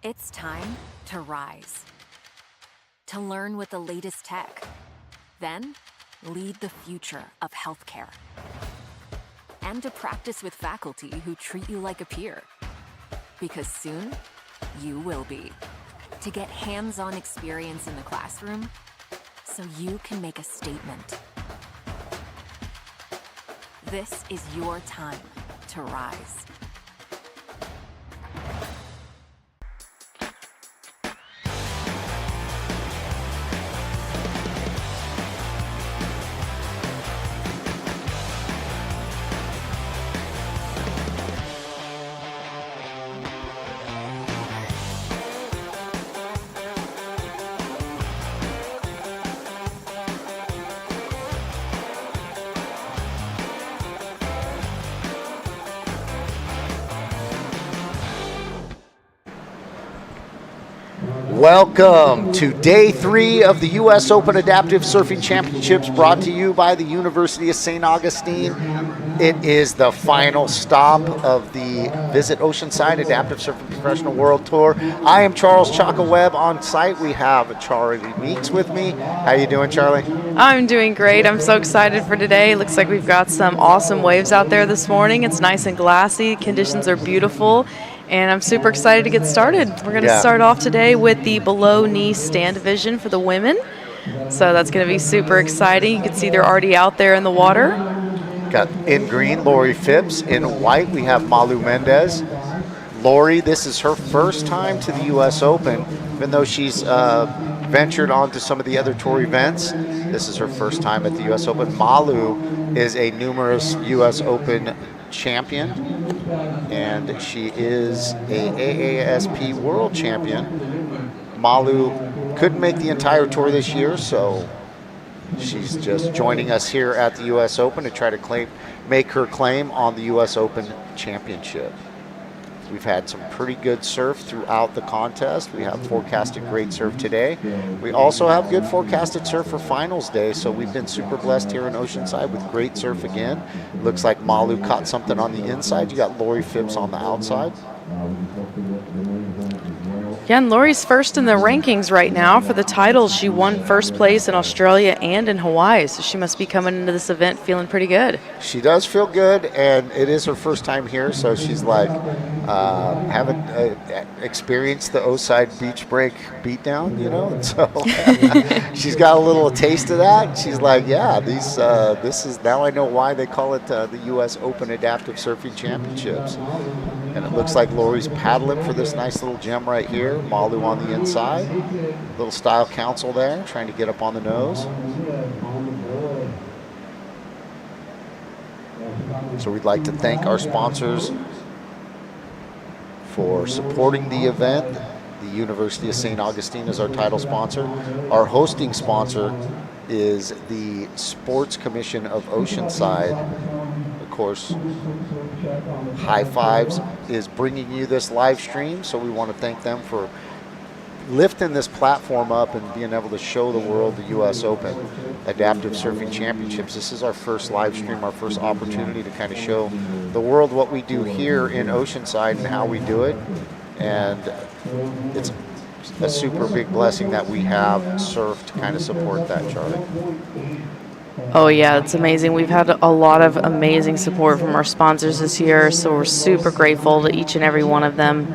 It's time to rise. To learn with the latest tech. Then, lead the future of healthcare. And to practice with faculty who treat you like a peer. Because soon, you will be. To get hands-on experience in the classroom, so you can make a statement. This is your time to rise. Welcome to day 3 of the U.S. Open Adaptive Surfing Championships, brought to you by the University of St. Augustine. It is the final stop of the Visit Oceanside Adaptive Surfing Professional World Tour. I am Charles Chaka Webb. On site we have Charlie Meeks with me. How you doing, Charlie? I'm doing great. I'm so excited for today. Looks like we've got some awesome waves out there this morning. It's nice and glassy. Conditions are beautiful. And I'm super excited to get started. We're going to start off today with the below-knee stand division for the women. So that's going to be super exciting. You can see they're already out there in the water. Got in green, Lori Phipps. In white, we have Malu Mendez. Lori, this is her first time to the U.S. Open, even though she's ventured onto some of the other tour events. This is her first time at the U.S. Open. Malu is a numerous U.S. Open champion, and she is a AASP world champion. Malu couldn't make the entire tour this year, so she's just joining us here at the U.S. Open to try to make her claim on the U.S. Open championship. We've had some pretty good surf throughout the contest. We have forecasted great surf today. We also have good forecasted surf for finals day, so we've been super blessed here in Oceanside with great surf again. Looks like Malu caught something on the inside. You got Lori Phipps on the outside. Yeah, and Lori's first in the rankings right now for the titles. She won first place in Australia and in Hawaii, so she must be coming into this event feeling pretty good. She does feel good, and it is her first time here, so she's like, haven't experienced the Oceanside beach break beatdown, you know, and so she's got a little taste of that. She's like, yeah, this is, now I know why they call it the U.S. Open Adaptive Surfing Championships. And it looks like Lori's paddling for this nice little gem right here. Malu on the inside. Little style council there, trying to get up on the nose. So we'd like to thank our sponsors for supporting the event. The University of St. Augustine is our title sponsor. Our hosting sponsor is the Sports Commission of Oceanside. Of course, High Fives is bringing you this live stream, so we want to thank them for lifting this platform up and being able to show the world the U.S. Open Adaptive Surfing Championships. This is our first live stream, our first opportunity to kind of show the world what we do here in Oceanside and how we do it. And it's a super big blessing that we have surf to kind of support that, Charlie. Oh yeah, it's amazing. We've had a lot of amazing support from our sponsors this year, so we're super grateful to each and every one of them.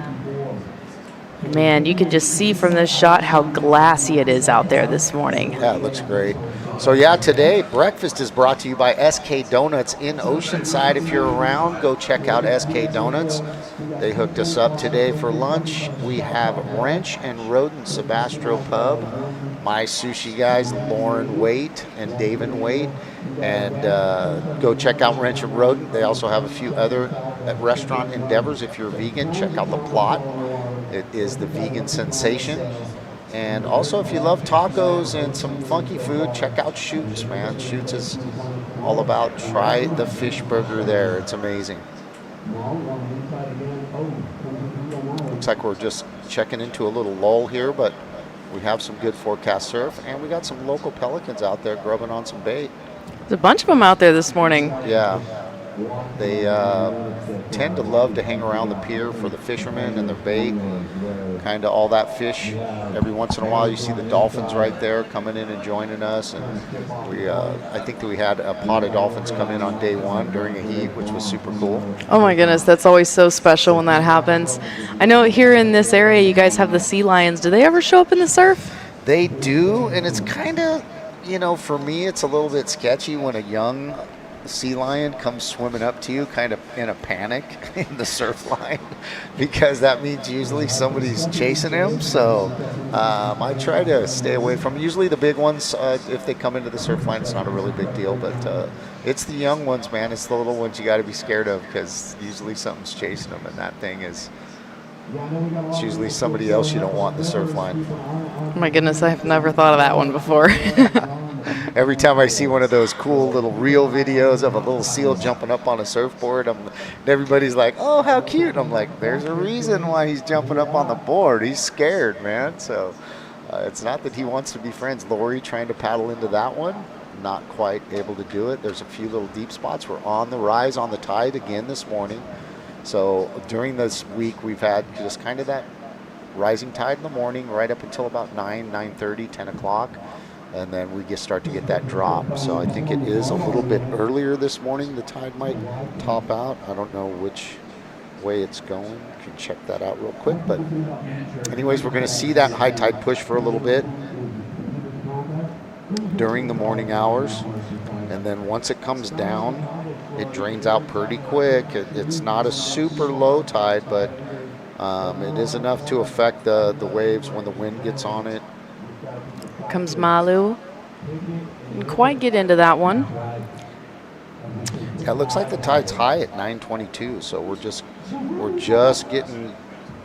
Man, you can just see from this shot how glassy it is out there this morning. Yeah, it looks great. So yeah, today breakfast is brought to you by SK Donuts in Oceanside. If you're around, go check out SK Donuts. They hooked us up today for lunch. We have Wrench and Rodent Sebastro Pub. My sushi guys, Lauren Waite and David Waite. And go check out Wrench and Rodent. They also have a few other restaurant endeavors. If you're vegan, check out The Plot. It is the vegan sensation. And also, if you love tacos and some funky food, check out Shoots, man. Shoots is all about try the fish burger there. It's amazing. Looks like we're just checking into a little lull here, but we have some good forecast surf, and we got some local pelicans out there grubbing on some bait. There's a bunch of them out there this morning. Yeah. They tend to love to hang around the pier for the fishermen and their bait, kind of all that fish. Every once in a while you see the dolphins right there coming in and joining us, and I think that we had a pod of dolphins come in on day one during a heat, which was super cool. Oh my goodness, that's always so special when that happens. I know here in this area you guys have the sea lions. Do they ever show up in the surf? They do, and it's kind of, for me, it's a little bit sketchy when a young sea lion comes swimming up to you kind of in a panic in the surf line, because that means usually somebody's chasing him. So I try to stay away from usually the big ones. If they come into the surf line, it's not a really big deal, but it's the young ones, man. It's the little ones you got to be scared of, because usually something's chasing them, and that thing is, it's usually somebody else you don't want in the surf line. Oh my goodness, I've never thought of that one before. Every time I see one of those cool little reel videos of a little seal jumping up on a surfboard, everybody's like, oh, how cute. I'm like, there's a reason why he's jumping up on the board. He's scared, man. So it's not that he wants to be friends. Lori trying to paddle into that one, not quite able to do it. There's a few little deep spots. We're on the rise on the tide again this morning. So during this week, we've had just kind of that rising tide in the morning right up until about 9:30, 10 o'clock. And then we start to get that drop. So I think it is a little bit earlier this morning. The tide might top out. I don't know which way it's going. You can check that out real quick. But anyways, we're going to see that high tide push for a little bit during the morning hours. And then once it comes down, it drains out pretty quick. It's not a super low tide, but it is enough to affect the waves when the wind gets on it. Here comes Malu. Didn't quite get into that one. Yeah, it looks like the tide's high at 9:22, so we're just getting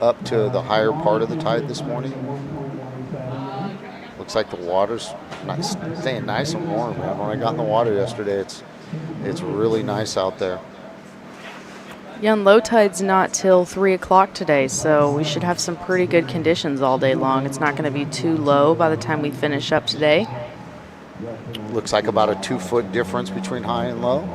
up to the higher part of the tide this morning. Looks like the water's staying nice and warm, man. When I got in the water yesterday, it's really nice out there. Yeah, and low tide's not till 3 o'clock today, so we should have some pretty good conditions all day long. It's not going to be too low by the time we finish up today. Looks like about a 2-foot difference between high and low.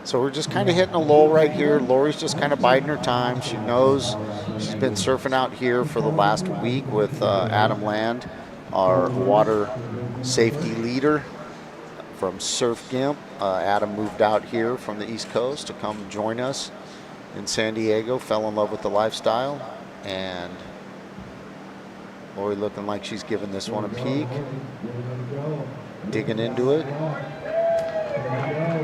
So we're just kind of hitting a lull right here. Lori's just kind of biding her time. She knows she's been surfing out here for the last week with Adam Land, our water safety leader from Surf Gimp. Adam moved out here from the East Coast to come join us in San Diego, fell in love with the lifestyle, and Lori looking like she's giving this one a peek, digging into it.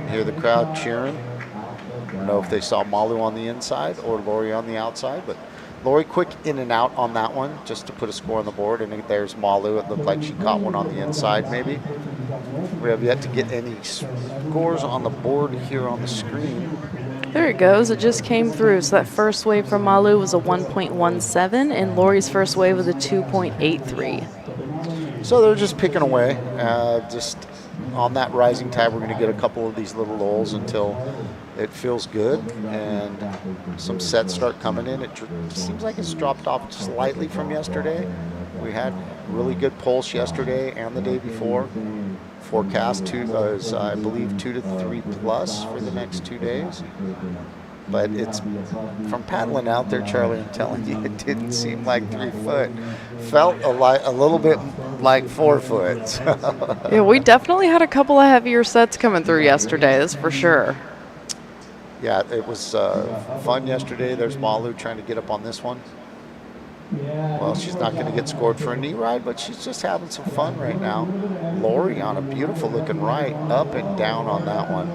Hear the crowd cheering. I don't know if they saw Malu on the inside or Lori on the outside, but Lori quick in and out on that one just to put a score on the board, and there's Malu. It looked like she caught one on the inside maybe. We have yet to get any scores on the board here on the screen. There it goes. It just came through. So that first wave from Malu was a 1.17, and Lori's first wave was a 2.83. So they're just picking away. Just on that rising tide, we're going to get a couple of these little lulls until it feels good and some sets start coming in. It seems like it's dropped off slightly from yesterday. We had really good pulse yesterday and the day before. Forecast was, I believe, 2 to 3 plus for the next 2 days. But it's from paddling out there, Charlie, I'm telling you, it didn't seem like 3 foot. Felt a little bit like 4 foot. So. Yeah, we definitely had a couple of heavier sets coming through yesterday, that's for sure. Yeah, it was fun yesterday. There's Malu trying to get up on this one. Well, she's not going to get scored for a knee ride, but she's just having some fun right now. Lori on a beautiful looking right, up and down on that one.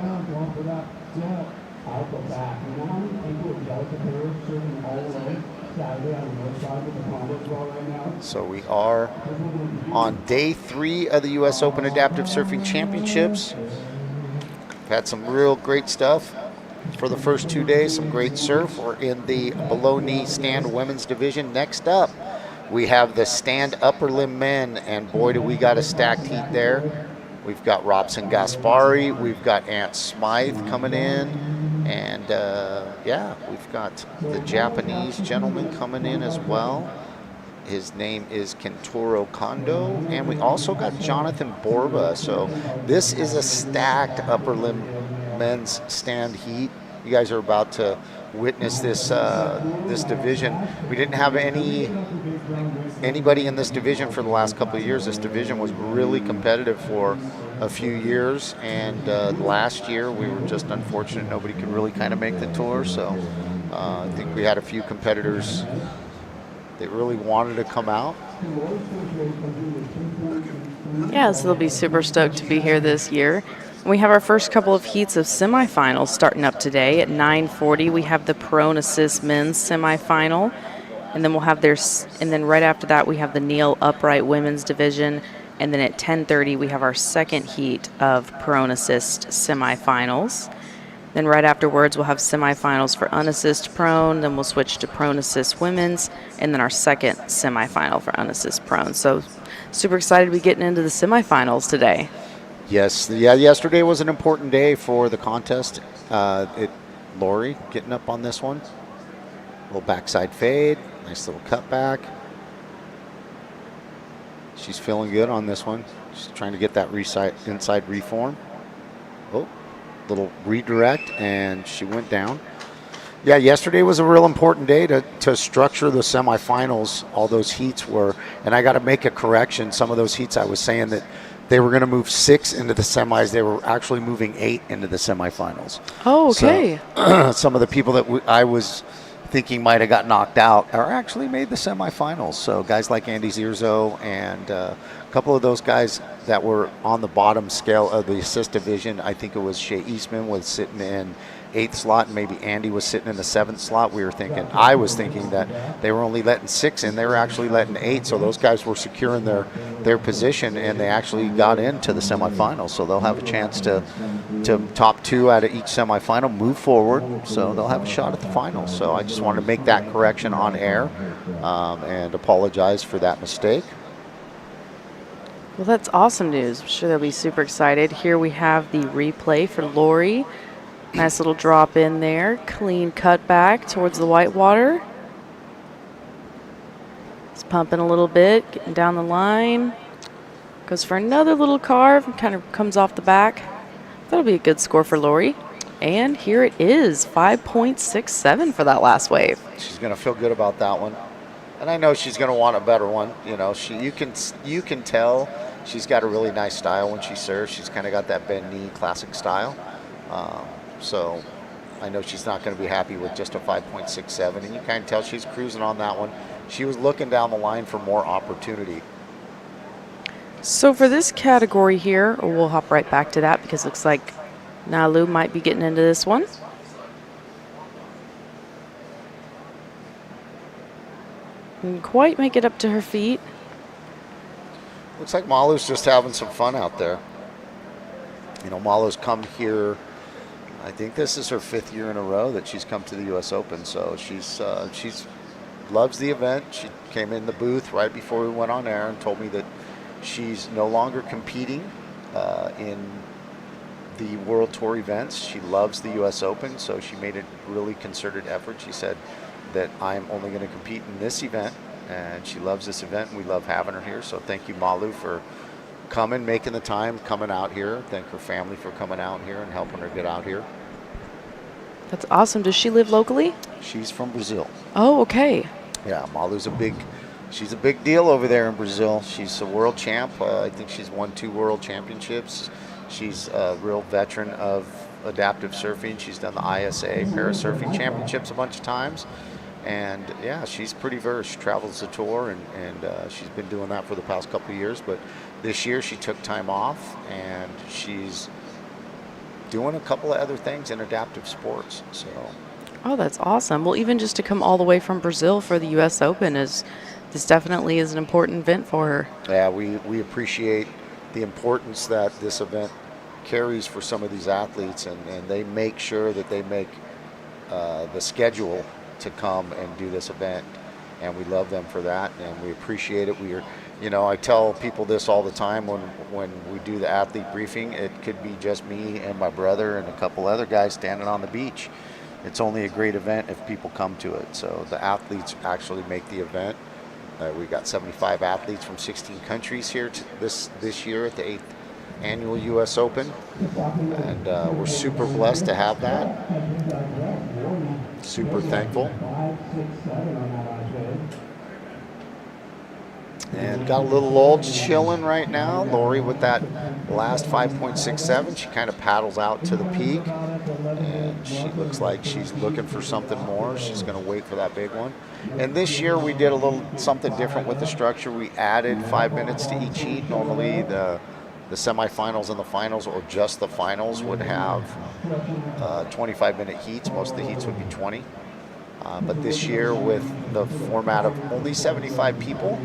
So we are on day 3 of the U.S. Open Adaptive Surfing Championships. We've had some real great stuff for the first 2 days, some great surf. We're in the below knee stand women's division. Next up, we have the stand upper limb men, and boy, do we got a stacked heat there. We've got Robson Gaspari, we've got Ant Smythe coming in, and yeah, we've got the Japanese gentleman coming in as well. His name is Kentaro Kondo, and we also got Jonathan Borba. So this is a stacked upper limb men's stand heat. You guys are about to witness this this division. We didn't have anybody in this division for the last couple of years. This division was really competitive for a few years, and last year we were just unfortunate. Nobody could really kind of make the tour, so I think we had a few competitors that really wanted to come out. Yeah, so they'll be super stoked to be here this year. We have our first couple of heats of semifinals starting up today. At 9:40, we have the prone assist men's semifinal, and then we'll have and then right after that we have the kneel upright women's division, and then at 10:30 we have our second heat of prone assist semifinals. Then right afterwards we'll have semifinals for unassist prone, then we'll switch to prone assist women's, and then our second semifinal for unassist prone. So super excited to be getting into the semifinals today. Yes, yeah, yesterday was an important day for the contest. Lori getting up on this one. Little backside fade, nice little cutback. She's feeling good on this one. She's trying to get that inside reform. Oh, little redirect, and she went down. Yeah, yesterday was a real important day to structure the semifinals. All those heats were, and I got to make a correction. Some of those heats I was saying that they were going to move 6 into the semis. They were actually moving 8 into the semifinals. Oh, okay. So, some of the people that I was thinking might have got knocked out are actually made the semifinals. So guys like Andy Zierzo and a couple of those guys that were on the bottom scale of the assist division. I think it was Shea Eastman was sitting in 8th slot, and maybe Andy was sitting in the 7th slot. I was thinking that they were only letting 6 in. They were actually letting 8. So those guys were securing their position, and they actually got into the semifinals. So they'll have a chance to top 2 out of each semifinal, move forward. So they'll have a shot at the finals. So I just wanted to make that correction on air and apologize for that mistake. Well, that's awesome news. I'm sure they'll be super excited. Here we have the replay for Lori. Nice little drop in there. Clean cut back towards the whitewater. It's pumping a little bit, getting down the line. Goes for another little carve and kind of comes off the back. That'll be a good score for Lori. And here it is, 5.67 for that last wave. She's going to feel good about that one. And I know she's going to want a better one. You know, you can tell she's got a really nice style when she serves. She's kind of got that bend knee classic style. So I know she's not going to be happy with just a 5.67, and you kind of tell she's cruising on that one. She was looking down the line for more opportunity. So for this category here, we'll hop right back to that because it looks like Nalu might be getting into this one. Didn't quite make it up to her feet. Looks like Malu's just having some fun out there. You know, Malu's come here. I think this is her 5th year in a row that she's come to the U.S. Open, so she's loves the event. She came in the booth right before we went on air and told me that she's no longer competing in the World Tour events. She loves the U.S. Open, so she made a really concerted effort. She said that I'm only going to compete in this event, and she loves this event, and we love having her here. So thank you, Malu, for coming, making the time, coming out here. Thank her family for coming out here and helping her get out here. That's awesome. Does she live locally? She's from Brazil. Oh, okay. Yeah, Malu's she's a big deal over there in Brazil. She's a world champ. I think she's won 2 world championships. She's a real veteran of adaptive surfing. She's done the ISA Parasurfing Championships a bunch of times. And yeah, she's pretty versed. She travels the tour, and she's been doing that for the past couple of years. But this year she took time off, and she's doing a couple of other things in adaptive sports. So, oh, that's awesome. Well, even just to come all the way from Brazil for the U.S. Open this definitely is an important event for her. Yeah, we appreciate the importance that this event carries for some of these athletes, and they make sure that they make the schedule to come and do this event, and we love them for that, and we appreciate it. I tell people this all the time when we do the athlete briefing. It could be just me and my brother and a couple other guys standing on the beach. It's only a great event if people come to it. So the athletes actually make the event We got 75 athletes from 16 countries here this year at the 8th annual U.S. Open, and we're super blessed to have that. Super thankful. And got a little old chilling right now. Lori with that last 5.67. She kind of paddles out to the peak, and she looks like she's looking for something more. She's going to wait for that big one. And this year we did a little something different with the structure. We added 5 minutes to each heat. Normally the semifinals and the finals, or just the finals, would have 25-minute heats. Most of the heats would be 20. But this year, with the format of only 75 people,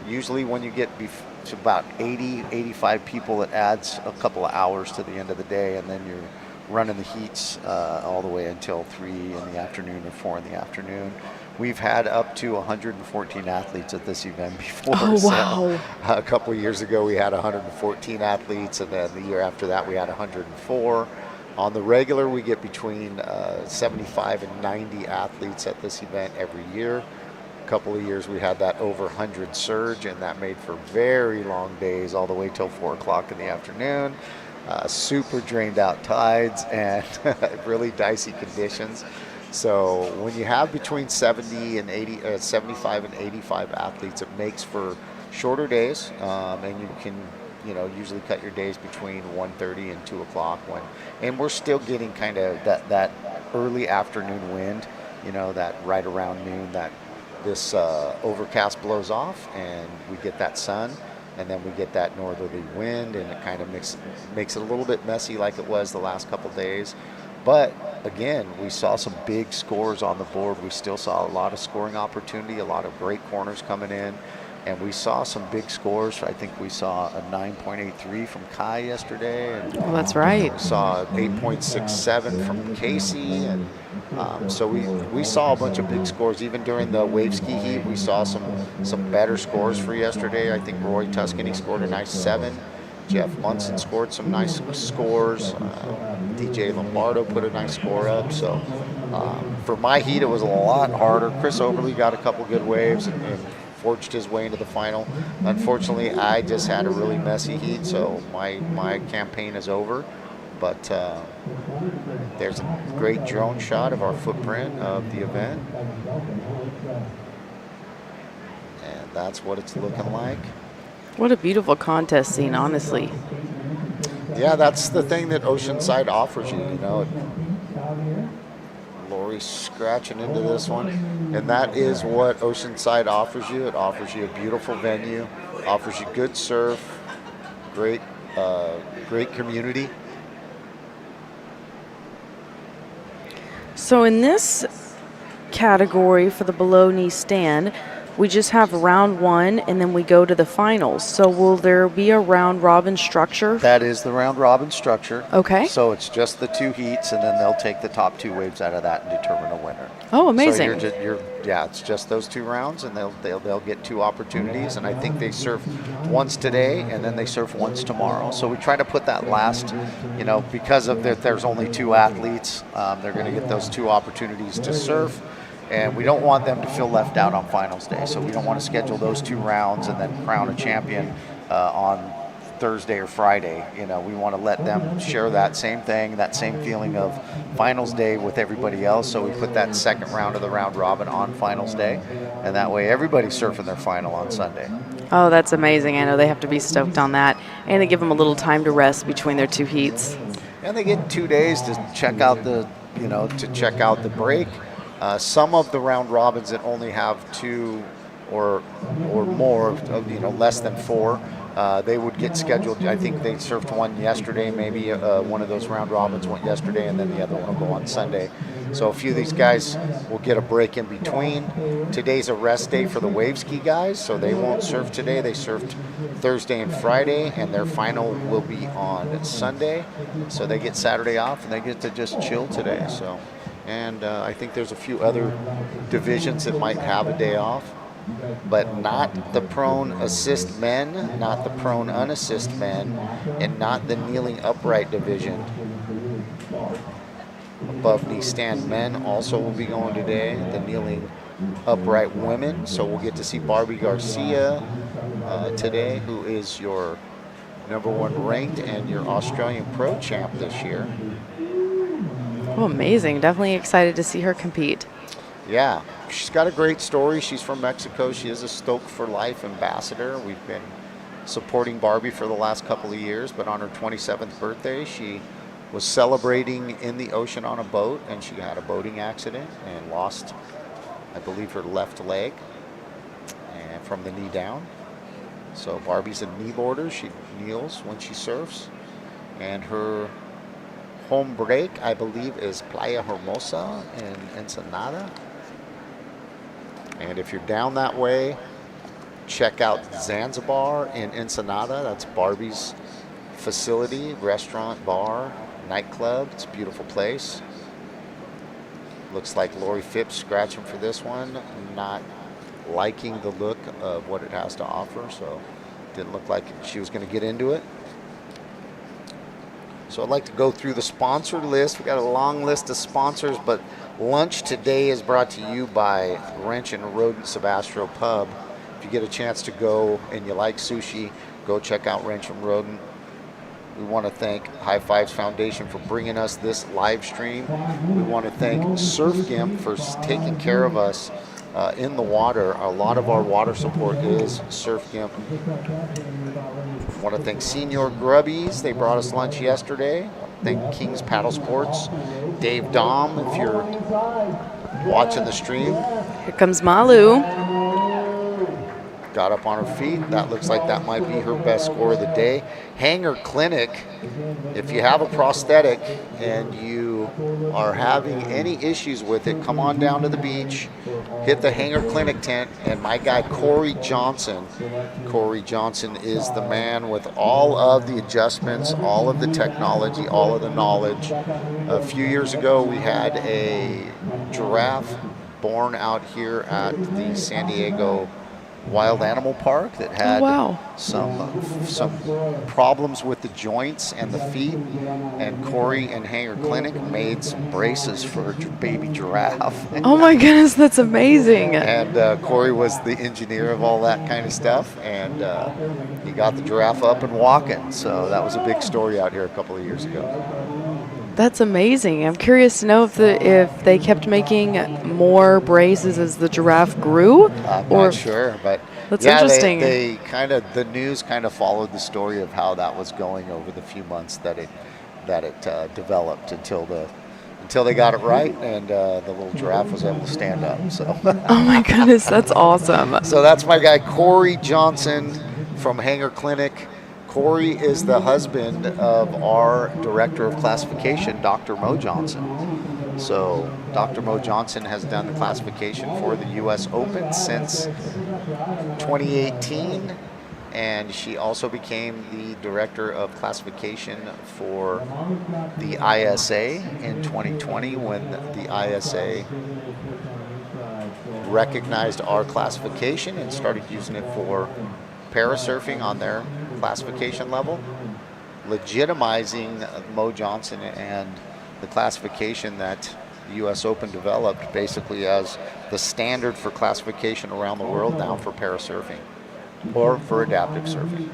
usually when you get to about 80, 85 people, it adds a couple of hours to the end of the day, and then you're running the heats all the way until 3 in the afternoon or 4 in the afternoon. We've had up to 114 athletes at this event before. Oh, wow. So, a couple of years ago, we had 114 athletes, and then the year after that, we had 104. On the regular, we get between 75 and 90 athletes at this event every year. A couple of years, we had that over 100 surge, and that made for very long days, all the way till 4 o'clock in the afternoon. Super drained out tides and really dicey conditions. So when you have between 70 and 80, 75 and 85 athletes, it makes for shorter days, and you can, usually cut your days between 1:30 and 2 o'clock. And we're still getting kind of that early afternoon wind, that right around noon, that this overcast blows off, and we get that sun, and then we get that northerly wind, and it kind of makes it a little bit messy like it was the last couple days. But again, we saw some big scores on the board. We still saw a lot of scoring opportunity, a lot of great corners coming in, and we saw some big scores. I think we saw a 9.83 from Kai yesterday. And that's right. We saw 8.67 from Casey, and so we saw a bunch of big scores. Even during the Waveski heat, we saw some better scores for yesterday. I think Roy Tuscany scored a nice 7. Jeff Munson scored some nice scores. DJ Lombardo put a nice score up. So for my heat, it was a lot harder. Chris Oberle got a couple good waves and forged his way into the final. Unfortunately, I just had a really messy heat, so my campaign is over. But there's a great drone shot of our footprint of the event. And that's what it's looking like. What a beautiful contest scene, honestly. Yeah, that's the thing that Oceanside offers you, Lori's scratching into this one. And that is what Oceanside offers you. It offers you a beautiful venue, offers you good surf, great community. So in this category for the below knee stand, we just have round 1, and then we go to the finals. So will there be a round robin structure? That is the round robin structure. Okay. So it's just the 2 heats, and then they'll take the top 2 waves out of that and determine a winner. Oh, amazing. So it's just those 2 rounds, and they'll get 2 opportunities. And I think they surf once today, and then they surf once tomorrow. So we try to put that last, because of that there's only 2 athletes, they're going to get those 2 opportunities to surf. And we don't want them to feel left out on finals day. So we don't want to schedule those 2 rounds and then crown a champion on Thursday or Friday. We want to let them share that same thing, that same feeling of finals day with everybody else. So we put that second round of the round robin on finals day. And that way everybody's surfing their final on Sunday. Oh, that's amazing. I know they have to be stoked on that. And they give them a little time to rest between their 2 heats. And they get 2 days to check out the break. Some of the round robins that only have 2 or more, less than 4, they would get scheduled. I think they surfed one yesterday, maybe one of those round robins went yesterday, and then the other one will go on Sunday. So a few of these guys will get a break in between. Today's a rest day for the Waveski guys, so they won't surf today. They surfed Thursday and Friday, and their final will be on Sunday. So they get Saturday off, and they get to just chill today. So. And I think there's a few other divisions that might have a day off, but not the prone assist men, not the prone unassist men, and not the kneeling upright division. Above knee stand men also will be going today. The kneeling upright women. So we'll get to see Barbie Garcia today, who is your #1 ranked and your Australian Pro Champ this year. Oh, amazing. Definitely excited to see her compete. Yeah, she's got a great story. She's from Mexico. She is a Stoke for Life ambassador. We've been supporting Barbie for the last couple of years, but on her 27th birthday, she was celebrating in the ocean on a boat, and she had a boating accident and lost, I believe, her left leg and from the knee down. So Barbie's a knee boarder. She kneels when she surfs, and her home break, I believe, is Playa Hermosa in Ensenada. And if you're down that way, check out Zanzibar in Ensenada. That's Barbie's facility, restaurant, bar, nightclub. It's a beautiful place. Looks like Lori Phipps scratching for this one, not liking the look of what it has to offer, so didn't look like she was going to get into it. So I'd like to go through the sponsor list. We got a long list of sponsors, but lunch today is brought to you by Wrench and Rodent Sebastro Pub. If you get a chance to go and you like sushi, go check out Wrench and Rodent. We want to thank HighFivesFoundation for bringing us this live stream. We want to thank Surf Gimp for taking care of us in the water. A lot of our water support is Surf Gimp. I want to thank Senior Grubbies. They brought us lunch yesterday. Thank King's Paddle Sports. Dave Dom, if you're watching the stream. Here comes Malu. Got up on her feet. That looks like that might be her best score of the day. Hanger Clinic. If you have a prosthetic and you are having any issues with it, come on down to the beach, hit the Hanger Clinic tent, and my guy Corey Johnson. Corey Johnson is the man with all of the adjustments, all of the technology, all of the knowledge. A few years ago, we had a giraffe born out here at the San Diego Wild Animal Park that had some problems with the joints and the feet, and Corey and Hanger Clinic made some braces for a baby giraffe. Oh my goodness, that's amazing. And Corey was the engineer of all that kind of stuff, and he got the giraffe up and walking. So that was a big story out here a couple of years ago. That's amazing. I'm curious to know if they kept making more braces as the giraffe grew. I'm not sure, but that's yeah, interesting. The news kind of followed the story of how that was going over the few months that it developed until they got it right, and the little giraffe was able to stand up. So. Oh my goodness, that's awesome. So that's my guy Corey Johnson from Hanger Clinic. Corey is the husband of our director of classification, Dr. Mo Johnson. So Dr. Mo Johnson has done the classification for the U.S. Open since 2018, and she also became the director of classification for the ISA in 2020 when the ISA recognized our classification and started using it for parasurfing on their classification level, legitimizing Mo Johnson and the classification that the U.S. Open developed basically as the standard for classification around the world now for parasurfing or for adaptive surfing.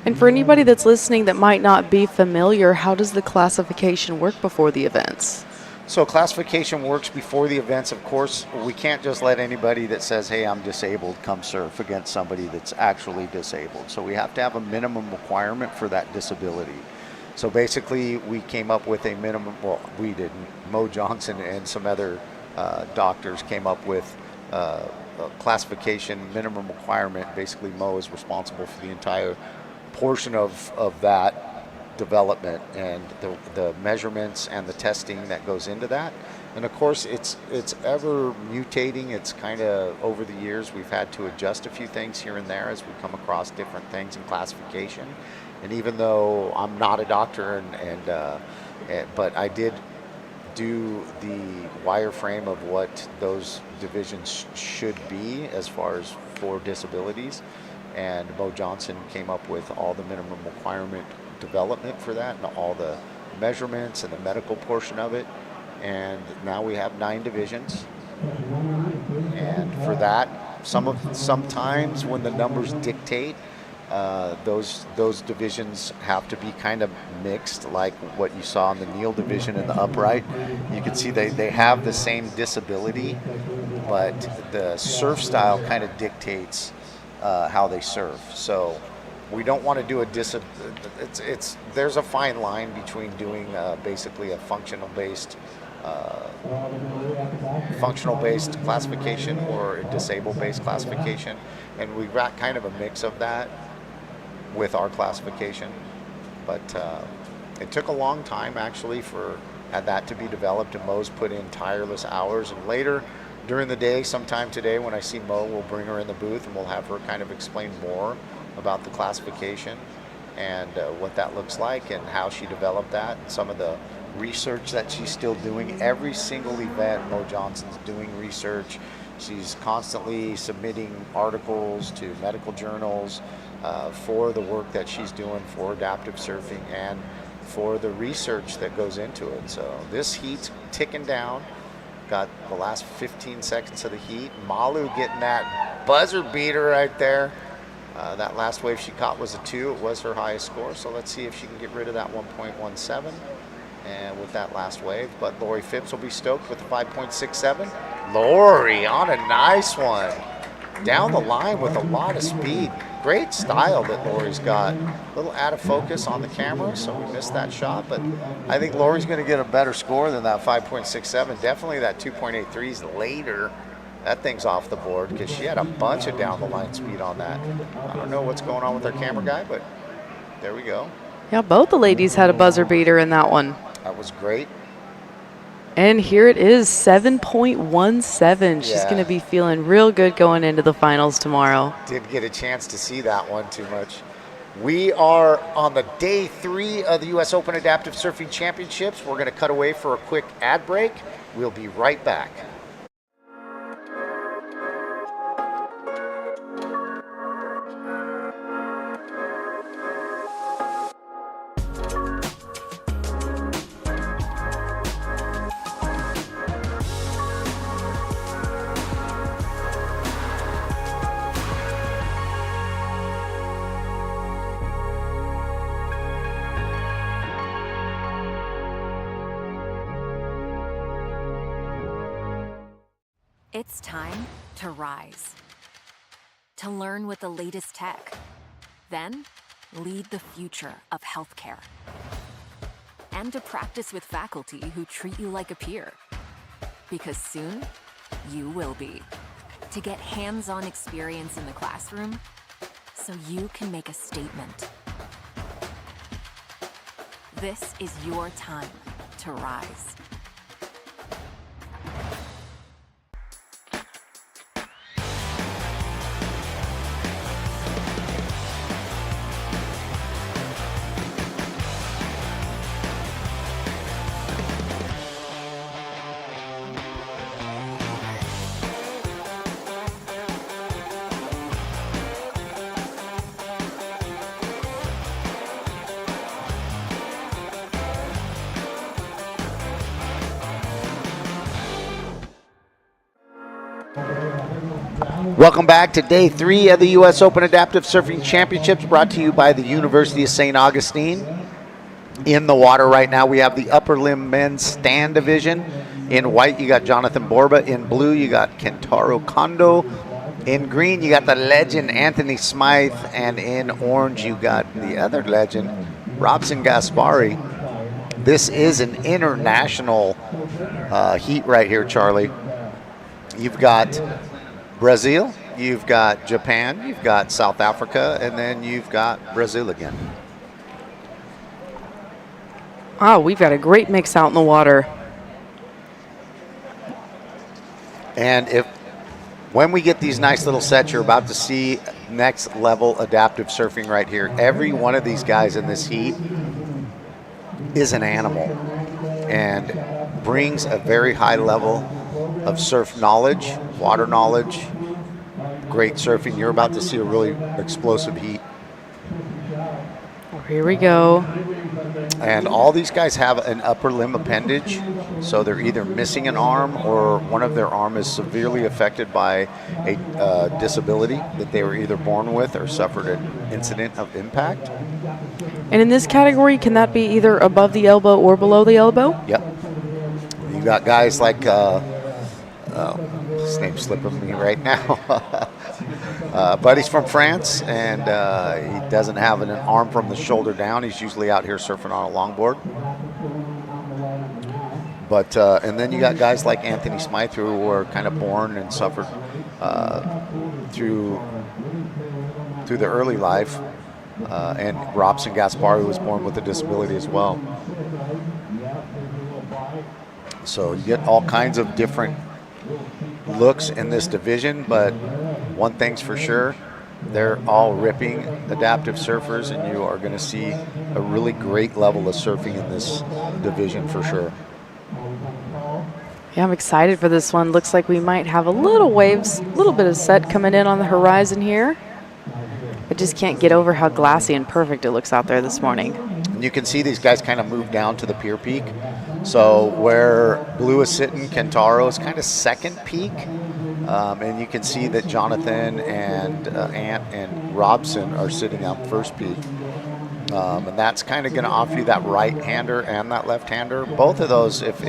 And for anybody that's listening that might not be familiar, how does the classification work before the events? So classification works before the events. Of course, we can't just let anybody that says, hey, I'm disabled, come surf against somebody that's actually disabled. So we have to have a minimum requirement for that disability. So basically, we came up with a minimum, well, we didn't. Mo Johnson and some other doctors came up with a classification minimum requirement. Basically, Mo is responsible for the entire portion of that development and the measurements and the testing that goes into that. And of course, it's ever mutating. It's kind of over the years we've had to adjust a few things here and there as we come across different things in classification. And even though I'm not a doctor but I did do the wireframe of what those divisions should be as far as for disabilities, and Mo Johnson came up with all the minimum requirement development for that and all the measurements and the medical portion of it. And now we have 9 divisions, And for that, sometimes when the numbers dictate, those divisions have to be kind of mixed, like what you saw in the kneel division in the upright. You can see they have the same disability, but the surf style kind of dictates how they surf. So we don't want to do there's a fine line between doing basically a functional based classification or a disabled based classification, and we've got kind of a mix of that with our classification. But it took a long time actually for that to be developed, and Mo's put in tireless hours. And later during the day, sometime today when I see Mo, we'll bring her in the booth and we'll have her kind of explain more about the classification and what that looks like and how she developed that, and some of the research that she's still doing. Every single event, Mo Johnson's doing research. She's constantly submitting articles to medical journals for the work that she's doing for adaptive surfing and for the research that goes into it. So this heat's ticking down. Got the last 15 seconds of the heat. Malu getting that buzzer beater right there. That last wave she caught was a 2. It was her highest score. So let's see if she can get rid of that 1.17 and with that last wave. But Lori Phipps will be stoked with the 5.67. Lori on a nice one. Down the line with a lot of speed. Great style that Lori's got. A little out of focus on the camera, so we missed that shot. But I think Lori's going to get a better score than that 5.67. Definitely that 2.83s later. That thing's off the board because she had a bunch of down the line speed on that. I don't know what's going on with our camera guy, but there we go. Yeah, both the ladies had a buzzer beater in that one. That was great. And here it is, 7.17. She's going to be feeling real good going into the finals tomorrow. Didn't get a chance to see that one too much. We are on the day 3 of the U.S. Open Adaptive Surfing Championships. We're going to cut away for a quick ad break. We'll be right back. It's time to rise, to learn with the latest tech, then lead the future of healthcare, and to practice with faculty who treat you like a peer. Because soon, you will be. To get hands-on experience in the classroom, so you can make a statement. This is your time to rise. Welcome back to day 3 of the U.S. Open Adaptive Surfing Championships, brought to you by the University of St. Augustine. In the water right now, we have the upper limb men's stand division. In white, you got Jonathan Borba. In blue, you got Kentaro Kondo. In green, you got the legend Anthony Smythe. And in orange, you got the other legend, Robson Gaspari. This is an international heat right here, Charlie. You've got Brazil, you've got Japan, you've got South Africa, and then you've got Brazil again. Oh, we've got a great mix out in the water. And when we get these nice little sets, you're about to see next level adaptive surfing right here. Every one of these guys in this heat is an animal and brings a very high level of surf knowledge, water knowledge, great surfing. You're about to see a really explosive heat. Here we go. And all these guys have an upper limb appendage, so they're either missing an arm or one of their arm is severely affected by a disability that they were either born with or suffered an incident of impact. And in this category, can that be either above the elbow or below the elbow? Yep. You got guys like, his name's slipping me right now. Buddy's from France, and he doesn't have an arm from the shoulder down. He's usually out here surfing on a longboard. But and then you got guys like Anthony Smythe who were kind of born and suffered through their early life, and Robson Gaspar, who was born with a disability as well. So you get all kinds of different looks in this division, but one thing's for sure, they're all ripping adaptive surfers, and you are going to see a really great level of surfing in this division for sure. Yeah, I'm excited for this one. Looks like we might have a little bit of set coming in on the horizon here. I just can't get over how glassy and perfect it looks out there this morning. And you can see these guys kind of move down to the pier peak. So where Blue is sitting, Kentaro is kind of second peak. And you can see that Jonathan and Ant and Robson are sitting on first peak. And that's kind of going to offer you that right-hander and that left-hander. Both of those, if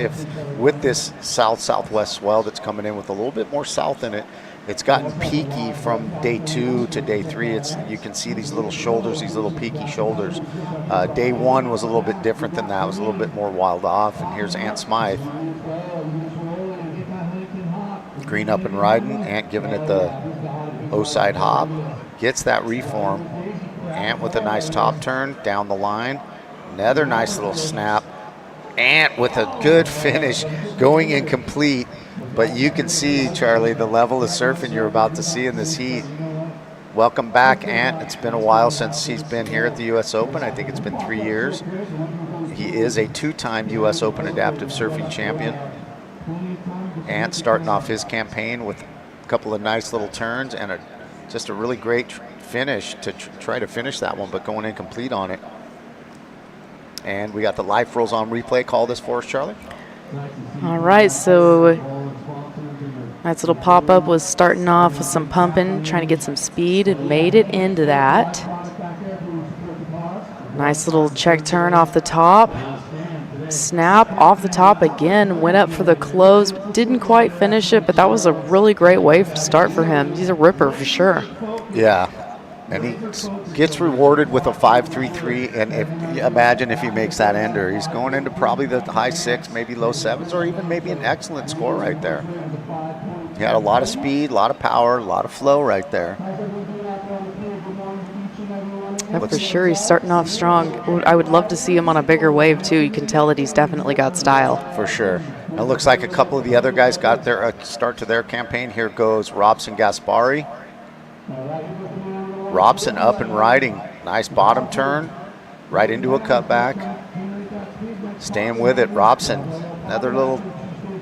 with this south-southwest swell that's coming in with a little bit more south in it, it's gotten peaky from day 2 to day 3. You can see these little shoulders, these little peaky shoulders. Day 1 was a little bit different than that. It was a little bit more wild off. And here's Ant Smythe. Green up and riding. Ant giving it the O-side hop. Gets that reform. Ant with a nice top turn down the line. Another nice little snap. Ant with a good finish, going incomplete. But you can see, Charlie, the level of surfing you're about to see in this heat. Welcome back, Ant. It's been a while since he's been here at the U.S. Open. I think it's been 3 years. He is a 2-time U.S. Open adaptive surfing champion. Ant starting off his campaign with a couple of nice little turns and just a really great finish to try to finish that one, but going incomplete on it. And we got the life rolls on replay. Call this for us, Charlie. All right, so nice little pop-up was starting off with some pumping, trying to get some speed, and made it into that. Nice little check turn off the top. Snap off the top again, went up for the close, didn't quite finish it, but that was a really great wave to start for him. He's a ripper for sure. Yeah, and he gets rewarded with a 5.33, and imagine if he makes that ender. He's going into probably the high 6, maybe low 7s, or even maybe an excellent score right there. He had a lot of speed, a lot of power, a lot of flow right there. Yeah, for sure, he's starting off strong. I would love to see him on a bigger wave, too. You can tell that he's definitely got style. For sure. It looks like a couple of the other guys got their start to their campaign. Here goes Robson Gaspari. Robson up and riding. Nice bottom turn. Right into a cutback. Staying with it. Robson, another little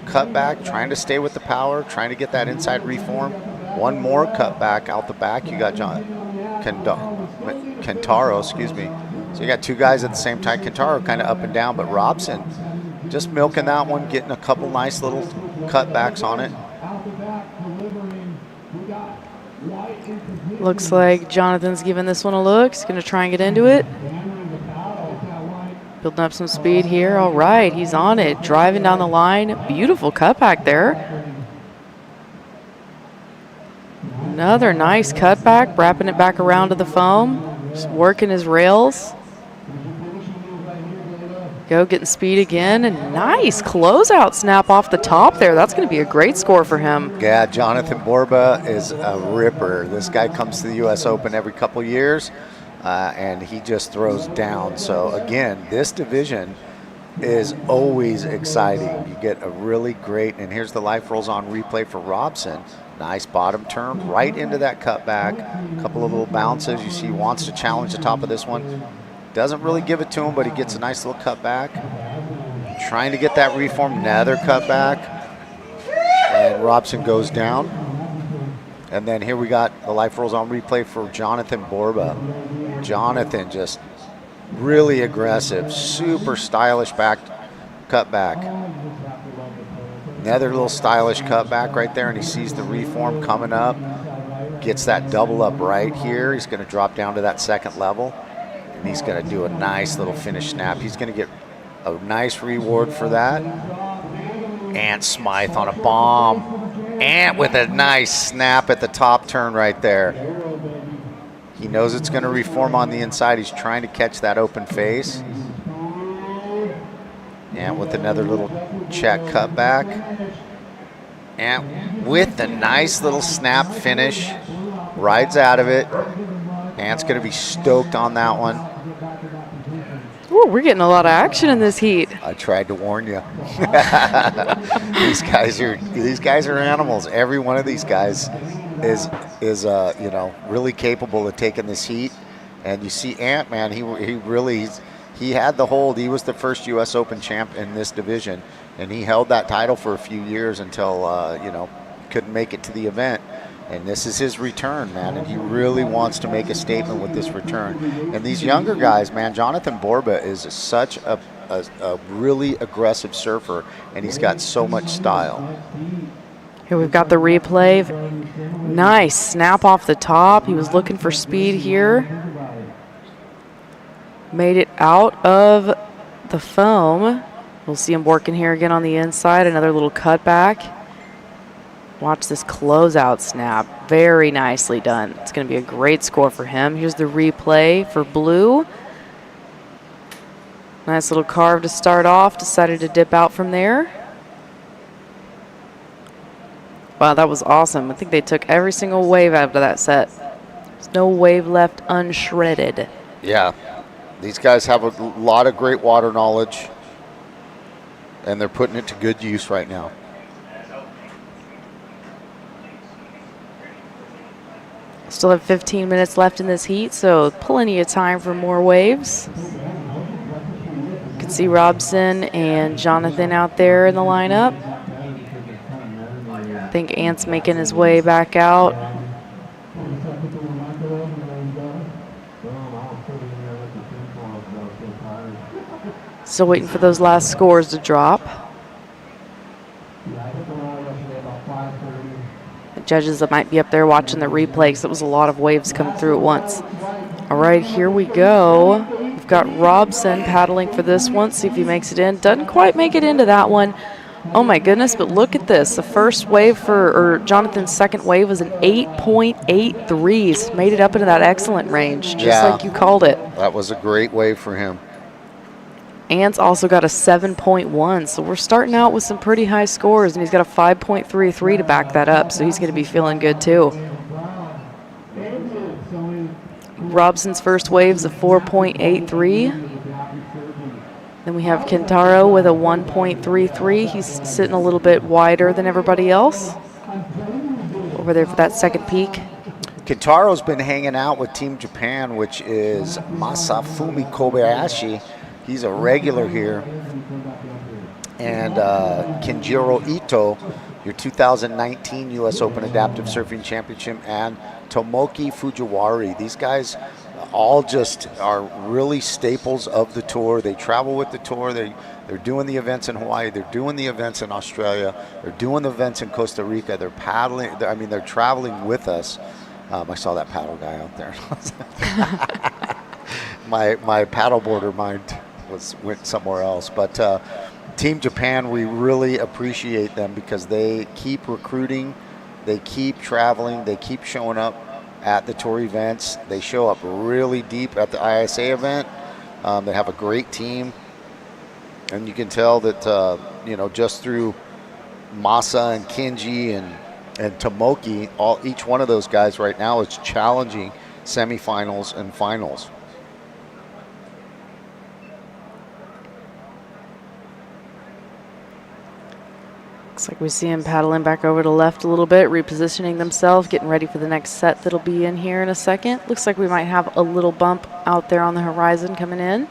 cutback. Trying to stay with the power. Trying to get that inside reform. One more cutback out the back. You got Kentaro, excuse me. So you got two guys at the same time. Kentaro kind of up and down, but Robson just milking that one, getting a couple nice little cutbacks on it. Looks like Jonathan's giving this one a look. He's going to try and get into it. Building up some speed here. All right, he's on it. Driving down the line. Beautiful cutback there. Another nice cutback, wrapping it back around to the foam. Just working his rails. Go, getting speed again. And nice closeout snap off the top there. That's going to be a great score for him. Yeah, Jonathan Borba is a ripper. This guy comes to the U.S. Open every couple years, and he just throws down. So, again, this division is always exciting. You get a really great, and here's the life rolls on replay for Robson. Nice bottom turn right into that cutback. A couple of little bounces. You see he wants to challenge the top of this one. Doesn't really give it to him, but he gets a nice little cutback. Trying to get that reform, another cutback. And Robson goes down. And then here we got the life rolls on replay for Jonathan Borba. Jonathan just Really aggressive, super stylish cut back. Another little stylish cut back right there, and he sees the reform coming up. Gets that double up right here. He's going to drop down to that second level, and he's going to do a nice little finish snap. He's going to get a nice reward for that. Ant Smythe on a bomb. Ant with a nice snap at the top turn right there. He knows it's going to reform on the inside. He's trying to catch that open face. Ant with another little check cut back. Ant with a nice little snap finish. Rides out of it. Ant's going to be stoked on that one. Ooh, we're getting a lot of action in this heat. I tried to warn you. These guys are animals. Every one of these guys is you know, really capable of taking this heat. And you see Ant, man, he had the hold. He was the first U.S. Open champ in this division, and he held that title for a few years until you know, couldn't make it to the event. And this is his return, man, and he really wants to make a statement with this return. And these younger guys, man, Jonathan Borba is such a really aggressive surfer, and he's got so much style. Here we've got the replay. Nice snap off the top. He was looking for speed here. Made it out of the foam. We'll see him working here again on the inside. Another little cutback. Watch this closeout snap. Very nicely done. It's going to be a great score for him. Here's the replay for Blue. Nice little carve to start off. Decided to dip out from there. Wow, that was awesome. I think they took every single wave out of that set. There's no wave left unshredded. Yeah. These guys have a lot of great water knowledge, and they're putting it to good use right now. Still have 15 minutes left in this heat, so plenty of time for more waves. You can see Robson and Jonathan out there in the lineup. I think Ant's making his way back out. Still waiting for those last scores to drop. The judges that might be up there watching the replay because it was a lot of waves coming through at once. All right, here we go. We've got Robson paddling for this one. See if he makes it in. Doesn't quite make it into that one. Oh my goodness, but look at this. The first wave or Jonathan's second wave was an 8.83. Made it up into that excellent range, just like you called it. That was a great wave for him. Ant's also got a 7.1, so we're starting out with some pretty high scores, and he's got a 5.33 to back that up, so he's going to be feeling good too. Robson's first wave's a 4.83. Then we have Kentaro with a 1.33. He's sitting a little bit wider than everybody else over there for that second peak. Kentaro's been hanging out with Team Japan, which is Masafumi Kobayashi. He's a regular here. And Kenjiro Ito, your 2019 U.S. Open Adaptive Surfing Championship, and Tomoki Fujiwari. These guys all just are really staples of the tour. They travel with the tour. They're doing the events in Hawaii. They're doing the events in Australia. They're doing the events in Costa Rica. They're paddling. They're traveling with us. I saw that paddle guy out there. my paddleboarder mind went somewhere else. But Team Japan, we really appreciate them because they keep recruiting, they keep traveling, they keep showing up at the tour events. They show up really deep at the ISA event. They have a great team, and you can tell that just through Masa and Kenji and Tomoki, each one of those guys right now is challenging semifinals and finals. Looks like we see him paddling back over to left a little bit, repositioning themselves, getting ready for the next set that'll be in here in a second. Looks like we might have a little bump out there on the horizon coming in.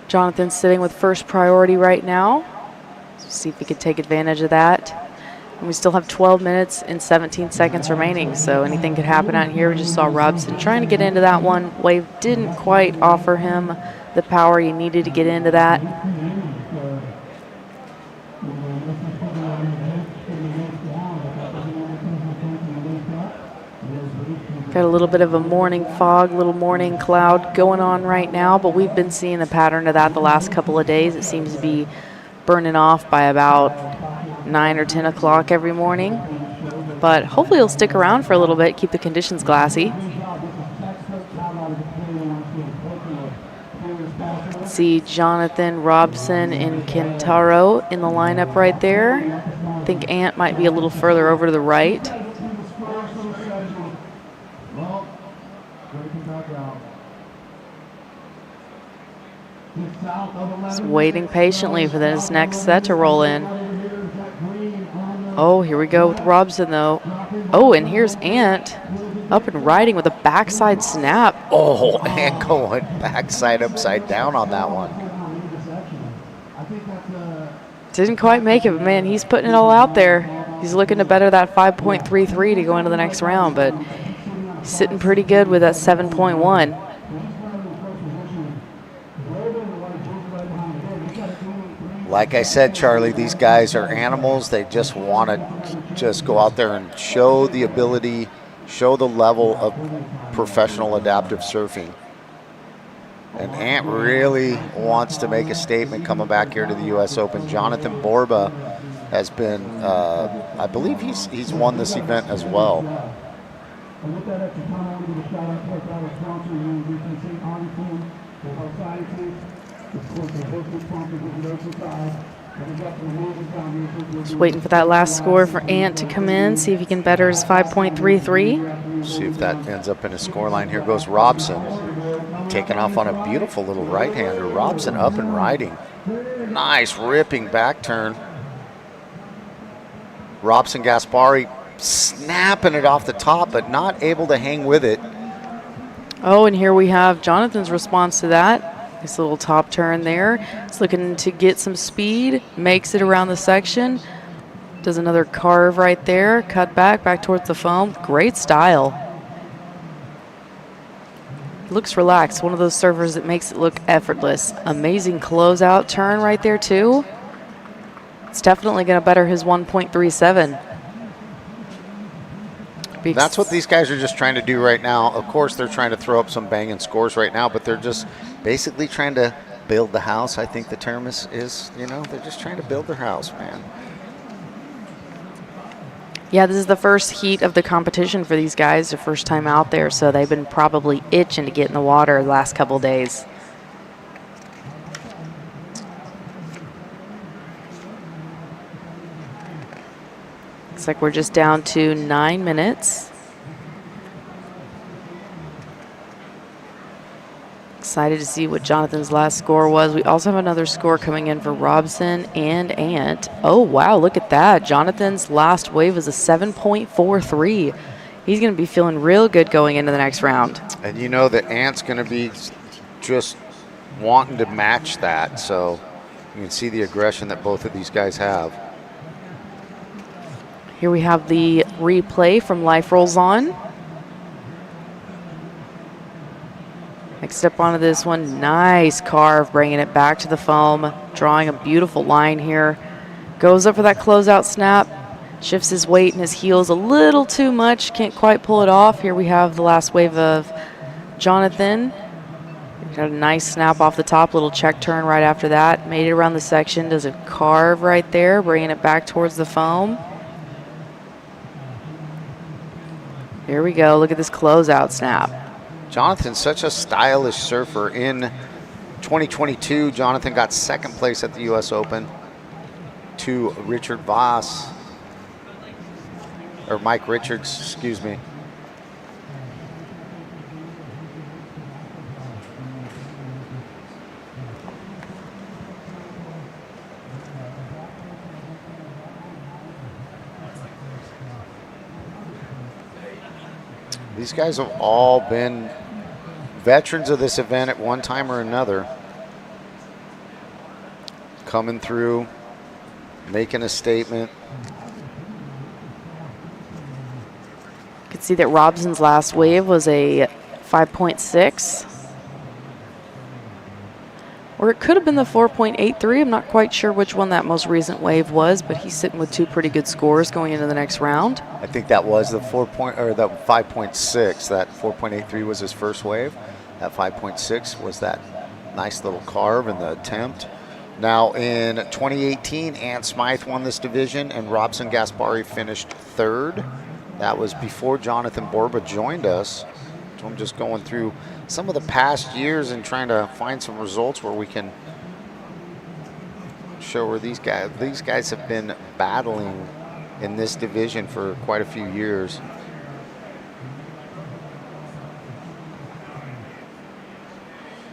Jonathan's sitting with first priority right now. So see if he could take advantage of that. And we still have 12 minutes and 17 seconds remaining, so anything could happen out here. We just saw Robson trying to get into that one. Wave didn't quite offer him the power he needed to get into that. Got a little bit of a morning fog, little morning cloud going on right now, but we've been seeing the pattern of that the last couple of days. It seems to be burning off by about 9 or 10 o'clock every morning. But hopefully it'll stick around for a little bit, keep the conditions glassy. See Jonathan, Robson, and Kentaro in the lineup right there. I think Ant might be a little further over to the right. Just waiting patiently for this next set to roll in. Oh, here we go with Robson, though. Oh, and here's Ant up and riding with a backside snap. Oh, Ant going backside upside down on that one. Didn't quite make it, but man, he's putting it all out there. He's looking to better that 5.33 to go into the next round, but he's sitting pretty good with that 7.1. Like I said, Charlie, these guys are animals. They just want to just go out there and show the ability, show the level of professional adaptive surfing. And Ant really wants to make a statement coming back here to the U.S. Open. Jonathan Borba has been, I believe he's won this event as well. Just waiting for that last score for Ant to come in, see if he can better his 5.33. See if that ends up in a score line. Here goes Robson, taking off on a beautiful little right-hander. Robson up and riding. Nice ripping back turn. Robson Gaspari snapping it off the top, but not able to hang with it. Oh, and here we have Jonathan's response to that. Nice little top turn there. He's looking to get some speed, makes it around the section. Does another carve right there, cut back towards the foam. Great style. Looks relaxed, one of those surfers that makes it look effortless. Amazing closeout turn right there too. It's definitely gonna better his 1.37. That's what these guys are just trying to do right now. Of course, they're trying to throw up some banging scores right now, but they're just basically trying to build the house. I think the term is you know, they're just trying to build their house, man. Yeah, this is the first heat of the competition for these guys, their first time out there, so they've been probably itching to get in the water the last couple days. Looks like we're just down to 9 minutes. Excited to see what Jonathan's last score was. We also have another score coming in for Robson and Ant. Oh, wow, look at that. Jonathan's last wave is a 7.43. He's going to be feeling real good going into the next round. And you know that Ant's going to be just wanting to match that, so you can see the aggression that both of these guys have. Here we have the replay from Life Rolls On. Next up onto this one, nice carve, bringing it back to the foam, drawing a beautiful line here. Goes up for that closeout snap, shifts his weight and his heels a little too much, can't quite pull it off. Here we have the last wave of Jonathan. Got a nice snap off the top, little check turn right after that. Made it around the section, does a carve right there, bringing it back towards the foam. Here we go, look at this closeout snap. Jonathan's such a stylish surfer. In 2022, Jonathan got second place at the U.S. Open to Richard Voss, or Mike Richards, excuse me. These guys have all been veterans of this event at one time or another. Coming through, making a statement. could see that Robson's last wave was a 5.6. Or it could have been the 4.83. I'm not quite sure which one that most recent wave was, but he's sitting with 2 pretty good scores going into the next round. I think that was the the 5.6. That 4.83 was his first wave. That 5.6 was that nice little carve in the attempt. Now in 2018, Ant Smythe won this division and Robson Gaspari finished 3rd. That was before Jonathan Borba joined us. So I'm just going through some of the past years and trying to find some results where we can show where these guys have been battling in this division for quite a few years.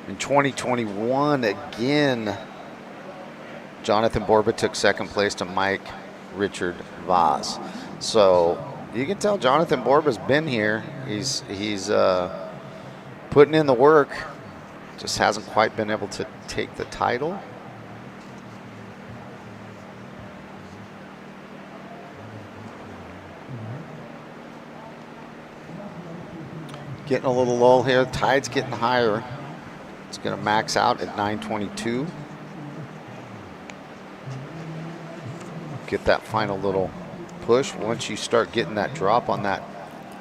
In 2021, again, Jonathan Borba took 2nd place to Mike Richard Vaz. So you can tell Jonathan Borba's been here. He's putting in the work. Just hasn't quite been able to take the title. Getting a little lull here. Tide's getting higher. It's going to max out at 922. Get that final little push once you start getting that drop on that.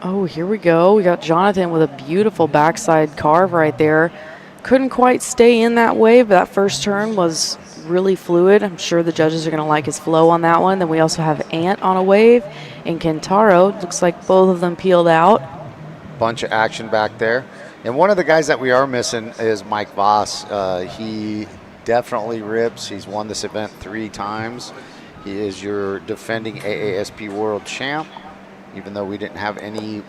Oh, here we go. We got Jonathan with a beautiful backside carve right there. Couldn't quite stay in that wave, but that first turn was really fluid. I'm sure the judges are going to like his flow on that one. Then we also have Ant on a wave and Kentaro. Looks like both of them peeled out. Bunch of action back there. And one of the guys that we are missing is Mike Voss. He definitely rips. He's won this event 3 times. He is your defending AASP World Champ, even though we didn't have any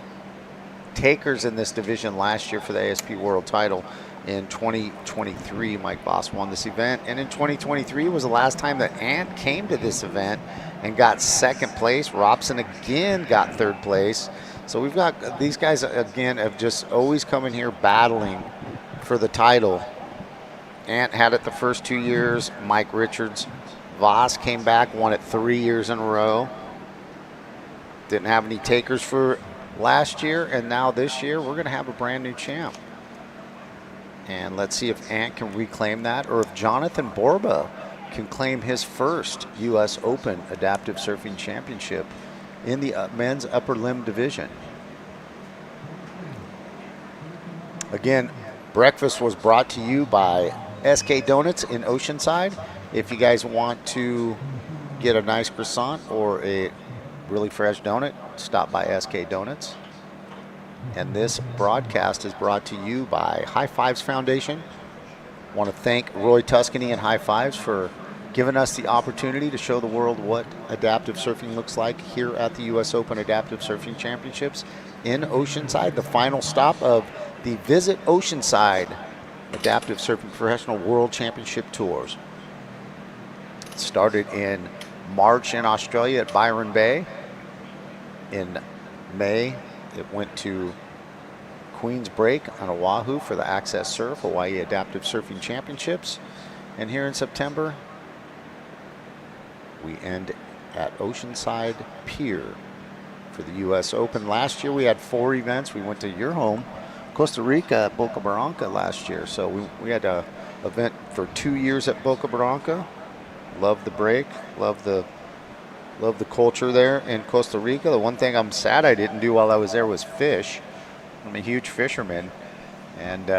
takers in this division last year for the ASP World title. In 2023, Mike Voss won this event. And in 2023 was the last time that Ant came to this event and got 2nd place. Robson again got 3rd place. So we've got these guys, again, have just always come in here battling for the title. Ant had it the first 2 years. Mike Richards. Voss came back, won it 3 years in a row. Didn't have any takers for last year, and now this year we're going to have a brand new champ. And let's see if Ant can reclaim that, or if Jonathan Borba can claim his first U.S. Open Adaptive Surfing Championship in the men's upper limb division. Again, breakfast was brought to you by SK Donuts in Oceanside. If you guys want to get a nice croissant or a really fresh donut, stop by SK Donuts. And this broadcast is brought to you by HighFivesFoundation. I want to thank Roy Tuscany and High Fives for giving us the opportunity to show the world what adaptive surfing looks like here at the U.S. Open Adaptive Surfing Championships in Oceanside, the final stop of the Visit Oceanside Adaptive Surfing Professional World Championship Tours. It started in March in Australia at Byron Bay. In May, it went to Queen's Break on Oahu for the Access Surf Hawaii Adaptive Surfing Championships. And here in September, we end at Oceanside Pier for the U.S. Open. Last year we had 4 events. We went to your home, Costa Rica, at Boca Barranca last year. So we had an event for 2 years at Boca Barranca. Love the break, love the culture there in Costa Rica. The one thing I'm sad I didn't do while I was there was fish. I'm a huge fisherman and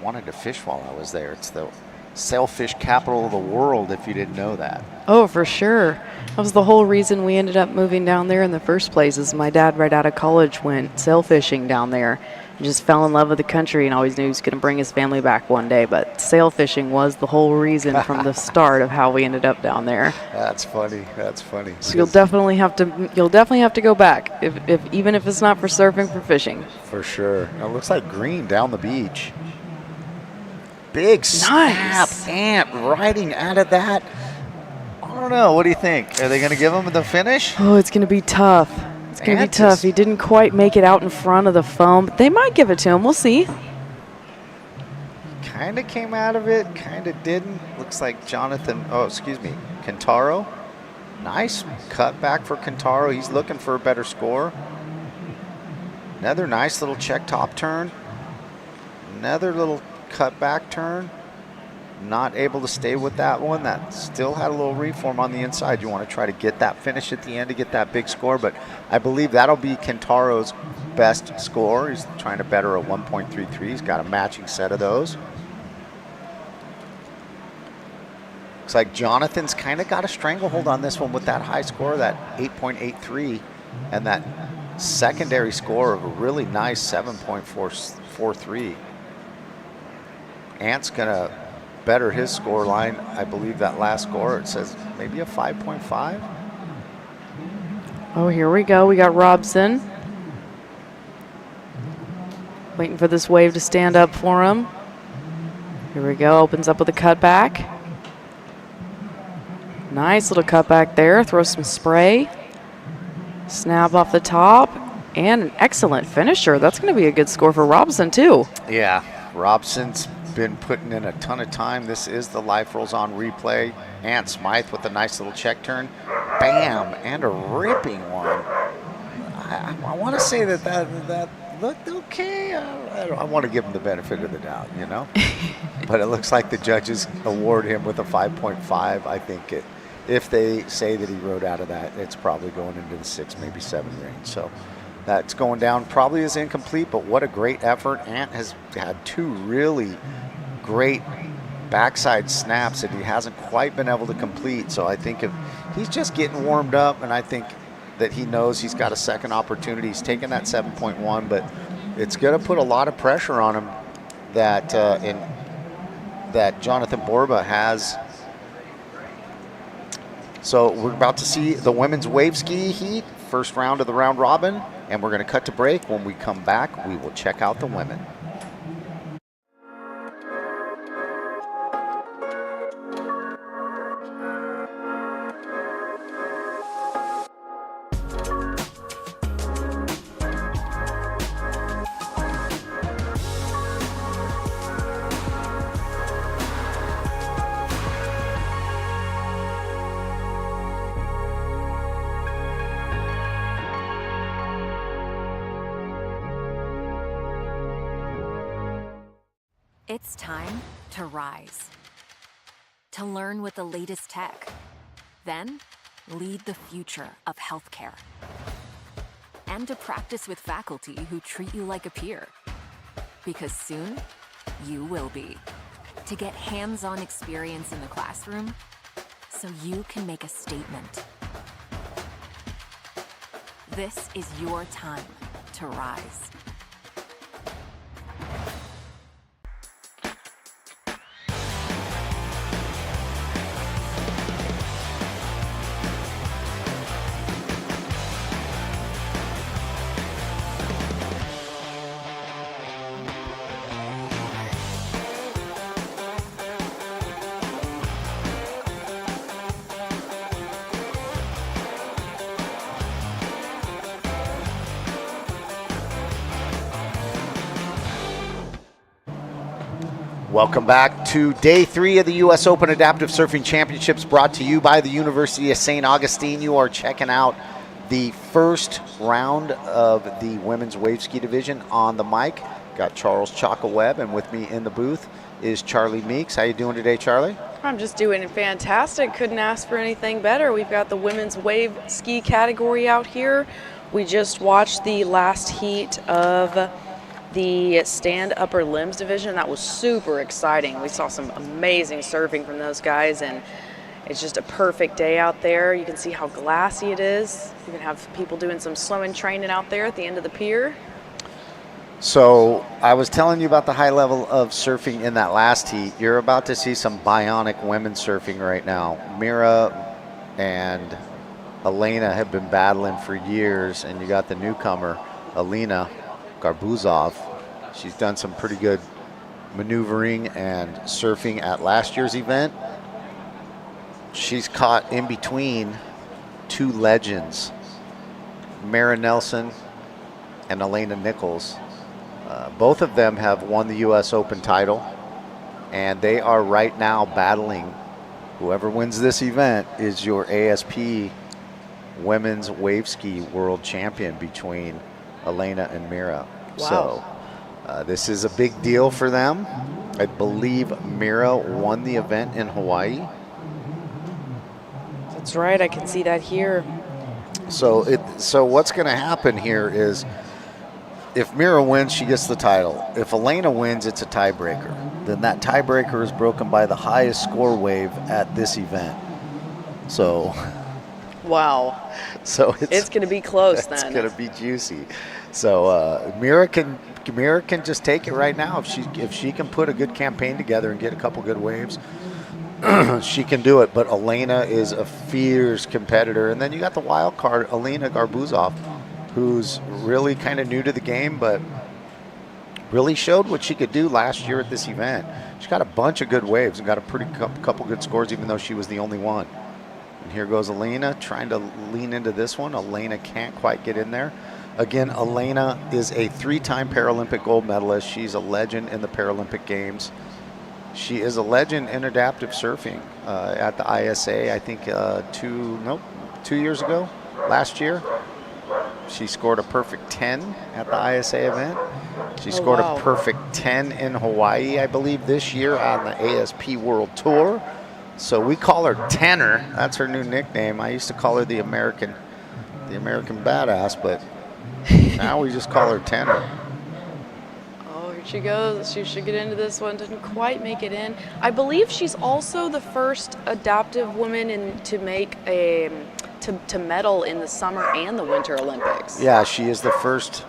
wanted to fish while I was there. It's the sailfish capital of the world, if you didn't know that. Oh, for sure. That was the whole reason we ended up moving down there in the first place, is my dad right out of college went sail fishing down there and just fell in love with the country and always knew he was going to bring his family back one day. But sail fishing was the whole reason from the start of how we ended up down there. That's funny. That's funny. So you'll definitely have to go back, even if it's not for surfing, for fishing. For sure. It looks like green down the beach. Big snap. Ant riding out of that. I don't know. What do you think? Are they going to give him the finish? Oh, it's going to be tough. It's going to be tough. He didn't quite make it out in front of the foam, but they might give it to him. We'll see. Kind of came out of it, kind of didn't. Looks like Kentaro. Nice cut back for Kentaro. He's looking for a better score. Another nice little check top turn. Another little cut back turn. Not able to stay with that one. That still had a little reform on the inside. You want to try to get that finish at the end to get that big score, but I believe that'll be Kentaro's best score. He's trying to better a 1.33. He's got a matching set of those. Looks like Jonathan's kind of got a stranglehold on this one with that high score, that 8.83, and that secondary score of a really nice 7.43. Ant's gonna better his score line. I believe that last score, it says maybe a 5.5. Oh, here we go. We got Robson. Waiting for this wave to stand up for him. Here we go. Opens up with a cutback. Nice little cutback there. Throw some spray. Snap off the top. And an excellent finisher. That's going to be a good score for Robson, too. Yeah, Robson's been putting in a ton of time. This is the Life Rolls On replay. Ant Smythe with a nice little check turn. Bam, and a ripping one. I want to say that looked okay. I want to give him the benefit of the doubt, you know? But it looks like the judges award him with a 5.5. I think if they say that he rode out of that, it's probably going into the 6, maybe 7 range. So that's going down probably as incomplete, but what a great effort. Ant has had 2 really great backside snaps that he hasn't quite been able to complete. So I think if he's just getting warmed up, and I think that he knows he's got a second opportunity. He's taking that 7.1, but it's going to put a lot of pressure on him that that Jonathan Borba has. So we're about to see the women's wave ski heat, first round of the round robin, and we're going to cut to break. When we come back, we will check out the women. It's time to rise, to learn with the latest tech, then lead the future of healthcare, and to practice with faculty who treat you like a peer. Because soon, you will be. To get hands-on experience in the classroom, so you can make a statement. This is your time to rise. Welcome back to day 3 of the U.S. Open Adaptive Surfing Championships, brought to you by the University of St. Augustine. You are checking out the first round of the women's wave ski division on the mic. Got Charles Chaka Webb, and with me in the booth is Charlie Meeks. How you doing today, Charlie? I'm just doing fantastic. Couldn't ask for anything better. We've got the women's wave ski category out here. We just watched the last heat of the stand upper limbs division. That was super exciting. We saw some amazing surfing from those guys, and it's just a perfect day out there. You can see how glassy it is. You can have people doing some swimming training out there at the end of the pier. So I was telling you about the high level of surfing in that last heat. You're about to see some bionic women surfing right now. Mira and Elena have been battling for years, and you got the newcomer, Alina Garbuzov. She's done some pretty good maneuvering and surfing at last year's event. She's caught in between 2 legends, Mara Nelson and Elena Nichols. Both of them have won the U.S. Open title, and they are right now battling. Whoever wins this event is your ASP Women's Wave Ski World Champion between Elena and Mira. Wow. So this is a big deal for them. I believe Mira won the event in Hawaii. That's right. I can see that here. So what's going to happen here is if Mira wins, she gets the title. If Elena wins, it's a tiebreaker. Then that tiebreaker is broken by the highest score wave at this event. So, wow. So it's going to be close then. It's going to be juicy. So Mira can just take it right now. If she can put a good campaign together and get a couple good waves, she can do it. But Elena is a fierce competitor. And then you got the wild card, Elena Garbuzov, who's really kind of new to the game, but really showed what she could do last year at this event. She got a bunch of good waves and got a pretty couple good scores, even though she was the only one. And here goes Elena trying to lean into this one. Elena can't quite get in there. Again, Elena is a 3-time Paralympic gold medalist. She's a legend in the Paralympic Games. She is a legend in adaptive surfing at the ISA, I think 2 years ago, last year. She scored a perfect 10 at the ISA event. She scored a perfect 10 in Hawaii, I believe, this year on the AASP World Tour. So we call her Tenor. That's her new nickname. I used to call her the American Badass, but now we just call her Tenor. Oh, here she goes. She should get into this one. Didn't quite make it in. I believe she's also the first adaptive woman to make a to medal in the Summer and the Winter Olympics. Yeah, she is the first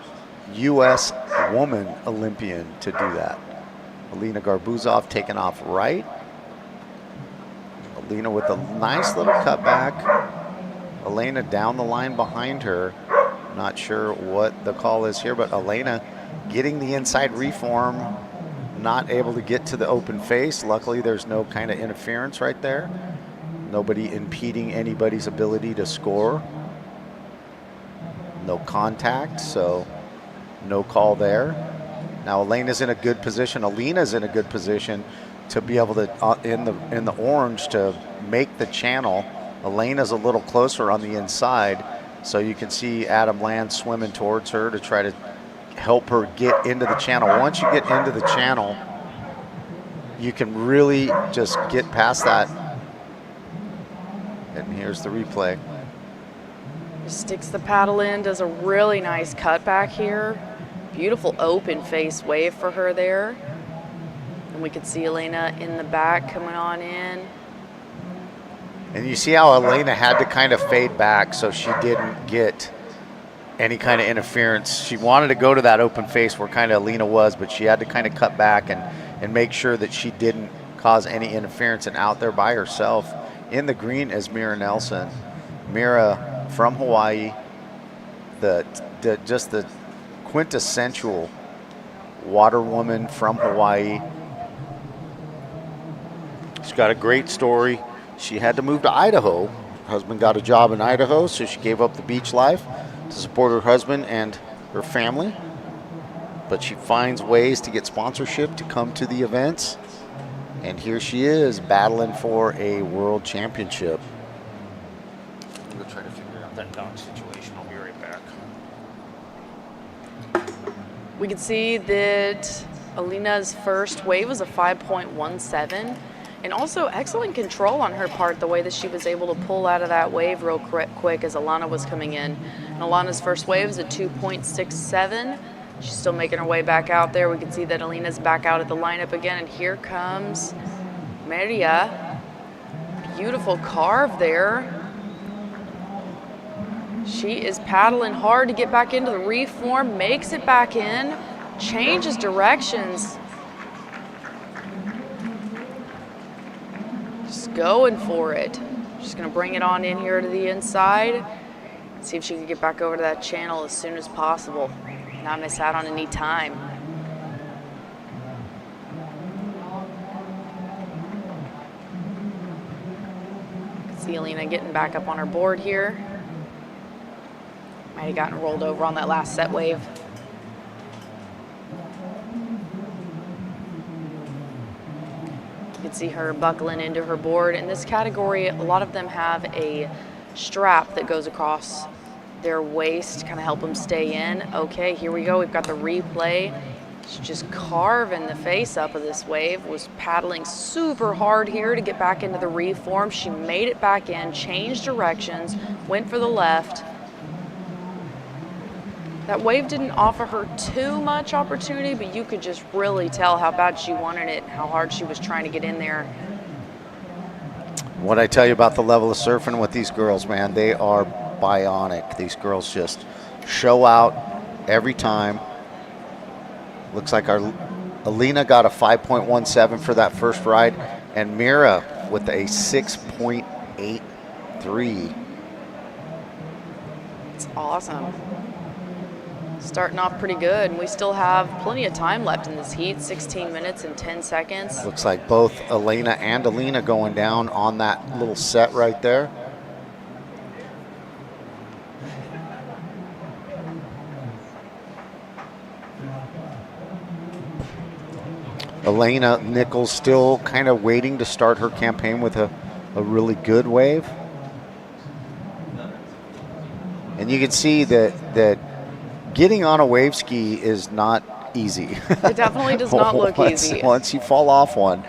U.S. woman Olympian to do that. Elena Garbuzov taking off right. Elena with a nice little cutback. Elena down the line behind her. Not sure what the call is here, but Elena getting the inside reform, not able to get to the open face. Luckily, there's no kind of interference right there. Nobody impeding anybody's ability to score. No contact, so no call there. Now Elena's in a good position. Elena's in a good position to be able to, in the orange, to make the channel. Elena's a little closer on the inside, so you can see Adam Land swimming towards her to try to help her get into the channel. Once you get into the channel, you can really just get past that. And here's the replay. Sticks the paddle in, does a really nice cutback here. Beautiful open face wave for her there. And we could see Elena in the back coming on in. And you see how Elena had to kind of fade back so she didn't get any kind of interference. She wanted to go to that open face where kind of Elena was, but she had to kind of cut back and make sure that she didn't cause any interference. And out there by herself in the green is Mira Nelson. Mira from Hawaii, just the quintessential water woman from Hawaii. She's got a great story. She had to move to Idaho. Her husband got a job in Idaho, so she gave up the beach life to support her husband and her family. But she finds ways to get sponsorship to come to the events. And here she is battling for a world championship. I'm gonna try to figure out that dock situation. I'll be right back. We can see that Elena's first wave was a 5.17. And also excellent control on her part, the way that she was able to pull out of that wave real quick as Alana was coming in. And Alana's first wave is a 2.67. She's still making her way back out there. We can see that Elena's back out at the lineup again. And here comes Maria. Beautiful carve there. She is paddling hard to get back into the reform, makes it back in, changes directions. Just going for it. She's gonna bring it on in here to the inside. See if she can get back over to that channel as soon as possible. Not miss out on any time. See Elena getting back up on her board here. Might have gotten rolled over on that last set wave. You can see her buckling into her board. In this category, a lot of them have a strap that goes across their waist, kind of help them stay in. Okay, here we go. We've got the replay. She's just carving the face up of this wave, was paddling super hard here to get back into the reform. She made it back in, changed directions, went for the left. That wave didn't offer her too much opportunity, but you could just really tell how bad she wanted it and how hard she was trying to get in there. What I tell you about the level of surfing with these girls, man, they are bionic. These girls just show out every time. Looks like our Alina got a 5.17 for that first ride, and Mira with a 6.83. It's awesome. Starting off pretty good, and we still have plenty of time left in this heat, 16 minutes and 10 seconds. Looks like both Elena and Alina going down on that little set right there. Elena Nichols still kind of waiting to start her campaign with a really good wave. And you can see that getting on a wave ski is not easy. It definitely does not look easy. Once you fall off one,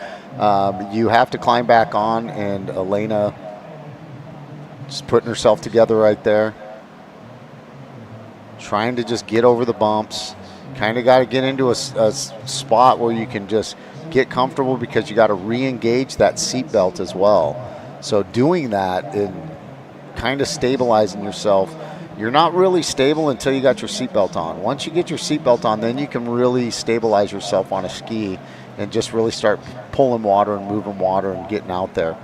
you have to climb back on, and Elena just putting herself together right there. Trying to just get over the bumps. Kind of got to get into a spot where you can just get comfortable, because you got to re-engage that seatbelt as well. So doing that and kind of stabilizing yourself, you're not really stable until you got your seatbelt on. Once you get your seatbelt on, then you can really stabilize yourself on a ski and just really start pulling water and moving water and getting out there.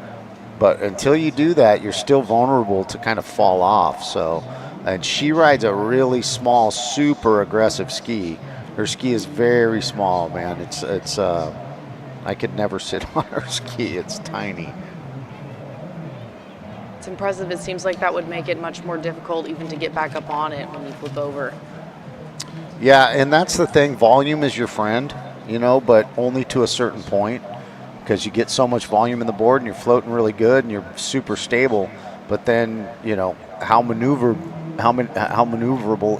But until you do that, you're still vulnerable to kind of fall off. So. And she rides a really small, super aggressive ski. Her ski is very small, man. It's I could never sit on her ski. It's tiny. It's impressive. It seems like that would make it much more difficult even to get back up on it when you flip over. Yeah, and that's the thing. Volume is your friend, you know, but only to a certain point, because you get so much volume in the board and you're floating really good and you're super stable. But then, you know, how maneuverable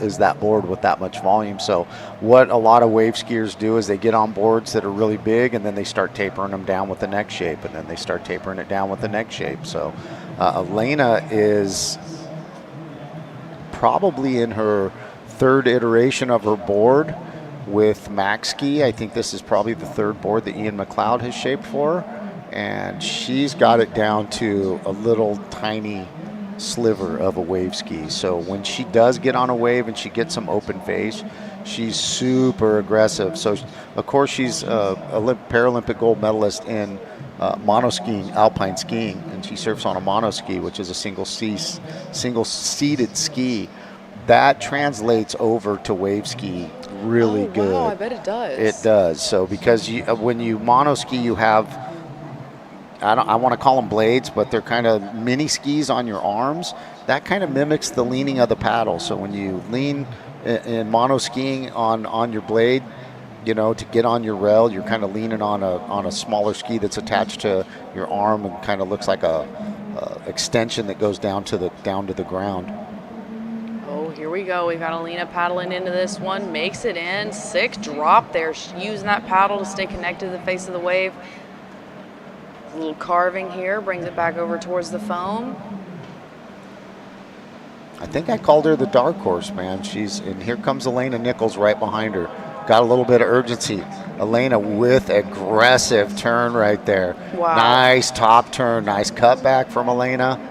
is that board with that much volume? So what a lot of wave skiers do is they get on boards that are really big, and then they start tapering them down with the neck shape, and then they start tapering it down with the neck shape. So Elena is probably in her third iteration of her board with Max Ski. I think this is probably the third board that Ian McLeod has shaped for her, and she's got it down to a little tiny sliver of a wave ski. So when she does get on a wave and she gets some open face, she's super aggressive. So of course she's a Paralympic gold medalist in mono skiing, alpine skiing, and she surfs on a mono ski, which is a single seated ski. That translates over to wave ski really good. Wow, I bet it does. It does. So because when you mono ski, you have, I want to call them blades, but they're kind of mini skis on your arms. That kind of mimics the leaning of the paddle. So when you lean in mono skiing on your blade, you know, to get on your rail, you're kind of leaning on a smaller ski that's attached to your arm and kind of looks like a extension that goes down to the ground. Oh, here we go. We've got Alina paddling into this one, makes it in. Sick drop there. She's using that paddle to stay connected to the face of the wave. A little carving here, brings it back over towards the foam. I think I called her the dark horse, man. And here comes Elena Nichols right behind her. Got a little bit of urgency. Elena with aggressive turn right there. Wow. Nice top turn, nice cutback from Elena.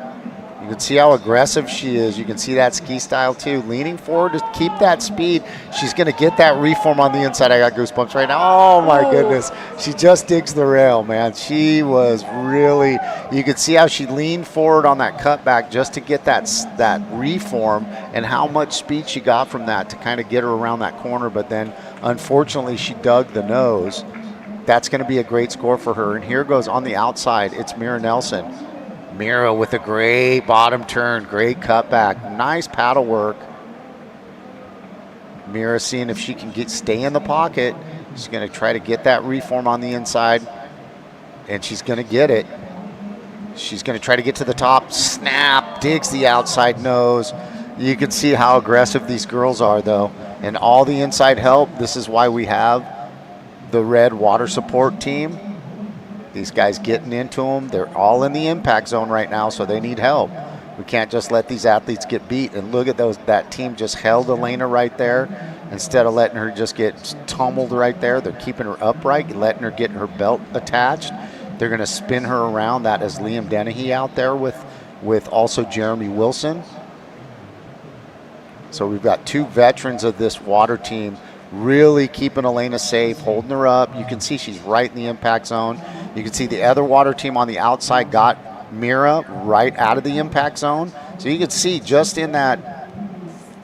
You can see how aggressive she is. You can see that ski style too. Leaning forward to keep that speed. She's going to get that reform on the inside. I got goosebumps right now. Oh my goodness. She just digs the rail, man. She was really, you could see how she leaned forward on that cutback just to get that reform, and how much speed she got from that to kind of get her around that corner. But then unfortunately she dug the nose. That's going to be a great score for her. And here goes on the outside. It's Mira Nelson. Mira with a great bottom turn, great cutback, nice paddle work. Mira seeing if she can stay in the pocket. She's going to try to get that reform on the inside, and she's going to get it. She's going to try to get to the top, snap, digs the outside nose, You can see how aggressive these girls are, though. And all the inside help, this is why we have the red water support team. These guys getting into them. They're all in the impact zone right now, so they need help. We can't just let these athletes get beat. And look at those. That team just held Elena right there. Instead of letting her just get tumbled right there, they're keeping her upright, letting her get her belt attached. They're going to spin her around. That is Liam Dennehy out there with also Jeremy Wilson. So we've got two veterans of this water team really keeping Elena safe, holding her up. You can see she's right in the impact zone. You can see the other water team on the outside got Mira right out of the impact zone. So you can see just in that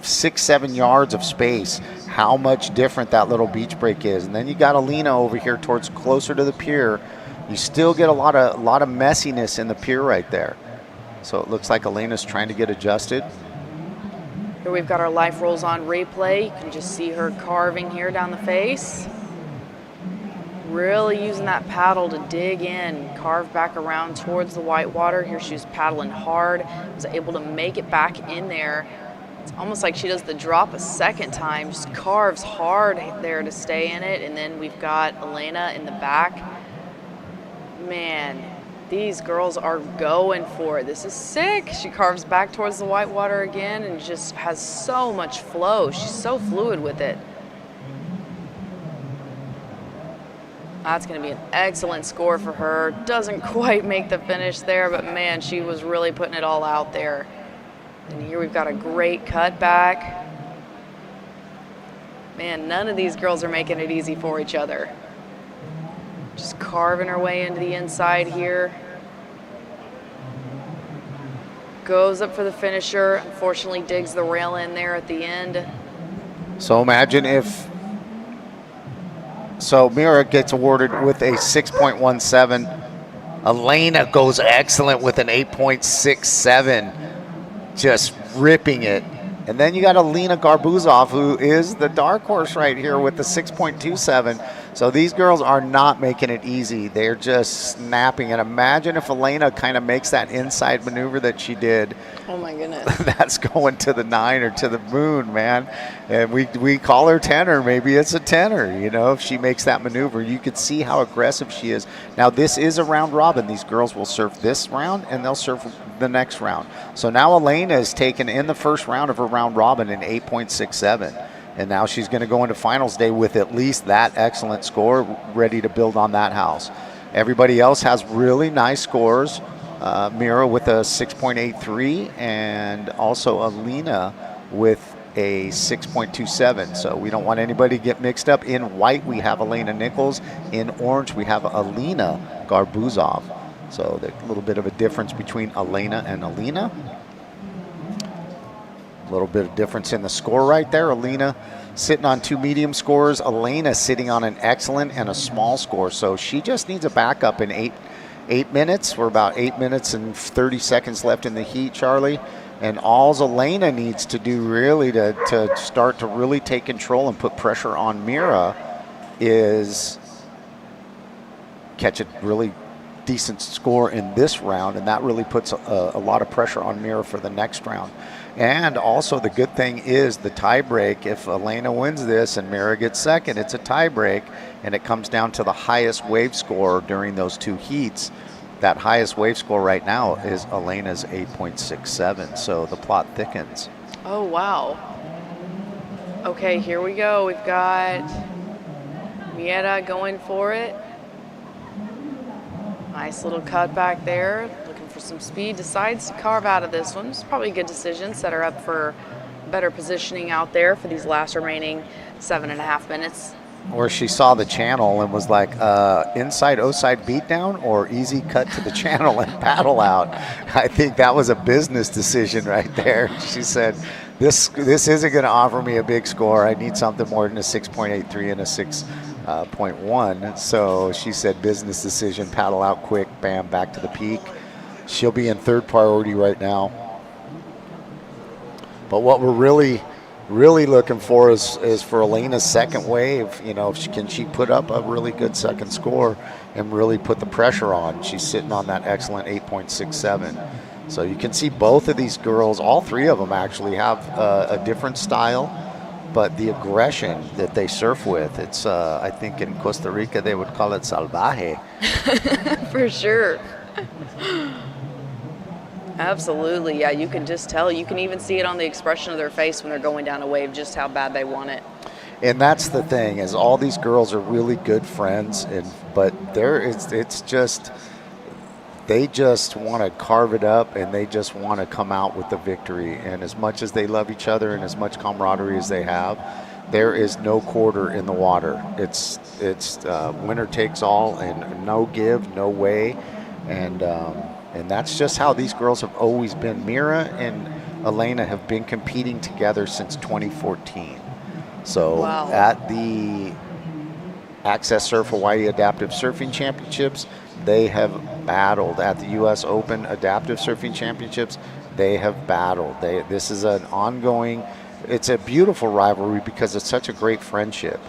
6-7 yards of space how much different that little beach break is. And then you got Alina over here towards closer to the pier. You still get a lot of messiness in the pier right there. So it looks like Elena's trying to get adjusted. Here we've got our life rolls on replay. You can just see her carving here down the face. Really using that paddle to dig in, carve back around towards the white water. Here she was paddling hard, was able to make it back in there. It's almost like she does the drop a second time, just carves hard there to stay in it. And then we've got Elena in the back. Man, these girls are going for it. This is sick. She carves back towards the white water again and just has so much flow. She's so fluid with it. That's going to be an excellent score for her. Doesn't quite make the finish there, but man, she was really putting it all out there. And here we've got a great cutback. Man, none of these girls are making it easy for each other. Just carving her way into the inside here. Goes up for the finisher. Unfortunately, digs the rail in there at the end. So imagine if... So Mira gets awarded with a 6.17. Elena goes excellent with an 8.67. Just ripping it. And then you got Alina Garbuzov, who is the dark horse right here with the 6.27. So these girls are not making it easy. They're just snapping. And imagine if Elena kind of makes that inside maneuver that she did. Oh my goodness. That's going to the 9 or to the moon, man. And we call her 10er. Maybe it's a 10er, you know, if she makes that maneuver. You could see how aggressive she is. Now, this is a round robin. These girls will serve this round, and they'll serve the next round. So now Elena is taken in the first round of her round robin in 8.67. And now she's going to go into finals day with at least that excellent score, ready to build on that house. Everybody else has really nice scores. Mira with a 6.83 and also Alina with a 6.27. So we don't want anybody to get mixed up. In white, we have Elena Nichols. In orange, we have Alina Garbuzov. So there's a little bit of a difference between Elena and Alina. A little bit of difference in the score right there. Alina sitting on 2 medium scores. Elena sitting on an excellent and a small score. So she just needs a backup in 8 minutes. We're about 8 minutes and 30 seconds left in the heat, Charlie. And all Elena needs to do really to start to really take control and put pressure on Mira is catch a really decent score in this round, and that really puts a lot of pressure on Mira for the next round. And also the good thing is the tie break. If Elena wins this and Mira gets second, it's a tie break, and it comes down to the highest wave score during those 2 heats. That highest wave score right now is Elena's 8.67, so the plot thickens. Oh, wow. Okay, here we go. We've got Mieta going for it. Nice little cut back there. Looking for some speed. Decides to carve out of this one. It's probably a good decision. Set her up for better positioning out there for these last remaining 7.5 minutes. Or she saw the channel and was like, inside O-side beatdown or easy cut to the channel and paddle out. I think that was a business decision right there. She said, this isn't going to offer me a big score. I need something more than a 6.83 and a 6.1. So she said, business decision, paddle out quick, bam, back to the peak. She'll be in third priority right now. But what we're really looking for is for Elena's second wave. You know, can she put up a really good second score and really put the pressure on? She's sitting on that excellent 8.67. So you can see both of these girls, all three of them actually have a different style, but the aggression that they surf with, it's, I think in Costa Rica they would call it salvaje. For sure. Absolutely, yeah, you can just tell. You can even see it on the expression of their face when they're going down a wave, just how bad they want it. And that's the thing, is all these girls are really good friends, but it's just, they just want to carve it up, and they just want to come out with the victory. And as much as they love each other and as much camaraderie as they have, there is no quarter in the water. It's winner takes all, and no give, no way. And that's just how these girls have always been. Mira and Elena have been competing together since 2014. So wow. At the Access Surf Hawaii Adaptive Surfing Championships, they have battled. At the U.S. Open Adaptive Surfing Championships, they have battled. This is an ongoing, it's a beautiful rivalry because it's such a great friendship.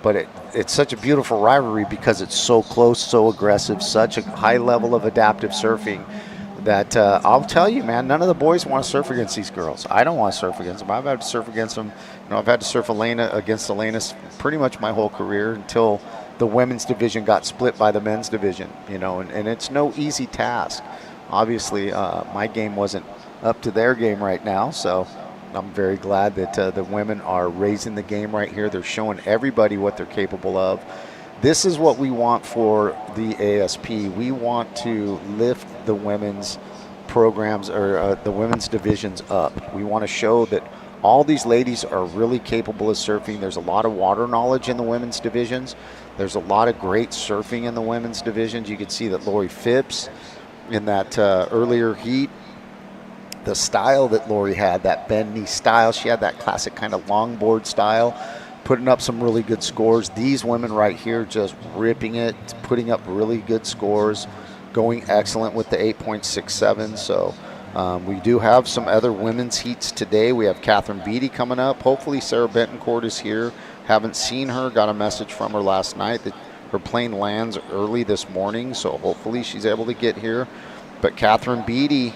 But it's such a beautiful rivalry because it's so close, so aggressive, such a high level of adaptive surfing that I'll tell you, man, none of the boys want to surf against these girls. I don't want to surf against them. I've had to surf against them. I've had to surf against Elena pretty much my whole career until the women's division got split by the men's division, and it's no easy task. Obviously, my game wasn't up to their game right now, so I'm very glad that the women are raising the game right here. They're showing everybody what they're capable of. This is what we want for the ASP. We want to lift the women's programs, or the women's divisions up. We want to show that all these ladies are really capable of surfing. There's a lot of water knowledge in the women's divisions. There's a lot of great surfing in the women's divisions. You can see that Lori Phipps in that earlier heat, the style that Lori had, that bend knee style, she had that classic kind of longboard style, putting up some really good scores. These women right here just ripping it, putting up really good scores, going excellent with the 8.67. So we do have some other women's heats today. We have Catherine Beatty coming up. Hopefully Sarah Bentoncourt is here. Haven't seen her. Got a message from her last night that her plane lands early this morning, so hopefully she's able to get here. But Catherine Beatty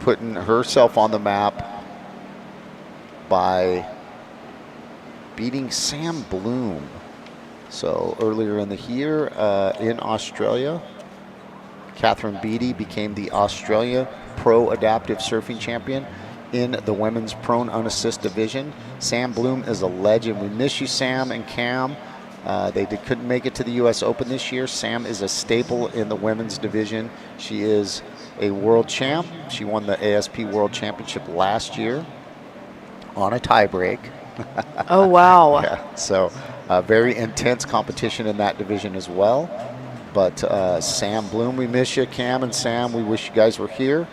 putting herself on the map by beating Sam Bloom. So earlier in the year in Australia, Catherine Beatty became the Australia Pro Adaptive Surfing Champion in the women's prone unassist division. Sam Bloom is a legend. We miss you, Sam and Cam. They couldn't make it to the U.S. Open this year. Sam is a staple in the women's division. She is a world champ. She won the ASP World Championship last year on a tiebreak. Oh, wow. Yeah, so very intense competition in that division as well. But Sam Bloom, we miss you. Cam and Sam, we wish you guys were here.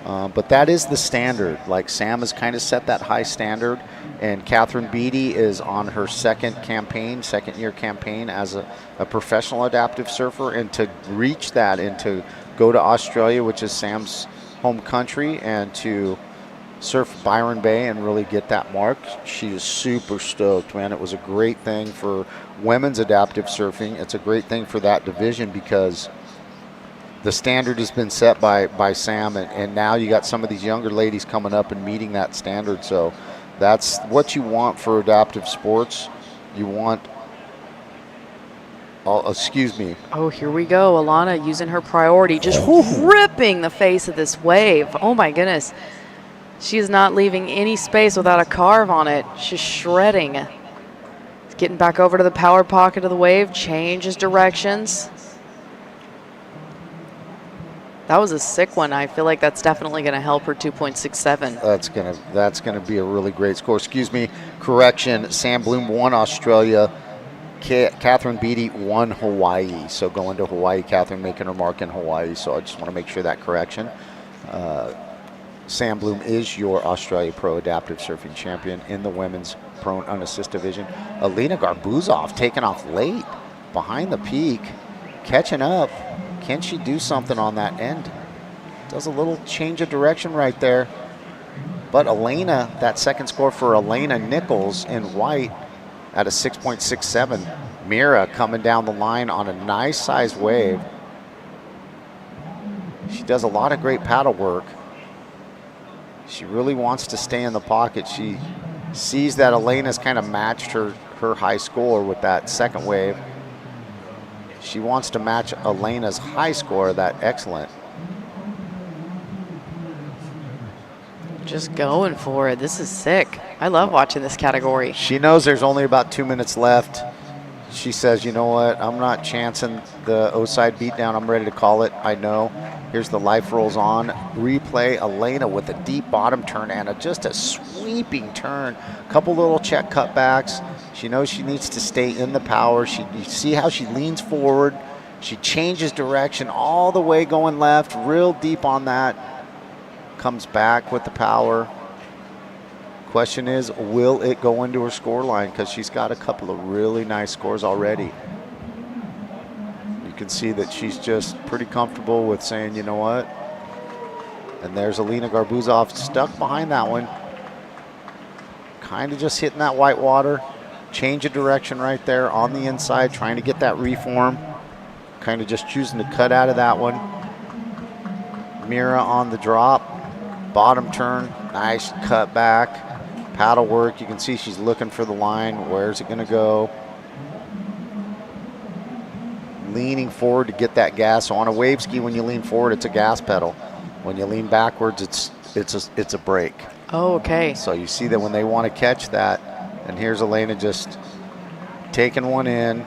But that is the standard. Like, Sam has kind of set that high standard, and Catherine Beatty is on her second year campaign as a professional adaptive surfer, and to reach that and to go to Australia, which is Sam's home country, and to surf Byron Bay and really get that mark, she is super stoked, man. It was a great thing for women's adaptive surfing. It's a great thing for that division because the standard has been set by Sam, and now you got some of these younger ladies coming up and meeting that standard. So that's what you want for adaptive sports. You want, excuse me. Oh, here we go. Alana using her priority, just ripping the face of this wave. Oh my goodness. She is not leaving any space without a carve on it. She's shredding. Getting back over to the power pocket of the wave, changes directions. That was a sick one. I feel like that's definitely going to help her 2.67. That's gonna be a really great score. Excuse me, correction. Sam Bloom won Australia. Catherine Beatty won Hawaii. So going to Hawaii, Catherine making her mark in Hawaii. So I just want to make sure that correction. Sam Bloom is your Australia Pro Adaptive Surfing Champion in the women's prone unassist division. Alina Garbuzov taking off late behind the peak, catching up. Can she do something on that end? Does a little change of direction right there. But Elena, that second score for Elena Nichols in white at a 6.67. Mira coming down the line on a nice sized wave. She does a lot of great paddle work. She really wants to stay in the pocket. She sees that Elena's kind of matched her high score with that second wave. She wants to match Elena's high score, that excellent. Just going for it. This is sick. I love watching this category. She knows there's only about 2 minutes left. She says, you know what, I'm not chancing the O-side beatdown. I'm ready to call it. I know. Here's the life rolls on. Replay, Elena with a deep bottom turn and just a sweeping turn. Couple little check cutbacks. She knows she needs to stay in the power. You see how she leans forward. She changes direction all the way going left, real deep on that. Comes back with the power. Question is, will it go into her score line? Because she's got a couple of really nice scores already. You can see that she's just pretty comfortable with saying, you know what? And there's Alina Garbuzov stuck behind that one. Kind of just hitting that white water. Change of direction right there on the inside, trying to get that reform. Kind of just choosing to cut out of that one. Mira on the drop. Bottom turn, nice cut back. Paddle work, you can see she's looking for the line. Where's it gonna go? Leaning forward to get that gas. So on a wave ski, when you lean forward, it's a gas pedal. When you lean backwards, it's a brake. Oh, okay. So you see that when they want to catch that, and here's Elena just taking one in.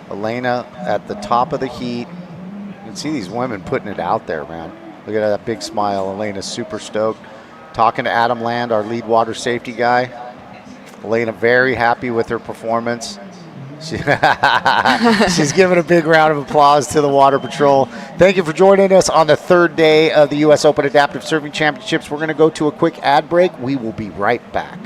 Elena at the top of the heat. You can see these women putting it out there, man. Look at that big smile. Elena's super stoked. Talking to Adam Land, our lead water safety guy. Elena very happy with her performance. She's giving a big round of applause to the Water Patrol. Thank you for joining us on the third day of the U.S. Open Adaptive Surfing Championships. We're going to go to a quick ad break. We will be right back.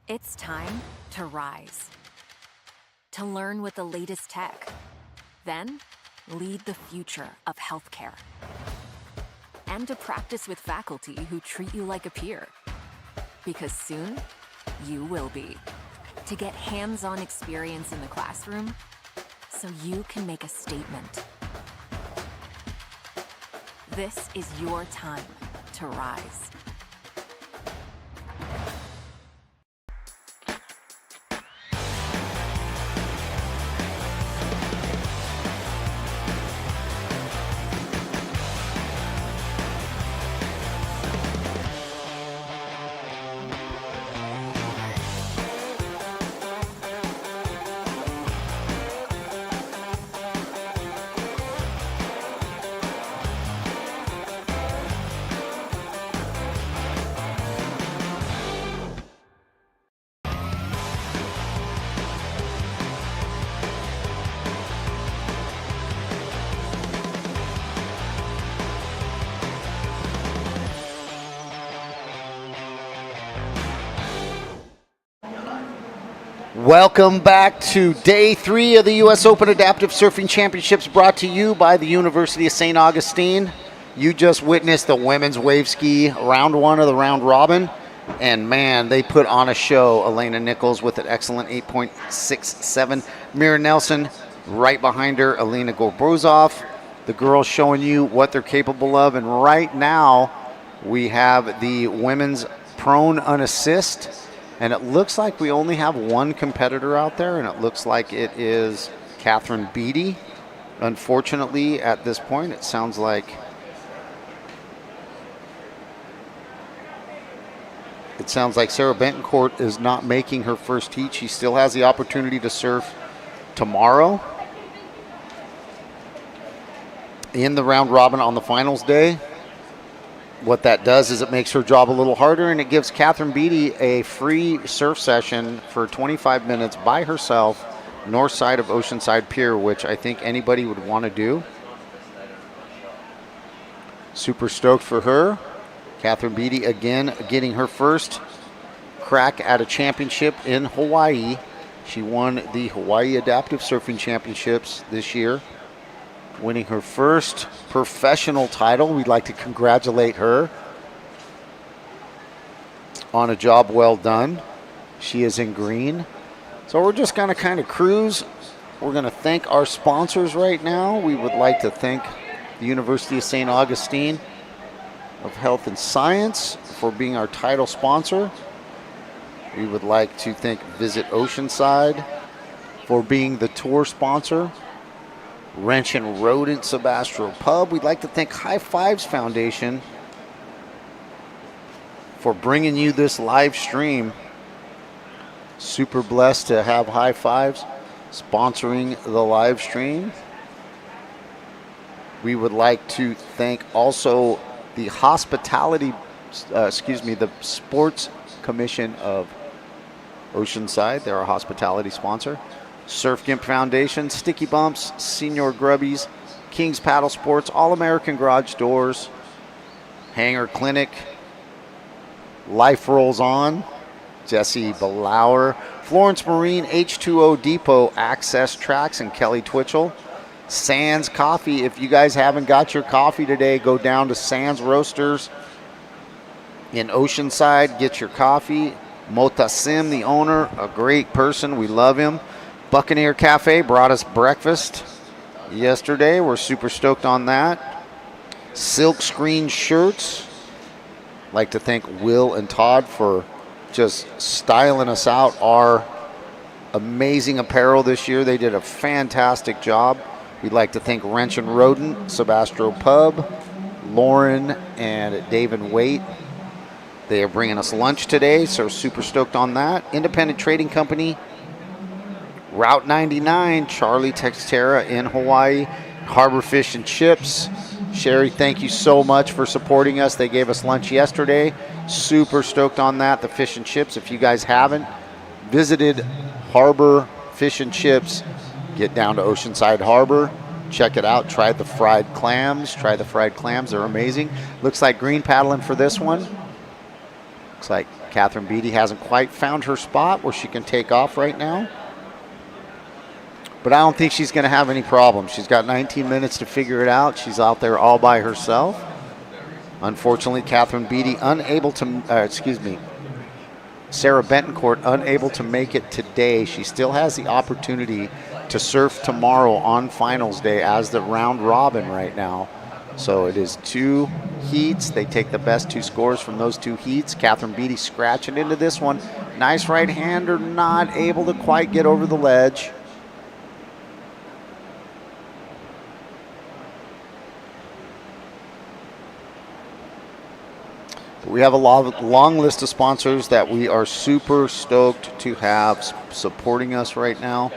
It's time to rise. To learn with the latest tech. Then, lead the future of healthcare. And to practice with faculty who treat you like a peer. Because soon, you will be. To get hands-on experience in the classroom, so you can make a statement. This is your time to rise. Welcome back to day 3 of the U.S. Open Adaptive Surfing Championships, brought to you by the University of St. Augustine. You just witnessed the women's wave ski round 1 of the round robin, and man, they put on a show. Elena Nichols with an excellent 8.67. Mira Nelson right behind her, Alina Garbuzov. The girls showing you what they're capable of, and right now we have the women's prone unassist. And it looks like we only have one competitor out there, and it looks like it is Catherine Beatty. Unfortunately, at this point, it sounds like Sarah Bentoncourt is not making her first heat. She still has the opportunity to surf tomorrow in the round robin on the finals day. What that does is it makes her job a little harder, and it gives Catherine Beatty a free surf session for 25 minutes by herself, north side of Oceanside Pier, which I think anybody would want to do. Super stoked for her. Catherine Beatty again getting her first crack at a championship in Hawaii. She won the Hawaii Adaptive Surfing Championships this year, winning her first professional title. We'd like to congratulate her on a job well done. She is in green. So we're just going to kind of cruise. We're going to thank our sponsors right now. We would like to thank the University of St. Augustine of Health and Science for being our title sponsor. We would like to thank Visit Oceanside for being the tour sponsor. Wrench and Rodent Sebastro Pub. We'd like to thank HighFivesFoundation for bringing you this live stream. Super blessed to have High Fives sponsoring the live stream. We would like to thank also the the Sports Commission of Oceanside. They're our hospitality sponsor. Surf Gimp Foundation, Sticky Bumps, Senior Grubbies, King's Paddle Sports, All-American Garage Doors, Hanger Clinic, Life Rolls On, Jesse Belauer, Florence Marine, H2O Depot, Access Tracks, and Kelly Twitchell. Sands Coffee. If you guys haven't got your coffee today, go down to Sands Roasters in Oceanside, get your coffee. Mota Sim, the owner, a great person. We love him. Buccaneer Cafe brought us breakfast yesterday. We're super stoked on that. Silk Screen Shirts. Like to thank Will and Todd for just styling us out our amazing apparel this year. They did a fantastic job. We'd like to thank Wrench and Rodent, Sebastro Pub, Lauren and David Waite. They are bringing us lunch today, so super stoked on that. Independent Trading Company, Route 99, Charlie Textera in Hawaii, Harbor Fish and Chips. Sherry, thank you so much for supporting us. They gave us lunch yesterday. Super stoked on that, the fish and chips. If you guys haven't visited Harbor Fish and Chips, get down to Oceanside Harbor. Check it out. Try the fried clams. They're amazing. Looks like green paddling for this one. Looks like Catherine Beatty hasn't quite found her spot where she can take off right now. But I don't think she's going to have any problems. She's got 19 minutes to figure it out. She's out there all by herself. Unfortunately, Catherine Beatty Sarah Betancourt unable to make it today. She still has the opportunity to surf tomorrow on finals day as the round robin right now. So it is 2 heats. They take the best 2 scores from those 2 heats. Catherine Beatty scratching into this one. Nice right-hander, not able to quite get over the ledge. We have a long list of sponsors that we are super stoked to have supporting us right now.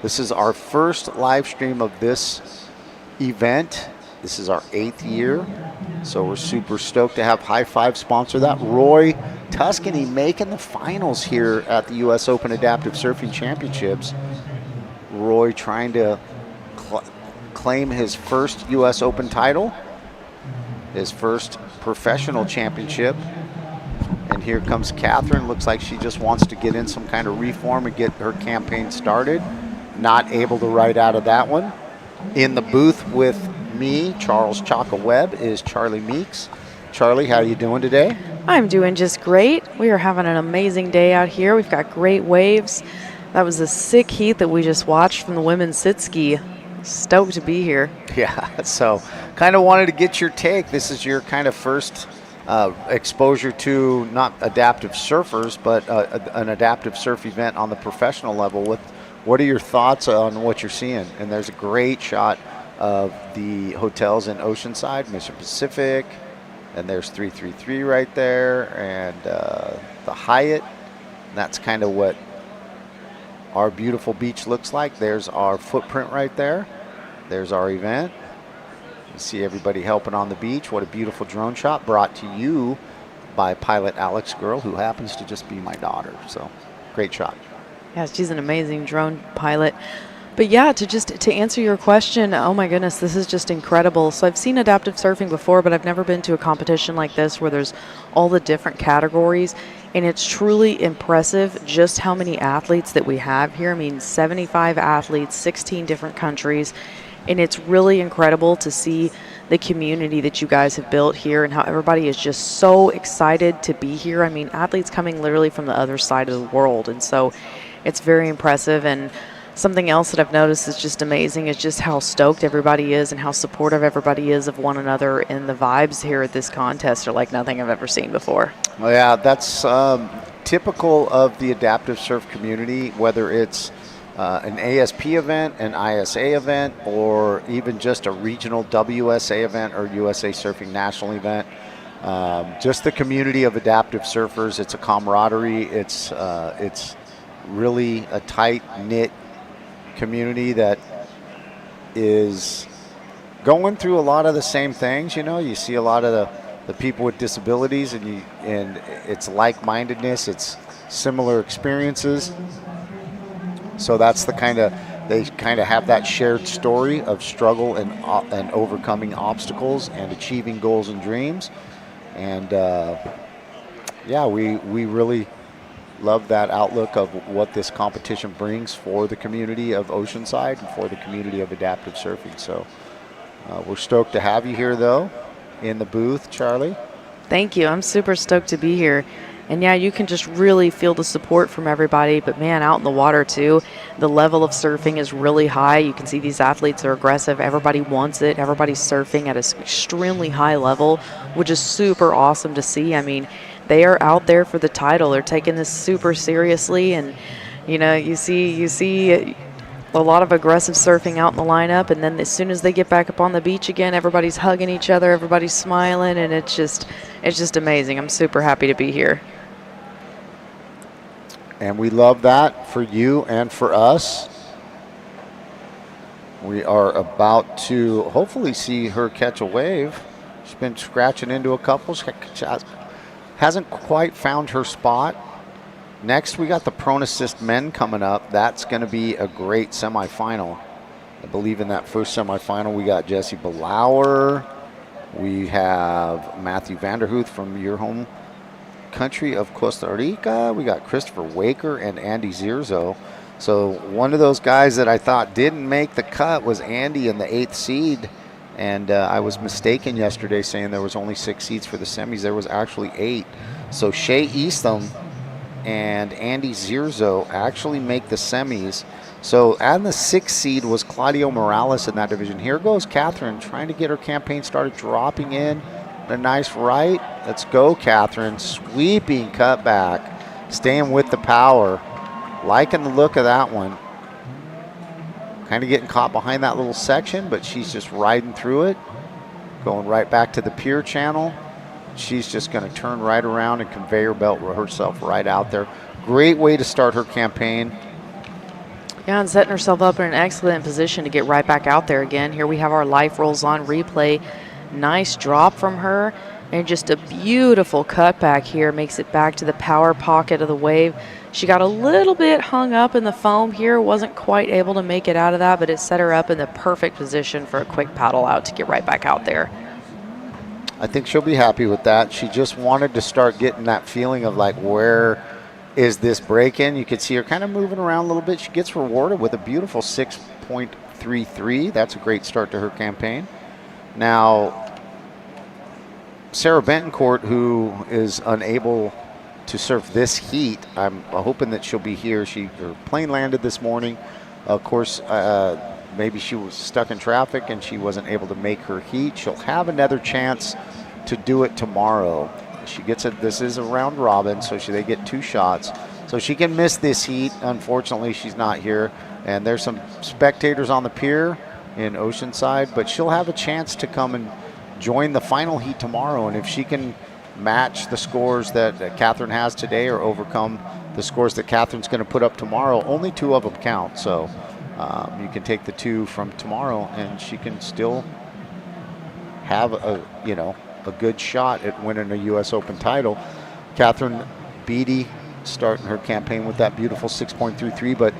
This is our first live stream of this event. This is our 8th year, so we're super stoked to have High Five sponsor that. Roy Tuscany making the finals here at the U.S. Open Adaptive Surfing Championships. Roy trying to claim his first U.S. Open title, his first professional championship. And here comes Catherine. Looks like she just wants to get in some kind of reform and get her campaign started. Not able to ride out of that one. In the booth with me, Charles Chaka Webb, is Charlie Meeks. Charlie, how are you doing today? I'm doing just great. We are having an amazing day out here. We've got great waves. That was a sick heat that we just watched from the women's sit ski. Stoked to be here. Yeah, so kind of wanted to get your take. This is your kind of first exposure to not adaptive surfers, but an adaptive surf event on the professional level. What are your thoughts on what you're seeing? And there's a great shot of the hotels in Oceanside, Mission Pacific, and there's 333 right there, and the Hyatt. And that's kind of what our beautiful beach looks like. There's our footprint right there. There's our event. You see everybody helping on the beach. What a beautiful drone shot brought to you by pilot Alex Girl, who happens to just be my daughter. So great shot. Yeah, she's an amazing drone pilot. But yeah, to answer your question, oh my goodness, this is just incredible. So I've seen adaptive surfing before, but I've never been to a competition like this where there's all the different categories. And it's truly impressive just how many athletes that we have here. I mean, 75 athletes, 16 different countries. And it's really incredible to see the community that you guys have built here and how everybody is just so excited to be here. I mean, athletes coming literally from the other side of the world. And so it's very impressive. And something else that I've noticed is just amazing is just how stoked everybody is and how supportive everybody is of one another. And the vibes here at this contest are like nothing I've ever seen before. Well, yeah, that's typical of the adaptive surf community, whether it's an ASP event, an ISA event, or even just a regional WSA event or USA Surfing National event. Just the community of adaptive surfers. It's a camaraderie. It's really a tight-knit community that is going through a lot of the same things. You see a lot of the people with disabilities, and it's like-mindedness. It's similar experiences. So that's they kind of have that shared story of struggle and overcoming obstacles and achieving goals and dreams. And yeah, we really love that outlook of what this competition brings for the community of Oceanside and for the community of adaptive surfing. So we're stoked to have you here, though, in the booth, Charlie. Thank you. I'm super stoked to be here. And yeah, you can just really feel the support from everybody. But man, out in the water too, the level of surfing is really high. You can see these athletes are aggressive. Everybody wants it. Everybody's surfing at an extremely high level, which is super awesome to see. I mean, they are out there for the title. They're taking this super seriously. And, you see a lot of aggressive surfing out in the lineup. And then as soon as they get back up on the beach again, everybody's hugging each other. Everybody's smiling. And it's just amazing. I'm super happy to be here. And we love that for you and for us. We are about to hopefully see her catch a wave. She's been scratching into a couple. She hasn't quite found her spot. Next, we got the prone assist men coming up. That's going to be a great semifinal. I believe in that first semifinal, we got Jesse Belauer. We have Matthew Vanderhoof from your home country of Costa Rica. We got Christopher Waker and Andy Zierzo. So one of those guys that I thought didn't make the cut was Andy in the 8th seed. And I was mistaken yesterday saying there was only 6 seeds for the semis. There was actually 8. So Shea Eastham and Andy Zierzo actually make the semis. So and the 6th seed was Claudio Morales in that division. Here goes Catherine trying to get her campaign started, dropping in a nice right. Let's go, Catherine. Sweeping cutback, staying with the power. Liking the look of that one. Kind of getting caught behind that little section, but she's just riding through it. Going right back to the pier channel. She's just going to turn right around and conveyor belt herself right out there. Great way to start her campaign. Yeah, and setting herself up in an excellent position to get right back out there again. Here we have our life rolls on replay. Nice drop from her. And just a beautiful cutback here. Makes it back to the power pocket of the wave. She got a little bit hung up in the foam here. Wasn't quite able to make it out of that, but it set her up in the perfect position for a quick paddle out to get right back out there. I think she'll be happy with that. She just wanted to start getting that feeling of like, where is this break in? You could see her kind of moving around a little bit. She gets rewarded with a beautiful 6.33. That's a great start to her campaign. Now, Sarah Bentoncourt, who is unable to surf this heat, I'm hoping that she'll be here. Her plane landed this morning. Of course, maybe she was stuck in traffic and she wasn't able to make her heat. She'll have another chance to do it tomorrow. She gets it. This is a round robin, so they get 2 shots. So she can miss this heat. Unfortunately, she's not here. And there's some spectators on the pier in Oceanside, but she'll have a chance to come and join the final heat tomorrow. And if she can match the scores that Catherine has today or overcome the scores that Catherine's going to put up tomorrow, only 2 of them count. So you can take the 2 from tomorrow and she can still have a good shot at winning a U.S. Open title. Catherine Beatty starting her campaign with that beautiful 6.33, but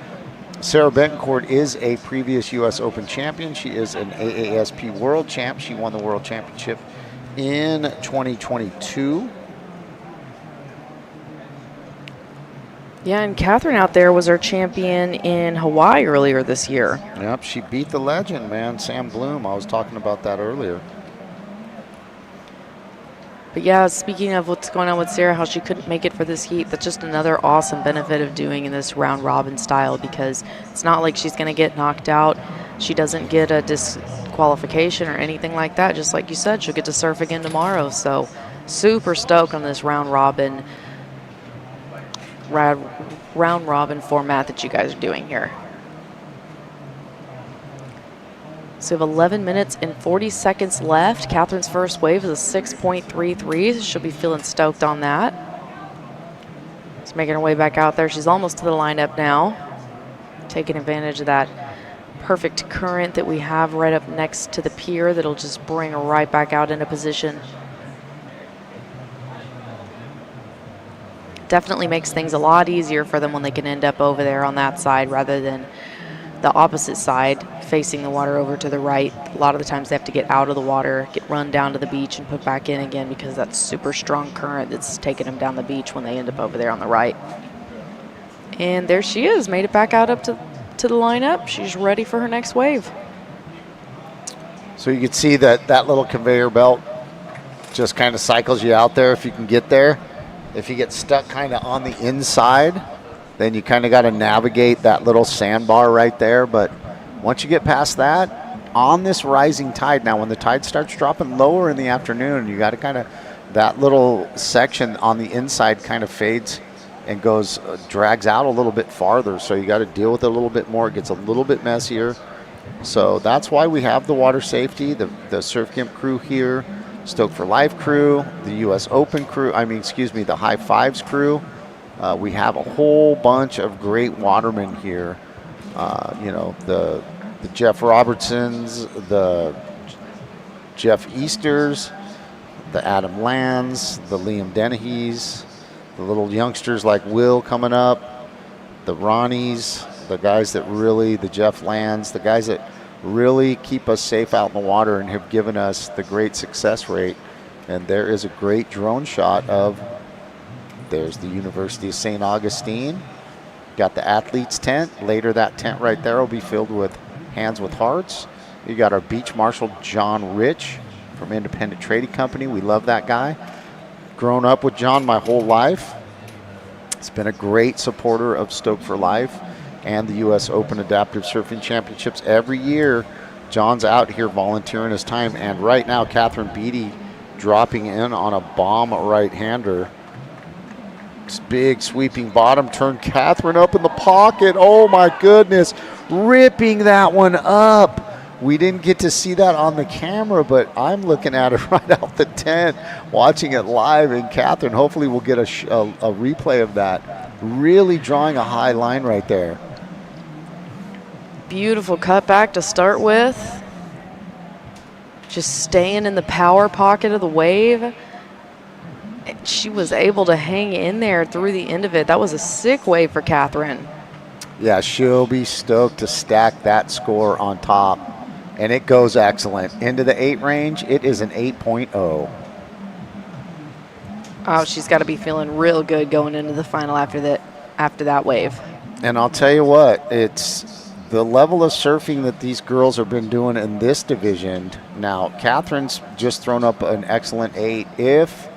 Sarah Betancourt is a previous U.S. Open champion. She is an AASP World Champ. She won the World Championship in 2022. Yeah, and Catherine out there was our champion in Hawaii earlier this year. Yep, she beat the legend, man, Sam Bloom. I was talking about that earlier. But yeah, speaking of what's going on with Sarah, how she couldn't make it for this heat, that's just another awesome benefit of doing in this round robin style, because it's not like she's going to get knocked out. She doesn't get a disqualification or anything like that. Just like you said, she'll get to surf again tomorrow. So super stoked on this round robin format that you guys are doing here. So we have 11 minutes and 40 seconds left. Catherine's first wave is a 6.33. She'll be feeling stoked on that. She's making her way back out there. She's almost to the lineup now, taking advantage of that perfect current that we have right up next to the pier that'll just bring her right back out into position. Definitely makes things a lot easier for them when they can end up over there on that side rather than the opposite side facing the water over to the right. A lot of the times they have to get out of the water, get run down to the beach and put back in again because that's super strong current that's taking them down the beach when they end up over there on the right. And there she is, made it back out up to the lineup. She's ready for her next wave. So you can see that little conveyor belt just kind of cycles you out there if you can get there. If you get stuck kind of on the inside, then you kind of got to navigate that little sandbar right there. But once you get past that, on this rising tide now, when the tide starts dropping lower in the afternoon, you got to kind of, that little section on the inside kind of fades and goes, drags out a little bit farther. So you got to deal with it a little bit more. It gets a little bit messier. So that's why we have the water safety, the Surf Gimp crew here, Stoked for Life crew, the U.S. Open crew, the High Fives crew. We have a whole bunch of great watermen here. The Jeff Robertsons, the Jeff Easters, the Adam Lands, the Liam Dennehy's, the little youngsters like Will coming up, the Ronnies, the guys that really, the Jeff Lands, the guys that really keep us safe out in the water and have given us the great success rate. And there is a great drone shot of, there's the University of St. Augustine. Got the athletes tent. Later that tent right there will be filled with Hands with Hearts. You got our beach marshal, John Rich from Independent Trading Company. We love that guy. Grown up with John my whole life. He's been a great supporter of Stoked for Life and the U.S. Open Adaptive Surfing Championships. Every year, John's out here volunteering his time. And right now, Catherine Beatty dropping in on a bomb right-hander. Big sweeping bottom turn. Catherine up in the pocket. Oh, my goodness. Ripping that one up. We didn't get to see that on the camera, but I'm looking at it right out the tent, watching it live. And Catherine, hopefully we'll get a replay of that. Really drawing a high line right there. Beautiful cutback to start with. Just staying in the power pocket of the wave. She was able to hang in there through the end of it. That was a sick wave for Catherine. Yeah, she'll be stoked to stack that score on top. And it goes excellent. Into the 8 range, it is an 8.0. Oh, she's got to be feeling real good going into the final after that wave. And I'll tell you what, it's the level of surfing that these girls have been doing in this division. Now, Catherine's just thrown up an excellent 8. If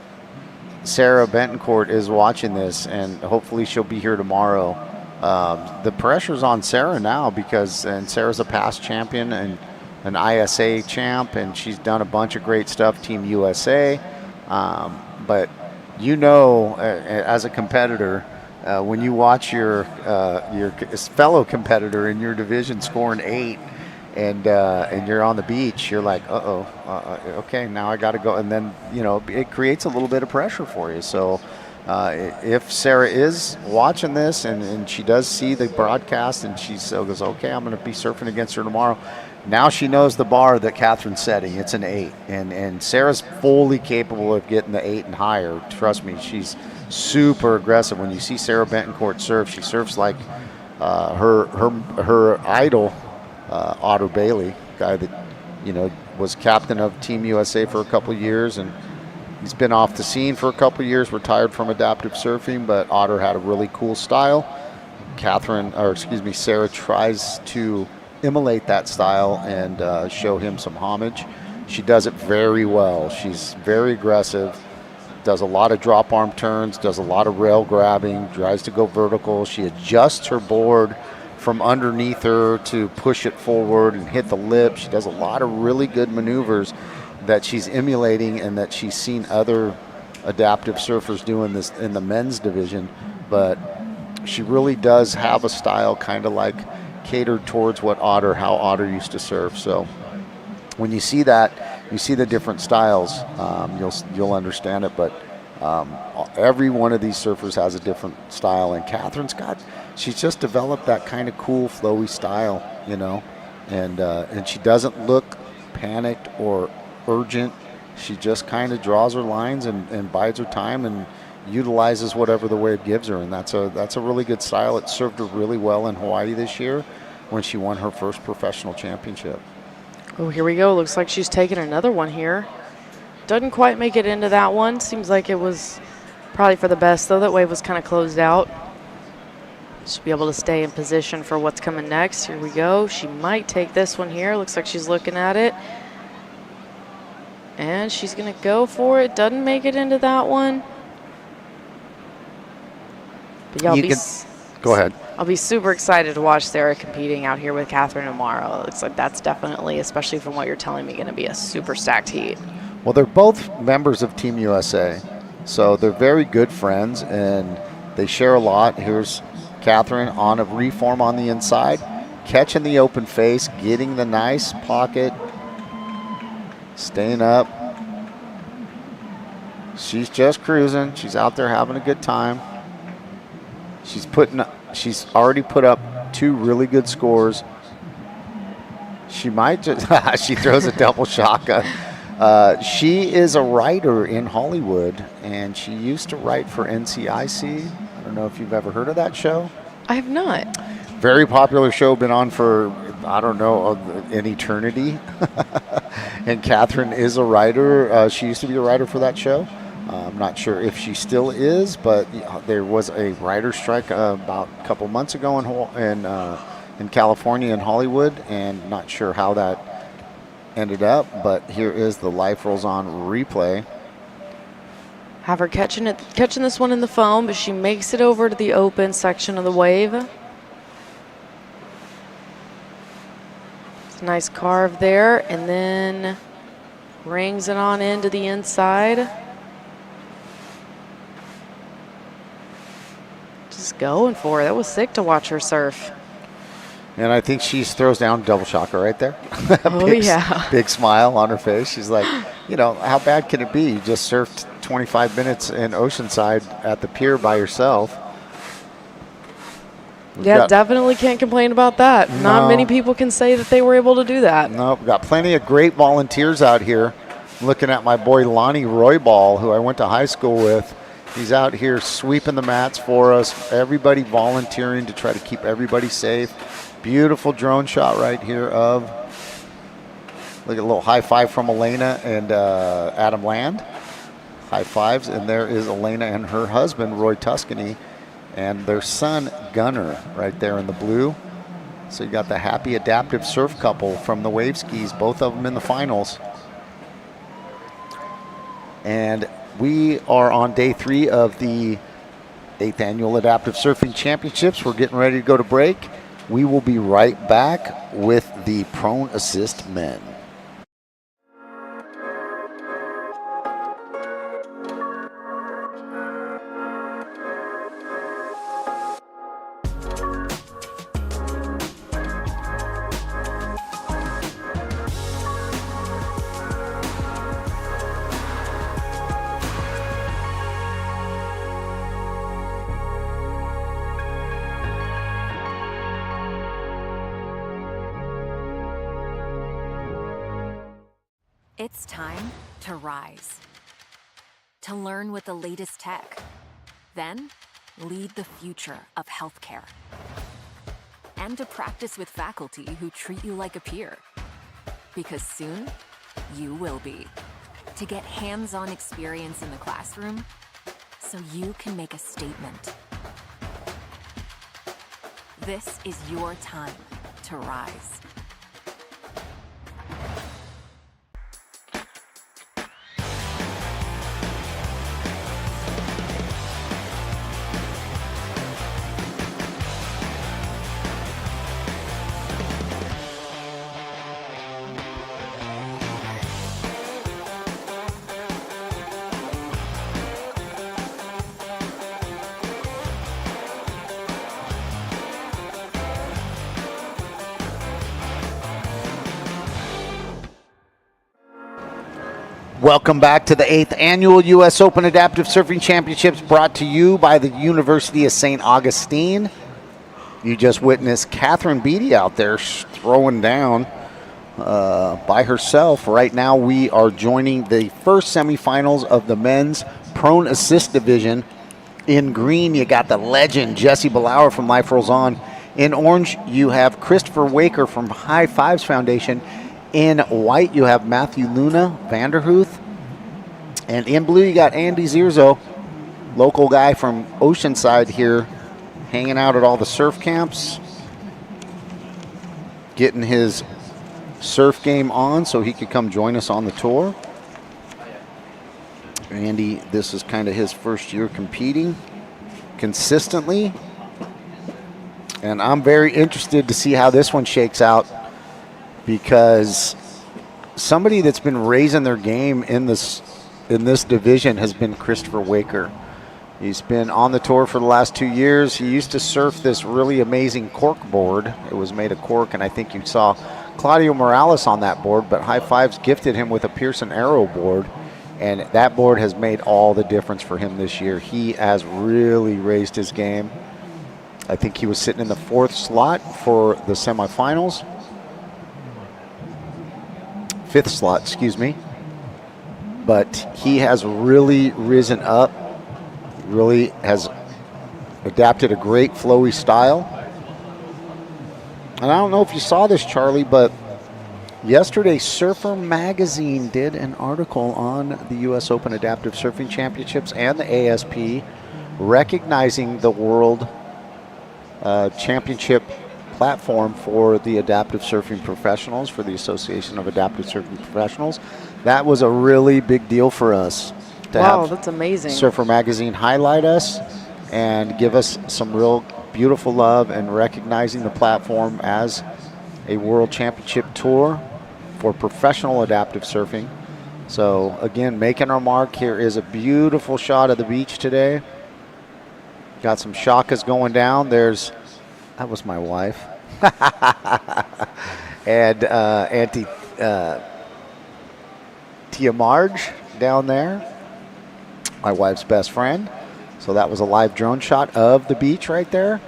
Sarah Betancourt is watching this, and hopefully she'll be here tomorrow, the pressure's on Sarah now because Sarah's a past champion and an ISA champ, and she's done a bunch of great stuff, Team USA. But as a competitor, when you watch your fellow competitor in your division scoring 8, and you're on the beach, you're like, okay, now I got to go. And then, it creates a little bit of pressure for you. So if Sarah is watching this and she does see the broadcast and she goes, okay, I'm going to be surfing against her tomorrow. Now she knows the bar that Catherine's setting. It's an 8. And Sarah's fully capable of getting the 8 and higher. Trust me, she's super aggressive. When you see Sarah Betancourt surf, she surfs like Her idol, Otter Bailey, guy that was captain of Team USA for a couple years, and he's been off the scene for a couple years, retired from adaptive surfing. But Otter had a really cool style. Sarah tries to emulate that style and show him some homage. She does it very well. She's very aggressive, does a lot of drop arm turns, does a lot of rail grabbing, tries to go vertical. She adjusts her board from underneath her to push it forward and hit the lip. She does a lot of really good maneuvers that she's emulating and that she's seen other adaptive surfers doing this in the men's division. But she really does have a style kind of like catered towards how Otter used to surf. So when you see that, you see the different styles, you'll understand it. But every one of these surfers has a different style, and she's just developed that kind of cool, flowy style, and she doesn't look panicked or urgent. She just kind of draws her lines and bides her time and utilizes whatever the wave gives her, and that's a really good style. It served her really well in Hawaii this year when she won her first professional championship. Oh, here we go. Looks like she's taking another one here. Doesn't quite make it into that one. Seems like it was probably for the best, though. That wave was kind of closed out. She'll be able to stay in position for what's coming next. Here we go. She might take this one here. Looks like she's looking at it. And she's going to go for it. Doesn't make it into that one. But go ahead. I'll be super excited to watch Sarah competing out here with Catherine tomorrow. It looks like that's definitely, especially from what you're telling me, going to be a super stacked heat. Well, they're both members of Team USA, so they're very good friends, and they share a lot. Here's Catherine on a reform on the inside, catching the open face, getting the nice pocket, staying up. She's just cruising. She's out there having a good time. She's already put up 2 really good scores. She might just, she throws a double shaka. She is a writer in Hollywood, and she used to write for NCIC. I don't know if you've ever heard of that show. I have not. Very popular show, been on for, I don't know, an eternity. And Catherine is a writer. She used to be a writer for that show. I'm not sure if she still is, but there was a writer's strike about a couple months ago in California and Hollywood, and not sure how that ended up. But here is the Life Rolls On replay. Have her catching this one in the foam, but she makes it over to the open section of the wave. It's a nice carve there, and then rings it on into the inside. Just going for it. That was sick to watch her surf. And I think she throws down double shaka right there. Yeah. Big smile on her face. She's like, how bad can it be? You just surfed 25 minutes in Oceanside at the pier by yourself. Definitely can't complain about that. No. Not many people can say that they were able to do that. Nope. Got plenty of great volunteers out here. I'm looking at my boy Lonnie Roybal, who I went to high school with. He's out here sweeping the mats for us. Everybody volunteering to try to keep everybody safe. Beautiful drone shot right here of, look at a little high five from Elena and Adam Land. High fives. And there is Elena and her husband, Roy Tuscany, and their son, Gunner, right there in the blue. So you got the happy adaptive surf couple from the Waveskis, both of them in the finals. And we are on day 3 of the 8th Annual Adaptive Surfing Championships. We're getting ready to go to break. We will be right back with the prone assist men. It's time to rise, to learn with the latest tech, then lead the future of healthcare, and to practice with faculty who treat you like a peer. Because soon, you will be. To get hands-on experience in the classroom, so you can make a statement. This is your time to rise. Welcome back to the 8th Annual U.S. Open Adaptive Surfing Championships, brought to you by the University of St. Augustine. You just witnessed Catherine Beatty out there throwing down by herself. Right now we are joining the first semifinals of the men's prone assist division. In green, you got the legend Jesse Ballauer from Life Rolls On. In orange, you have Christopher Waker from HighFivesFoundation. In white, you have Matthew Luna Vanderhoof. And in blue, you got Andy Zierzo, local guy from Oceanside here, hanging out at all the surf camps, getting his surf game on so he could come join us on the tour. Andy, this is kind of his first year competing consistently. And I'm very interested to see how this one shakes out, because somebody that's been raising their game in this division has been Christopher Waker. He's been on the tour for the last 2 years. He used to surf this really amazing cork board. It was made of cork, and I think you saw Claudio Morales on that board, but High Fives gifted him with a Pearson Arrow board, and that board has made all the difference for him this year. He has really raised his game. I think he was sitting in the 4th slot for the semifinals. 5th slot, excuse me. But he has really risen up, really has adapted a great flowy style. And I don't know if you saw this, Charlie, but yesterday Surfer Magazine did an article on the U.S. Open Adaptive Surfing Championships and the AASP, recognizing the World Championship platform for the adaptive surfing professionals, for the Association of Adaptive Surfing Professionals. That was a really big deal for us to have that's amazing. Surfer Magazine highlight us and give us some real beautiful love and recognizing the platform as a world championship tour for professional adaptive surfing. So again, making our mark. Here is a beautiful shot of the beach today. Got some shakas going down. That was my wife. And Auntie Tia Marge down there, my wife's best friend. So that was a live drone shot of the beach right there.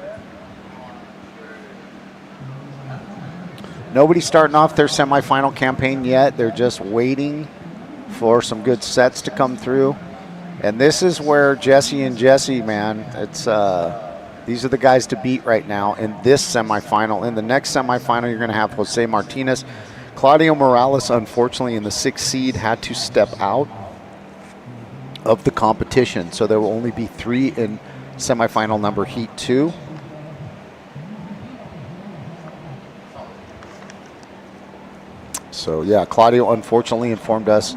Nobody's starting off their semifinal campaign yet. They're just waiting for some good sets to come through. And this is where Jesse, man, it's these are the guys to beat right now in this semifinal. In the next semifinal, you're going to have Jose Martinez. Claudio Morales, unfortunately, in the 6th seed, had to step out of the competition. So there will only be 3 in semifinal number heat 2. So, yeah, Claudio unfortunately informed us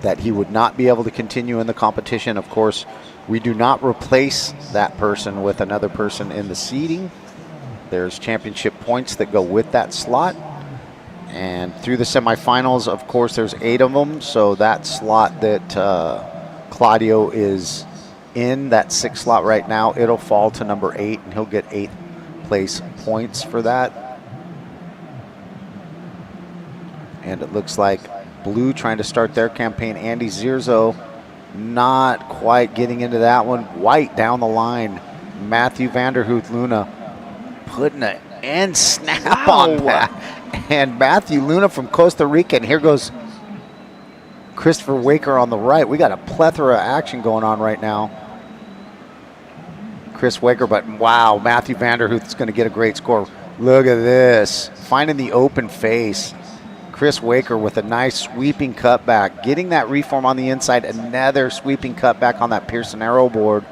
that he would not be able to continue in the competition. Of course, we do not replace that person with another person in the seeding. There's championship points that go with that slot. And through the semifinals, of course, there's 8 of them. So that slot that Claudio is in, that 6th slot right now, it'll fall to number 8, and he'll get 8th place points for that. And it looks like Blue trying to start their campaign. Andy Zierzo not quite getting into that one. White down the line. Matthew Vanderhoof Luna putting an end snap on that. And Matthew Luna from Costa Rica. And here goes Christopher Waker on the right. We got a plethora of action going on right now. Chris Waker, but wow, Matthew Vanderhoof is going to get a great score. Look at this, finding the open face. Chris Waker with a nice sweeping cutback, getting that reform on the inside, another sweeping cutback on that Pearson arrow board.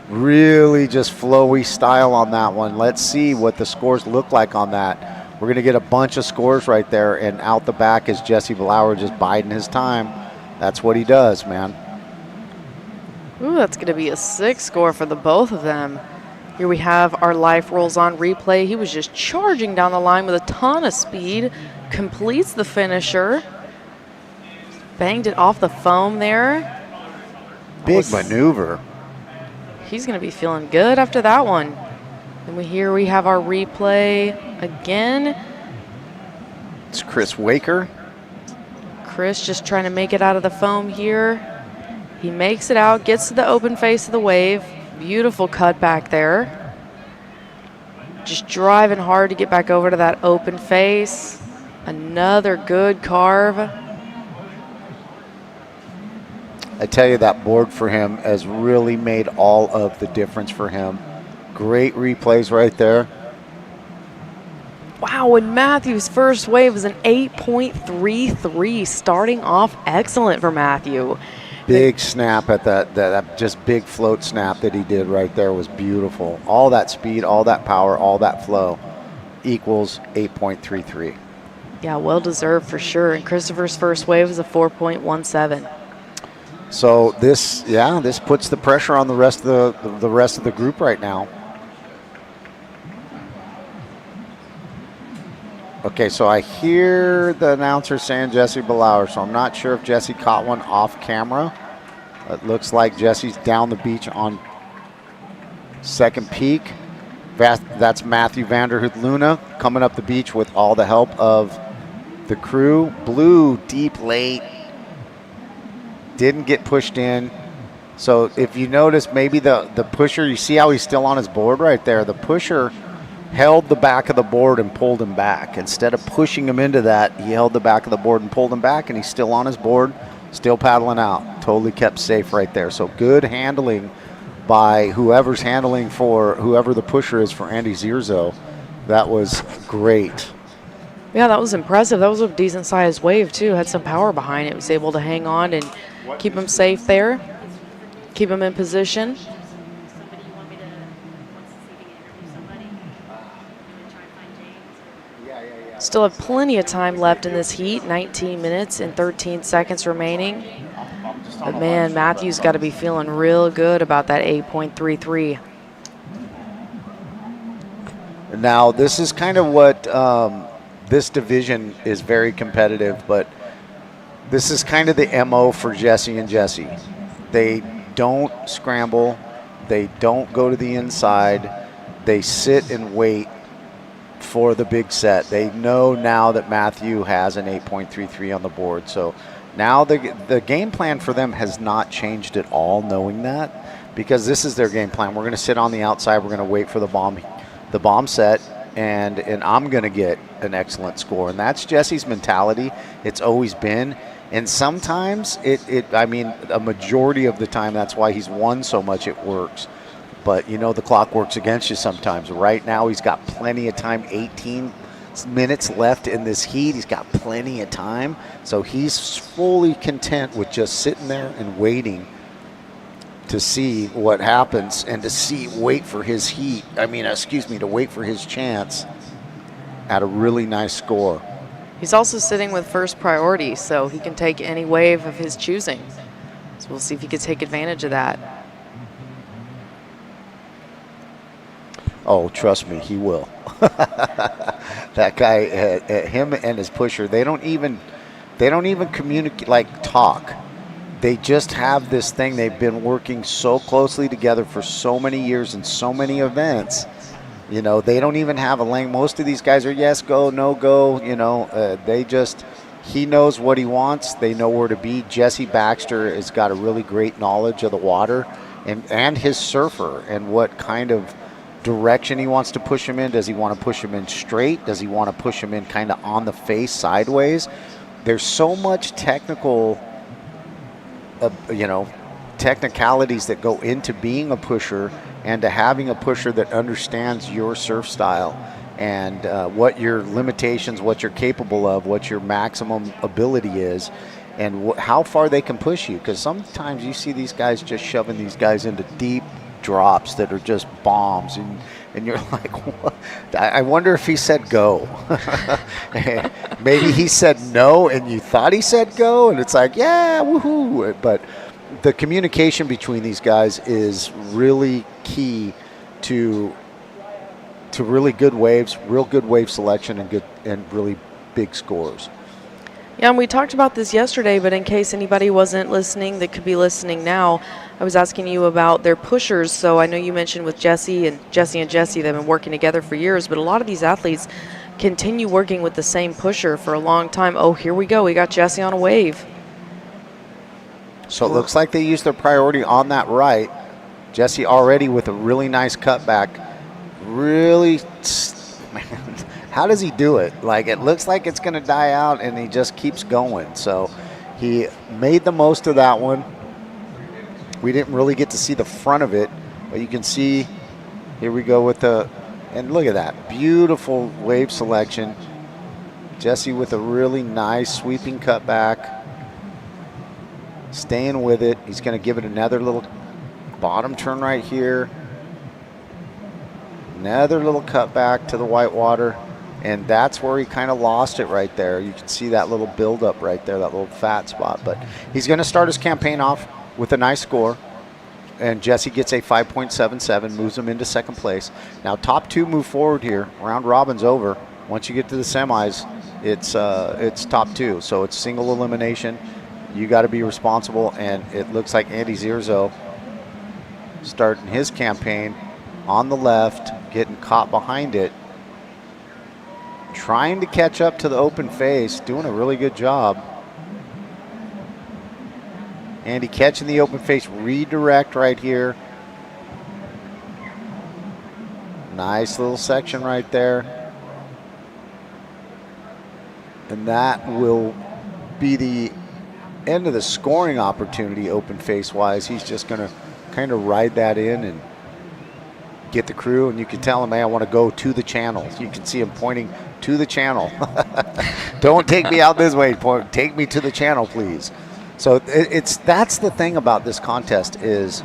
Really just flowy style on that one. Let's see what the scores look like on that. We're going to get a bunch of scores right there, and out the back is Jesse Blauer just biding his time. That's what he does, man. Ooh, that's going to be a 6 score for the both of them. Here we have our life rolls on replay. He was just charging down the line with a ton of speed. Completes the finisher. Banged it off the foam there. Big maneuver. He's going to be feeling good after that one. And here we have our replay again. It's Chris Waker. Chris just trying to make it out of the foam here. He makes it out, gets to the open face of the wave. Beautiful cutback there. Just driving hard to get back over to that open face. Another good carve. I tell you, that board for him has really made all of the difference for him. Great replays right there. Wow, and Matthew's first wave was an 8.33, starting off excellent for Matthew. Big snap at that just big float snap that he did right there was beautiful. All that speed, all that power, all that flow equals 8.33. Yeah, well deserved for sure. And Christopher's first wave was a 4.17. So this puts the pressure on the rest of the group right now. Okay, so I hear the announcer saying Jesse Blauer, so I'm not sure if Jesse caught one off camera. It looks like Jesse's down the beach on second peak. That's Matthew Vanderhoof Luna coming up the beach with all the help of the crew. Blue, deep late. Didn't get pushed in. So if you notice, maybe the pusher, you see how he's still on his board right there. The pusher held the back of the board and pulled him back. Instead of pushing him into that, he held the back of the board and pulled him back, and he's still on his board, still paddling out. Totally kept safe right there. So good handling by whoever's handling for whoever the pusher is for Andy Zierzo. That was great. Yeah, that was impressive. That was a decent sized wave too. Had some power behind it. Was able to hang on and keep him safe there. Keep him in position. Still have plenty of time left in this heat, 19 minutes and 13 seconds remaining. But man, Matthew's got to be feeling real good about that 8.33. Now, this is kind of what this division is very competitive, but this is kind of the MO for Jesse and Jesse. They don't scramble. They don't go to the inside. They sit and wait for the big set. They know now that Matthew has an 8.33 on the board. So now the game plan for them has not changed at all, knowing that, because this is their game plan. We're going to sit on the outside. We're going to wait for the bomb set, and I'm going to get an excellent score. And that's Jesse's mentality. It's always been. And sometimes I mean, a majority of the time, that's why he's won so much. It works. But, you know, the clock works against you sometimes. Right now, he's got plenty of time, 18 minutes left in this heat. He's got plenty of time. So he's fully content with just sitting there and waiting to see what happens and to wait for his heat. To wait for his chance at a really nice score. He's also sitting with first priority, so he can take any wave of his choosing. So we'll see if he can take advantage of that. Oh, trust me, he will. That guy, him and his pusher, they don't even communicate, like talk. They just have this thing. They've been working so closely together for so many years in so many events. You know, they don't even have a lane. Most of these guys are yes, go, no, go. You know, he knows what he wants. They know where to be. Jesse Baxter has got a really great knowledge of the water and his surfer and what kind of direction he wants to push him in. Does he want to push him in straight? Does he want to push him in kind of on the face sideways? There's so much technical technicalities that go into being a pusher and to having a pusher that understands your surf style and what your limitations, what you're capable of, what your maximum ability is, and how far they can push you. Because sometimes you see these guys just shoving these guys into deep drops that are just bombs, and you're like, what? I wonder if he said go. Maybe he said no and you thought he said go, and it's like, yeah, woohoo. But the communication between these guys is really key to really good waves, real good wave selection, and really big scores. Yeah, and we talked about this yesterday, but in case anybody wasn't listening that could be listening now, I was asking you about their pushers. So I know you mentioned with Jesse, they've been working together for years, but a lot of these athletes continue working with the same pusher for a long time. Oh, here we go. We got Jesse on a wave. So it looks like they used their priority on that right. Jesse already with a really nice cutback. Really, man, how does he do it? Like, it looks like it's going to die out, and he just keeps going. So he made the most of that one. We didn't really get to see the front of it, but you can see, here we go with and look at that. Beautiful wave selection. Jesse with a really nice sweeping cutback. Staying with it. He's going to give it another little bottom turn right here. Another little cutback to the whitewater. And that's where he kind of lost it right there. You can see that little buildup right there, that little fat spot. But he's going to start his campaign off with a nice score. And Jesse gets a 5.77, moves him into second place. Now top two move forward here. Round robin's over. Once you get to the semis, it's top two. So it's single elimination. You got to be responsible. And it looks like Andy Zierzo starting his campaign on the left, getting caught behind it, trying to catch up to the open face, doing a really good job. Andy catching the open face, redirect right here. Nice little section right there. And that will be the end of the scoring opportunity open face wise. He's just going to kind of ride that in and get the crew, and you can tell him, hey, I want to go to the channel. You can see him pointing to the channel. Don't take me out this way. Take me to the channel, please. So that's the thing about this contest is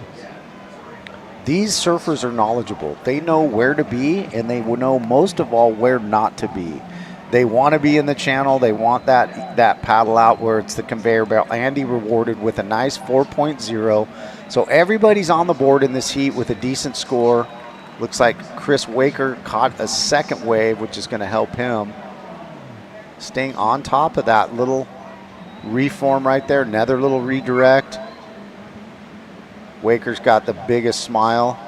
these surfers are knowledgeable. They know where to be, and they will know most of all where not to be. They want to be in the channel. They want that paddle out where it's the conveyor belt. Andy rewarded with a nice 4.0. So everybody's on the board in this heat with a decent score. Looks like Chris Waker caught a second wave, which is going to help him. Staying on top of that little reform right there. Another little redirect. Waker's got the biggest smile.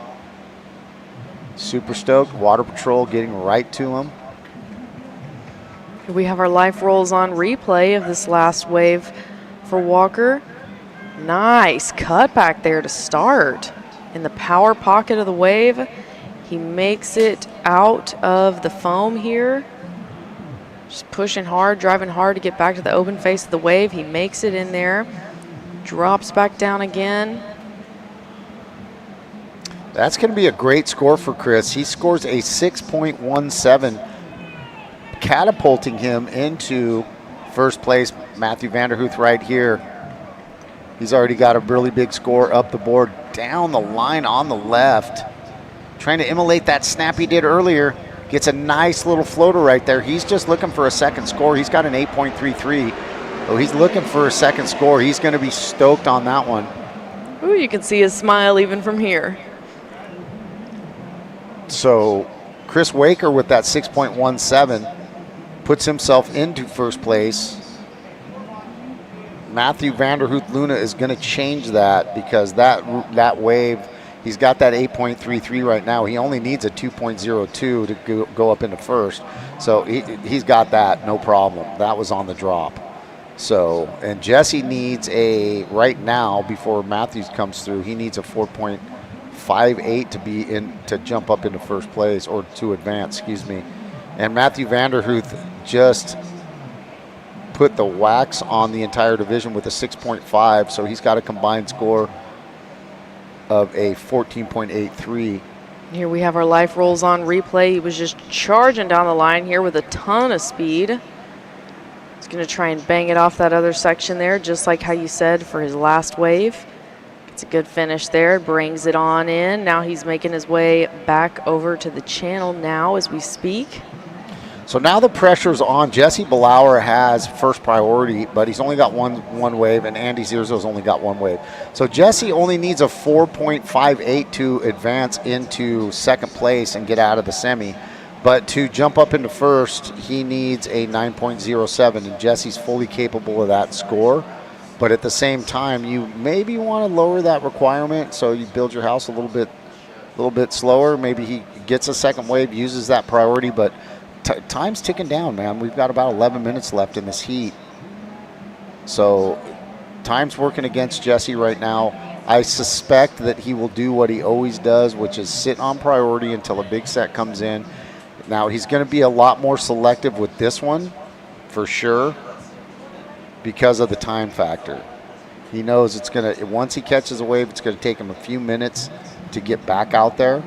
Super stoked. Water Patrol getting right to him. We have our life rolls on replay of this last wave for Walker. Nice cut back there to start. In the power pocket of the wave. He makes it out of the foam here. Just pushing hard, driving hard to get back to the open face of the wave. He makes it in there. Drops back down again. That's going to be a great score for Chris. He scores a 6.17, catapulting him into first place. Matthew Vanderhoof right here. He's already got a really big score up the board, down the line on the left. Trying to emulate that snap he did earlier. Gets a nice little floater right there. He's just looking for a second score. He's got an 8.33. So he's looking for a second score. He's going to be stoked on that one. Ooh, you can see his smile even from here. So Chris Waker with that 6.17 puts himself into first place. Matthew Vanderhoof Luna is going to change that because that wave, he's got that 8.33 right now. He only needs a 2.02 to go up into first. So he's got that, no problem. That was on the drop. So, and Jesse needs right now, before Matthews comes through, he needs a 4.58 to jump up into first place, or to advance, excuse me. And Matthew Vanderhoof just put the wax on the entire division with a 6.5, so he's got a combined score of a 14.83. Here we have our life rolls on replay. He was just charging down the line here with a ton of speed. He's going to try and bang it off that other section there, just like how you said for his last wave. It's a good finish there, brings it on in. Now he's making his way back over to the channel now as we speak. So now the pressure's on. Jesse Belauer has first priority, but he's only got one wave, and Andy Zierzo's only got one wave. So Jesse only needs a 4.58 to advance into second place and get out of the semi. But to jump up into first, he needs a 9.07, and Jesse's fully capable of that score. But at the same time, you maybe want to lower that requirement so you build your house a little bit slower. Maybe he gets a second wave, uses that priority, but time's ticking down, man. We've got about 11 minutes left in this heat. So time's working against Jesse right now. I suspect that he will do what he always does, which is sit on priority until a big set comes in. Now, he's going to be a lot more selective with this one, for sure, because of the time factor. He knows it's going to, once he catches a wave, it's going to take him a few minutes to get back out there.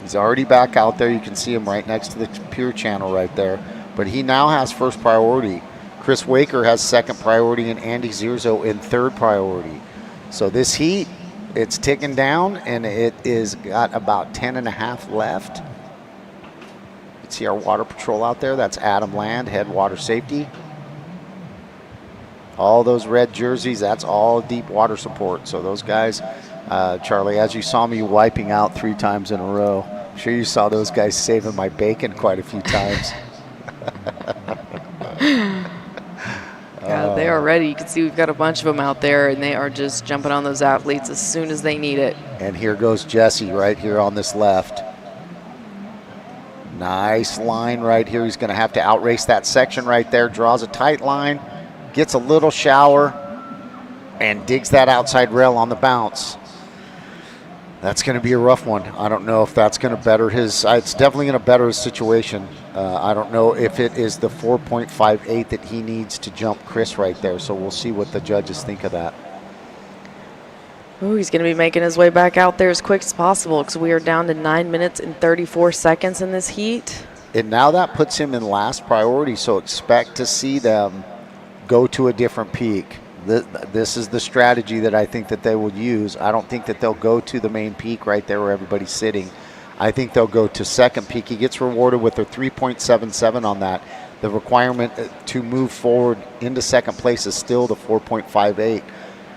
He's already back out there. You can see him right next to the pier channel right there. But he now has first priority. Chris Waker has second priority, and Andy Zierzo in third priority. So this heat, it's ticking down, and it is got about 10 and a half left. You can see our water patrol out there. That's Adam Land, head water safety. All those red jerseys, that's all deep water support. So those guys, Charlie, as you saw me wiping out 3 times in a row, I'm sure you saw those guys saving my bacon quite a few times. Yeah, they are ready. You can see we've got a bunch of them out there, and they are just jumping on those athletes as soon as they need it. And here goes Jesse right here on this left. Nice line right here. He's going to have to outrace that section right there. Draws a tight line, gets a little shower, and digs that outside rail on the bounce. That's going to be a rough one. I don't know if that's going to better his, it's definitely going to better his situation. I don't know if it is the 4.58 that he needs to jump Chris right there. So we'll see what the judges think of that. Ooh, he's going to be making his way back out there as quick as possible because we are down to 9 minutes and 34 seconds in this heat. And now that puts him in last priority. So expect to see them go to a different peak. This is the strategy that I think that they will use. I don't think that they'll go to the main peak right there where everybody's sitting. I think they'll go to second peak. He gets rewarded with a 3.77 on that. The requirement to move forward into second place is still the 4.58.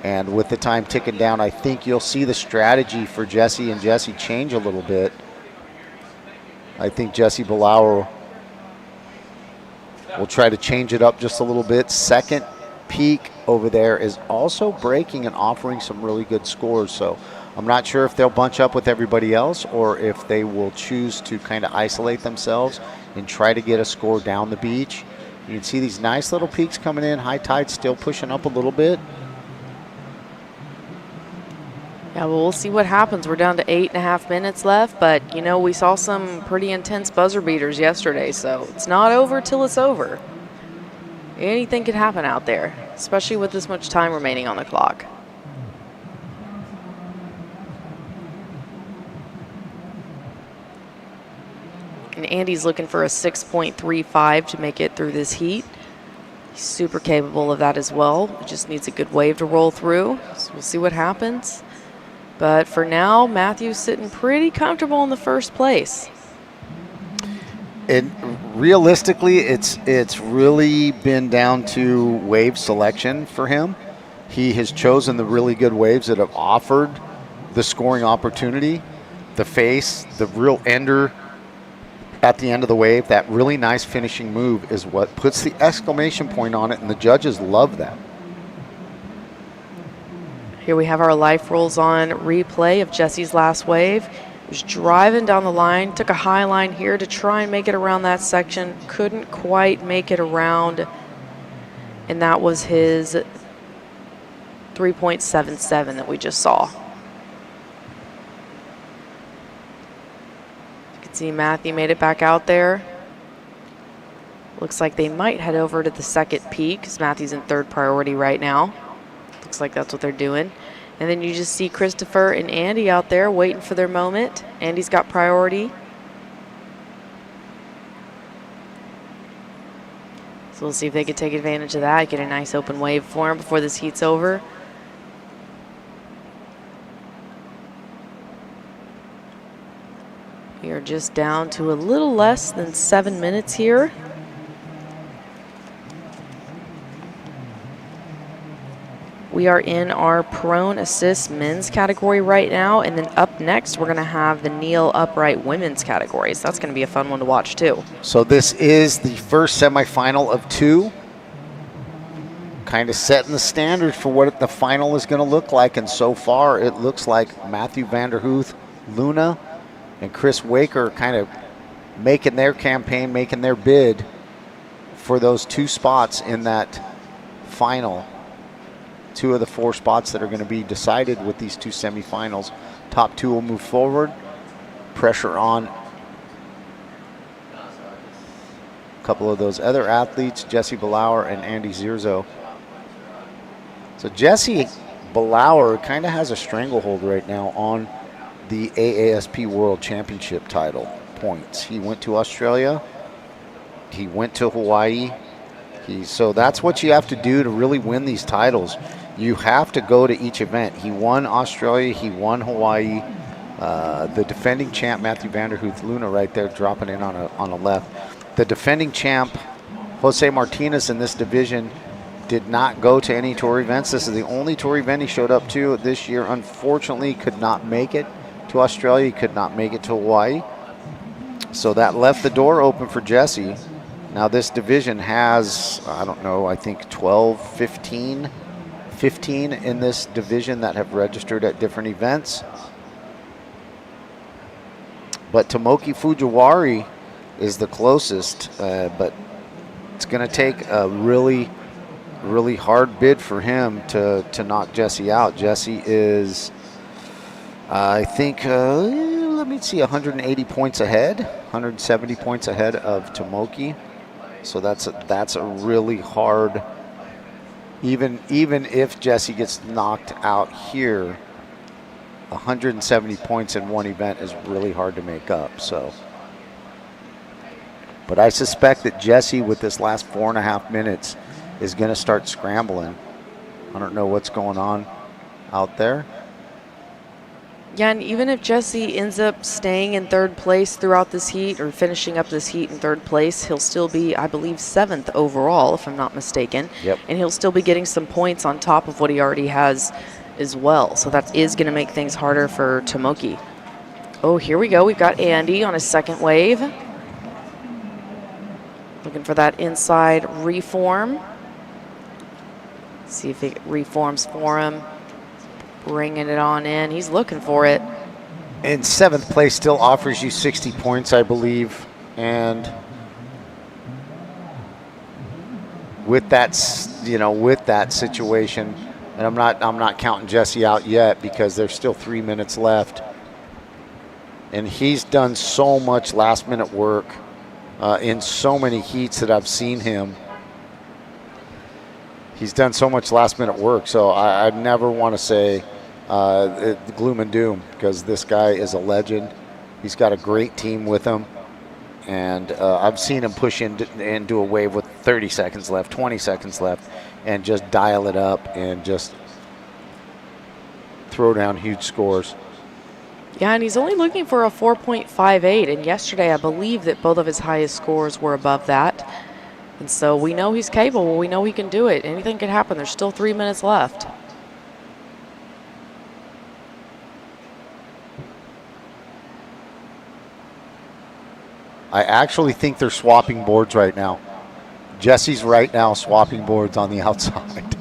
And with the time ticking down, I think you'll see the strategy for Jesse and Jesse change a little bit. I think Jesse Belauer will try to change it up just a little bit. Second peak over there is also breaking and offering some really good scores. So I'm not sure if they'll bunch up with everybody else or if they will choose to kind of isolate themselves and try to get a score down the beach. You can see these nice little peaks coming in. High tide still pushing up a little bit. Yeah, well, we'll see what happens. We're down to 8.5 minutes left, but, you know, we saw some pretty intense buzzer beaters yesterday, so it's not over till it's over. Anything can happen out there, especially with this much time remaining on the clock. And Andy's looking for a 6.35 to make it through this heat. He's super capable of that as well. He just needs a good wave to roll through, so we'll see what happens. But for now, Matthew's sitting pretty comfortable in the first place. And realistically, it's really been down to wave selection for him. He has chosen the really good waves that have offered the scoring opportunity. The face, the real ender at the end of the wave, that really nice finishing move is what puts the exclamation point on it, and the judges love that. Here we have our life rolls on replay of Jesse's last wave. He was driving down the line, took a high line here to try and make it around that section. Couldn't quite make it around, and that was his 3.77 that we just saw. You can see Matthew made it back out there. Looks like they might head over to the second peak because Matthew's in third priority right now. Looks like that's what they're doing. And then you just see Christopher and Andy out there waiting for their moment. Andy's got priority. So we'll see if they can take advantage of that, get a nice open wave for him before this heat's over. We are just down to a little less than 7 minutes here. We are in our prone assist men's category right now, and then up next we're going to have the kneel upright women's category. So that's going to be a fun one to watch too. So this is the first semifinal of 2. Kind of setting the standard for what the final is going to look like, and so far it looks like Matthew Vanderhoof, Luna, and Chris Waker kind of making their campaign, making their bid for those 2 spots in that final. 2 of the 4 spots that are going to be decided with these 2 semifinals. Top 2 will move forward. Pressure on a couple of those other athletes, Jesse Belauer and Andy Zierzo. So Jesse Belauer kind of has a stranglehold right now on the AASP World Championship title points. He went to Australia. He went to Hawaii. So that's what you have to do to really win these titles. You have to go to each event. He won Australia. He won Hawaii. The defending champ, Matthew Vanderhoof, Luna right there dropping in on a left. The defending champ, Jose Martinez, in this division did not go to any tour events. This is the only tour event he showed up to this year. Unfortunately, could not make it to Australia. He could not make it to Hawaii. So that left the door open for Jesse. Now this division has, I don't know, I think 12, 15 in this division that have registered at different events. But Tomoki Fujiwari is the closest, but it's going to take a really, really hard bid for him to knock Jesse out. Jesse is, I think, let me see, 180 points ahead, 170 points ahead of Tomoki. So that's a really hard, even if Jesse gets knocked out here, 170 points in one event is really hard to make up. So, but I suspect that Jesse, with this last 4.5 minutes, is going to start scrambling. I don't know what's going on out there. Yeah, and even if Jesse ends up staying in 3rd place throughout this heat, or finishing up this heat in 3rd place, he'll still be, I believe, 7th overall, if I'm not mistaken. Yep. And he'll still be getting some points on top of what he already has as well. So that is going to make things harder for Tomoki. Oh, here we go. We've got Andy on his 2nd wave. Looking for that inside reform. See if it reforms for him. Bringing it on in. He's looking for it. And 7th place still offers you 60 points, I believe. And with that, with that situation, and I'm not counting Jesse out yet because there's still 3 minutes left. And he's done so much last-minute work in so many heats that I've seen him. He's done so much last-minute work, so I never want to say gloom and doom, because this guy is a legend. He's got a great team with him, and I've seen him push in and do a wave with 30 seconds left, 20 seconds left, and just dial it up and just throw down huge scores. Yeah, and he's only looking for a 4.58, and yesterday I believe that both of his highest scores were above that. And so we know he's capable. We know he can do it. Anything can happen. There's still 3 minutes left. I actually think they're swapping boards right now. Jesse's right now swapping boards on the outside.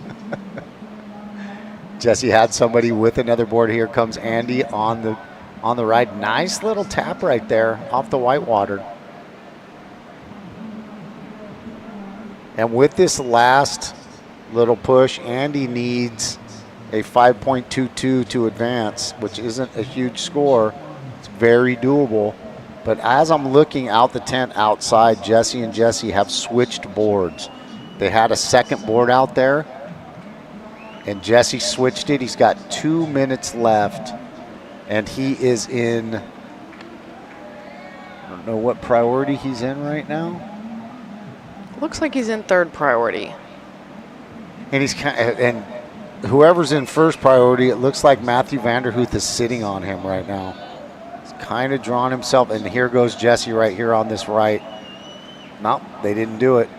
Jesse had somebody with another board. Here comes Andy on the ride. Nice little tap right there off the whitewater. And with this last little push, Andy needs a 5.22 to advance, which isn't a huge score. It's very doable. But as I'm looking out the tent outside, Jesse and Jesse have switched boards. They had a second board out there, And Jesse switched it. He's got 2 minutes left. And he is in, I don't know what priority he's in right now. Looks like he's in third priority. And he's and whoever's in first priority, it looks like Matthew Vanderhoof is sitting on him right now. He's kind of drawn himself, and here goes Jesse right here on this right. Nope, they didn't do it.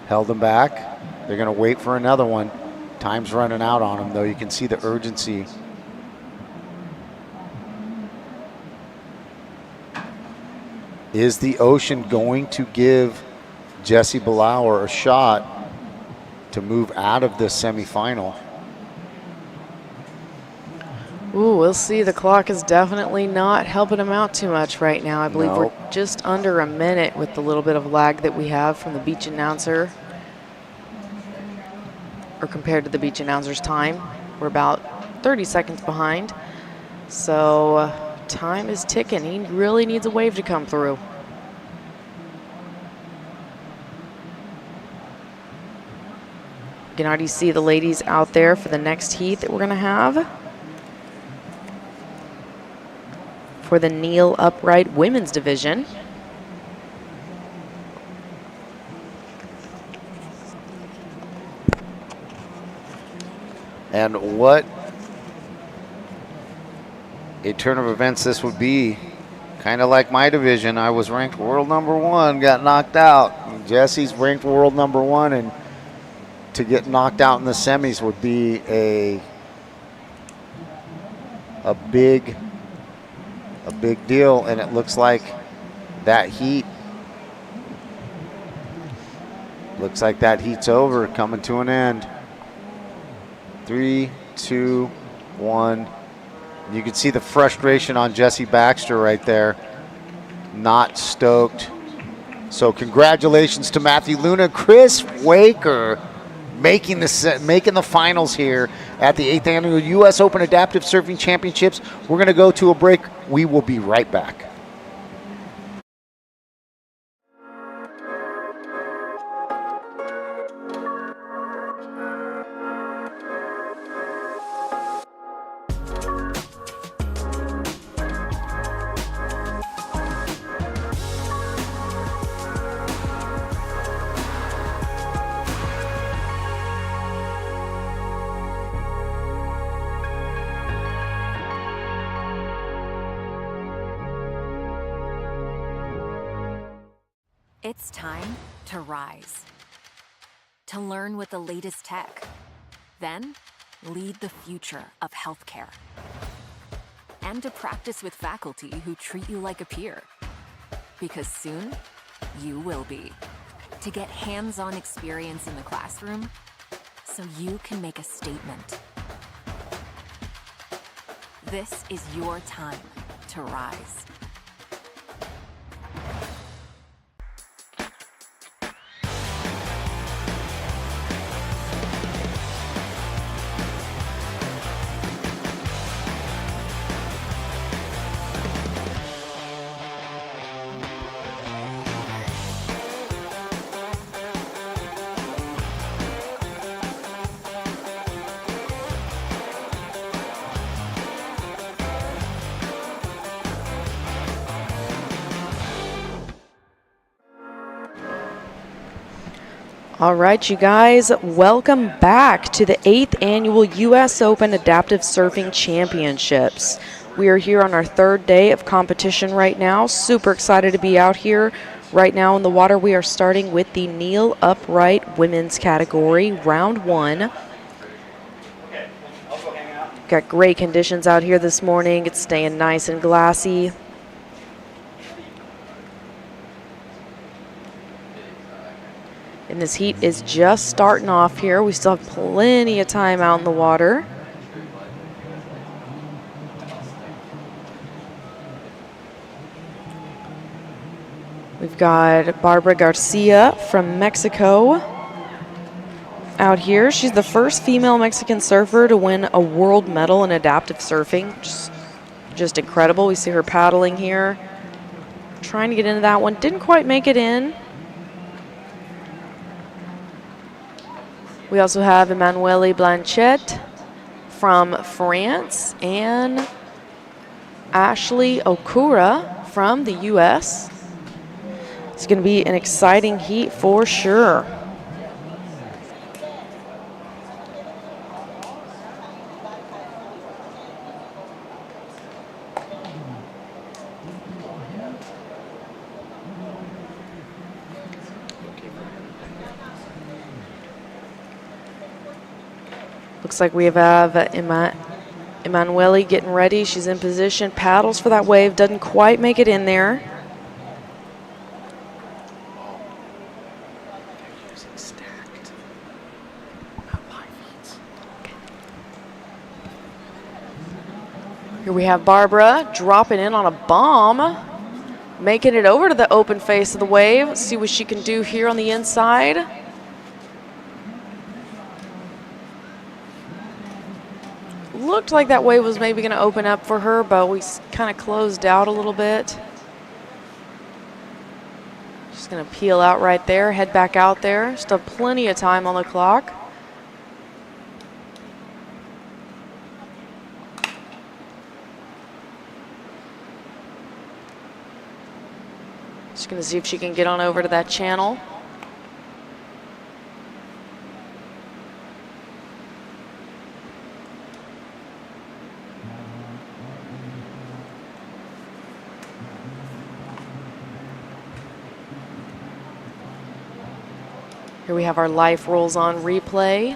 Held him back. They're going to wait for another one. Time's running out on him, though. You can see the urgency. Is the Ocean going to give Jesse Belauer a shot to move out of this semifinal? Ooh, we'll see. The clock is definitely not helping him out too much right now. I believe Nope. we're just under a minute with the little bit of lag that we have from the beach announcer. Or compared to the beach announcer's time. We're about 30 seconds behind. So time is ticking. He really needs a wave to come through. You can already see the ladies out there for the next heat that we're going to have. For the kneel upright women's division. And what a turn of events this would be. Kind of like my division. I was ranked world #1, got knocked out. Jesse's ranked world #1, and to get knocked out in the semis would be a big deal. And it looks like that heat's over, coming to an end. 3, 2, 1. You can see the frustration on Jesse Baxter right there. Not stoked. So congratulations to Matthew Luna, Chris Waker, making the finals here at the 8th Annual U.S. Open Adaptive Surfing Championships. We're going to go to a break. We will be right back. It's time to rise. To learn with the latest tech. Then, lead the future of healthcare. And to practice with faculty who treat you like a peer. Because soon, you will be. To get hands-on experience in the classroom, so you can make a statement. This is your time to rise. All right, you guys, welcome back to the 8th Annual U.S. Open Adaptive Surfing Championships. We are here on our third day of competition right now. Super excited to be out here right now in the water. We are starting with the kneel upright women's category, round 1. Got great conditions out here this morning. It's staying nice and glassy. And this heat is just starting off here. We still have plenty of time out in the water. We've got Barbara Garcia from Mexico out here. She's the first female Mexican surfer to win a world medal in adaptive surfing. Just incredible. We see her paddling here. Trying to get into that one. Didn't quite make it in. We also have Emanuele Blanchette from France and Ashley Okura from the U.S. It's going to be an exciting heat for sure. Looks like we have Emanuele getting ready. She's in position, paddles for that wave, doesn't quite make it in there. Here we have Barbara dropping in on a bomb, making it over to the open face of the wave. Let's see what she can do here on the inside. Looked like that wave was maybe going to open up for her, but we kind of closed out a little bit. She's going to peel out right there, head back out there. Still plenty of time on the clock. Just going to see if she can get on over to that channel. Here we have our life rolls on replay.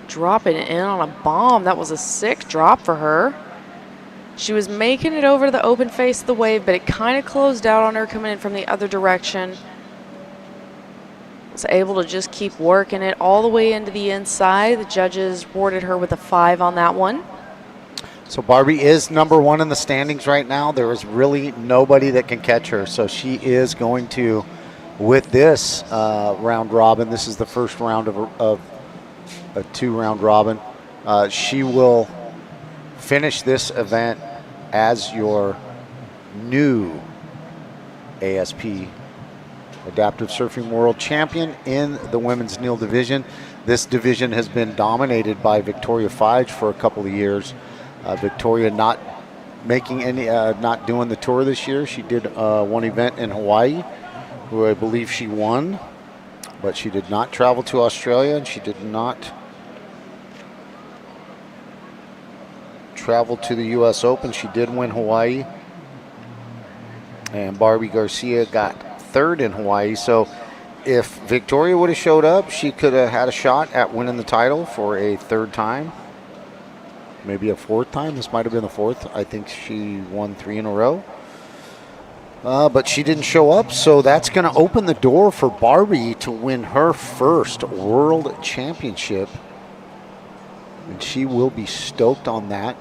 Dropping in on a bomb. That was a sick drop for her. She was making it over to the open face of the wave, but it kind of closed out on her coming in from the other direction. Was able to just keep working it all the way into the inside. The judges awarded her with a 5 on that one. So Barbie is #1 in the standings right now. There is really nobody that can catch her. So she is going to, with this round robin, this is the first round of a 2-round robin. She will finish this event as your new ASP Adaptive Surfing World Champion in the women's Neil division. This division has been dominated by Victoria Fige for a couple of years. Victoria not making any, not doing the tour this year. She did one event in Hawaii, who I believe she won, but she did not travel to Australia, and she did not travel to the U.S. Open. She did win Hawaii, and Barbie Garcia got 3rd in Hawaii. So if Victoria would have showed up, she could have had a shot at winning the title for a 3rd time. Maybe a 4th time. This might have been the 4th. I think she won 3 in a row. But she didn't show up, so that's going to open the door for Barbie to win her first World Championship. And she will be stoked on that.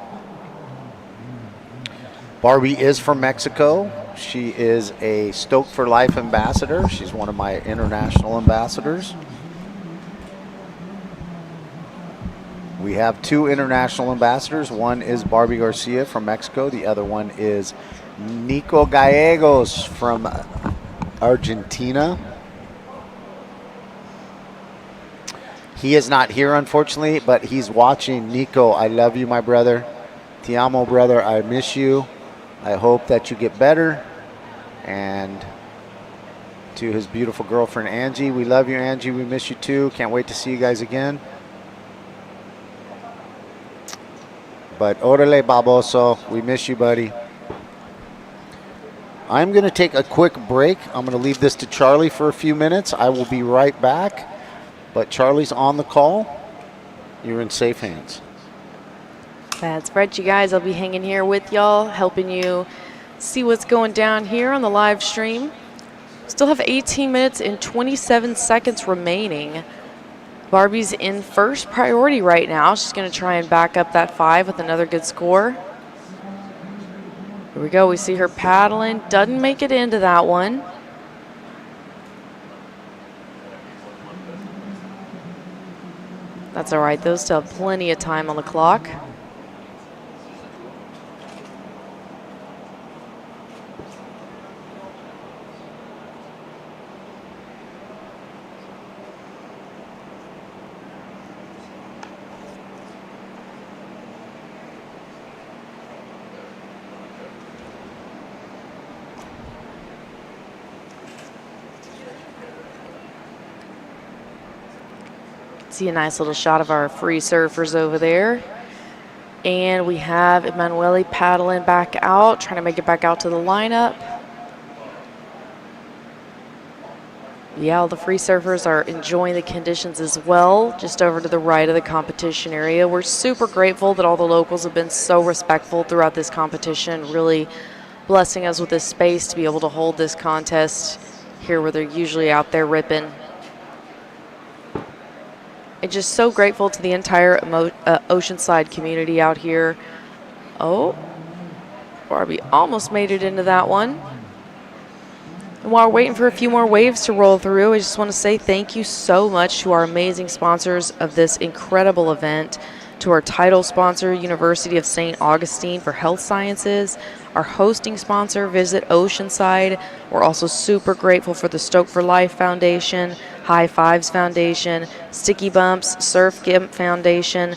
Barbie is from Mexico. She is a Stoked for Life ambassador. She's one of my international ambassadors. We have 2 international ambassadors. One is Barbie Garcia from Mexico. The other one is Nico Gallegos from Argentina. He is not here, unfortunately, but he's watching. Nico, I love you, my brother. Te amo, brother. I miss you. I hope that you get better. And to his beautiful girlfriend, Angie, we love you, Angie. We miss you, too. Can't wait to see you guys again. But orale, baboso, we miss you, buddy. I'm going to take a quick break. I'm going to leave this to Charlie for a few minutes. I will be right back. But Charlie's on the call. You're in safe hands. That's right, you guys. I'll be hanging here with y'all, helping you see what's going down here on the live stream. Still have 18 minutes and 27 seconds remaining. Barbie's in first priority right now. She's going to try and back up that 5 with another good score. Here we go. We see her paddling. Doesn't make it into that one. That's all right, though. Still have plenty of time on the clock. See a nice little shot of our free surfers over there. And we have Emanuele paddling back out, trying to make it back out to the lineup. Yeah, all the free surfers are enjoying the conditions as well, just over to the right of the competition area. We're super grateful that all the locals have been so respectful throughout this competition, really blessing us with this space to be able to hold this contest here where they're usually out there ripping. And just so grateful to the entire Oceanside community out here. Oh, Barbie almost made it into that one. And while we're waiting for a few more waves to roll through, I just want to say thank you so much to our amazing sponsors of this incredible event, to our title sponsor, University of St. Augustine for Health Sciences, our hosting sponsor, Visit Oceanside. We're also super grateful for the Stoke for Life Foundation, High Fives Foundation, Sticky Bumps, Surf Gimp Foundation,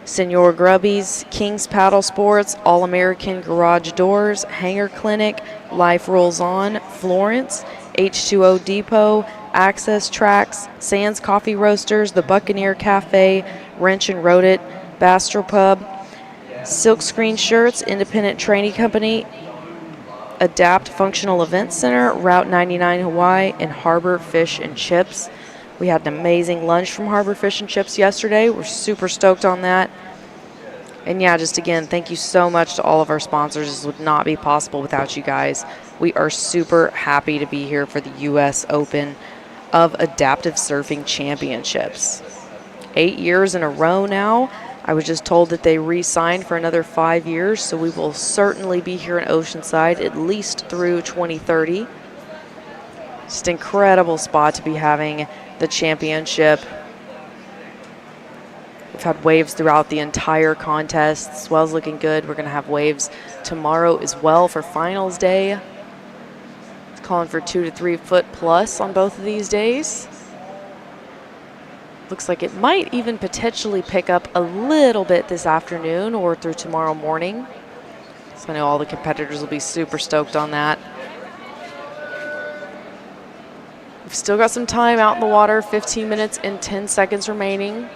Senor Grubbies, King's Paddle Sports, All American Garage Doors, Hanger Clinic, Life Rolls On, Florence, H2O Depot, Access Tracks, Sands Coffee Roasters, The Buccaneer Cafe, Wrench and Rodent, Bastro Pub, Silkscreen Shirts, Independent Training Company, Adapt Functional Event Center, Route 99 Hawaii, and Harbor Fish and Chips. We had an amazing lunch from Harbor Fish and Chips yesterday. We're super stoked on that. And yeah, just again, thank you so much to all of our sponsors. This would not be possible without you guys. We are super happy to be here for the U.S. Open of Adaptive Surfing Championships. 8 years in a row now. I was just told that they re-signed for another 5 years, so we will certainly be here in Oceanside at least through 2030. Just an incredible spot to be having the championship. We've had waves throughout the entire contest. Swell's looking good. We're going to have waves tomorrow as well for finals day. It's calling for 2 to 3 foot plus on both of these days. Looks like it might even potentially pick up a little bit this afternoon or through tomorrow morning. So I know all the competitors will be super stoked on that. We've still got some time out in the water, 15 minutes and 10 seconds remaining.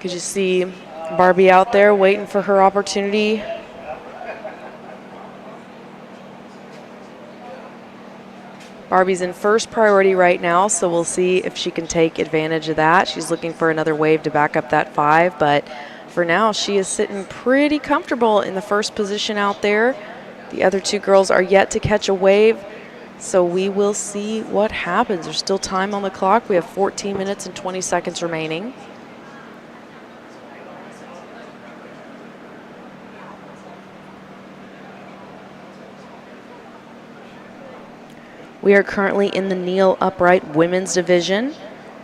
Could you see Barbie out there waiting for her opportunity? Barbie's in first priority right now, so we'll see if she can take advantage of that. She's looking for another wave to back up that 5, but for now she is sitting pretty comfortable in the first position out there. The other 2 girls are yet to catch a wave, so we will see what happens. There's still time on the clock. We have 14 minutes and 20 seconds remaining. We are currently in the kneel upright women's division,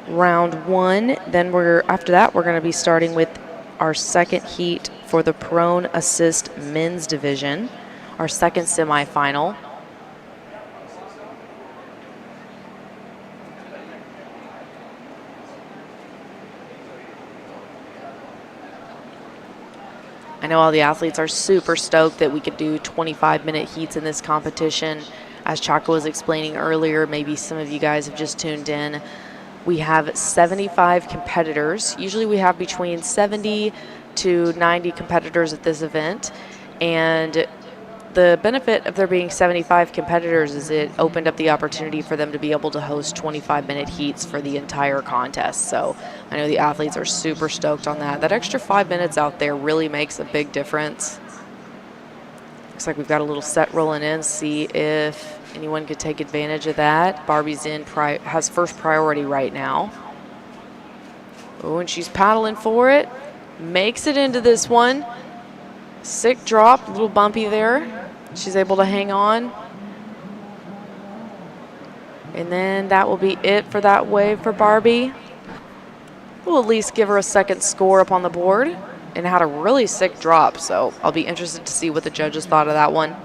round 1. Then after that, we're going to be starting with our second heat for the prone assist men's division, our second semifinal. I know all the athletes are super stoked that we could do 25-minute heats in this competition. As Chaco was explaining earlier, maybe some of you guys have just tuned in. We have 75 competitors. Usually we have between 70 to 90 competitors at this event. And the benefit of there being 75 competitors is it opened up the opportunity for them to be able to host 25-minute heats for the entire contest. So I know the athletes are super stoked on that. That extra 5 minutes out there really makes a big difference. Looks like we've got a little set rolling in. See if anyone could take advantage of that. Barbie's has first priority right now. Oh, and she's paddling for it. Makes it into this one. Sick drop, a little bumpy there. She's able to hang on. And then that will be it for that wave for Barbie. We'll at least give her a second score up on the board. And had a really sick drop, so I'll be interested to see what the judges thought of that one.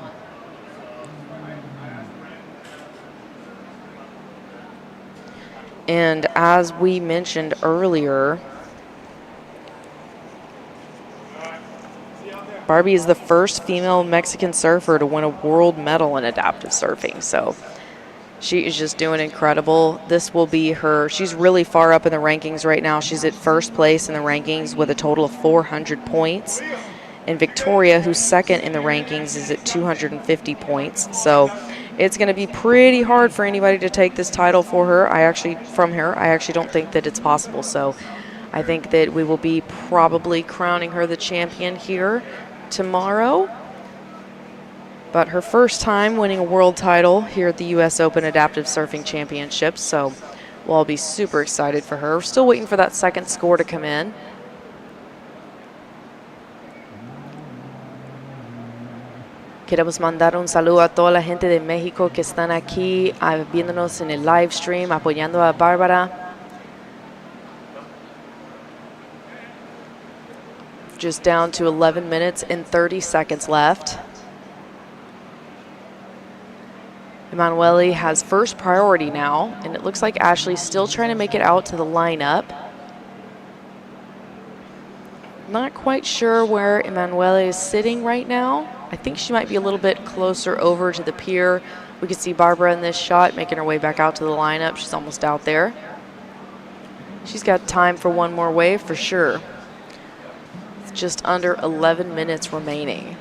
And as we mentioned earlier, Barbie is the first female Mexican surfer to win a world medal in adaptive surfing. So she is just doing incredible. This will be her, she's really far up in the rankings right now. She's at first place in the rankings with a total of 400 points. And Victoria, who's second in the rankings, is at 250 points. So it's going to be pretty hard for anybody to take this title for her. I actually don't think that it's possible. So I think that we will be probably crowning her the champion here tomorrow. But her first time winning a world title here at the U.S. Open Adaptive Surfing Championships. So we'll all be super excited for her. We're still waiting for that second score to come in. Queremos mandar un saludo a toda la gente de México que están aquí viéndonos en el live stream, apoyando a Bárbara. Just down to 11 minutes and 30 seconds left. Emanuele has first priority now, and it looks like Ashley's still trying to make it out to the lineup. Not quite sure where Emanuele is sitting right now. I think she might be a little bit closer over to the pier. We can see Barbara in this shot making her way back out to the lineup. She's almost out there. She's got time for one more wave for sure. It's just under 11 minutes remaining.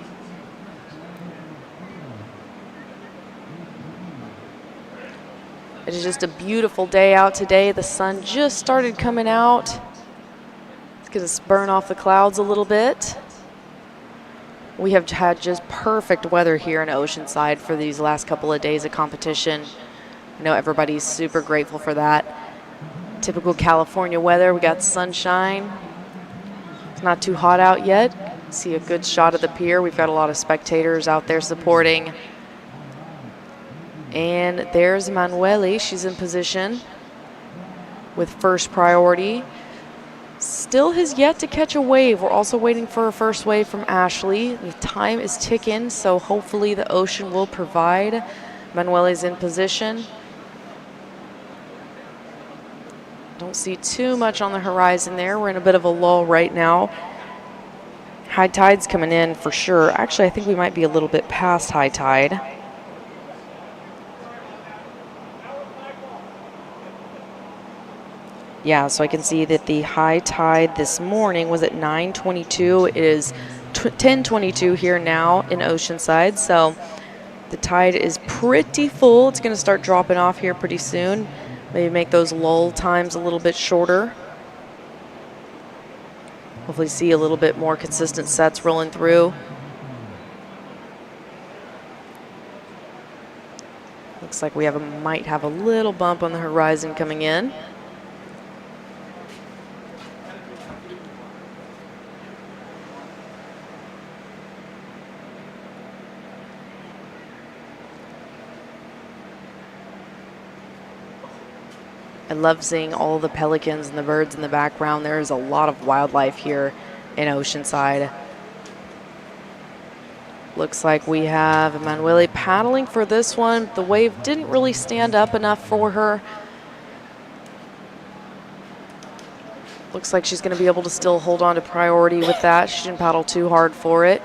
It is just a beautiful day out today. The sun just started coming out. It's going to burn off the clouds a little bit. We have had just perfect weather here in Oceanside for these last couple of days of competition. I know everybody's super grateful for that. Typical California weather. We got sunshine. It's not too hot out yet. See a good shot of the pier. We've got a lot of spectators out there supporting. And there's Emanuele. She's in position with first priority. Still has yet to catch a wave. We're also waiting for a first wave from Ashley. The time is ticking, so hopefully the ocean will provide. Emanuele's in position. Don't see too much on the horizon there. We're in a bit of a lull right now. High tide's coming in for sure. Actually, I think we might be a little bit past high tide. Yeah, so I can see that the high tide this morning was at 9:22. It is 10:22 here now in Oceanside, so the tide is pretty full. It's going to start dropping off here pretty soon. Maybe make those lull times a little bit shorter. Hopefully see a little bit more consistent sets rolling through. Looks like we might have a little bump on the horizon coming in. I love seeing all the pelicans and the birds in the background. There is a lot of wildlife here in Oceanside. Looks like we have Emanuele paddling for this one. The wave didn't really stand up enough for her. Looks like she's going to be able to still hold on to priority with that. She didn't paddle too hard for it.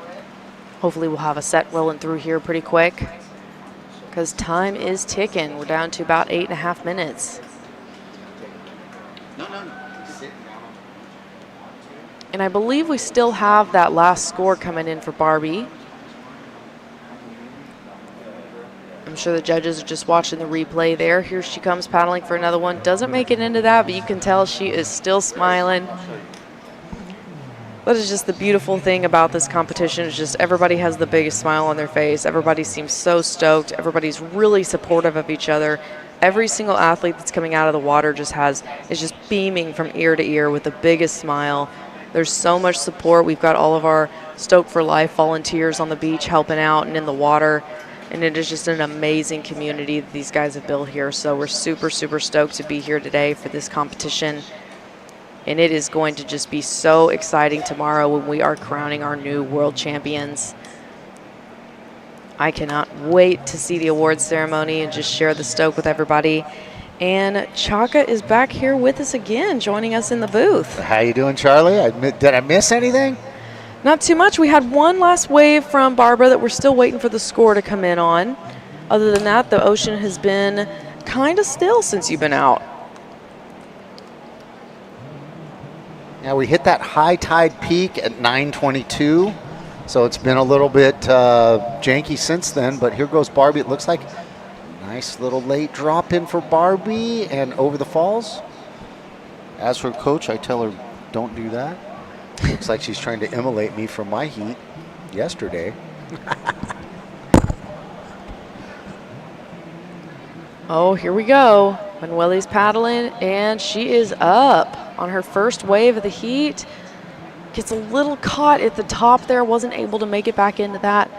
Hopefully we'll have a set rolling through here pretty quick because time is ticking. We're down to about 8.5 minutes. And I believe we still have that last score coming in for Barbie. I'm sure the judges are just watching the replay there. Here she comes paddling for another one. Doesn't make it into that, but you can tell she is still smiling. That is just the beautiful thing about this competition is just everybody has the biggest smile on their face. Everybody seems so stoked. Everybody's really supportive of each other. Every single athlete that's coming out of the water is just beaming from ear to ear with the biggest smile. There's so much support. We've got all of our Stoke for Life volunteers on the beach helping out and in the water. And it is just an amazing community that these guys have built here. So we're super, super stoked to be here today for this competition. And it is going to just be so exciting tomorrow when we are crowning our new world champions. I cannot wait to see the awards ceremony and just share the stoke with everybody. And Chaka is back here with us again, joining us in the booth. How you doing, Charlie? Did I miss anything? Not too much. We had one last wave from Barbara that we're still waiting for the score to come in on. Other than that, the ocean has been kind of still since you've been out. Yeah, we hit that high tide peak at 9:22, so it's been a little bit janky since then, but here goes Barbie. It looks like a nice little late drop in for Barbie and over the falls. As for coach, I tell her don't do that. Looks like she's trying to immolate me from my heat yesterday. Oh, here we go. Manuela's paddling, and she is up on her first wave of the heat. Gets a little caught at the top there, wasn't able to make it back into that.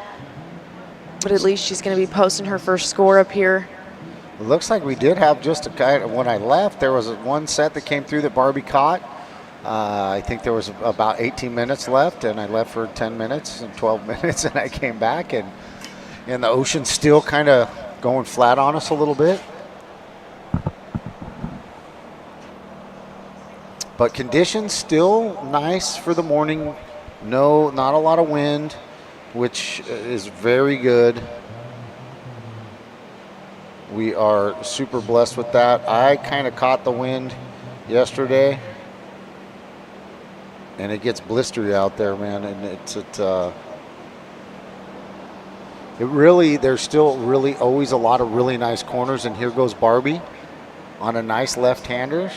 But at least she's going to be posting her first score up here. It looks like we did have just a kind of, when I left, there was one set that came through that Barbie caught. I think there was about 18 minutes left, and I left for 10 minutes and 12 minutes, and I came back, and the ocean's still kind of going flat on us a little bit. But conditions still nice for the morning. No, not a lot of wind, which is very good. We are super blessed with that. I kind of caught the wind yesterday, and it gets blistery out there, man. And it really, there's still really always a lot of really nice corners. And here goes Barbie on a nice left-hander.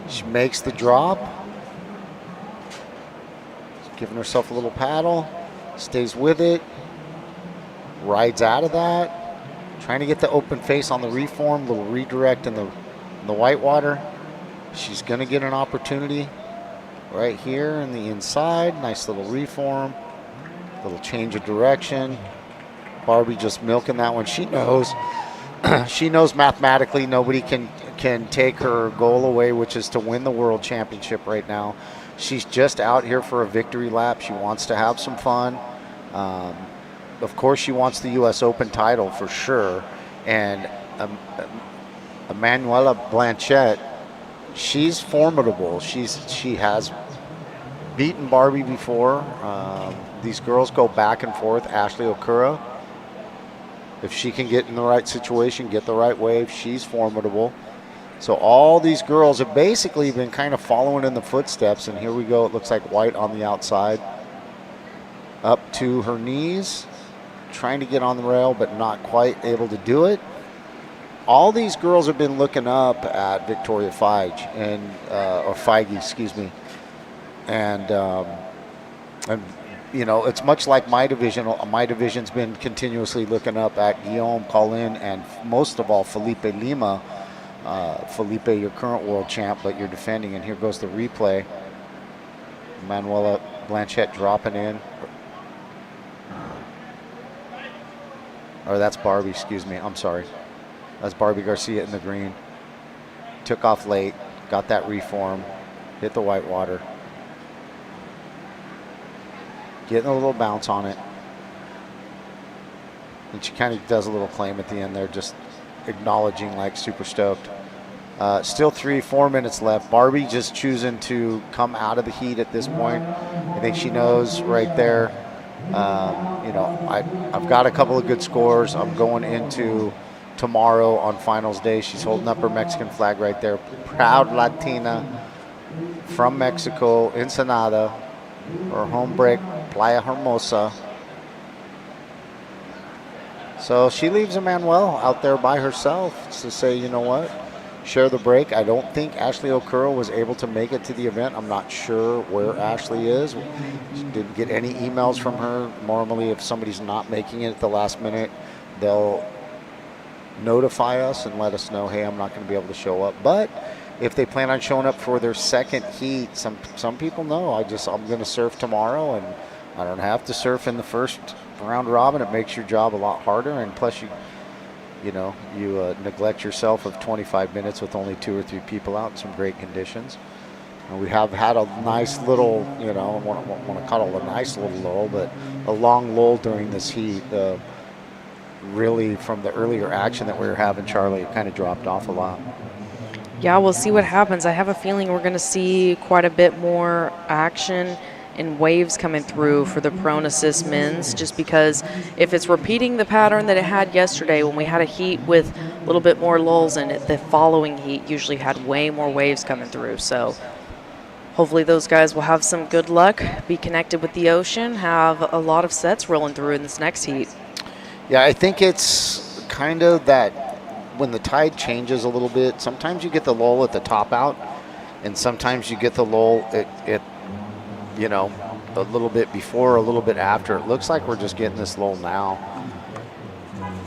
She makes the drop. Giving herself a little paddle. Stays with it. Rides out of that. Trying to get the open face on the reform. Little redirect in the whitewater. She's going to get an opportunity right here in the inside. Nice little reform. Little change of direction. Barbie just milking that one. She knows. She knows mathematically nobody can take her goal away, which is to win the world championship right now. She's just out here for a victory lap. She wants to have some fun. Of course, she wants the U.S. Open title for sure. And Emanuela Blanchette, she's formidable. She has beaten Barbie before. These girls go back and forth. Ashley Okura, if she can get in the right situation, get the right wave, she's formidable. So all these girls have basically been kind of following in the footsteps, and here we go. It looks like White on the outside. Up to her knees, trying to get on the rail, but not quite able to do it. All these girls have been looking up at Victoria Feige, or Feige, excuse me. And you know, it's much like my division. My division's been continuously looking up at Guillaume Collin and most of all Felipe Lima. Felipe, your current world champ, but you're defending, and here goes the replay. Manuela Blanchette dropping in. Or that's Barbie, excuse me, I'm sorry. That's Barbie Garcia in the green. Took off late, got that reform, hit the whitewater. Getting a little bounce on it. And she kind of does a little claim at the end there, just acknowledging like super stoked. Still 3-4 minutes left. Barbie just choosing to come out of the heat at this point. I think she knows right there. You know, I've got a couple of good scores. I'm going into tomorrow on finals day. She's holding up her Mexican flag right there. Proud Latina from Mexico, Ensenada. Her home break, Playa Hermosa. So she leaves Emanuel out there by herself to say, you know what, share the break. I don't think Ashley Okura was able to make it to the event. I'm not sure where Ashley is. She didn't get any emails from her. Normally, if somebody's not making it at the last minute, they'll notify us and let us know, hey, I'm not going to be able to show up. But if they plan on showing up for their second heat, some people know, I'm going to surf tomorrow, and I don't have to surf in the first round robin. It makes your job a lot harder, and plus you neglect yourself of 25 minutes with only 2 or 3 people out in some great conditions. And we have had a nice little, I want to call it a nice little lull, but a long lull during this heat. Really, from the earlier action that we were having, Charlie, it kind of dropped off a lot. Yeah, we'll see what happens. I have a feeling we're going to see quite a bit more action and waves coming through for the prone assist men's, just because if it's repeating the pattern that it had yesterday when we had a heat with a little bit more lulls in it, the following heat usually had way more waves coming through. So hopefully those guys will have some good luck, be connected with the ocean, have a lot of sets rolling through in this next heat. Yeah, I think it's kind of that when the tide changes a little bit, sometimes you get the lull at the top out, and sometimes you get the lull at you know, a little bit before, a little bit after. It looks like we're just getting this lull now.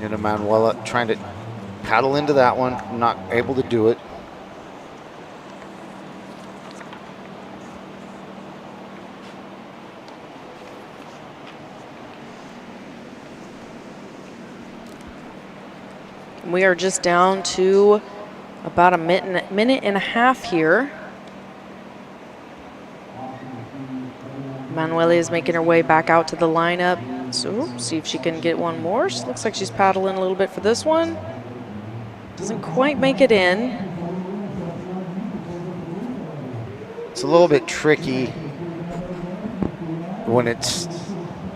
And Manuela trying to paddle into that one, not able to do it. We are just down to about a minute and a half here. Manuela is making her way back out to the lineup. So see if she can get one more. She looks like she's paddling a little bit for this one. Doesn't quite make it in. It's a little bit tricky when it's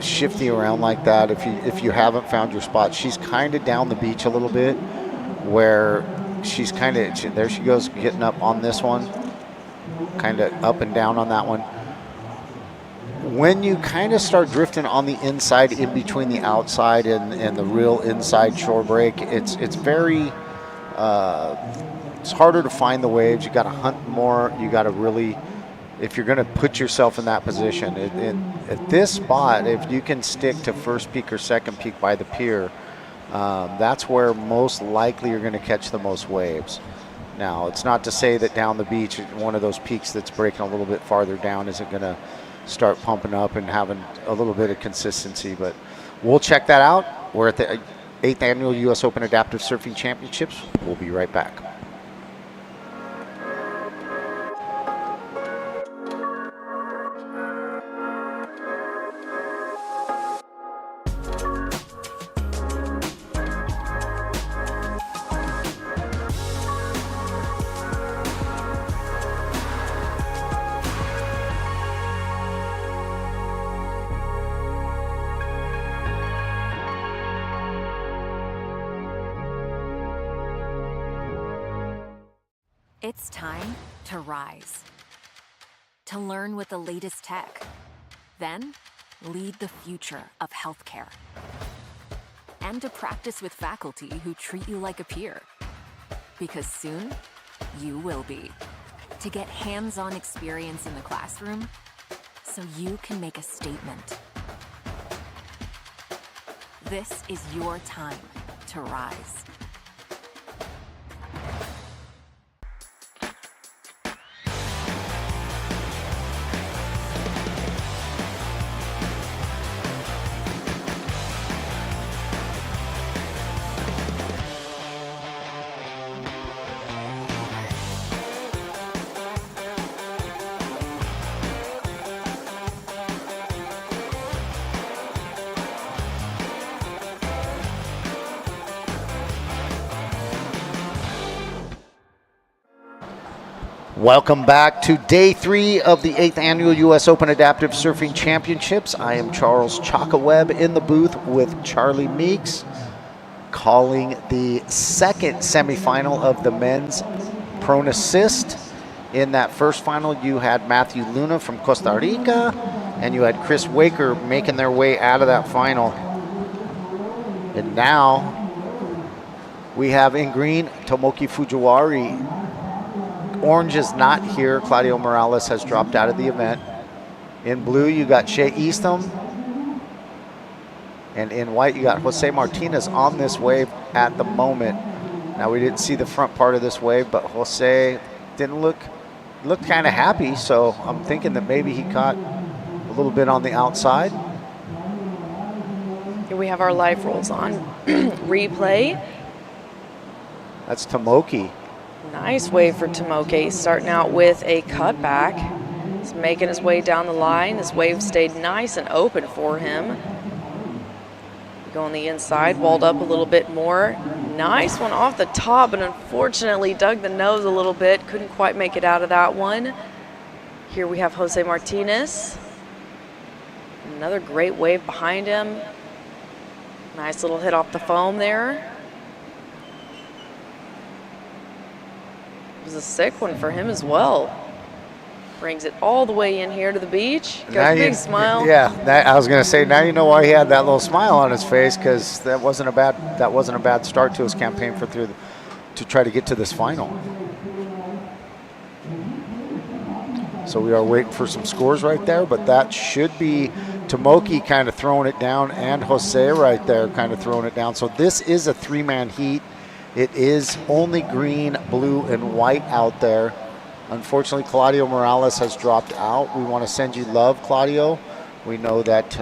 shifting around like that. If you haven't found your spot, she's kind of down the beach a little bit, where she's kind of, there she goes, getting up on this one, kind of up and down on that one. When you kind of start drifting on the inside, in between the outside and the real inside shore break, it's very, it's harder to find the waves. You got to hunt more. You got to really, if you're going to put yourself in that position. At this spot, if you can stick to first peak or second peak by the pier, that's where most likely you're going to catch the most waves. Now, it's not to say that down the beach, one of those peaks that's breaking a little bit farther down isn't going to start pumping up and having a little bit of consistency, but we'll check that out. We're at the 8th Annual U.S. Open Adaptive Surfing Championships. We'll be right back. It's time to rise. To learn with the latest tech. Then, lead the future of healthcare. And to practice with faculty who treat you like a peer. Because soon, you will be. To get hands-on experience in the classroom, so you can make a statement. This is your time to rise. Welcome back to day 3 of the 8th Annual U.S. Open Adaptive Surfing Championships. I am Charles Chaka-Webb in the booth with Charlie Meeks, calling the second semifinal of the men's prone assist. In that first final, you had Matthew Luna from Costa Rica, and you had Chris Waker making their way out of that final. And now we have in green Tomoki Fujiwara. Orange is not here. Claudio Morales has dropped out of the event. In blue, you got Shea Eastham. And in white, you got Jose Martinez on this wave at the moment. Now, we didn't see the front part of this wave, but Jose didn't look kind of happy. So I'm thinking that maybe he caught a little bit on the outside. Here we have our live rolls on. Replay. That's Tomoki. Nice wave for Tomoki, starting out with a cutback. He's making his way down the line. This wave stayed nice and open for him. Go on the inside, walled up a little bit more. Nice one off the top, but unfortunately dug the nose a little bit. Couldn't quite make it out of that one. Here we have Jose Martinez. Another great wave behind him. Nice little hit off the foam there. It was a sick one for him as well. Brings it all the way in here to the beach. Got a big smile. Yeah, I was gonna say, now you know why he had that little smile on his face, because that wasn't a bad start to his campaign to try to get to this final. So we are waiting for some scores right there, but that should be Tomoki kind of throwing it down and Jose right there kind of throwing it down. So this is a three-man heat. It is only green, blue, and white out there. Unfortunately, Claudio Morales has dropped out. We want to send you love, Claudio. We know that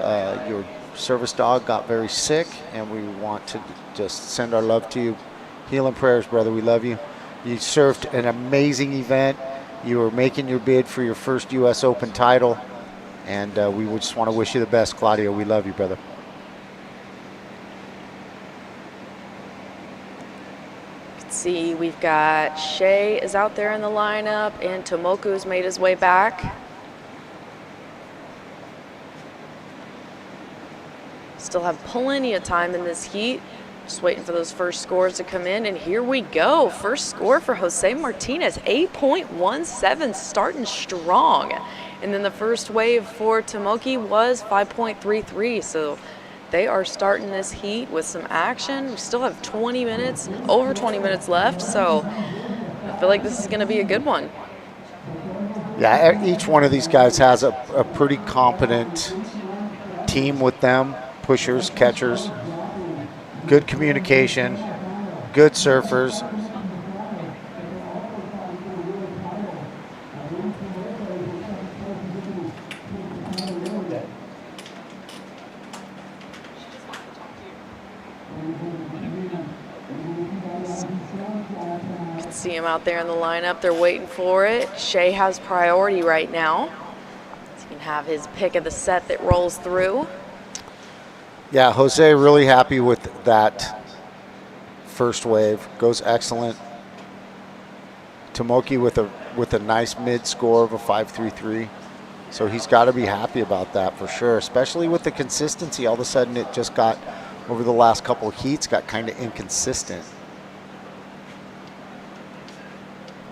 your service dog got very sick, and we want to just send our love to you. Healing prayers, brother. We love you. You served an amazing event. You were making your bid for your first U.S. Open title, and we would just want to wish you the best, Claudio. We love you, brother. See, we've got Shea is out there in the lineup, and Tomoku's made his way back. Still have plenty of time in this heat. Just waiting for those first scores to come in, and here we go. First score for Jose Martinez, 8.17, starting strong. And then the first wave for Tomoki was 5.33, so they are starting this heat with some action. We still have 20 minutes, over 20 minutes left, so I feel like this is gonna be a good one. Yeah, each one of these guys has a pretty competent team with them, pushers, catchers, good communication, good surfers. See him out there in the lineup. They're waiting for it. Shea has priority right now. So he can have his pick of the set that rolls through. Yeah, Jose really happy with that first wave. Goes excellent. Tomoki with a nice mid score of a 5.33. So he's got to be happy about that for sure, especially with the consistency. All of a sudden it just got, over the last couple of heats, got kind of inconsistent.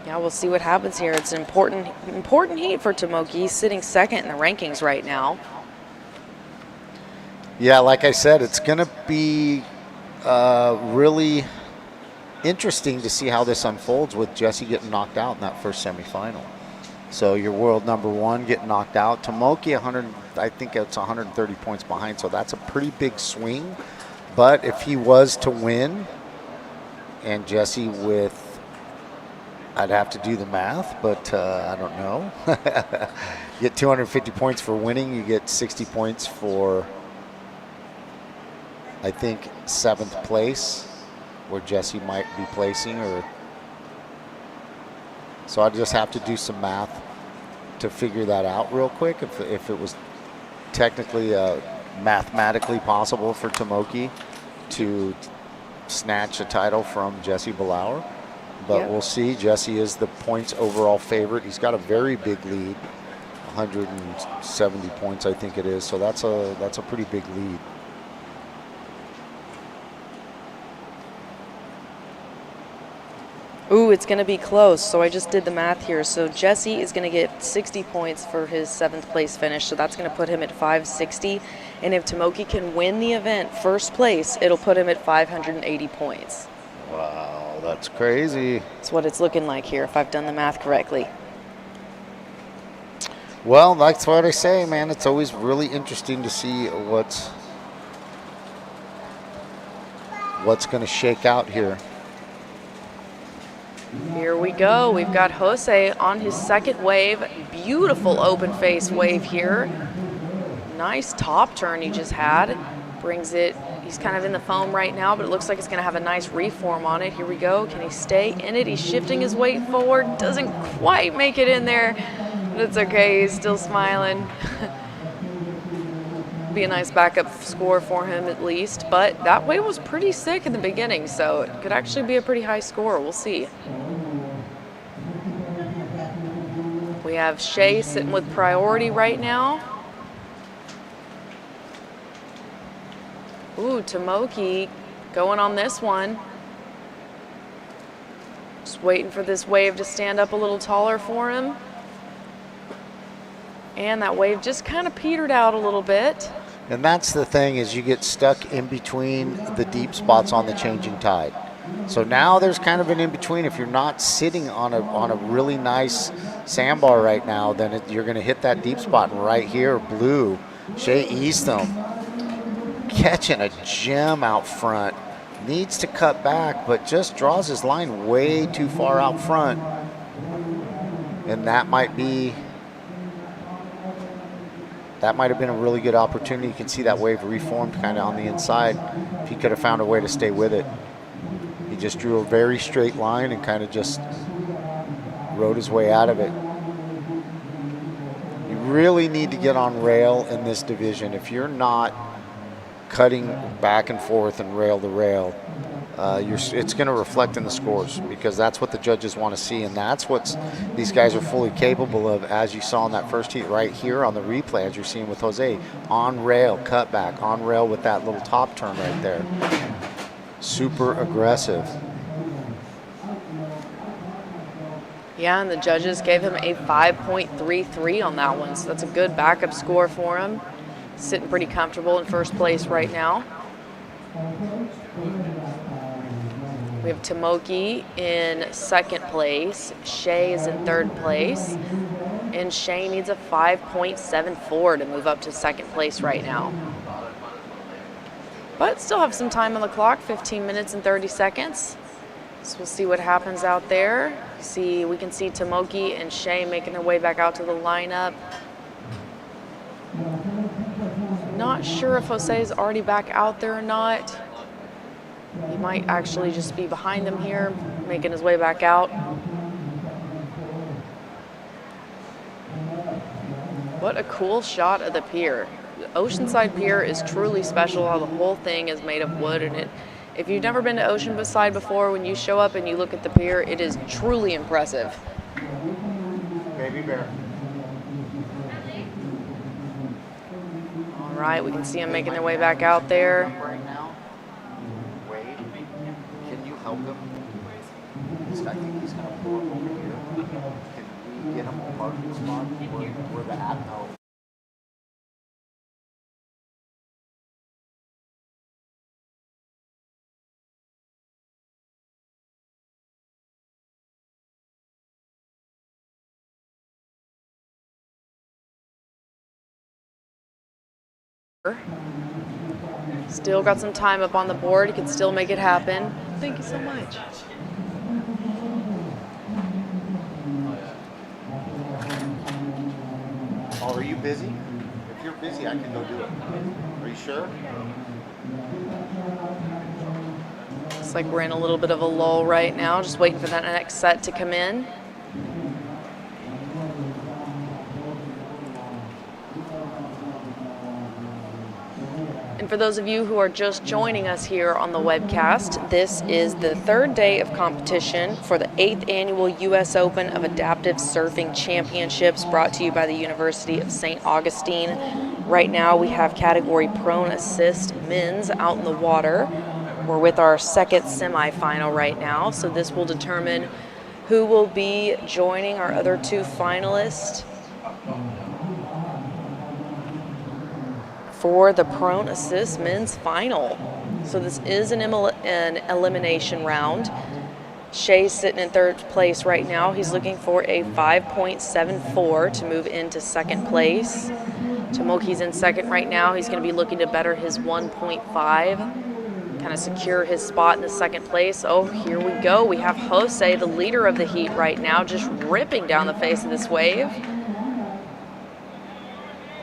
Yeah, we'll see what happens here. It's an important heat for Tomoki. He's sitting second in the rankings right now. Yeah, like I said, it's going to be really interesting to see how this unfolds with Jesse getting knocked out in that first semifinal. So your world number one getting knocked out. Tomoki, I think it's 130 points behind, so that's a pretty big swing. But if he was to win, and Jesse with, I'd have to do the math, but I don't know. You get 250 points for winning. You get 60 points for, I think, 7th place, where Jesse might be placing. So I just have to do some math to figure that out real quick. If it was technically mathematically possible for Tomoki to snatch a title from Jesse Belauer. But we'll see. Jesse is the points overall favorite. He's got a very big lead, 170 points, I think it is. So that's a pretty big lead. Ooh, it's going to be close. So I just did the math here. So Jesse is going to get 60 points for his 7th place finish. So that's going to put him at 560. And if Tomoki can win the event first place, it'll put him at 580 points. Wow, that's crazy. That's what it's looking like here, if I've done the math correctly. Well, that's what I say, man. It's always really interesting to see what's going to shake out here. Here we go. We've got Jose on his second wave. Beautiful open face wave here. Nice top turn he just had. Brings it. He's kind of in the foam right now, but it looks like it's going to have a nice reform on it. Here we go. Can he stay in it? He's shifting his weight forward. Doesn't quite make it in there, but it's okay. He's still smiling. Be a nice backup score for him at least, but that wave was pretty sick in the beginning, so it could actually be a pretty high score. We'll see. We have Shay sitting with priority right now. Ooh, Tomoki going on this one. Just waiting for this wave to stand up a little taller for him. And that wave just kind of petered out a little bit. And that's the thing, is you get stuck in between the deep spots on the changing tide. So now there's kind of an in-between. If you're not sitting on a really nice sandbar right now, then you're going to hit that deep spot. And right here, blue, Shea Eastham, catching a gem out front. Needs to cut back, but just draws his line way too far out front. And that might have been a really good opportunity. You can see that wave reformed kind of on the inside. If he could have found a way to stay with it. He just drew a very straight line and kind of just rode his way out of it. You really need to get on rail in this division. If you're not cutting back and forth and rail to rail, it's going to reflect in the scores, because that's what the judges want to see, and that's what these guys are fully capable of, as you saw in that first heat right here on the replay, as you're seeing with Jose. On rail, cut back, on rail with that little top turn right there. Super aggressive. Yeah, and the judges gave him a 5.33 on that one, so that's a good backup score for him. Sitting pretty comfortable in first place right now. We have Tomoki in second place. Shay is in third place. And Shay needs a 5.74 to move up to second place right now. But still have some time on the clock, 15 minutes and 30 seconds. So we'll see what happens out there. We can see Tomoki and Shay making their way back out to the lineup. Not sure if Jose is already back out there or not. He might actually just be behind them here, making his way back out. What a cool shot of the pier. The Oceanside Pier is truly special. How the whole thing is made of wood, and if you've never been to Oceanside before, when you show up and you look at the pier, it is truly impressive. Baby bear. All right, we can see them making their way back out there. Right now, Wade, can you help him? I think he's going to pull up over here. Can we get him a parking spot where the app knows? Still got some time up on the board. You can still make it happen. Thank you so much. Oh, are you busy? If you're busy, I can go do it. Are you sure? Looks like we're in a little bit of a lull right now, just waiting for that next set to come in. And for those of you who are just joining us here on the webcast, this is the third day of competition for the 8th annual U.S. Open of Adaptive Surfing Championships, brought to you by the University of St. Augustine. Right now we have category prone assist men's out in the water. We're with our second semifinal right now, so this will determine who will be joining our other two finalists for the prone assist men's final. So this is an elimination round. Shay's sitting in third place right now. He's looking for a 5.74 to move into second place. Tomoki's in second right now. He's going to be looking to better his 1.5, kind of secure his spot in the second place. Oh, here we go. We have Jose, the leader of the heat right now, just ripping down the face of this wave.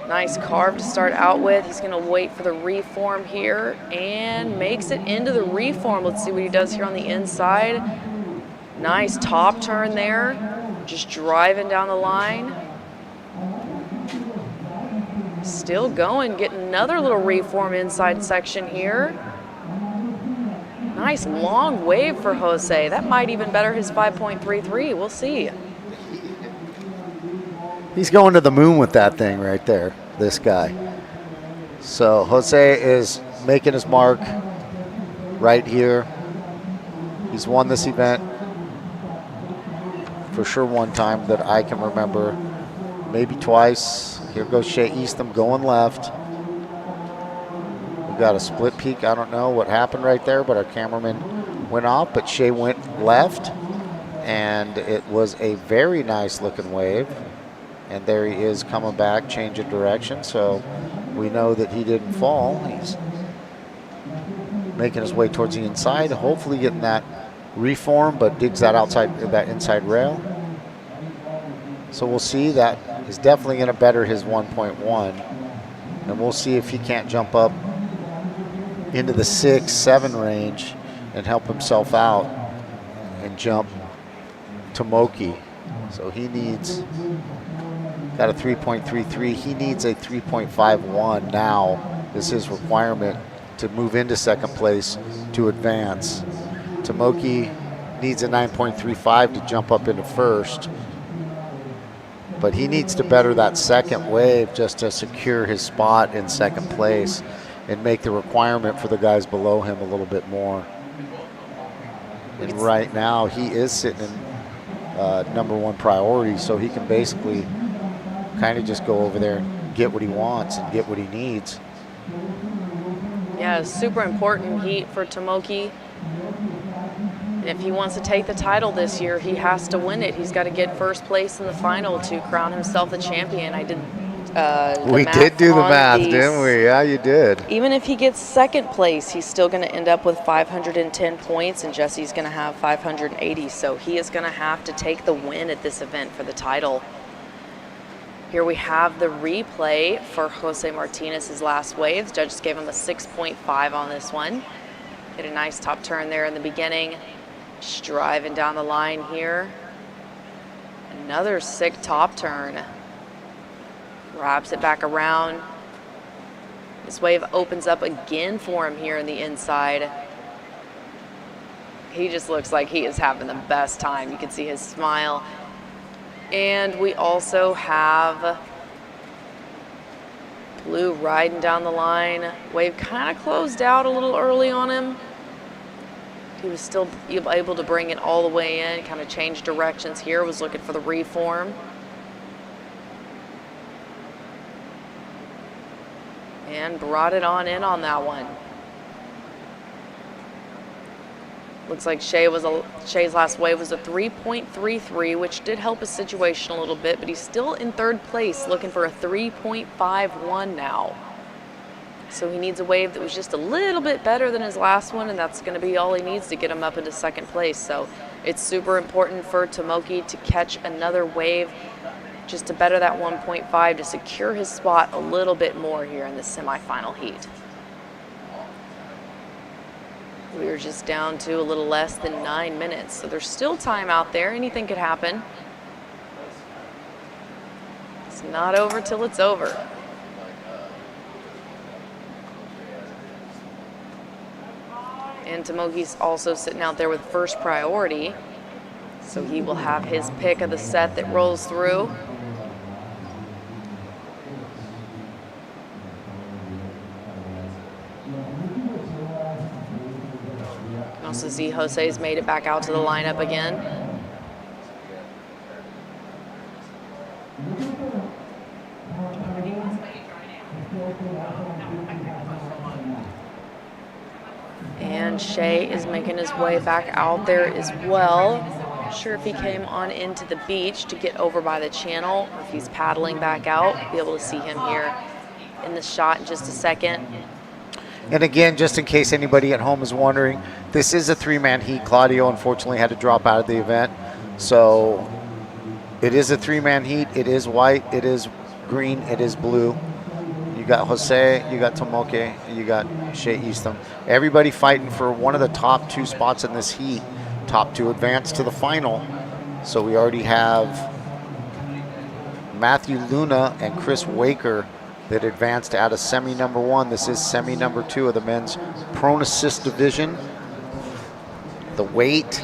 Nice carve to start out with. He's going to wait for the reform here and makes it into the reform. Let's see what he does here on the inside. Nice top turn there. Just driving down the line. Still going, getting another little reform inside section here. Nice long wave for Jose. That might even better his 5.33. We'll see. He's going to the moon with that thing right there, this guy. So Jose is making his mark right here. He's won this event for sure one time that I can remember, maybe twice. Here goes Shea Eastham going left. We got a split peak. I don't know what happened right there, but our cameraman went off, but Shea went left, and it was a very nice looking wave. And there he is coming back, changing direction. So we know that he didn't fall. He's making his way towards the inside, hopefully getting that reform, but digs that outside, that inside rail. So we'll see. That is definitely going to better his 1.1. And we'll see if he can't jump up into the 6, 7 range and help himself out and jump Tomoki. So he needs, got a 3.33. He needs a 3.51 now is his requirement to move into second place to advance. Tomoki needs a 9.35 to jump up into first. But he needs to better that second wave just to secure his spot in second place and make the requirement for the guys below him a little bit more. And right now he is sitting in #1 priority, so he can basically kind of just go over there and get what he wants and get what he needs. Yeah, super important heat for Tomoki. If he wants to take the title this year, he has to win it. He's got to get first place in the final to crown himself the champion. I did we did do the math, didn't we? Yeah, you did. Even if he gets second place, he's still going to end up with 510 points, and Jesse's going to have 580. So he is going to have to take the win at this event for the title. Here we have the replay for Jose Martinez's last waves. Judges gave him a 6.5 on this one. Hit a nice top turn there in the beginning. Just driving down the line here. Another sick top turn. Wraps it back around. This wave opens up again for him here in the inside. He just looks like he is having the best time. You can see his smile. And we also have Blue riding down the line. Wave kind of closed out a little early on him. He was still able to bring it all the way in, kind of changed directions here, was looking for the reform. And brought it on in on that one. Looks like Shea's last wave was a 3.33, which did help his situation a little bit, but he's still in third place looking for a 3.51 now. So he needs a wave that was just a little bit better than his last one, and that's going to be all he needs to get him up into second place. So it's super important for Tomoki to catch another wave just to better that 1.5 to secure his spot a little bit more here in the semifinal heat. We are just down to a little less than 9 minutes, so there's still time out there. Anything could happen. It's not over till it's over. And Tomoki's also sitting out there with first priority, so he will have his pick of the set that rolls through. Also see Jose's made it back out to the lineup again. And Shea is making his way back out there as well. Not sure if he came on into the beach to get over by the channel or if he's paddling back out. Be able to see him here in the shot in just a second. And again, just in case anybody at home is wondering, this is a 3-man heat. Claudio unfortunately had to drop out of the event. So it is a 3-man heat. It is white, it is green, it is blue. You got Jose, you got Tomoki, you got Shea Eastham. Everybody fighting for one of the top 2 spots in this heat, top 2 advance to the final. So we already have Matthew Luna and Chris Waker that advanced out of semi number 1. This is semi number 2 of the men's prone assist division. The weight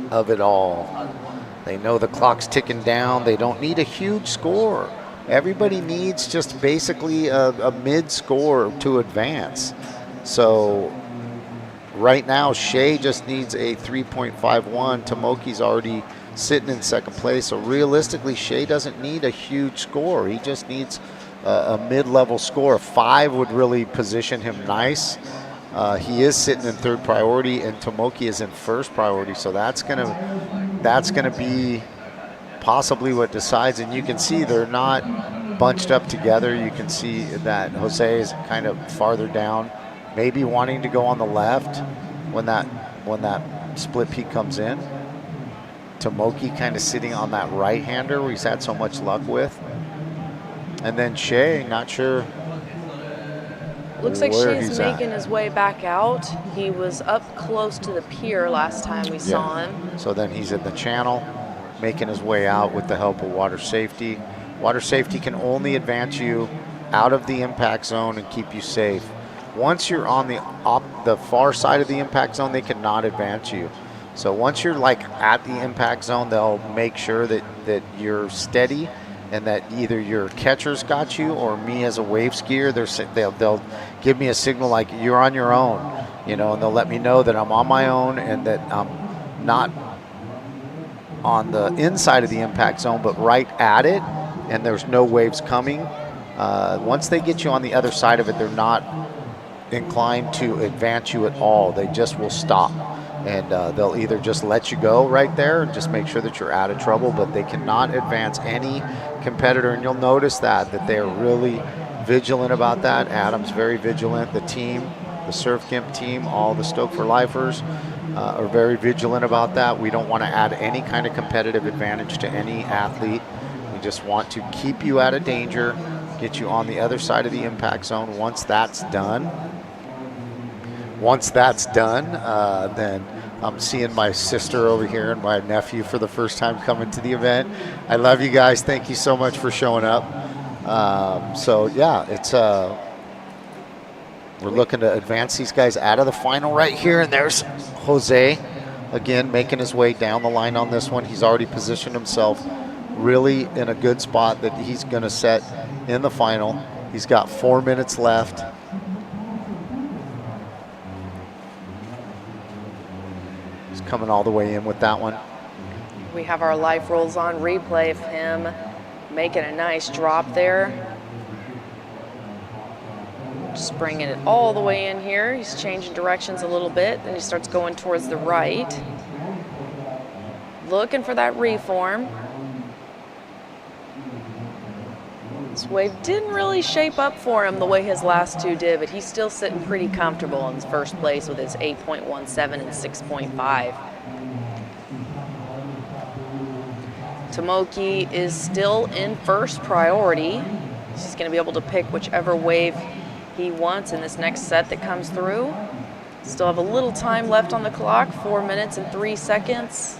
of it all. They know the clock's ticking down. They don't need a huge score. Everybody needs just basically a mid score to advance. So right now, Shea just needs a 3.51. Tomoki's already sitting in second place. So realistically, Shea doesn't need a huge score. He just needs a mid-level score. 5 would really position him nice. He is sitting in third priority, and Tomoki is in first priority. So that's gonna be possibly what decides. And you can see they're not bunched up together. You can see that Jose is kind of farther down, maybe wanting to go on the left when that split peak comes in. Tomoki kind of sitting on that right-hander where he's had so much luck with. And then Shea, not sure. Looks like where Shea's he's making his way back out. He was up close to the pier last time we saw him. So then he's in the channel, making his way out with the help of water safety. Water safety can only advance you out of the impact zone and keep you safe. Once you're on the far side of the impact zone, they cannot advance you. So once you're like at the impact zone, they'll make sure that you're steady and that either your catcher's got you or me as a wave skier, they'll give me a signal like you're on your own, you know, and they'll let me know that I'm on my own and that I'm not on the inside of the impact zone, but right at it, and there's no waves coming. Once they get you on the other side of it, they're not inclined to advance you at all. They just will stop. And they'll either just let you go right there and just make sure that you're out of trouble, but they cannot advance any competitor. And you'll notice that they're really vigilant about that. Adam's very vigilant. The team, the Surf Gimp team, all the Stoke for Lifers are very vigilant about that. We don't want to add any kind of competitive advantage to any athlete. We just want to keep you out of danger, get you on the other side of the impact zone. Once that's done, then I'm seeing my sister over here and my nephew for the first time coming to the event. I love you guys. Thank you so much for showing up. So yeah, it's we're looking to advance these guys out of the final right here. And there's Jose again making his way down the line on this one. He's already positioned himself really in a good spot that he's going to set in the final. He's got 4 minutes left. Coming all the way in with that one. We have our life rolls on replay of him making a nice drop there. Just bringing it all the way in here. He's changing directions a little bit, then he starts going towards the right. Looking for that reform. This wave didn't really shape up for him the way his last two did, but he's still sitting pretty comfortable in first place with his 8.17 and 6.5. Tomoki is still in first priority. He's going to be able to pick whichever wave he wants in this next set that comes through. Still have a little time left on the clock, 4 minutes and 3 seconds.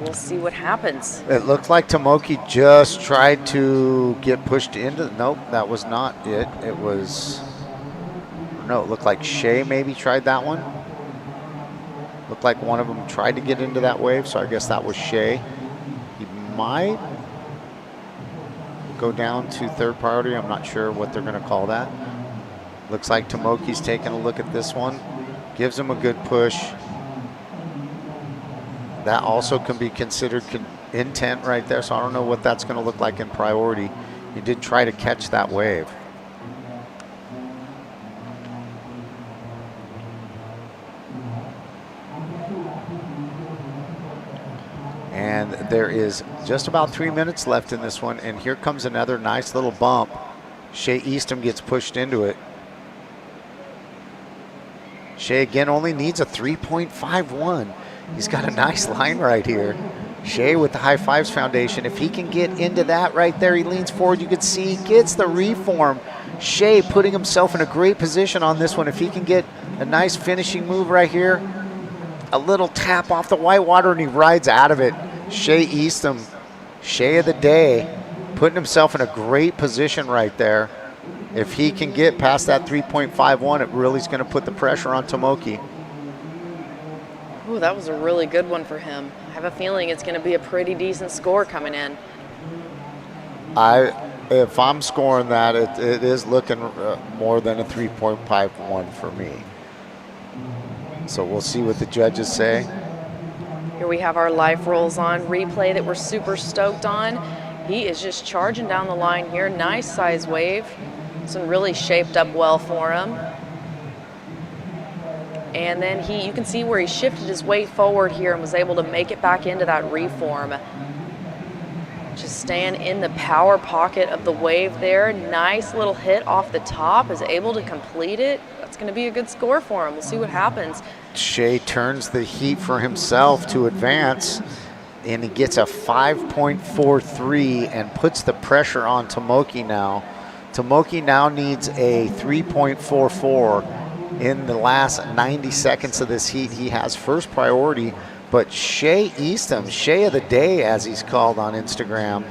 We'll see what happens. It looked like Tomoki just tried to get pushed into. Nope, that was not it. It was. No, it looked like Shea maybe tried that one. Looked like one of them tried to get into that wave, so I guess that was Shea. He might go down to third priority. I'm not sure what they're going to call that. Looks like Tomoki's taking a look at this one. Gives him a good push. That also can be considered intent right there, so I don't know what that's going to look like in priority. He did try to catch that wave. And there is just about 3 minutes left in this one, and here comes another nice little bump. Shea Eastham gets pushed into it. Shea again only needs a 3.51. He's got a nice line right here. Shea with the HighFivesFoundation. If he can get into that right there, he leans forward. You can see he gets the reform. Shea putting himself in a great position on this one. If he can get a nice finishing move right here, a little tap off the white water, and he rides out of it. Shea Eastham, Shea of the day, putting himself in a great position right there. If he can get past that 3.51, it really is going to put the pressure on Tomoki. Ooh, that was a really good one for him. I have a feeling it's going to be a pretty decent score coming in. If I'm scoring that, it is looking more than a 3.51 for me. So we'll see what the judges say. Here we have our life rolls on replay that we're super stoked on. He is just charging down the line here. Nice size wave. This one really shaped up well for him. And then you can see where he shifted his weight forward here and was able to make it back into that reform. Just staying in the power pocket of the wave there. Nice little hit off the top, is able to complete it. That's going to be a good score for him. We'll see what happens. Shea turns the heat for himself to advance, and he gets a 5.43 and puts the pressure on Tomoki now. Tomoki now needs a 3.44 in the last 90 seconds of this heat. He has first priority, but Shea Eastham, Shea of the Day as he's called on Instagram,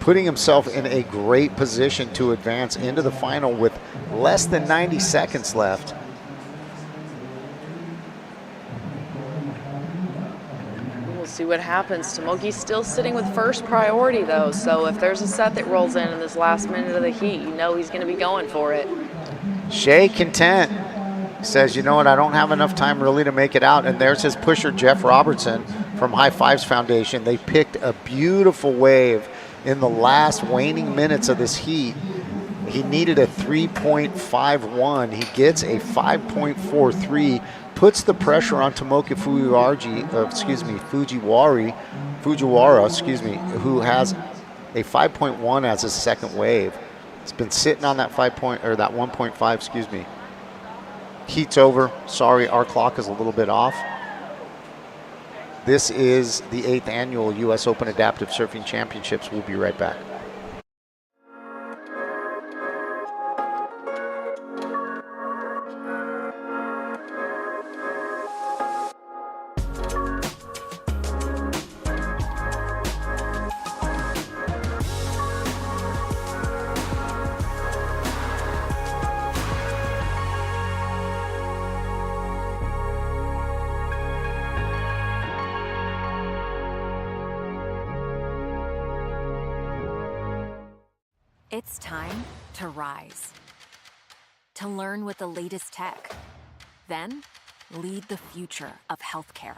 putting himself in a great position to advance into the final with less than 90 seconds left. We'll see what happens. Tomoki's still sitting with first priority though, so if there's a set that rolls in this last minute of the heat, you know he's going to be going for it. Shea content. Says, you know what, I don't have enough time really to make it out. And there's his pusher, Jeff Robertson from HighFivesFoundation. They picked a beautiful wave in the last waning minutes of this heat. He needed a 3.51. He gets a 5.43, puts the pressure on Tomoki Fujiwara, who has a 5.1 as his second wave. It's been sitting on that 1.5, Heat's over. Sorry, our clock is a little bit off. This is the 8th annual U.S. Open Adaptive Surfing Championships. We'll be right back. It's time to rise, to learn with the latest tech, then lead the future of healthcare,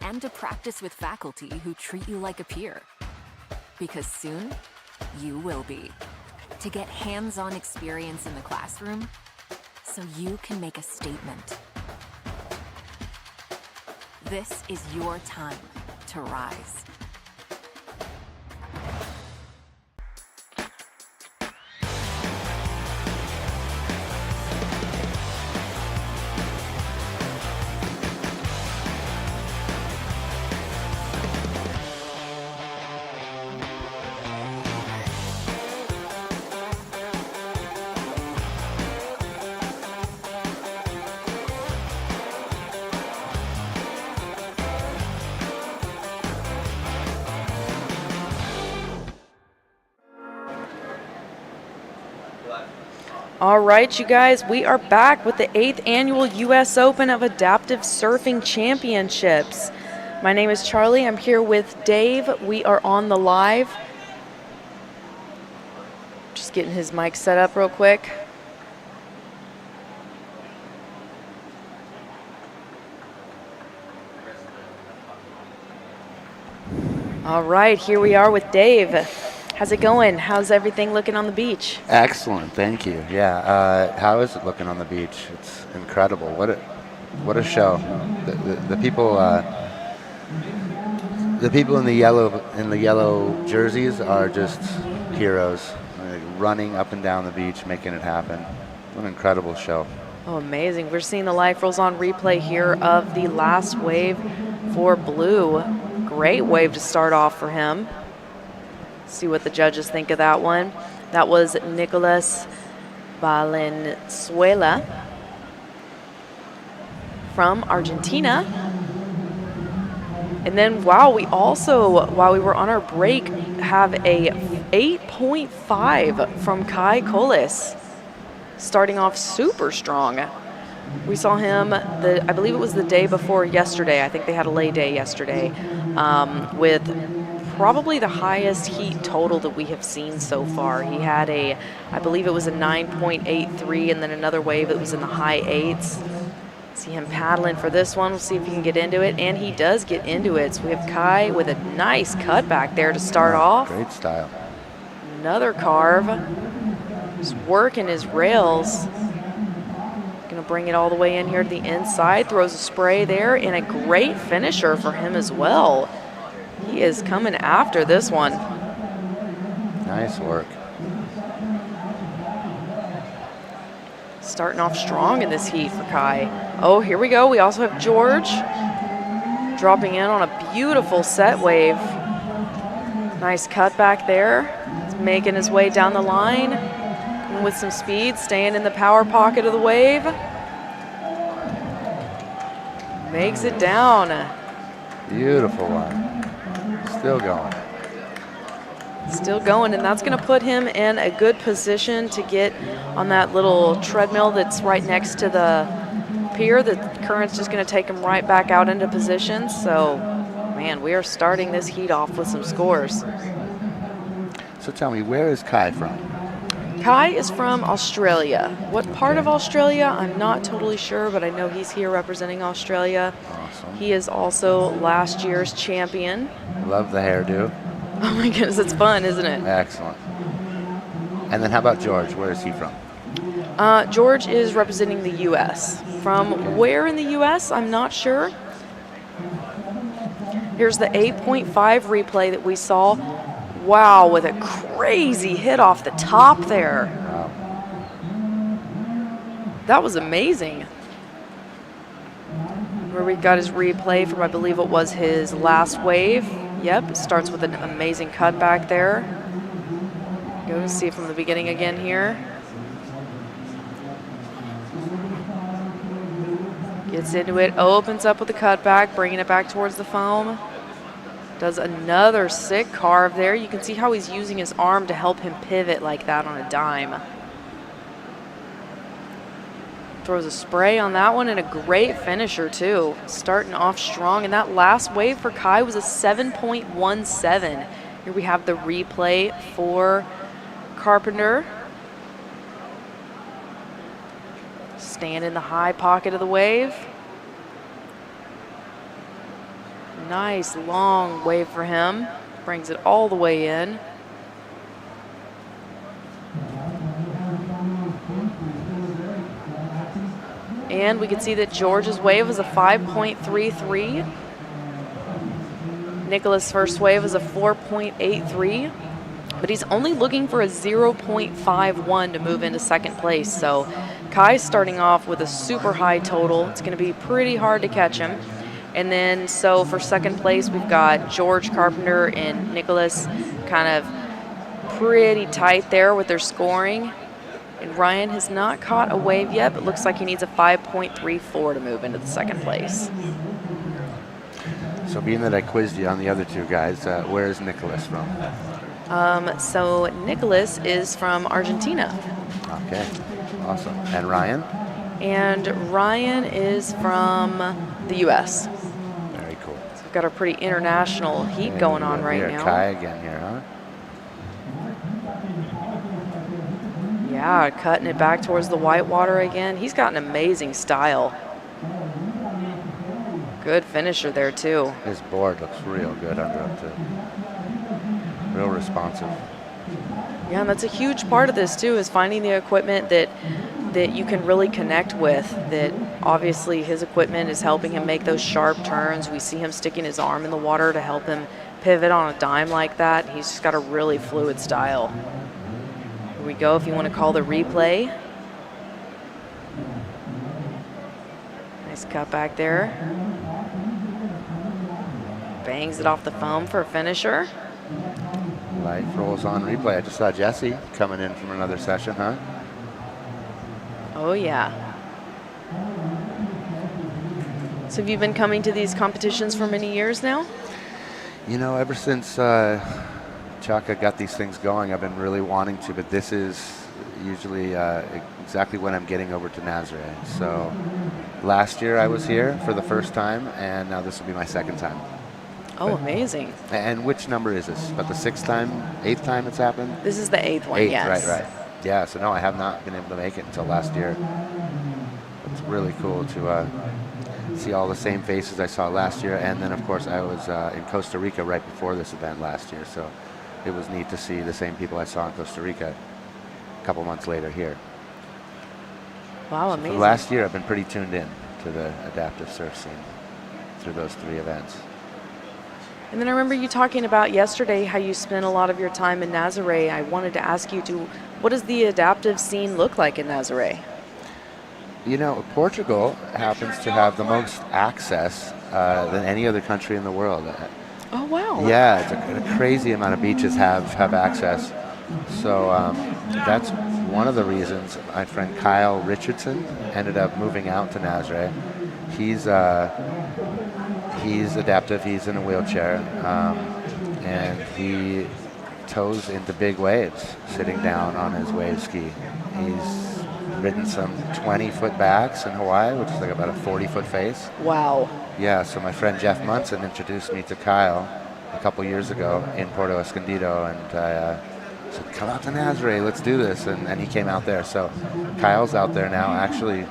and to practice with faculty who treat you like a peer. Because soon, you will be. To get hands-on experience in the classroom, so you can make a statement. This is your time to rise. All right, you guys, we are back with the 8th annual U.S. Open of Adaptive Surfing Championships. My name is Charlie. I'm here with Dave. We are on the live. Just getting his mic set up real quick. All right, here we are with Dave. How's it going? How's everything looking on the beach? Excellent, thank you. Yeah, how is it looking on the beach? It's incredible. What a show. The people in the yellow jerseys are just heroes. Like running up and down the beach, making it happen. What an incredible show. Oh, amazing. We're seeing the life rolls on replay here of the last wave for Blue. Great wave to start off for him. See what the judges think of that one. That was Nicolas Valenzuela from Argentina. And then, wow, we also, while we were on our break, have a 8.5 from Kai Kolis, starting off super strong. We saw him, I believe it was the day before yesterday. I think they had a lay day yesterday, with probably the highest heat total that we have seen so far. He had I believe it was a 9.83, and then another wave that was in the high 8s. See him paddling for this one. We'll see if he can get into it, and he does get into it. So we have Kai with a nice cut back there to start off. Great style. Another carve. Just working his rails. Gonna bring it all the way in here to the inside. Throws a spray there, and a great finisher for him as well. He is coming after this one. Nice work. Starting off strong in this heat for Kai. Oh, here we go. We also have George dropping in on a beautiful set wave. Nice cut back there. He's making his way down the line and with some speed, staying in the power pocket of the wave. Makes it down. Beautiful one. Still going. Still going, and that's going to put him in a good position to get on that little treadmill that's right next to the pier. The current's just going to take him right back out into position. So, man, we are starting this heat off with some scores. So tell me, where is Kai from? Kai is from Australia. What part of Australia? I'm not totally sure, but I know he's here representing Australia. Awesome. He is also last year's champion. Love the hairdo. Oh my goodness, it's fun, isn't it? Excellent. And then how about George? Where is he from? George is representing the U.S. From where in the U.S., I'm not sure. Here's the 8.5 replay that we saw. Wow, with a crazy hit off the top there. Wow. That was amazing. Where we got his replay from, I believe it was his last wave. Yep, it starts with an amazing cut back there. Go to see it from the beginning again here. Gets into it, opens up with the cutback, bringing it back towards the foam. Does another sick carve there. You can see how he's using his arm to help him pivot like that on a dime. Throws a spray on that one, and a great finisher too. Starting off strong, and that last wave for Kai was a 7.17. Here we have the replay for Carpenter. Stand in the high pocket of the wave. Nice long wave for him. Brings it all the way in. And we can see that George's wave was a 5.33. Nicholas' first wave is a 4.83. But he's only looking for a 0.51 to move into second place. So Kai's starting off with a super high total. It's going to be pretty hard to catch him. And then, so for second place, we've got George, Carpenter, and Nicholas kind of pretty tight there with their scoring. And Ryan has not caught a wave yet, but looks like he needs a 5.34 to move into the second place. So being that I quizzed you on the other two guys, where is Nicholas from? So Nicholas is from Argentina. Okay, awesome. And Ryan? And Ryan is from the U.S. Very cool. So we've got a pretty international heat going on right now. Kai again here, huh? Yeah, cutting it back towards the whitewater again. He's got an amazing style. Good finisher there, too. His board looks real good under him, too. Real responsive. Yeah, and that's a huge part of this, too, is finding the equipment that you can really connect with. That obviously his equipment is helping him make those sharp turns. We see him sticking his arm in the water to help him pivot on a dime like that. He's just got a really fluid style. Here we go if you want to call the replay. Nice cut back there. Bangs it off the foam for a finisher. Light rolls on replay. I just saw Jesse coming in from another session, huh? Oh, yeah. So have you been coming to these competitions for many years now? You know, ever since Chaka got these things going, I've been really wanting to, but this is usually exactly when I'm getting over to Nazaré. So last year I was here for the first time, and now this will be my second time. Oh, amazing. And which number is this? About the 6th time, 8th time it's happened? This is the 8th one, 8th, yes. right. Yeah, so no, I have not been able to make it until last year. It's really cool to see all the same faces I saw last year, and then of course I was in Costa Rica right before this event last year, so it was neat to see the same people I saw in Costa Rica a couple months later here. Wow, So amazing. for last year I've been pretty tuned in to the adaptive surf scene through those 3 events. And then I remember you talking about yesterday how you spent a lot of your time in Nazaré. I wanted to ask you, what does the adaptive scene look like in Nazaré? You know, Portugal happens to have the most access than any other country in the world. Oh, wow. Yeah, it's a crazy amount of beaches have access. So that's one of the reasons my friend Kyle Richardson ended up moving out to Nazaré. He's adaptive, he's in a wheelchair, and he tows into big waves sitting down on his Waveski. He's ridden some 20-foot backs in Hawaii, which is like about a 40-foot face. Wow. Yeah, so my friend Jeff Munson introduced me to Kyle a couple years ago in Puerto Escondido, and I said, come out to Nazaré, let's do this, and he came out there. So Kyle's out there now actually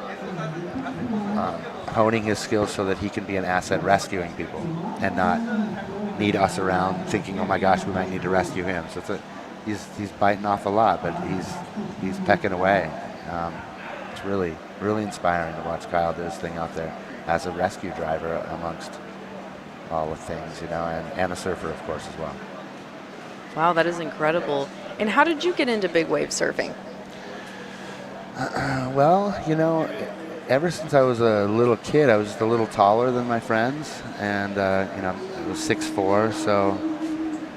honing his skills so that he can be an asset rescuing people and not need us around thinking, oh my gosh, we might need to rescue him. So he's biting off a lot, but he's pecking away. It's really, really inspiring to watch Kyle do his thing out there as a rescue driver amongst all the things, you know, and a surfer, of course, as well. Wow, that is incredible. And how did you get into big wave surfing? Well, you know, ever since I was a little kid, I was just a little taller than my friends, and you know, I was 6'4", so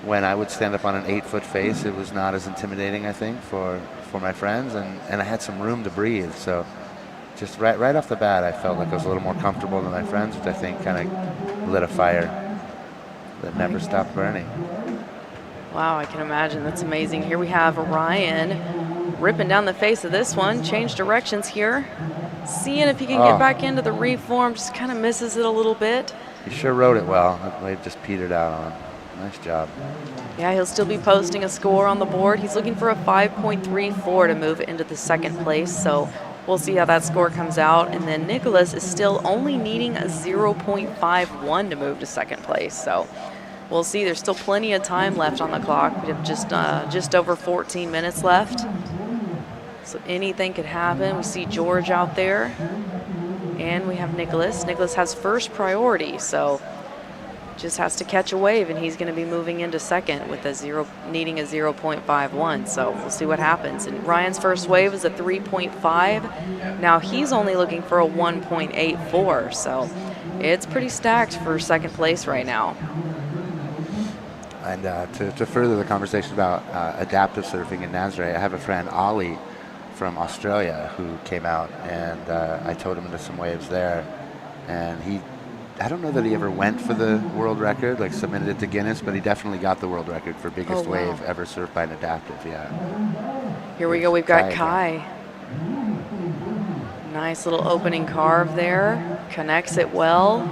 when I would stand up on an 8-foot face, it was not as intimidating, I think, for my friends, and I had some room to breathe. So just right off the bat, I felt like I was a little more comfortable than my friends, which I think kind of lit a fire that never stopped burning. Wow, I can imagine. That's amazing. Here we have Ryan ripping down the face of this one. Change directions here. Seeing if he can get back into the reform. Just kind of misses it a little bit. He sure rode it well. That wave just petered out on him. Nice job. Yeah, he'll still be posting a score on the board. He's looking for a 5.34 to move into the 2nd place. So we'll see how that score comes out. And then Nicholas is still only needing a 0.51 to move to 2nd place. So we'll see. There's still plenty of time left on the clock. We have just over 14 minutes left. So anything could happen. We see George out there. And we have Nicholas. Nicholas has first priority, so just has to catch a wave, and he's going to be moving into 2nd with needing a 0.51. So we'll see what happens. And Ryan's first wave is a 3.5. Now he's only looking for a 1.84. So it's pretty stacked for 2nd place right now. And to further the conversation about adaptive surfing in Nazaré, I have a friend, Ollie, from Australia, who came out, and I towed him into some waves there. And I don't know that he ever went for the world record, like submitted it to Guinness, but he definitely got the world record for biggest wave ever surfed by an adaptive, yeah. Here we go, we've got Kai. Nice little opening carve there, connects it well.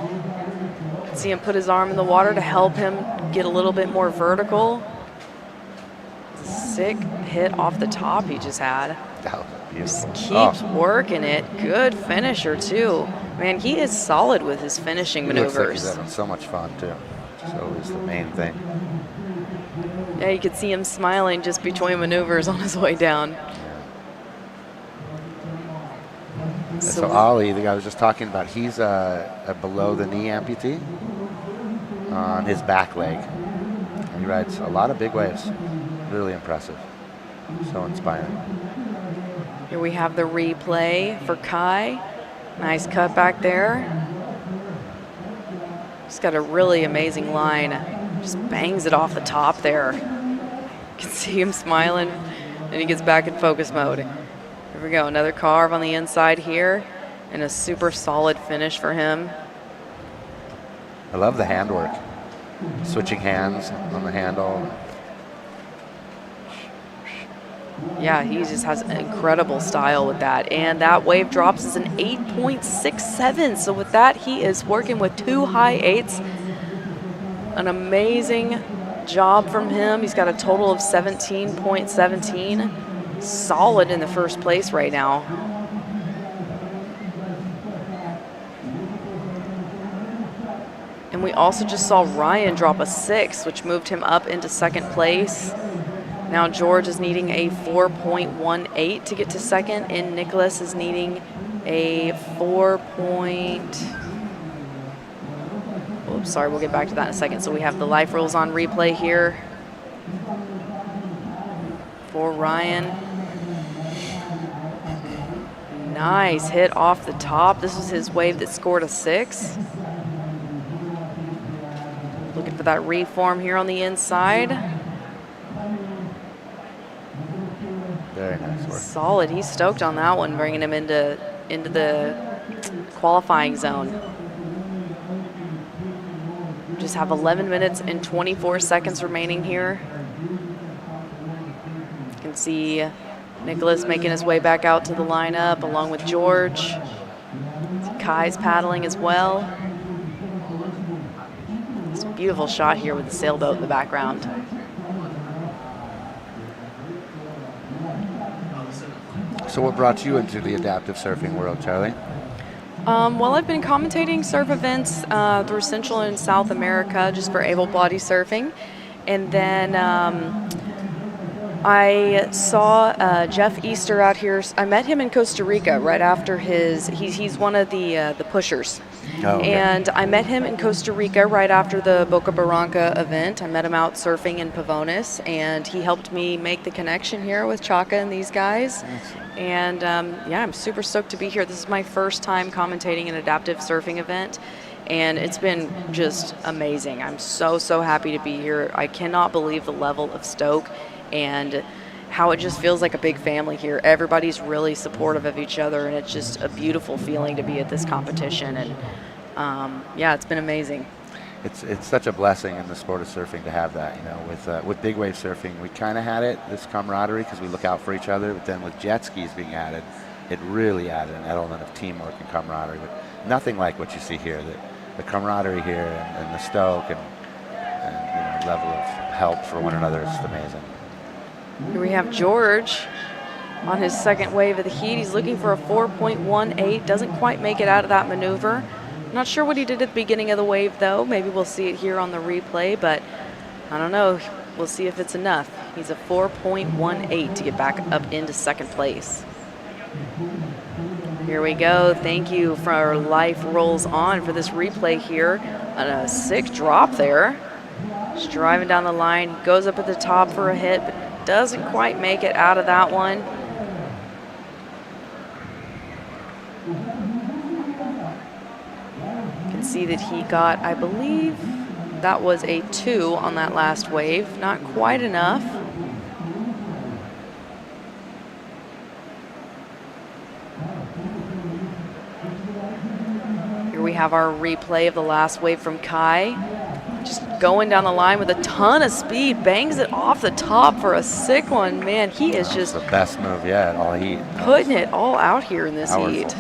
See him put his arm in the water to help him get a little bit more vertical. Sick hit off the top he just had. That was beautiful. Just keeps working it. Good finisher too. Man, he is solid with his finishing maneuvers. Looks like he's having so much fun too. It's always the main thing. Yeah, you could see him smiling just between maneuvers on his way down. So Ollie, the guy I was just talking about, he's a below-the-knee amputee on his back leg. And he rides a lot of big waves. Really impressive. So inspiring. Here we have the replay for Kai. Nice cut back there. He's got a really amazing line. Just bangs it off the top there. You can see him smiling, and he gets back in focus mode. Here we go, another carve on the inside here, and a super solid finish for him. I love the handwork. Switching hands on the handle. Yeah, he just has incredible style with that. And that wave drops is an 8.67. So with that, he is working with 2 high 8s. An amazing job from him. He's got a total of 17.17. Solid in the first place right now. And we also just saw Ryan drop a 6, which moved him up into second place. Now George is needing a 4.18 to get to second, and Nicholas is needing a 4. Oops, sorry, we'll get back to that in a second. So we have the life rules on replay here for Ryan. Nice hit off the top. This was his wave that scored a 6. Looking for that reform here on the inside. Very nice work. Solid. He's stoked on that one, bringing him into the qualifying zone. Just have 11 minutes and 24 seconds remaining here. You can see Nicholas making his way back out to the lineup along with George. Kai's paddling as well. It's a beautiful shot here with the sailboat in the background. So what brought you into the adaptive surfing world, Charlie? Well, I've been commentating surf events through Central and South America just for able-bodied surfing. And then I saw Jeff Easter out here. I met him in Costa Rica right after he's one of the pushers. Oh, okay. And I met him in Costa Rica right after the Boca Barranca event. I met him out surfing in Pavones, and he helped me make the connection here with Chaka and these guys. And yeah, I'm super stoked to be here. This is my first time commentating an adaptive surfing event, and it's been just amazing. I'm so happy to be here. I cannot believe the level of stoke and how it just feels like a big family here. Everybody's really supportive of each other, and it's just a beautiful feeling to be at this competition. And yeah, it's been amazing. It's such a blessing in the sport of surfing to have that. You know, with big wave surfing, we kind of had it, this camaraderie, because we look out for each other. But then with jet skis being added, it really added an element of teamwork and camaraderie. But nothing like what you see here. The camaraderie here and the stoke and you know, level of help for one another is amazing. Here we have George on his second wave of the heat. He's looking for a 4.18. Doesn't quite make it out of that maneuver. Not sure what he did at the beginning of the wave, though. Maybe we'll see it here on the replay, but I don't know. We'll see if it's enough. He's a 4.18 to get back up into second place. Here we go. Thank you for our Life Rolls On for this replay here. On a sick drop there. Just driving down the line. Goes up at the top for a hit, but doesn't quite make it out of that one. See that he got, I believe that was a 2 on that last wave. Not quite enough. Here we have our replay of the last wave from Kai. Just going down the line with a ton of speed, bangs it off the top for a sick one. Man, he is just the best move yet, all heat. Putting it all out here in this powerful heat.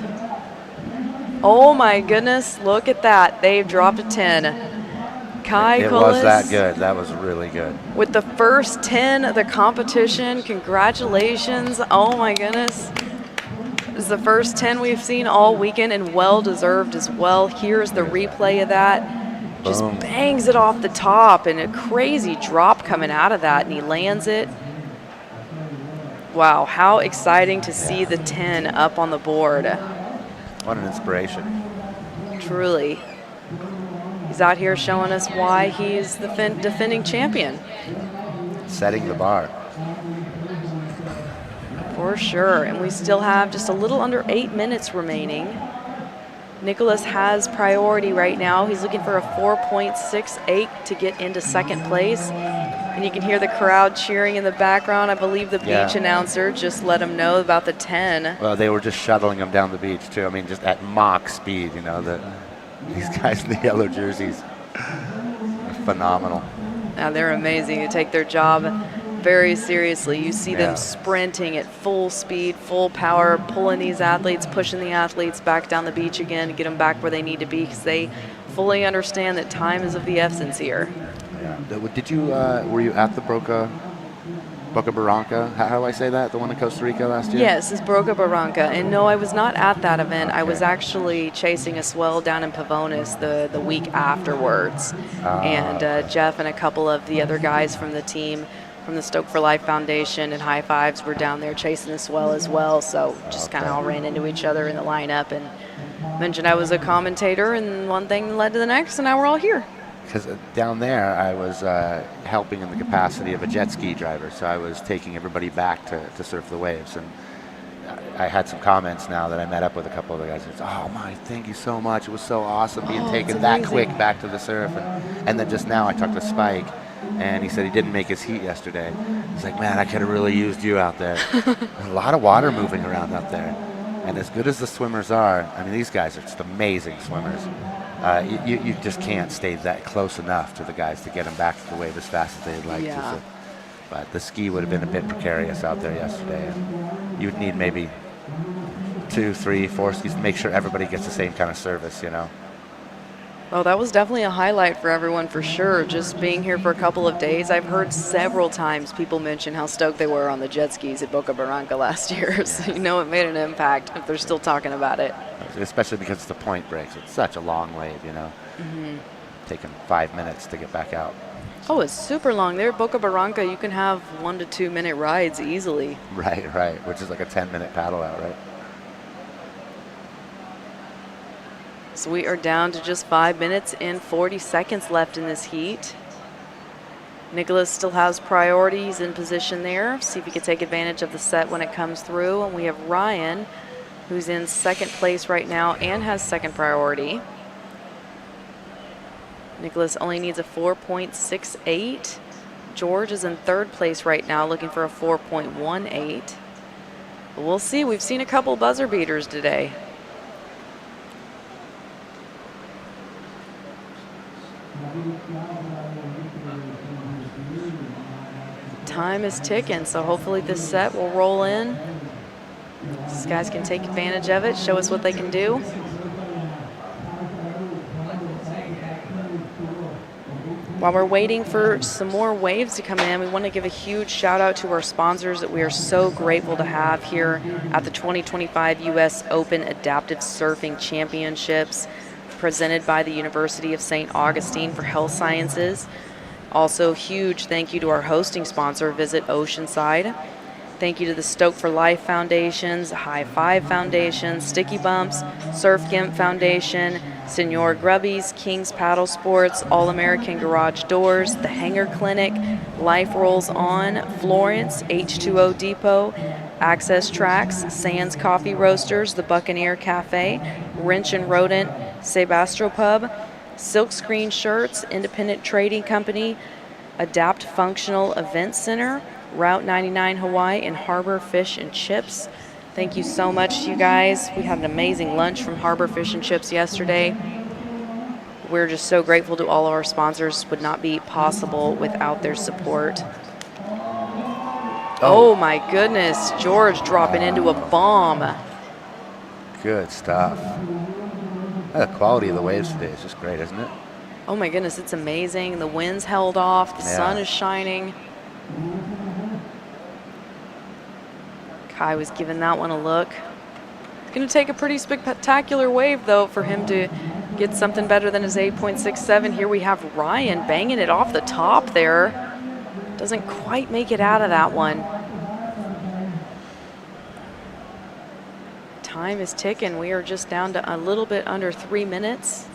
Oh my goodness, look at that. They've dropped a 10. Kai It Cullis was that good. That was really good. with the first 10 of the competition. Congratulations. Oh my goodness. This is the first 10 we've seen all weekend, and well deserved as well. Here's the replay of that. Just Boom. bangs it off the top, and a crazy drop coming out of that, and he lands it. Wow, how exciting to see the 10 up on the board. What an inspiration. Truly. He's out here showing us why he's the defending champion. Setting the bar. For sure. And we still have just a little under 8 minutes remaining. Nicholas has priority right now. He's looking for a 4.68 to get into second place. And you can hear the crowd cheering in the background. I believe the beach announcer just let him know about the 10. Well, they were just shuttling him down the beach, too. I mean, just at Mach speed, you know, these guys in the yellow jerseys. Phenomenal. Now they're amazing. You take their job very seriously. You see Yeah. them sprinting at full speed, full power, pulling these athletes, pushing the athletes back down the beach again to get them back where they need to be because they fully understand that time is of the essence here. Yeah. Did you, were you at the Boca Barranca? How do I say that? The one in Costa Rica last year? Yes, it's Boca Barranca. And no, I was not at that event. I was Okay. actually chasing a swell down in Pavonis the week afterwards. And Jeff and a couple of the other guys from the team from the Stoke for Life Foundation and High Fives were down there chasing the swell as well. So just kind of all ran into each other in the lineup and mentioned I was a commentator, and one thing led to the next, and now we're all here. Because down there, I was helping in the capacity of a jet ski driver, so I was taking everybody back to surf the waves. And I had some comments now that I met up with a couple of the guys. It's, oh my, thank you so much. It was so awesome being taken that quick back to the surf. And then just now I talked to Spike, and he said he didn't make his heat yesterday. He's like, man, I could have really used you out there. A lot of water moving around out there. And as good as the swimmers are, I mean, these guys are just amazing swimmers. You just can't stay that close enough to the guys to get them back to the wave as fast as they'd like to. So, but the ski would have been a bit precarious out there yesterday. And you'd need maybe 2, 3, 4 skis to make sure everybody gets the same kind of service, you know. Well, that was definitely a highlight for everyone for sure. Just being here for a couple of days, I've heard several times people mention how stoked they were on the jet skis at Boca Barranca last year. So you know it made an impact if they're still talking about it. Especially because it's the point breaks. It's such a long wave, you know. Taking 5 minutes to get back out. Oh, it's super long. There at Boca Barranca, you can have 1 to 2 minute rides easily. Right, which is like a 10-minute paddle out, right? So we are down to just 5 minutes and 40 seconds left in this heat. Nicholas still has priorities in position there. See if he can take advantage of the set when it comes through. And we have Ryan, who's in second place right now and has second priority. Nicholas only needs a 4.68. George is in third place right now, looking for a 4.18. But we'll see. We've seen a couple buzzer beaters today. Time is ticking, so hopefully this set will roll in. These guys can take advantage of it, show us what they can do. While we're waiting for some more waves to come in, we want to give a huge shout out to our sponsors that we are so grateful to have here at the 2025 U.S. Open Adaptive Surfing Championships, presented by the University of St. Augustine for Health Sciences. Also, huge thank you to our hosting sponsor, Visit Oceanside. Thank you to the Stoke for Life Foundations, High Five Foundation, Sticky Bumps, Surf Gimp Foundation, Senor Grubbies, King's Paddle Sports, All American Garage Doors, The Hanger Clinic, Life Rolls On, Florence, H2O Depot, Access Tracks, Sands Coffee Roasters, The Buccaneer Cafe, Wrench and Rodent, Sebastro Pub, Silkscreen Shirts, Independent Trading Company, Adapt Functional Event Center, Route 99 Hawaii, and Harbor Fish and Chips. Thank you so much, you guys. We had an amazing lunch from Harbor Fish and Chips yesterday. We're just so grateful to all of our sponsors. Would not be possible without their support. Oh my goodness, George dropping into a bomb. Good stuff. The quality of the waves today is just great, isn't it? Oh my goodness, it's amazing. The wind's held off, the sun is shining. Kai was giving that one a look. It's going to take a pretty spectacular wave, though, for him to get something better than his 8.67. Here we have Ryan banging it off the top there. Doesn't quite make it out of that one. Time is ticking. We are just down to a little bit under 3 minutes.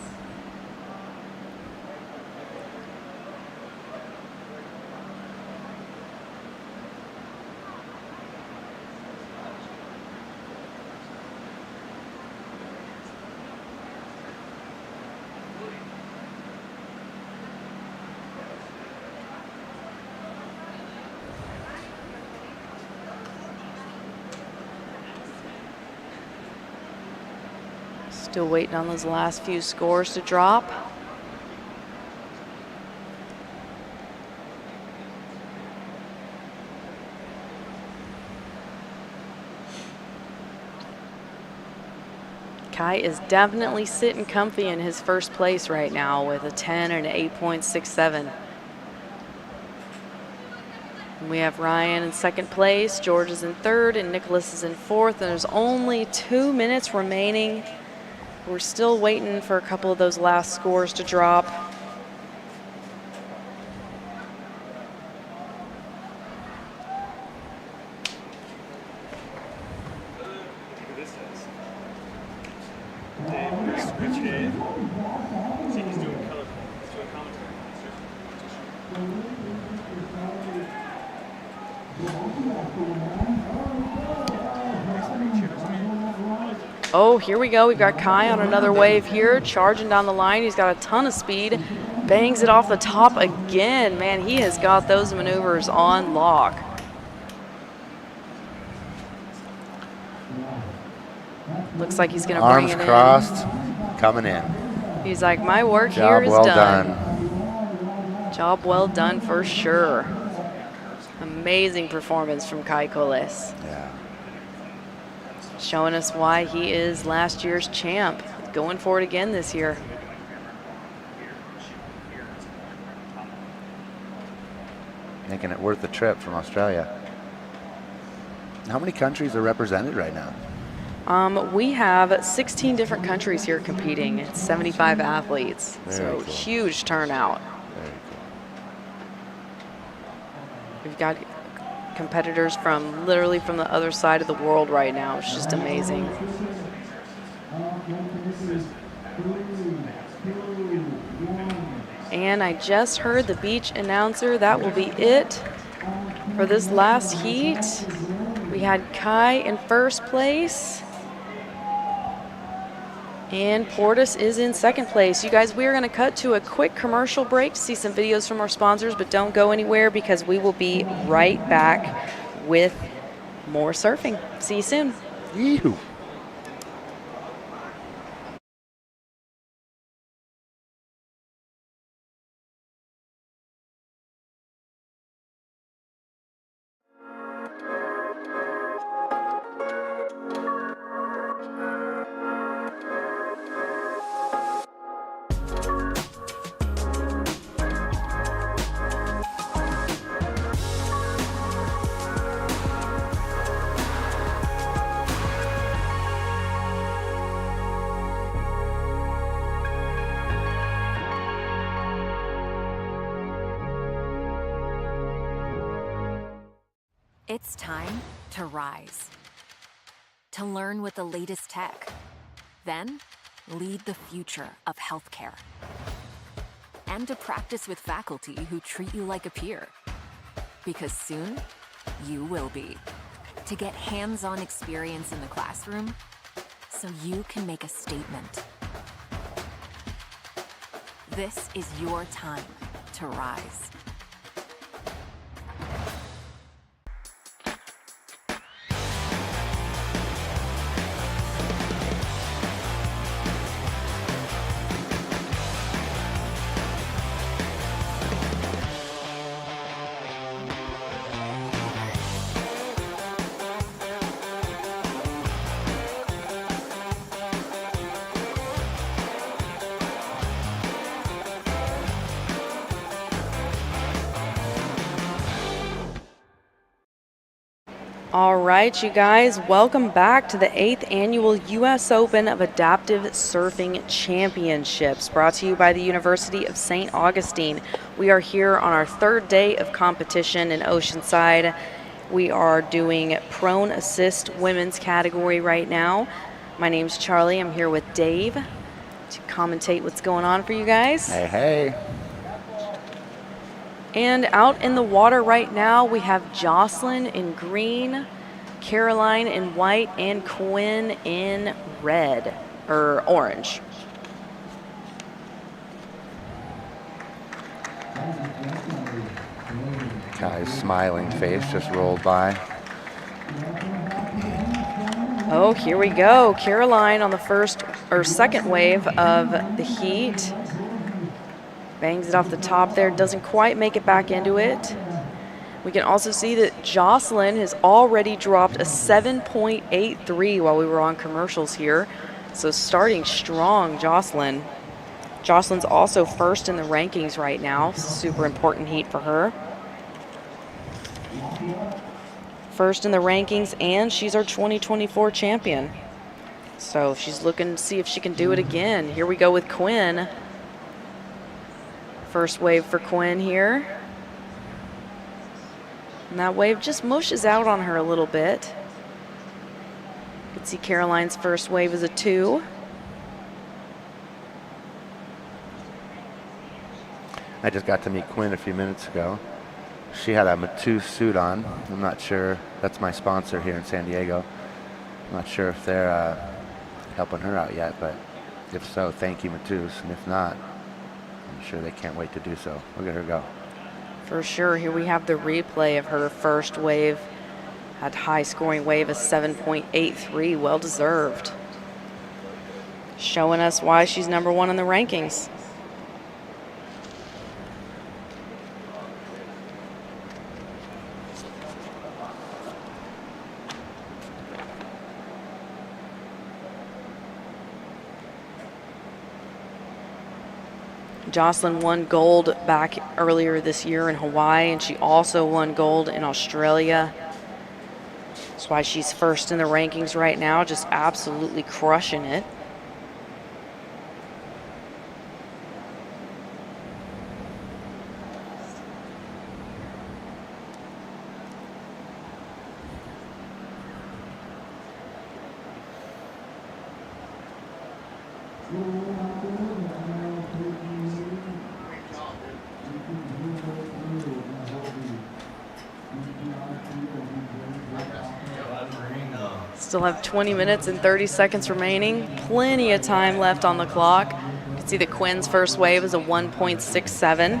Still waiting on those last few scores to drop. Kai is definitely sitting comfy in his first place right now with a 10 and an 8.67. We have Ryan in second place, George is in third, and Nicholas is in fourth. And there's only 2 minutes remaining. We're still waiting for a couple of those last scores to drop. Oh, here we go. We've got Kai on another wave here, charging down the line. He's got a ton of speed, bangs it off the top again. Man, he has got those maneuvers on lock. Looks like he's going to bring it in. Arms crossed, coming in. He's like, my work Job here is well done. Job well done for sure. Amazing performance from Kai Coles. Yeah. Showing us why he is last year's champ. Going for it again this year. Making it worth the trip from Australia. How many countries are represented right now? We have 16 different countries here competing. It's 75 athletes. Very So cool. huge turnout. Very cool. We've got competitors from literally from the other side of the world right now. It's just amazing. And I just heard the beach announcer. That will be it for this last heat. We had Kai in first place. And Portis is in second place. You guys, we are going to cut to a quick commercial break to see some videos from our sponsors, but don't go anywhere because we will be right back with more surfing. See you soon. Yee-hoo. It's time to rise, to learn with the latest tech, then lead the future of healthcare, and to practice with faculty who treat you like a peer. Because soon, you will be. To get hands-on experience in the classroom, so you can make a statement. This is your time to rise. All right, you guys, welcome back to the 8th annual U.S. Open of Adaptive Surfing Championships, brought to you by the University of St. Augustine. We are here on our third day of competition in Oceanside. We are doing prone assist women's category right now. My name's Charlie. I'm here with Dave to commentate what's going on for you guys. Hey, hey. And out in the water right now, we have Jocelyn in green, Caroline in white, and Quinn in red, or orange. Kai's smiling face just rolled by. Oh, here we go. Caroline on the first or second wave of the heat. Bangs it off the top there, doesn't quite make it back into it. We can also see that Jocelyn has already dropped a 7.83 while we were on commercials here. So starting strong, Jocelyn. Jocelyn's also first in the rankings right now. Super important heat for her. First in the rankings, and she's our 2024 champion. So she's looking to see if she can do it again. Here we go with Quinn. First wave for Quinn here. And that wave just mushes out on her a little bit. You can see Caroline's first wave is a 2. I just got to meet Quinn a few minutes ago. She had a Matu suit on. I'm not sure. That's my sponsor here in San Diego. I'm not sure if they're helping her out yet, but if so, thank you, Matus. And if not, I'm sure they can't wait to do so. Look at her go. For sure. Here we have the replay of her first wave. Had high scoring wave of 7.83. Well deserved. Showing us why she's number 1 in the rankings. Jocelyn won gold back earlier this year in Hawaii, and she also won gold in Australia. That's why she's first in the rankings right now, just absolutely crushing it. Still have 20 minutes and 30 seconds remaining. Plenty of time left on the clock. You can see that Quinn's first wave is a 1.67.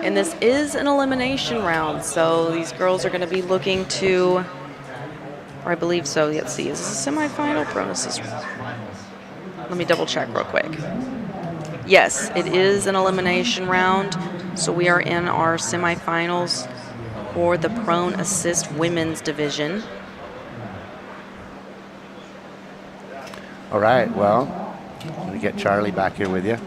And this is an elimination round, so these girls are going to be looking to, or I believe so. Let's see, is this a semifinal? Pronosis. Let me double check real quick. Yes, it is an elimination round. So we are in our semifinals for the prone assist women's division. All right, well, I'm going to get Charlie back here with you.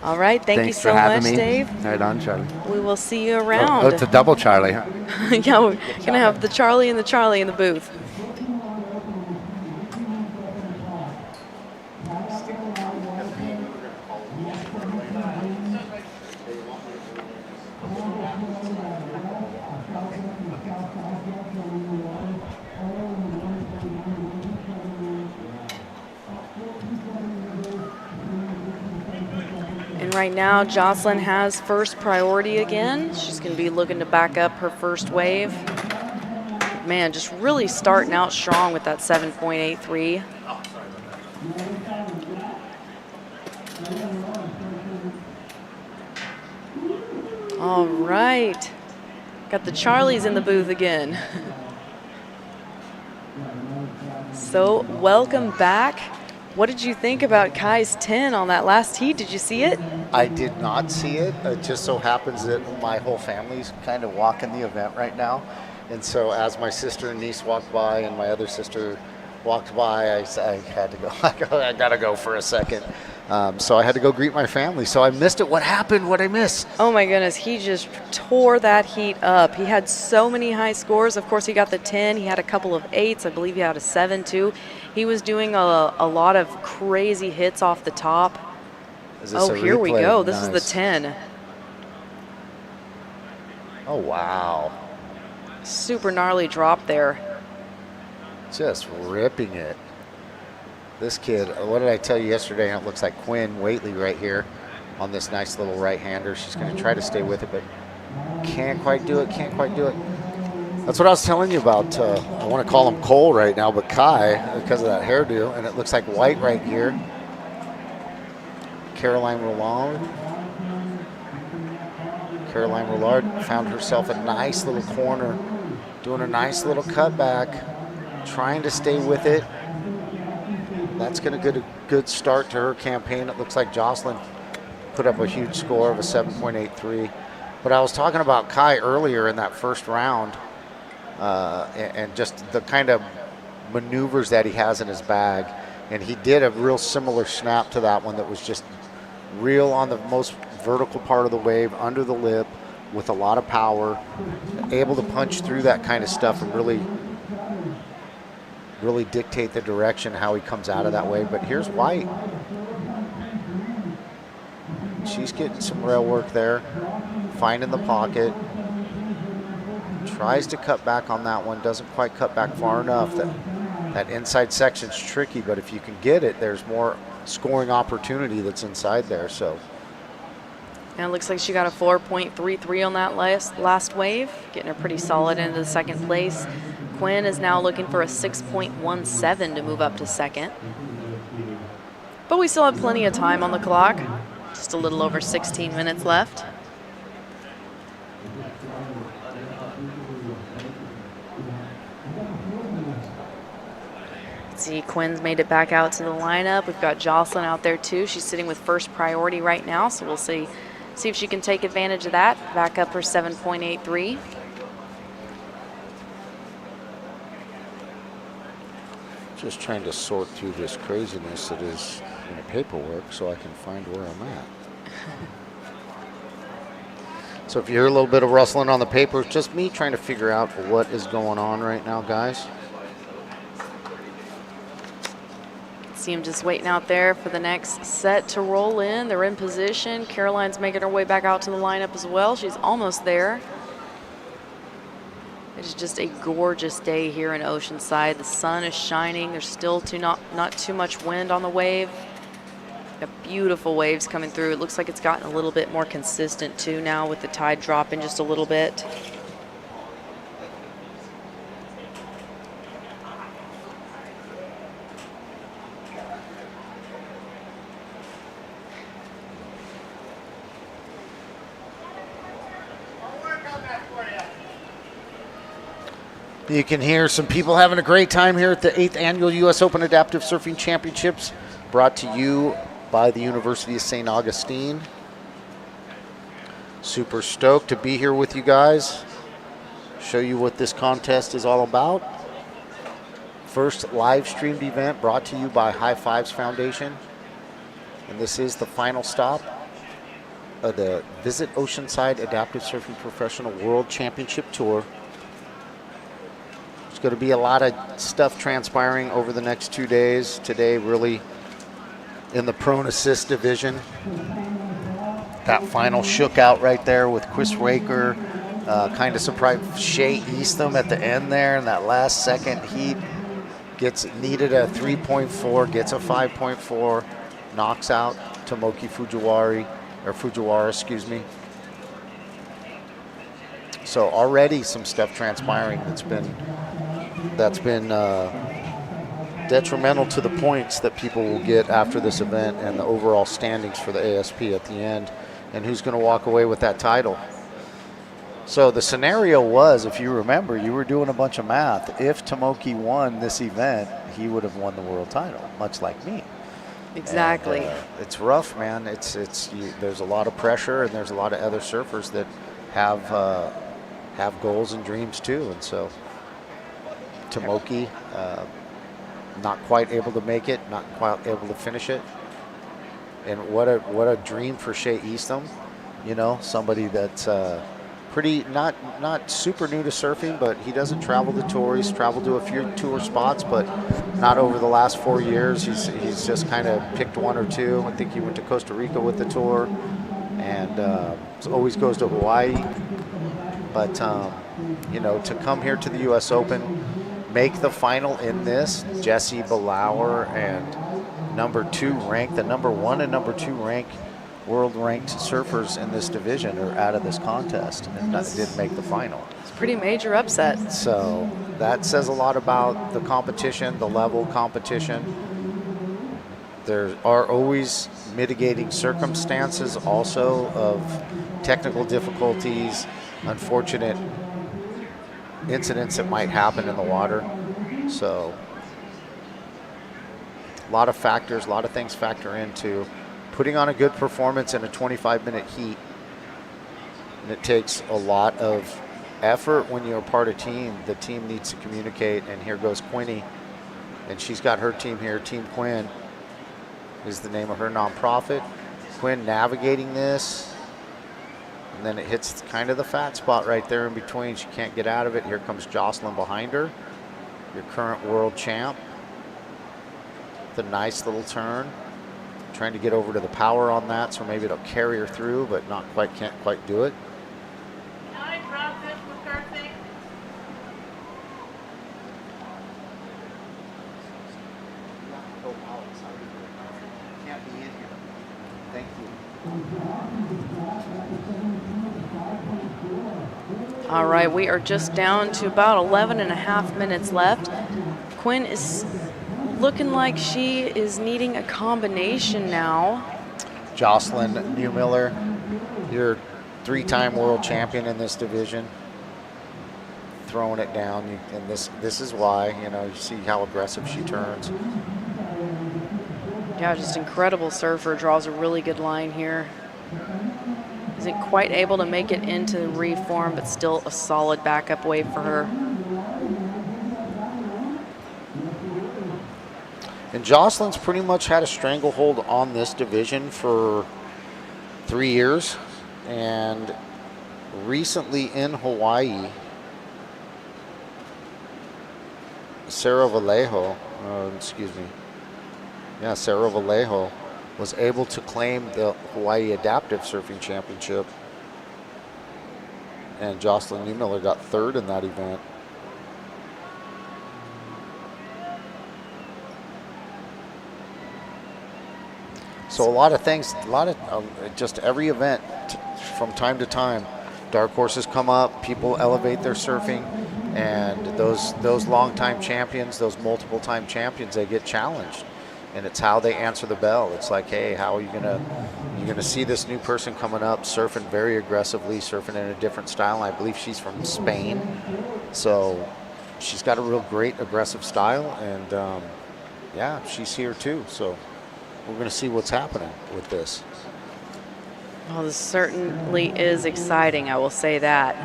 All right, thank you so much, Dave. Right on, Charlie. We will see you around. Oh, it's a double Charlie, huh? Yeah, we're going to have the Charlie and the Charlie in the booth. Right now, Jocelyn has first priority again. She's going to be looking to back up her first wave. Man, just really starting out strong with that 7.83. All right. Got the Charlies in the booth again. So, welcome back. What did you think about Kai's 10 on that last heat? Did you see it? I did not see it. It just so happens that my whole family's kind of walking the event right now. And so as my sister and niece walked by and my other sister walked by, I had to go. I got to go for a second. So I had to go greet my family. So I missed it. What happened? What did I miss? Oh, my goodness. He just tore that heat up. He had so many high scores. Of course, he got the 10. He had a couple of 8s. I believe he had a 7, too. He was doing a lot of crazy hits off the top. Oh, here we go. This is the 10. Oh, wow. Super gnarly drop there. Just ripping it. This kid, what did I tell you yesterday? And it looks like Quinn Waitley right here on this nice little right-hander. She's going to try to stay with it, but can't quite do it, can't quite do it. That's what I was telling you about. I want to call him Cole right now, but Kai, because of that hairdo, and it looks like white right here. Caroline Roulard found herself a nice little corner, doing a nice little cutback, trying to stay with it. That's going to get a good start to her campaign. It looks like Jocelyn put up a huge score of a 7.83. But I was talking about Kai earlier in that first round, and just the kind of maneuvers that he has in his bag. And he did a real similar snap to that one that was just real on the most vertical part of the wave, under the lip, with a lot of power, able to punch through that kind of stuff and really dictate the direction how he comes out of that wave. But here's White. She's getting some rail work there, finding the pocket. Tries to cut back on that one, doesn't quite cut back far enough. That inside section's tricky, but if you can get it, there's more scoring opportunity that's inside there. So, and it looks like she got a 4.33 on that last wave, getting her pretty solid into the second place. Quinn is now looking for a 6.17 to move up to second. But we still have plenty of time on the clock. Just a little over 16 minutes left. See, Quinn's made it back out to the lineup. We've got Jocelyn out there too. She's sitting with first priority right now, so we'll see if she can take advantage of that. Back up her 7.83. just trying to sort through this craziness that is in the paperwork so I can find where I'm at. So if you hear a little bit of rustling on the paper, it's just me trying to figure out what is going on right now, guys. See him just waiting out there for the next set to roll in. They're in position. Caroline's making her way back out to the lineup as well. She's almost there. It's just a gorgeous day here in Oceanside. The sun is shining. There's still not too much wind on the wave. Got beautiful waves coming through. It looks like it's gotten a little bit more consistent too now with the tide dropping just a little bit. You can hear some people having a great time here at the 8th Annual U.S. Open Adaptive Surfing Championships, brought to you by the University of St. Augustine. Super stoked to be here with you guys, show you what this contest is all about. First live streamed event brought to you by HighFivesFoundation. And this is the final stop of the Visit Oceanside Adaptive Surfing Professional World Championship Tour. Going to be a lot of stuff transpiring over the next 2 days. Today, really in the prone assist division. That final shook out right there with Chris Raker. Kind of surprised Shea Eastham at the end there in that last second heat. Needed a 3.4, gets a 5.4, knocks out Tomoki Fujiwara, excuse me. So already some stuff transpiring that's been detrimental to the points that people will get after this event and the overall standings for the AASP at the end, and who's going to walk away with that title. So the scenario was, if you remember, you were doing a bunch of math. If Tomoki won this event, he would have won the world title, much like me. Exactly. And, it's rough, man. There's a lot of pressure, and there's a lot of other surfers that have goals and dreams too, and so Tomoki not quite able to make it, not quite able to finish it. And what a dream for Shea Eastham, you know, somebody that's pretty not super new to surfing, but he doesn't travel the tour. He's traveled to a few tour spots, but not over the last 4 years. He's just kind of picked one or two. I think he went to Costa Rica with the tour, and always goes to Hawaii. But you know, to come here to the U.S. Open, make the final in this, Jesse Bauer and the number 1 and number 2 ranked world ranked surfers in this division are out of this contest and didn't make the final. It's a pretty major upset. So that says a lot about the competition, the level of competition. There are always mitigating circumstances also of technical difficulties, unfortunate incidents that might happen in the water. So a lot of factors, a lot of things factor into putting on a good performance in a 25-minute heat. And it takes a lot of effort when you're a part of a team. The team needs to communicate, and here goes Quinny And she's got her team here. Team Quinn is the name of her nonprofit. Quinn navigating this. And then it hits kind of the fat spot right there in between. She can't get out of it. Here comes Jocelyn behind her, your current world champ. The nice little turn. Trying to get over to the power on that, so maybe it'll carry her through, but can't quite do it. Thank you. All right, we are just down to about 11 and a half minutes left. Quinn is looking like she is needing a combination now. Jocelyn Newmiller, your 3-time world champion in this division, throwing it down, and this is why, you know, you see how aggressive she turns. Yeah, just incredible surfer, draws a really good line here. Isn't quite able to make it into the reform, but still a solid backup wave for her. And Jocelyn's pretty much had a stranglehold on this division for 3 years. And recently in Hawaii, Sarah Vallejo was able to claim the Hawaii Adaptive Surfing Championship. And Jocelyn Newmiller got 3rd in that event. So a lot of things, just every event from time to time, dark horses come up, people elevate their surfing, and those long-time champions, those multiple-time champions, they get challenged. And it's how they answer the bell. It's like, hey, how are you gonna see this new person coming up, surfing very aggressively, surfing in a different style. And I believe she's from Spain, so she's got a real great aggressive style, and yeah, she's here too. So we're gonna see what's happening with this. Well, this certainly is exciting, I will say that.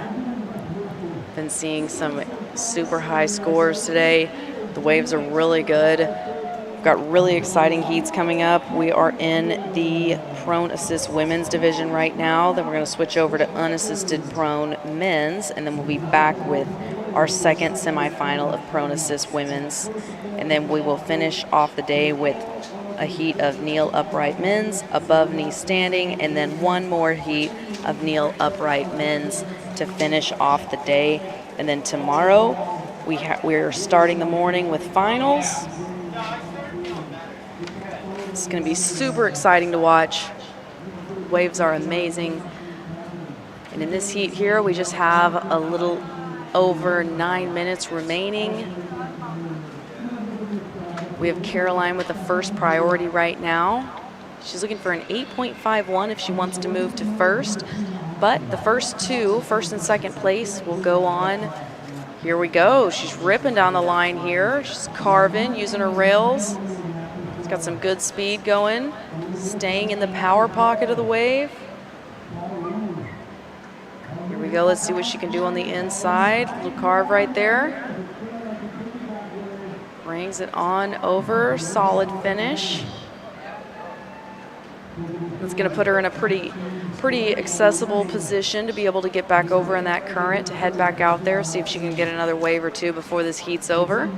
Been seeing some super high scores today. The waves are really good. We've got really exciting heats coming up. We are in the prone assist women's division right now. Then we're going to switch over to unassisted prone men's, and then we'll be back with our second semifinal of prone assist women's. And then we will finish off the day with a heat of kneel upright men's, above knee standing, and then one more heat of kneel upright men's to finish off the day. And then tomorrow we're starting the morning with finals. It's going to be super exciting to watch. Waves are amazing. And in this heat here, we just have a little over 9 minutes remaining. We have Caroline with the first priority right now. She's looking for an 8.51 if she wants to move to first. But the first two, first and second place, will go on. Here we go. She's ripping down the line here. She's carving, using her rails. She's got some good speed going. Staying in the power pocket of the wave. Here we go. Let's see what she can do on the inside. Little carve right there. Brings it on over. Solid finish. That's going to put her in a pretty accessible position to be able to get back over in that current, to head back out there, see if she can get another wave or two before this heat's over.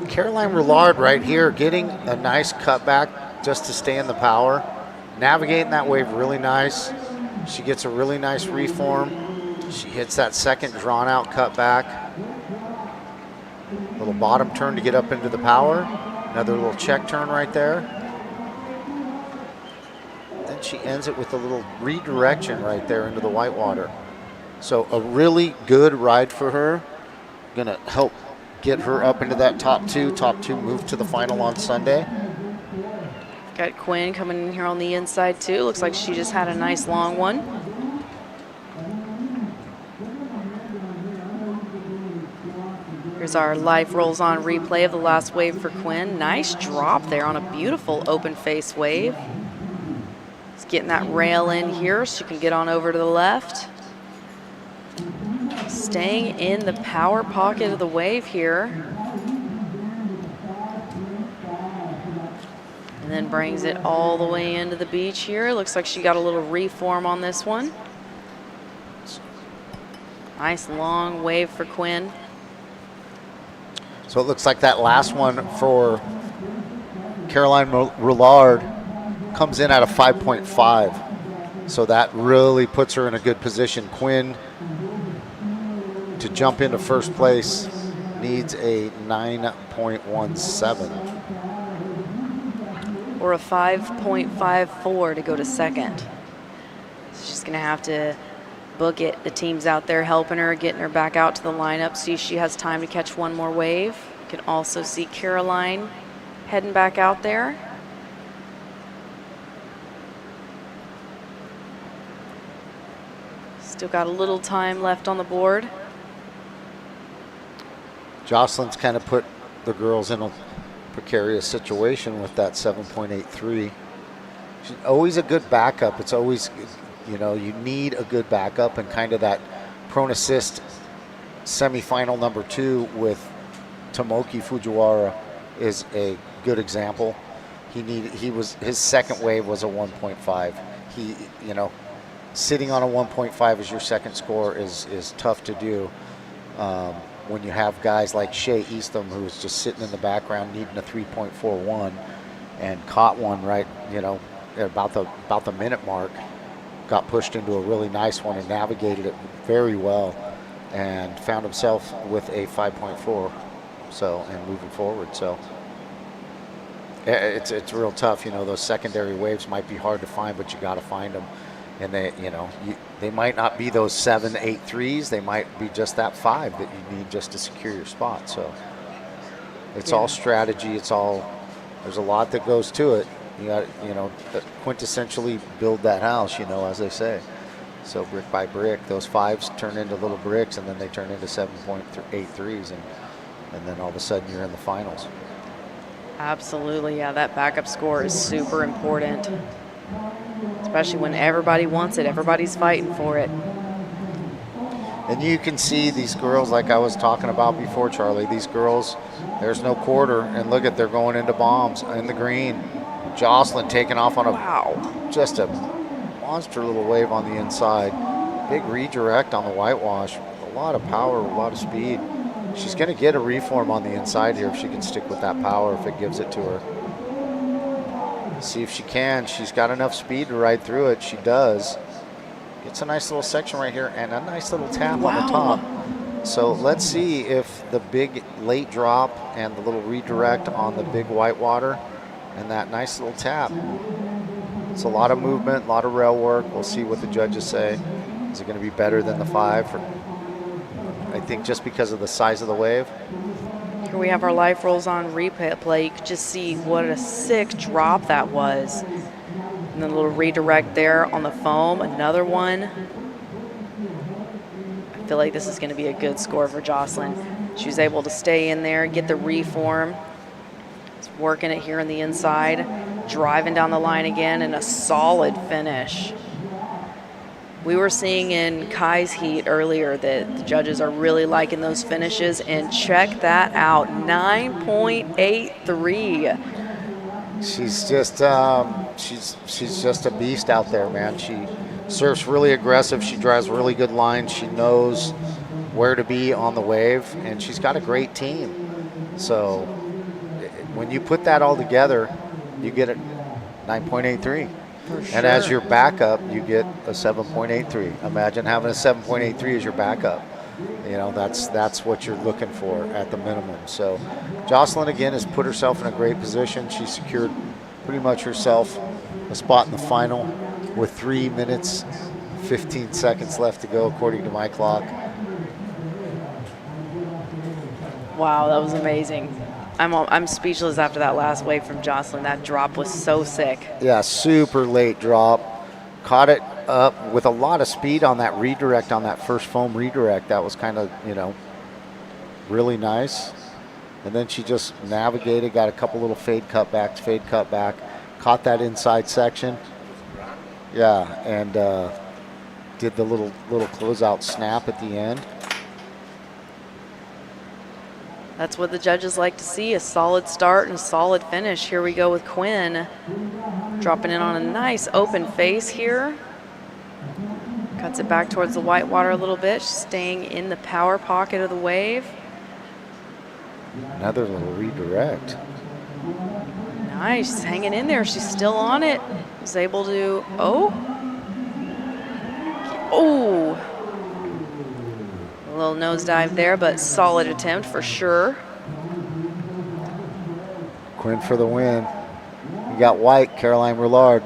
Caroline Roulard right here getting a nice cutback just to stay in the power. Navigating that wave really nice. She gets a really nice reform. She hits that second drawn out cutback. Little bottom turn to get up into the power. Another little check turn right there. Then she ends it with a little redirection right there into the whitewater. So a really good ride for her. Gonna help get her up into that top two move to the final on Sunday. Got Quinn coming in here on the inside too. Looks like she just had a nice long one. Here's our live rolls on replay of the last wave for Quinn. Nice drop there on a beautiful open face wave. Just getting that rail in here so you can get on over to the left. Staying in the power pocket of the wave here. then brings it all the way into the beach here. Looks like she got a little reform on this one. Nice long wave for Quinn. So it looks like that last one for Caroline Roulard comes in at a 5.5. So that really puts her in a good position. Quinn, to jump into first place, needs a 9.17. Or a 5.54 to go to second. So she's going to have to book it. The team's out there helping her, getting her back out to the lineup. See if she has time to catch one more wave. You can also see Caroline heading back out there. Still got a little time left on the board. Jocelyn's kind of put the girls in a precarious situation with that 7.83. She's always a good backup. It's always, you know, you need a good backup, and kind of that prone assist semifinal number 2 with Tomoki Fujiwara is a good example. His second wave was a 1.5. You know, sitting on a 1.5 as your second score is tough to do. When you have guys like Shea Eastham, who's just sitting in the background needing a 3.41 and caught one right, you know, at about the minute mark, got pushed into a really nice one and navigated it very well and found himself with a 5.4, so, and moving forward. So it's real tough. You know, those secondary waves might be hard to find, but you got to find them. And they, you know, they might not be those 7, 8 threes. They might be just that 5 that you need just to secure your spot. So it's all strategy. There's a lot that goes to it. You got, you know, quintessentially build that house, you know, as they say. So brick by brick, those 5s turn into little bricks, and then they turn into 7.8 threes, and then all of a sudden you're in the finals. Absolutely, yeah, that backup score is super important. Especially when everybody wants it, everybody's fighting for it. And you can see these girls, like I was talking about before, Charlie, these girls, there's no quarter, and look at, they're going into bombs in the green. Jocelyn taking off on just a monster little wave on the inside. Big redirect on the whitewash. A lot of power, a lot of speed. She's going to get a reform on the inside here if she can stick with that power, if it gives it to her. See if she can. She's got enough speed to ride through it. She does. Gets a nice little section right here and a nice little tap on the top. So let's see if the big late drop and the little redirect on the big whitewater and that nice little tap. It's a lot of movement, a lot of rail work. We'll see what the judges say. Is it going to be better than the 5? I think just because of the size of the wave. Here we have our life rolls on replay. You can just see what a sick drop that was. And then a little redirect there on the foam, another one. I feel like this is going to be a good score for Jocelyn. She was able to stay in there, get the reform. It's working it here on the inside, driving down the line again, and a solid finish. We were seeing in Kai's heat earlier that the judges are really liking those finishes, and check that out, 9.83. She's just she's just a beast out there, man. She surfs really aggressive. She drives really good lines. She knows where to be on the wave, and she's got a great team. So when you put that all together, you get a 9.83. Sure. And as your backup, you get a 7.83. Imagine having a 7.83 as your backup. You know, that's what you're looking for at the minimum. So Jocelyn, again, has put herself in a great position. She secured pretty much herself a spot in the final with 3 minutes, 15 seconds left to go, according to my clock. Wow, that was amazing. I'm speechless after that last wave from Jocelyn. That drop was so sick. Yeah, super late drop. Caught it up with a lot of speed on that redirect, on that first foam redirect. That was kind of, you know, really nice. And then she just navigated, got a couple little fade cut back, caught that inside section. Yeah, and did the little closeout snap at the end. That's what the judges like to see, a solid start and a solid finish. Here we go with Quinn, dropping in on a nice open face here. Cuts it back towards the white water a little bit, staying in the power pocket of the wave. Another little redirect. Nice, hanging in there. She's still on it. Was able to, oh. A little nosedive there, but solid attempt for sure. Quinn for the win. You got white, Caroline Roulard.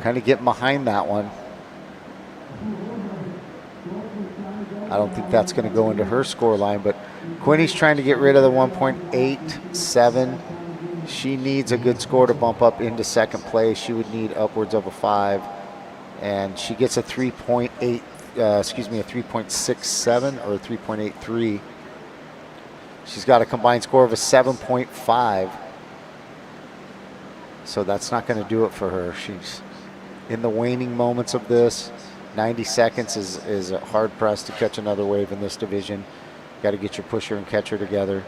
Kind of getting behind that one. I don't think that's going to go into her score line, but Quinny's trying to get rid of the 1.87. She needs a good score to bump up into second place. She would need upwards of a 5, and she gets a 3.8. A 3.67 or a 3.83. She's got a combined score of a 7.5. So that's not going to do it for her. She's in the waning moments of this. 90 seconds is hard pressed to catch another wave in this division. Got to get your pusher and catcher together.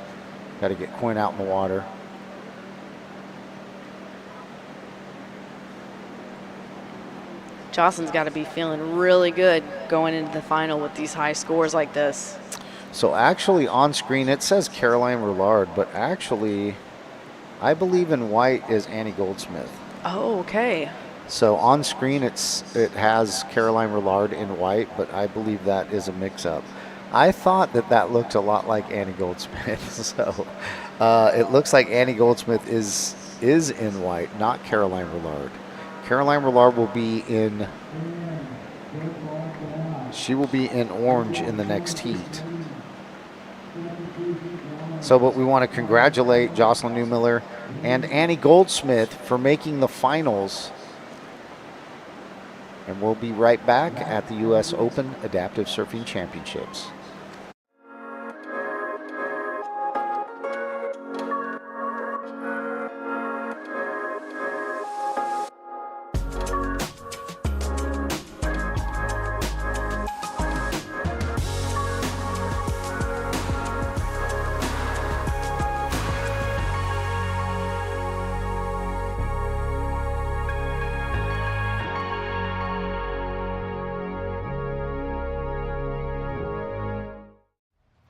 Got to get Quinn out in the water. Jocelyn's got to be feeling really good going into the final with these high scores like this. So actually on screen it says Caroline Roulard, but actually I believe in white is Annie Goldsmith. Oh, okay. So on screen it has Caroline Roulard in white, but I believe that is a mix-up. I thought that looked a lot like Annie Goldsmith. So it looks like Annie Goldsmith is in white, not Caroline Roulard. Caroline Roulard will be in. She will be in orange in the next heat. So, but we want to congratulate Jocelyn Newmiller and Annie Goldsmith for making the finals. And we'll be right back at the U.S. Open Adaptive Surfing Championships.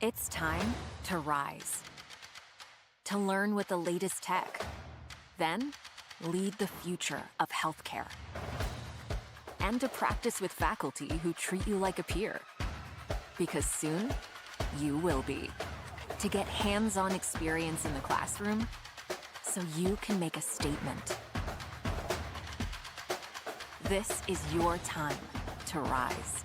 It's time to rise, to learn with the latest tech, then lead the future of healthcare, and to practice with faculty who treat you like a peer. Because soon, you will be. To get hands-on experience in the classroom, so you can make a statement. This is your time to rise.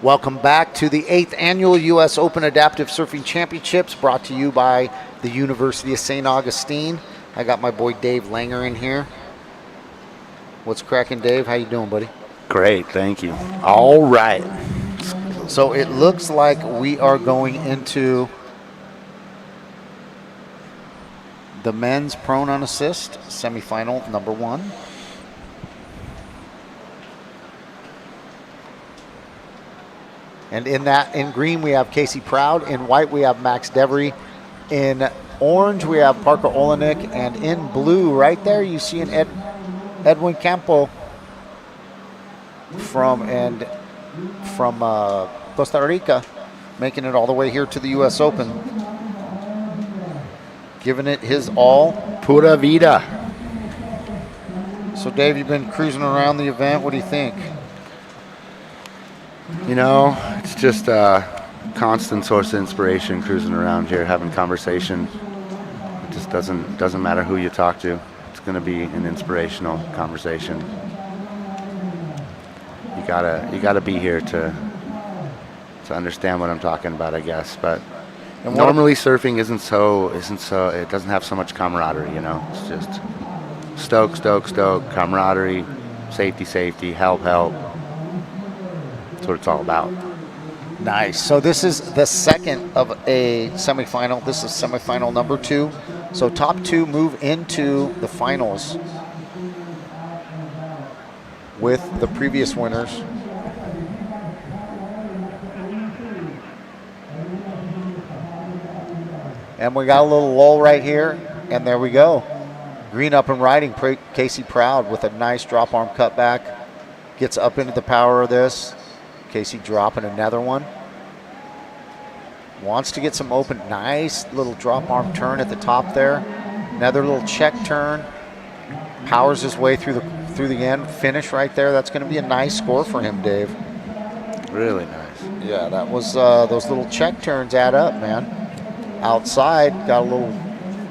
Welcome back to the 8th Annual U.S. Open Adaptive Surfing Championships, brought to you by the University of St. Augustine. I got my boy Dave Langer in here. What's cracking, Dave? How you doing, buddy? Great, thank you. All right. So it looks like we are going into the men's prone on assist semifinal number 1. And in green, we have Casey Proud. In white, we have Max Devery. In orange, we have Parker Olenek. And in blue, right there, you see an Edwin Campo from Costa Rica, making it all the way here to the U.S. Open. Giving it his all. Pura vida. So, Dave, you've been cruising around the event. What do you think? You know, it's just a constant source of inspiration cruising around here, having conversation. Just just doesn't matter who you talk to. It's going to be an inspirational conversation. You gotta be here to understand what I'm talking about, I guess. But normally surfing isn't so. It doesn't have so much camaraderie. It's just stoke, camaraderie, safety, help. That's what it's all about. Nice. So this is the second of a semifinal. This is semifinal number 2. So top 2 move into the finals with the previous winners. And we got a little lull right here, and there we go. Green up and riding, Casey Proud with a nice drop arm cutback. Gets up into the power of this. Casey dropping another one. Wants to get some open. Nice little drop arm turn at the top there. Another little check turn. Powers his way through the end. Finish right there. That's going to be a nice score for him, Dave. Really nice. Yeah, that was those little check turns add up, man. Outside, got a little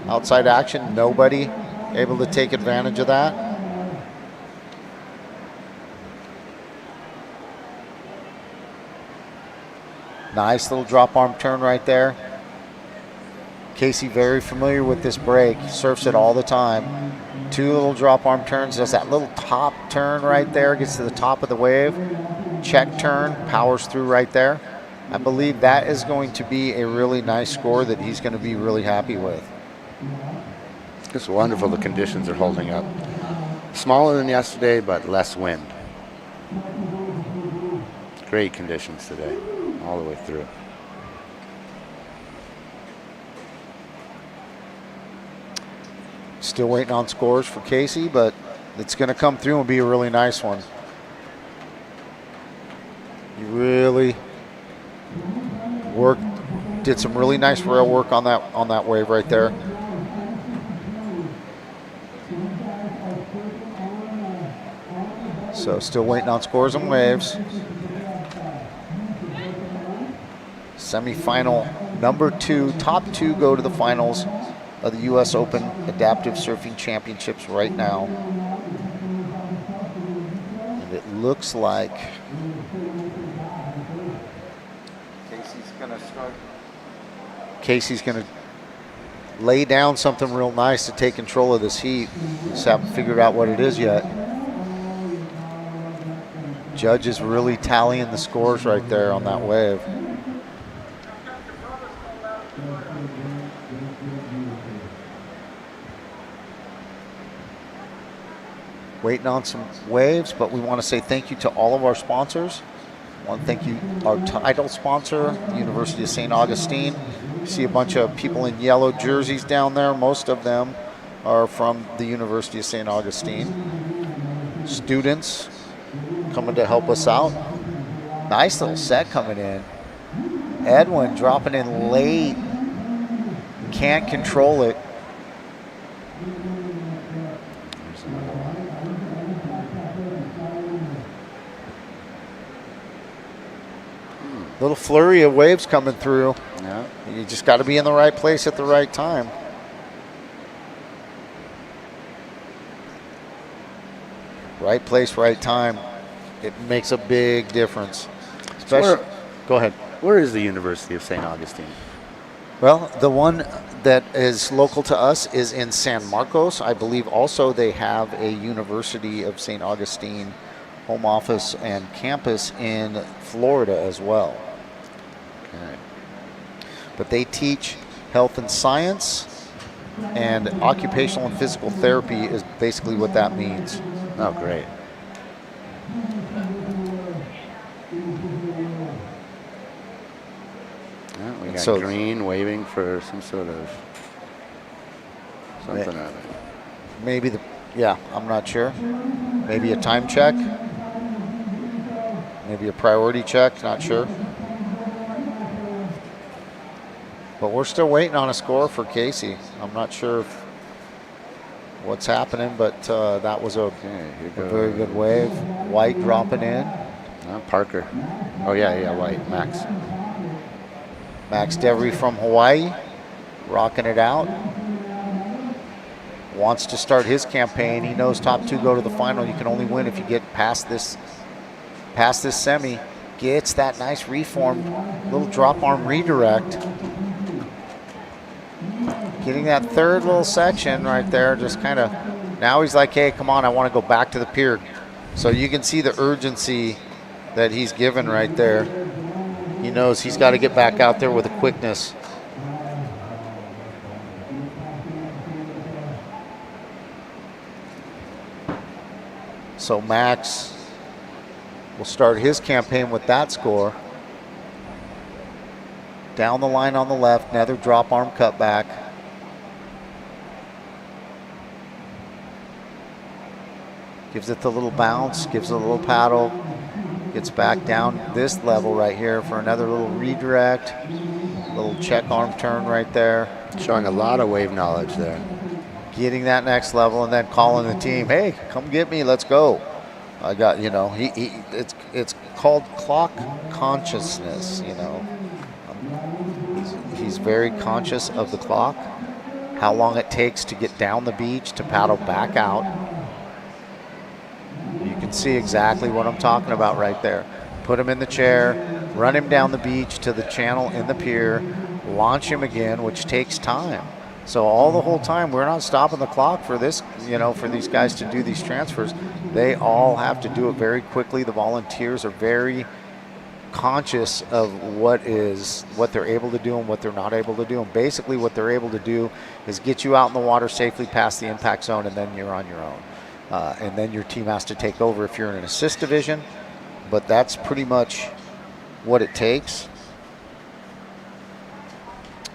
outside action. Nobody able to take advantage of that. Nice little drop arm turn right there. Casey very familiar with this break. Surfs it all the time. 2 little drop arm turns. Does that little top turn right there. Gets to the top of the wave. Check turn. Powers through right there. I believe that is going to be a really nice score that he's going to be really happy with. It's wonderful the conditions are holding up. Smaller than yesterday, but less wind. Great conditions today, all the way through. Still waiting on scores for Casey, but it's going to come through and be a really nice one. You really did some really nice rail work on that wave right there. So still waiting on scores and waves. Semi-final number 2, top 2 go to the finals of the U.S. Open Adaptive Surfing Championships right now. And it looks like Casey's going to lay down something real nice to take control of this heat. Just haven't figured out what it is yet. Judge is really tallying the scores right there on that wave. Waiting on some waves, but we want to say thank you to all of our sponsors. I want to thank you, our title sponsor, the University of St. Augustine. You see a bunch of people in yellow jerseys down there. Most of them are from the University of St. Augustine. Students coming to help us out. Nice little set coming in. Edwin dropping in late. Can't control it. Little flurry of waves coming through. Yeah. You just got to be in the right place at the right time. Right place, right time. It makes a big difference. Especially, go ahead. Where is the University of St. Augustine? Well, the one that is local to us is in San Marcos. I believe also they have a University of St. Augustine home office and campus in Florida as well. Okay. But they teach health and science, and occupational and physical therapy is basically what that means. Oh, great. Yeah, we got green waving for some sort of something or other. Maybe I'm not sure. Maybe a time check. Maybe a priority check, not sure. But we're still waiting on a score for Casey. I'm not sure what's happening, but that was a very good wave. White dropping in. Parker. Oh, yeah, White. Max Devery from Hawaii, rocking it out. wants to start his campaign. He knows top 2 go to the final. You can only win if you get past this semi. Gets that nice reformed little drop arm redirect. Getting that third little section right there, just kind of, now he's like, hey, come on, I want to go back to the pier. So you can see the urgency that he's given right there. He knows he's got to get back out there with a quickness. So Max will start his campaign with that score. Down the line on the left, another drop arm cutback. Gives it the little bounce, gives it a little paddle, gets back down this level right here for another little redirect, little check arm turn right there. Showing a lot of wave knowledge there. Getting that next level and then calling the team, hey, come get me, let's go. I got, you know, it's called clock consciousness, you know. He's very conscious of the clock, how long it takes to get down the beach, to paddle back out. You can see exactly what I'm talking about right there. Put him in the chair, run him down the beach to the channel in the pier, launch him again, which takes time. So all the whole time, we're not stopping the clock for this, you know, for these guys to do these transfers. They all have to do it very quickly. The volunteers are very conscious of what they're able to do and what they're not able to do. And basically what they're able to do is get you out in the water safely past the impact zone, and then you're on your own. And then your team has to take over if you're in an assist division. But that's pretty much what it takes.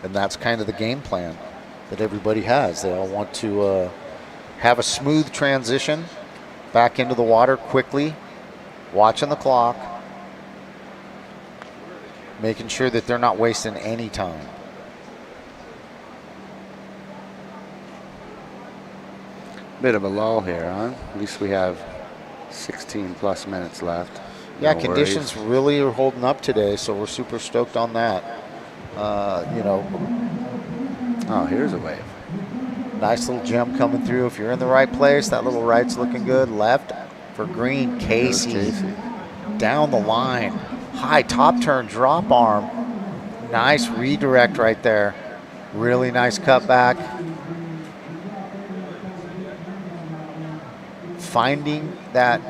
And that's kind of the game plan that everybody has. They all want to have a smooth transition back into the water quickly, watching the clock, making sure that they're not wasting any time. Bit of a lull here, huh? At least we have 16 plus minutes left. Yeah, No conditions worries. really are holding up today, so we're super stoked on that. You know, Oh, here's a wave. nice little gem coming through. If you're in the right place, that little right's looking good. Left for green, Casey. Down the line. High top turn, drop arm. Nice redirect right there. Really nice cutback. Finding that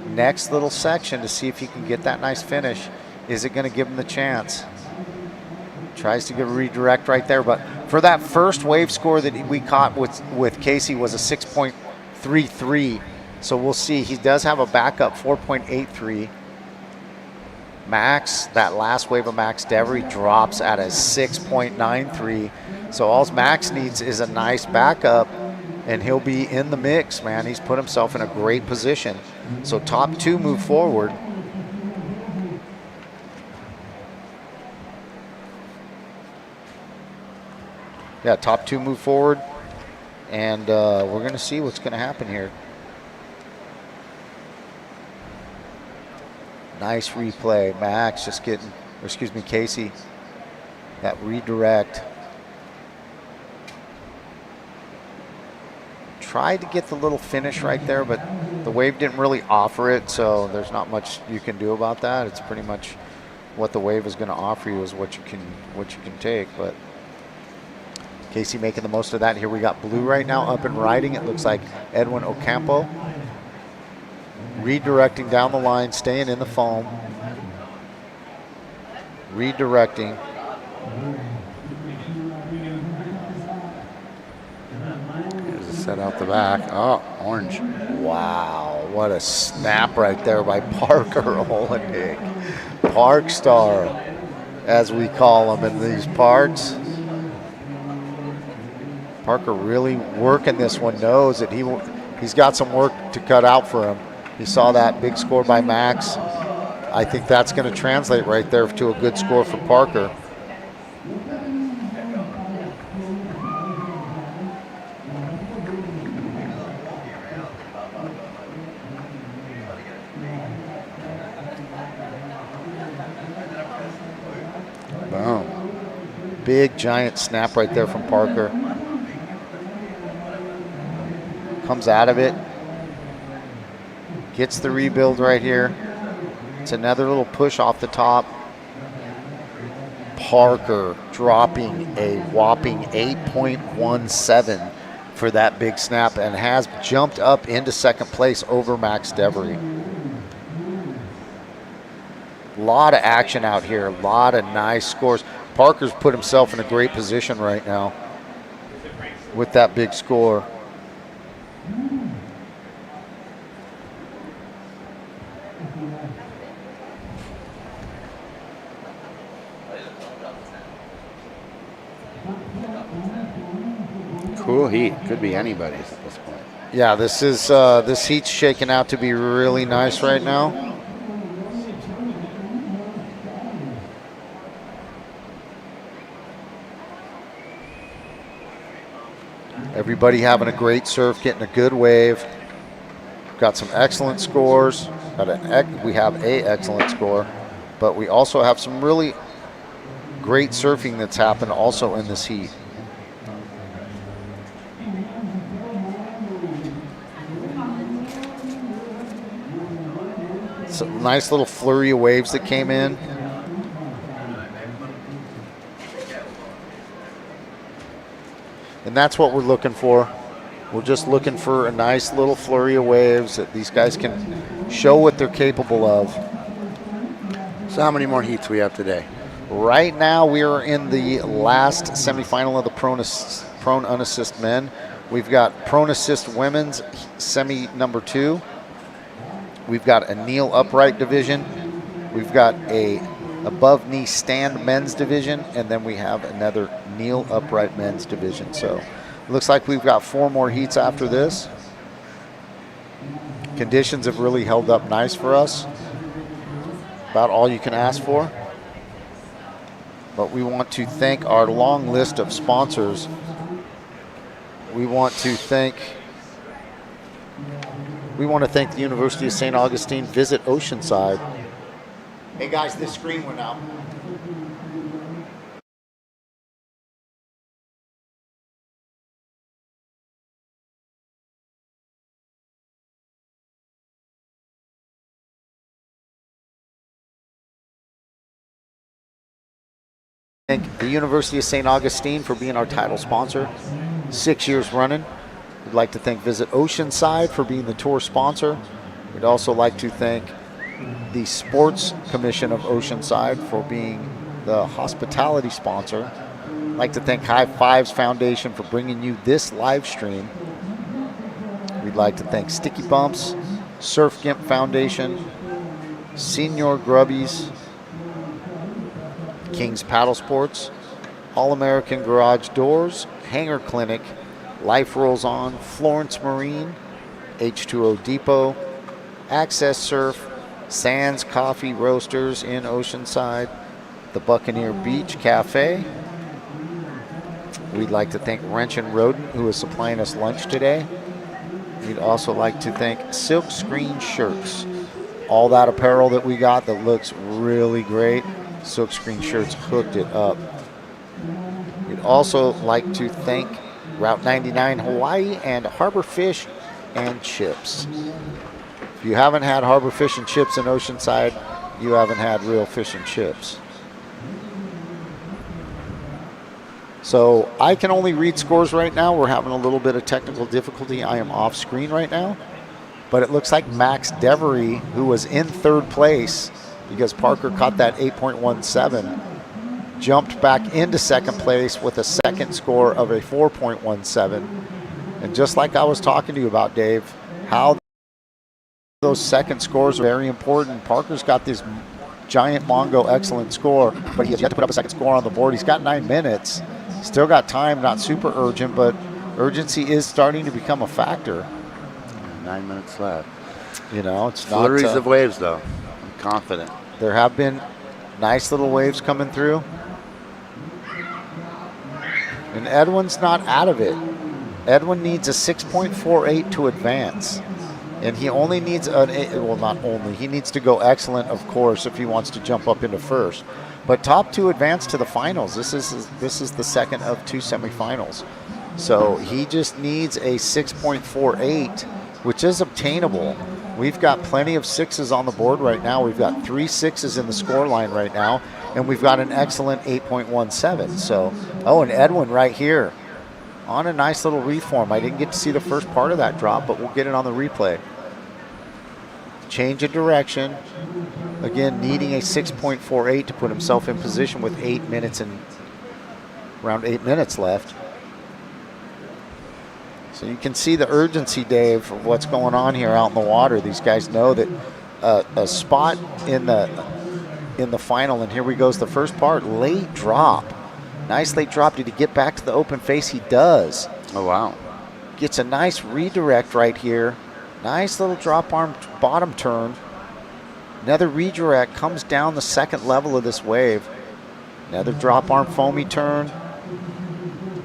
next little section to see if he can get that nice finish. Is it going to give him the chance? Tries to get a redirect right there, but for that first wave score that we caught with Casey was a 6.33. So we'll see. He does have a backup 4.83. Max, that last wave of Max Devery drops at a 6.93. So all Max needs is a nice backup, and he'll be in the mix, man. He's put himself in a great position. So top 2 move forward. Yeah, top 2 move forward, and we're going to see what's going to happen here. Nice replay. Max just getting, or excuse me, Casey, that redirect. Tried to get the little finish right there, but the wave didn't really offer it, so there's not much you can do about that. It's pretty much what the wave is going to offer you is what you can take, but Casey making the most of that. Here we got blue right now up and riding. It looks like Edwin Ocampo. Redirecting down the line, staying in the foam. Redirecting. Here's a set out the back. Oh, orange. Wow, what a snap right there by Parker Olenek. Park star, as we call him in these parks. Parker really working this one, knows that he's got some work to cut out for him. He saw that big score by Max. I think that's going to translate right there to a good score for Parker. Boom. Big giant snap right there from Parker. comes out of it, gets the rebuild right here. It's another little push off the top. Parker dropping a whopping 8.17 for that big snap and has jumped up into second place over Max Devery. A lot of action out here, a lot of nice scores. Parker's put himself in a great position right now with that big score. Cool heat. Could be anybody's at this point. Yeah, this heat's shaking out to be really nice right now. Everybody having a great surf, getting a good wave. Got some excellent scores. We have an excellent score, but we also have some really great surfing that's happened also in this heat. Some nice little flurry of waves that came in. And that's what we're looking for. We're just looking for a nice little flurry of waves that these guys can show what they're capable of. So how many more heats we have today? Right now we are in the last semifinal of the prone unassist men. We've got prone assist women's semi number 2. We've got a kneel upright division. We've got a above knee stand men's division, and then we have another kneel upright men's division. So it looks like we've got 4 more heats after this. Conditions have really held up nice for us. About all you can ask for. But we want to thank our long list of sponsors. We want to thank the University of St. Augustine. Visit Oceanside. Hey guys, this screen went out. Thank the University of St. Augustine for being our title sponsor, 6 years running. We'd like to thank Visit Oceanside for being the tour sponsor. We'd also like to thank the Sports Commission of Oceanside for being the hospitality sponsor. I'd like to thank HighFivesFoundation for bringing you this live stream. We'd like to thank Sticky Bumps, Surf Gimp Foundation, Senior Grubbies, King's Paddle Sports, All-American Garage Doors, Hanger Clinic, Life Rolls On, Florence Marine, H2O Depot, Access Surf, Sands Coffee Roasters in Oceanside, the Buccaneer Beach Cafe. We'd like to thank Wrench and Rodent, who is supplying us lunch today. We'd also like to thank Silk Screen Shirts. All that apparel that we got that looks really great. Silk Screen Shirts hooked it up. We'd also like to thank Route 99 Hawaii and Harbor Fish and Chips. If you haven't had Harbor Fish and Chips in Oceanside, you haven't had real fish and chips. So I can only read scores right now. We're having a little bit of technical difficulty. I am off screen right now. But it looks like Max Devery, who was in 3rd place because Parker caught that 8.17, jumped back into 2nd place with a second score of a 4.17. And just like I was talking to you about, Dave, how those second scores are very important. Parker's got this giant Mongo excellent score, but he has yet to put up a second score on the board. He's got 9 minutes. Still got time, not super urgent, but urgency is starting to become a factor. 9 minutes left. You know, it's not flurries of waves, though. I'm confident. There have been nice little waves coming through. And Edwin's not out of it. Edwin needs a 6.48 to advance. And he only needs he needs to go excellent, of course, if he wants to jump up into 1st. But top 2 advance to the finals. This is the second of 2 semifinals. So he just needs a 6.48, which is obtainable. We've got plenty of 6s on the board right now. We've got 3 6s in the score line right now, and we've got an excellent 8.17. So, oh, and Edwin right here on a nice little reform. I didn't get to see the first part of that drop, but we'll get it on the replay. Change of direction. Again, needing a 6.48 to put himself in position with around 8 minutes left. So you can see the urgency, Dave, of what's going on here out in the water. These guys know that a spot in the final, and here we goes the first part, late drop. Nice late drop. Did he get back to the open face? He does. Oh, wow. Gets a nice redirect right here. Nice little drop arm bottom turn. Another redirect, comes down the second level of this wave. Another drop arm foamy turn.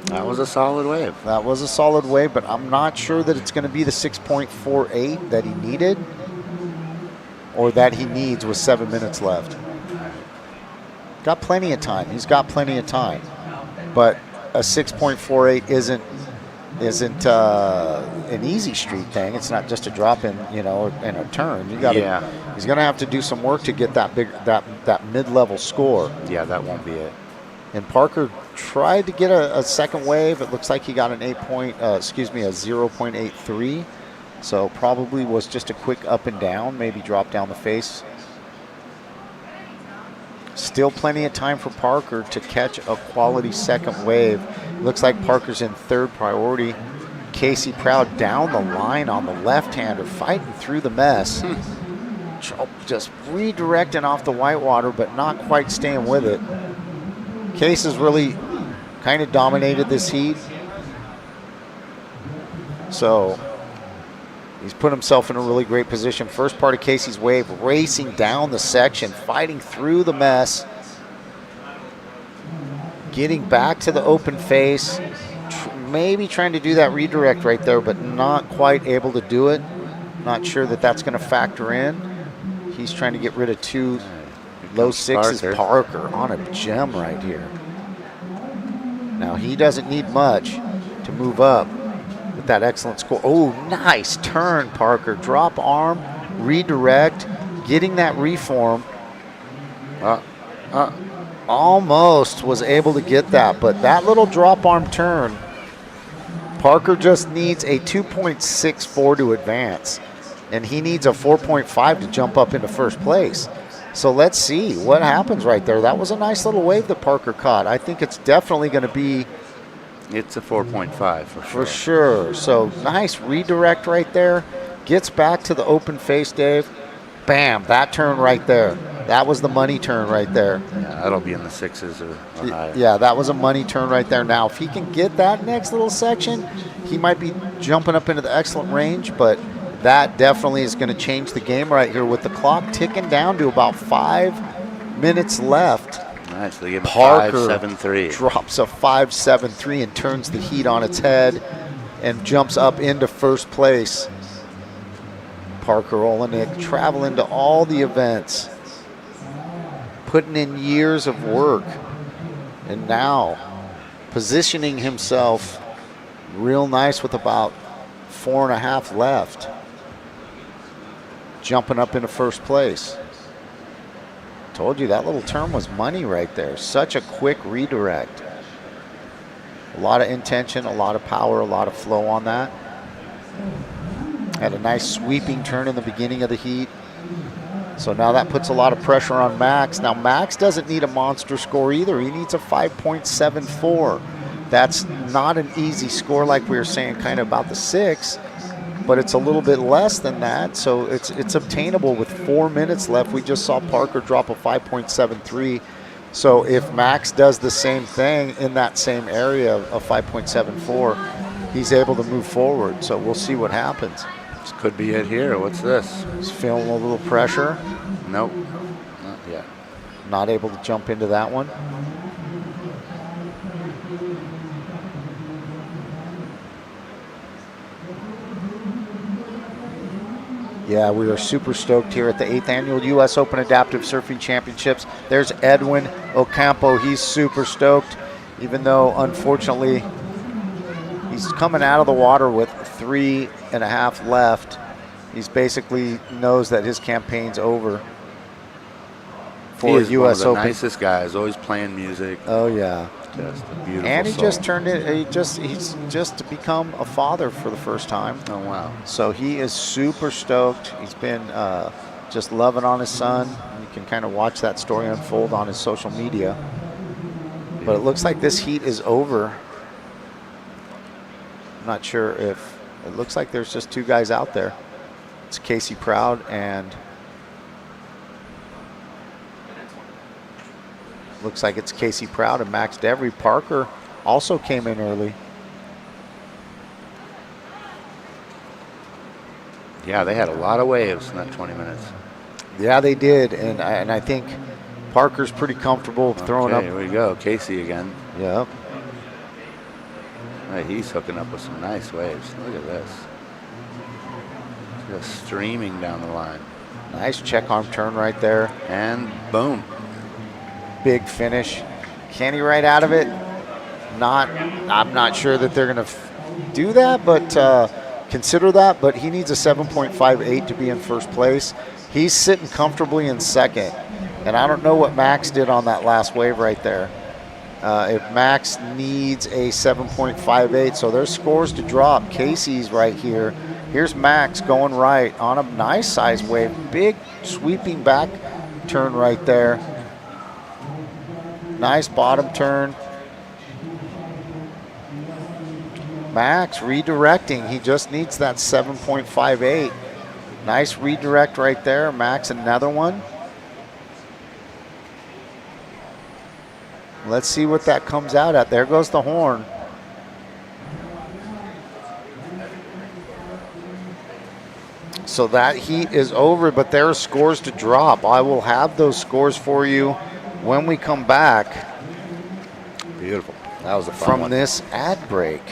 That was a solid wave. That was a solid wave, but I'm not sure that it's going to be the 6.48 that he needed or that he needs with 7 minutes left. Got plenty of time. He's got plenty of time. But a 6.48 isn't an easy street thing. It's not just a drop in, in a turn. You got to. He's going to have to do some work to get that mid-level score. Yeah, that won't be it. And Parker tried to get a second wave. It looks like he got an a 0.83. So probably was just a quick up and down, maybe drop down the face. Still plenty of time for Parker to catch a quality second wave. Looks like Parker's in third priority. Casey Proud down the line on the left-hander, fighting through the mess. Just redirecting off the whitewater, but not quite staying with it. Case has really kind of dominated this heat. So he's put himself in a really great position. First part of Casey's wave, racing down the section, fighting through the mess, getting back to the open face, maybe trying to do that redirect right there, but not quite able to do it. Not sure that that's going to factor in. He's trying to get rid of 2 low 6s. Parker on a gem right here. Now he doesn't need much to move up with that excellent score. Oh, nice turn, Parker. Drop arm, redirect, getting that reform. Almost was able to get that, but that little drop arm turn, Parker just needs a 2.64 to advance, and he needs a 4.5 to jump up into first place. So let's see what happens right there. That was a nice little wave that Parker caught. I think it's definitely going to be... It's a 4.5 for sure. For sure. So nice redirect right there. Gets back to the open face, Dave. Bam, that turn right there. That was the money turn right there. Yeah, that'll be in the 6s or higher. Yeah, that was a money turn right there. Now, if he can get that next little section, he might be jumping up into the excellent range, but that definitely is going to change the game right here with the clock ticking down to about 5 minutes left. Nice, they give him Parker 5.73. drops a 5.73 and turns the heat on its head and jumps up into first place. Parker Olenek traveling to all the events, putting in years of work, and now positioning himself real nice with about 4.5 left. Jumping up into first place. Told you that little turn was money right there. Such a quick redirect. A lot of intention, a lot of power, a lot of flow on that. Had a nice sweeping turn in the beginning of the heat. So now that puts a lot of pressure on Max. Now Max doesn't need a monster score either. He needs a 5.74. That's not an easy score like we were saying kind of about the 6, but it's a little bit less than that. So it's obtainable with 4 minutes left. We just saw Parker drop a 5.73. So if Max does the same thing in that same area of 5.74, he's able to move forward. So we'll see what happens. This could be it here. What's this? He's feeling a little pressure. Nope, not yet. Not able to jump into that one. Yeah, we are super stoked here at the 8th Annual U.S. Open Adaptive Surfing Championships. There's Edwin Ocampo. He's super stoked, even though, unfortunately, He's coming out of the water with 3.5 left. He's basically knows that his campaign's over for he is U.S. one of the Open. nicest guys, always playing music. Oh yeah, Just a beautiful and he soul. just turned it. He's just become a father for the first time. Oh wow. So he is super stoked. He's been just loving on his son. You can kind of watch that story unfold on his social media. But it looks like this heat is over. I'm not sure if it looks like there's just 2 guys out there. It's Casey Proud and looks like it's Casey Proud and Max Devery. Parker also came in early. Yeah, they had a lot of waves in that 20 minutes. Yeah, they did, and I think Parker's pretty comfortable throwing up. Here we go, Casey again. Yeah. Hey, he's hooking up with some nice waves. Look at this. Just streaming down the line. Nice check arm turn right there. And boom. Big finish. Can he ride out of it? I'm not sure that they're going to do that, but consider that. But he needs a 7.58 to be in first place. He's sitting comfortably in second. And I don't know what Max did on that last wave right there. If Max needs a 7.58, so there's scores to drop. Casey's right here. Here's Max going right on a nice size wave. Big sweeping back turn right there. Nice bottom turn. Max redirecting. He just needs that 7.58. Nice redirect right there. Max, another one. Let's see what that comes out at. There goes the horn. So that heat is over, but there are scores to drop. I will have those scores for you when we come back. Beautiful. That was a fun from one. this ad break.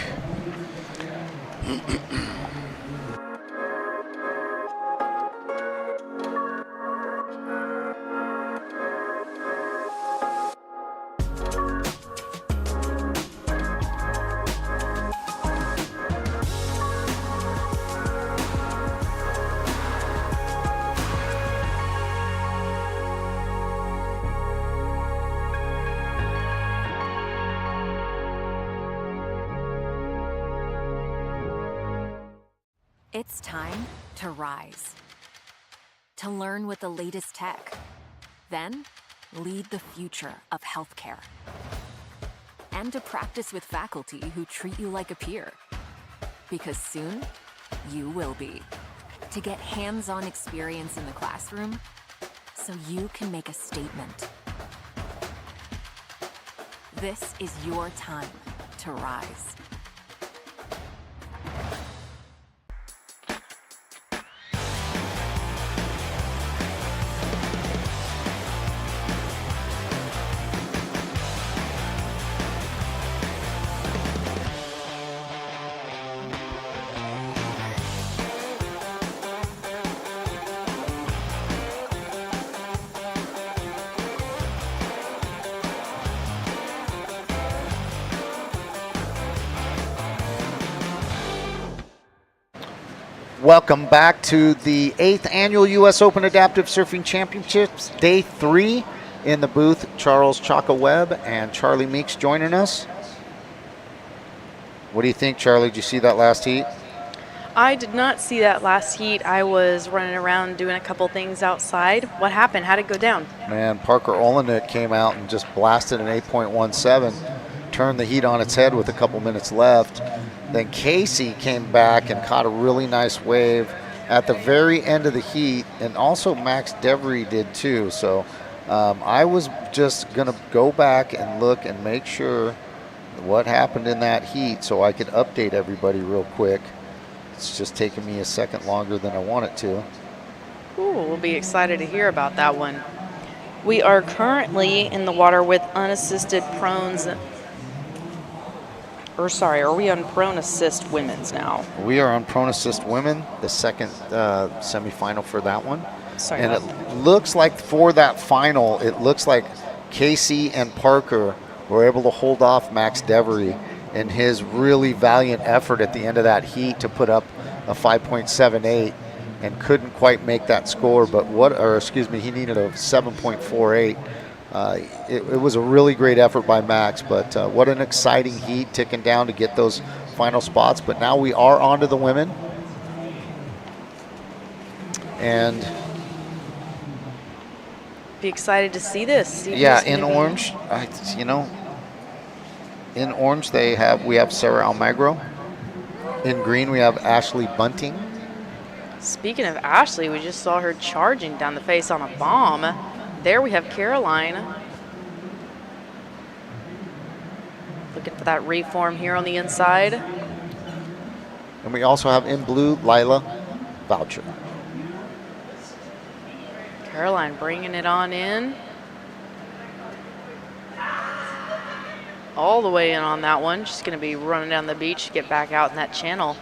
It's time to rise. To learn with the latest tech. Then, lead the future of healthcare. And to practice with faculty who treat you like a peer. Because soon, you will be. To get hands-on experience in the classroom, so you can make a statement. This is your time to rise. Welcome back to the 8th Annual U.S. Open Adaptive Surfing Championships, Day 3. In the booth, Charles Chaka Webb and Charlie Meeks joining us. What do you think, Charlie? Did you see that last heat? I did not see that last heat. I was running around doing a couple things outside. What happened? How'd it go down? Man, Parker Olenek came out and just blasted an 8.17, turned the heat on its head with a couple minutes left. Then Casey came back and caught a really nice wave at the very end of the heat, and also Max Devery did too. So I was just going to go back and look and make sure what happened in that heat so I could update everybody real quick. It's just taking me a second longer than I want it to. Ooh, we'll be excited to hear about that one. We are currently in the water with unassisted prones. Are we on prone assist women's now? We are on prone assist women, the second semifinal for that one. Sorry. And it looks like for that final, it looks like Casey and Parker were able to hold off Max Devery and his really valiant effort at the end of that heat to put up a 5.78 and couldn't quite make that score, but he needed a 7.48. It was a really great effort by Max, but what an exciting heat ticking down to get those final spots. But now we are on to the women. And be excited to see this. Yeah, in orange, in orange we have Sarah Almagro. In green we have Ashley Bunting. Speaking of Ashley, we just saw her charging down the face on a bomb. There we have Caroline. Looking for that reform here on the inside. And we also have in blue Lila Voucher. Caroline bringing it on in. All the way in on that one. She's going to be running down the beach to get back out in that channel.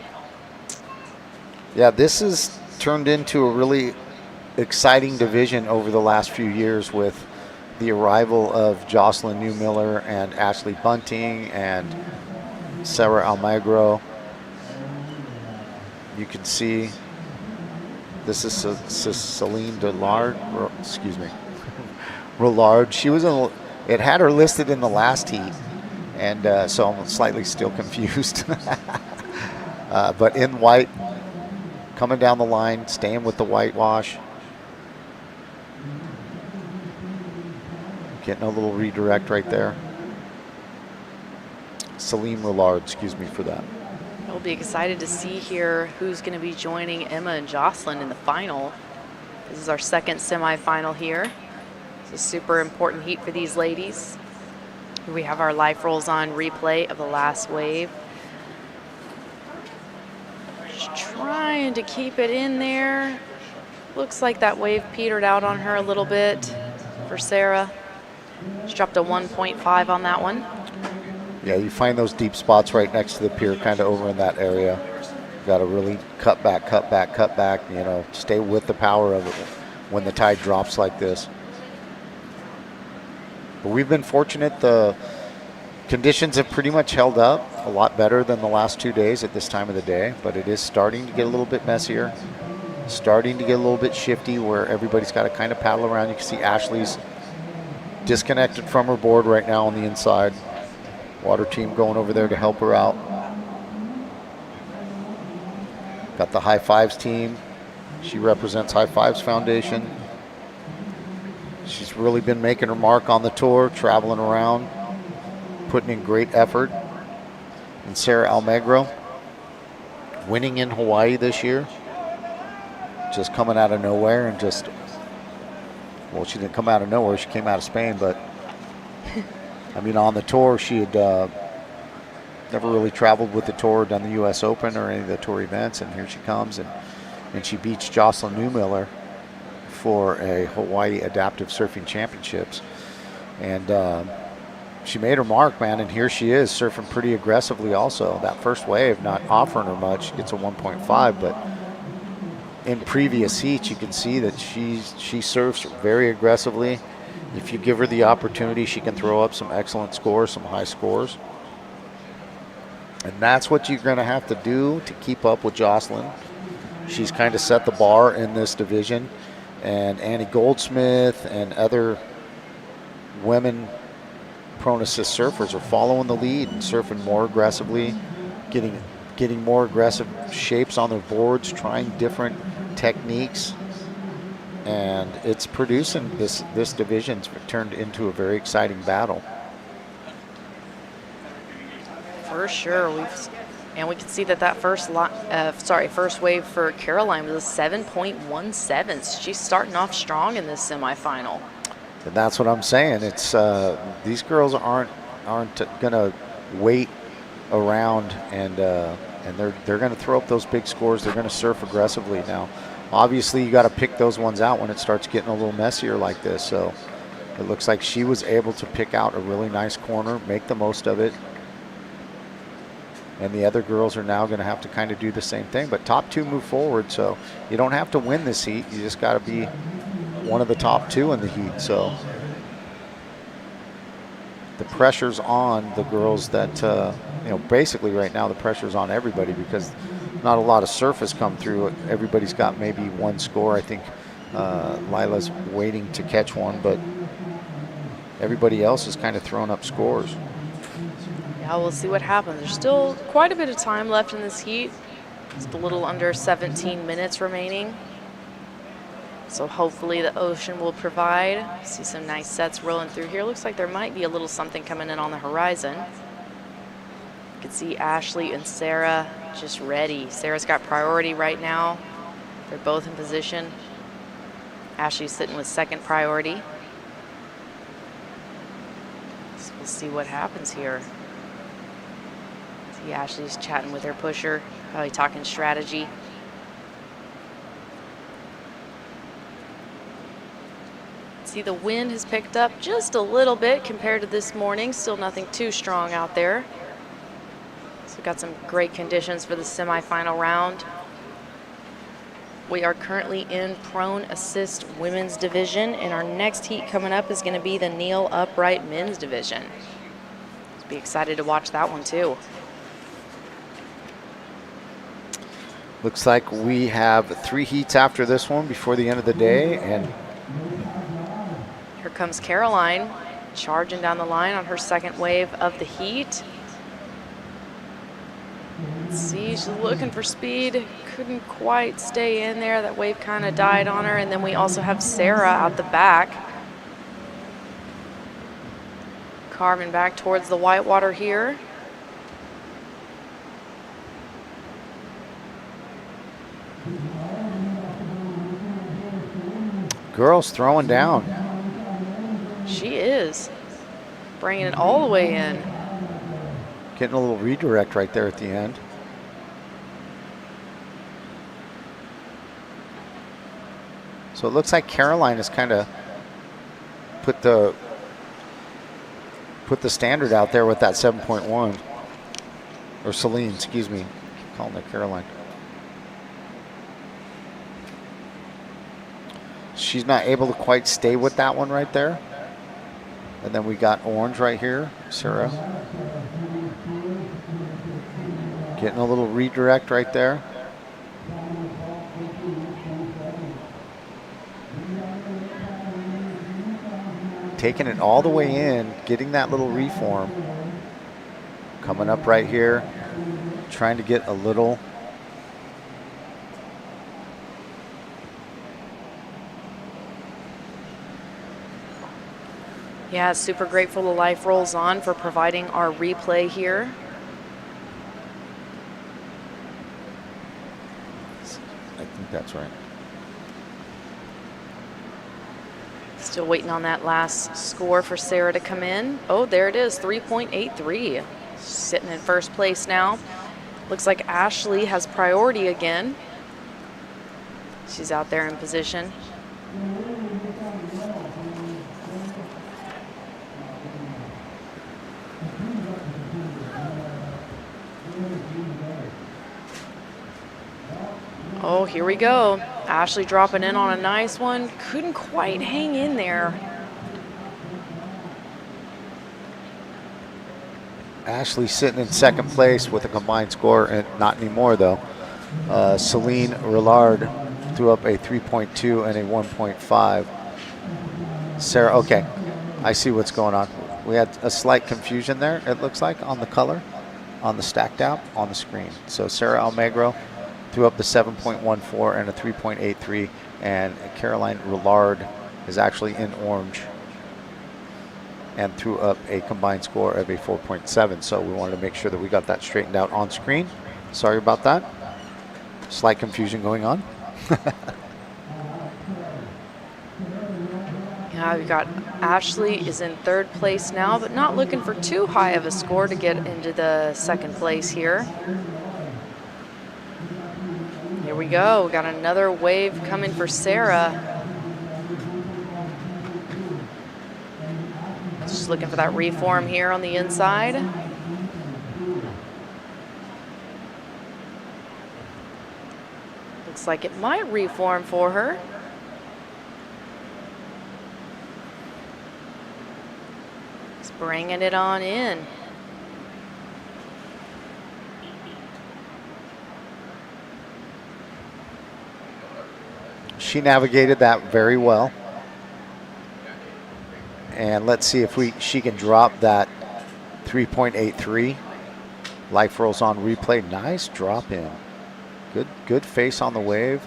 Yeah, this has turned into a really exciting division over the last few years with the arrival of Jocelyn Newmiller and Ashley Bunting and Sarah Almagro. You can see this is Celine Dillard, Rollard. She was it had her listed in the last heat, and so I'm slightly still confused. But in white, coming down the line, staying with the whitewash. Getting a little redirect right there. Celine Rollard, excuse me for that. We'll be excited to see here who's going to be joining Emma and Jocelyn in the final. This is our second semifinal here. It's a super important heat for these ladies. We have our life rolls on replay of the last wave. Just trying to keep it in there. Looks like that wave petered out on her a little bit for Sarah. She dropped a 1.5 on that one. Yeah, you find those deep spots right next to the pier, kind of over in that area. Got to really cut back, stay with the power of it when the tide drops like this. But we've been fortunate. The conditions have pretty much held up a lot better than the last 2 days at this time of the day, but it is starting to get a little bit messier, starting to get a little bit shifty where everybody's got to kind of paddle around. You can see Ashley's disconnected from her board right now on the inside. Water team going over there to help her out. Got the High Fives team. She represents HighFivesFoundation. She's really been making her mark on the tour, traveling around, putting in great effort. And Sarah Almagro, winning in Hawaii this year. Just coming out of nowhere and just, well, she didn't come out of nowhere. She came out of Spain, but I mean, on the tour, she had never really traveled with the tour, done the U.S. Open or any of the tour events, and here she comes, and she beats Jocelyn Newmiller for a Hawaii Adaptive Surfing Championships. And she made her mark, man, and here she is surfing pretty aggressively also. That first wave, not offering her much, gets a 1.5, but in previous heats, you can see that she surfs very aggressively. If you give her the opportunity, she can throw up some excellent scores, some high scores. And that's what you're going to have to do to keep up with Jocelyn. She's kind of set the bar in this division. And Annie Goldsmith and other women prone assist surfers are following the lead and surfing more aggressively, getting more aggressive shapes on their boards, trying different techniques. And it's producing this division's turned into a very exciting battle. For sure, we can see that first wave for Caroline was a 7.17. She's starting off strong in this semifinal. And that's what I'm saying. It's these girls aren't gonna wait around and they're gonna throw up those big scores. They're gonna surf aggressively now. Obviously, you got to pick those ones out when it starts getting a little messier like this. So it looks like she was able to pick out a really nice corner, make the most of it. And the other girls are now going to have to kind of do the same thing. But top two move forward, so you don't have to win this heat. You just got to be one of the top two in the heat. So the pressure's on the girls that, basically right now the pressure's on everybody because not a lot of surface come through. Everybody's got maybe one score. I think Lila's waiting to catch one, but everybody else is kind of throwing up scores. Yeah, we'll see what happens. There's still quite a bit of time left in this heat. Just a little under 17 minutes remaining. So hopefully the Ocean will provide. See some nice sets rolling through here. Looks like there might be a little something coming in on the horizon. You can see Ashley and Sarah just ready. Sarah's got priority right now. They're both in position. Ashley's sitting with second priority. So we'll see what happens here. See Ashley's chatting with her pusher, probably talking strategy. See, the wind has picked up just a little bit compared to this morning. Still nothing too strong out there. So we've got some great conditions for the semifinal round. We are currently in prone assist women's division, and our next heat coming up is going to be the kneel upright men's division. So be excited to watch that one too. Looks like we have 3 heats after this one before the end of the day, and here comes Caroline charging down the line on her second wave of the heat. Let's see, she's looking for speed. Couldn't quite stay in there. That wave kind of died on her. And then we also have Sarah out the back. Carving back towards the whitewater here. girls throwing down. She is. Bringing it all the way in. Getting a little redirect right there at the end. So it looks like Caroline has kind of put the standard out there with that 7.1. Or Celine, excuse me. I keep calling her Caroline. She's not able to quite stay with that one right there. And then we got orange right here, Sarah. Getting a little redirect right there. Taking it all the way in, getting that little reform. Coming up right here, trying to get a little. Yeah, super grateful to Life Rolls On for providing our replay here. I think that's right. Still waiting on that last score for Sarah to come in. Oh, there it is, 3.83. Sitting in first place now. Looks like Ashley has priority again. She's out there in position. Oh, here we go. Ashley dropping in on a nice one. Couldn't quite hang in there. Ashley sitting in second place with a combined score, and not anymore though. Celine Rillard threw up a 3.2 and a 1.5. Sarah, okay, I see what's going on. We had a slight confusion there, it looks like, on the color, on the stacked out, on the screen. So Sarah Almagro threw up the 7.14 and a 3.83, and Caroline Rillard is actually in orange and threw up a combined score of a 4.7. So we wanted to make sure that we got that straightened out on screen. Sorry about that. Slight confusion going on. Yeah, we got Ashley is in third place now, but not looking for too high of a score to get into the second place here. Here we go. We got another wave coming for Sarah. Just looking for that reform here on the inside. Looks like it might reform for her. Just bringing it on in. She navigated that very well. And let's see if she can drop that 3.83. Life rolls on replay. Nice drop in. Good face on the wave.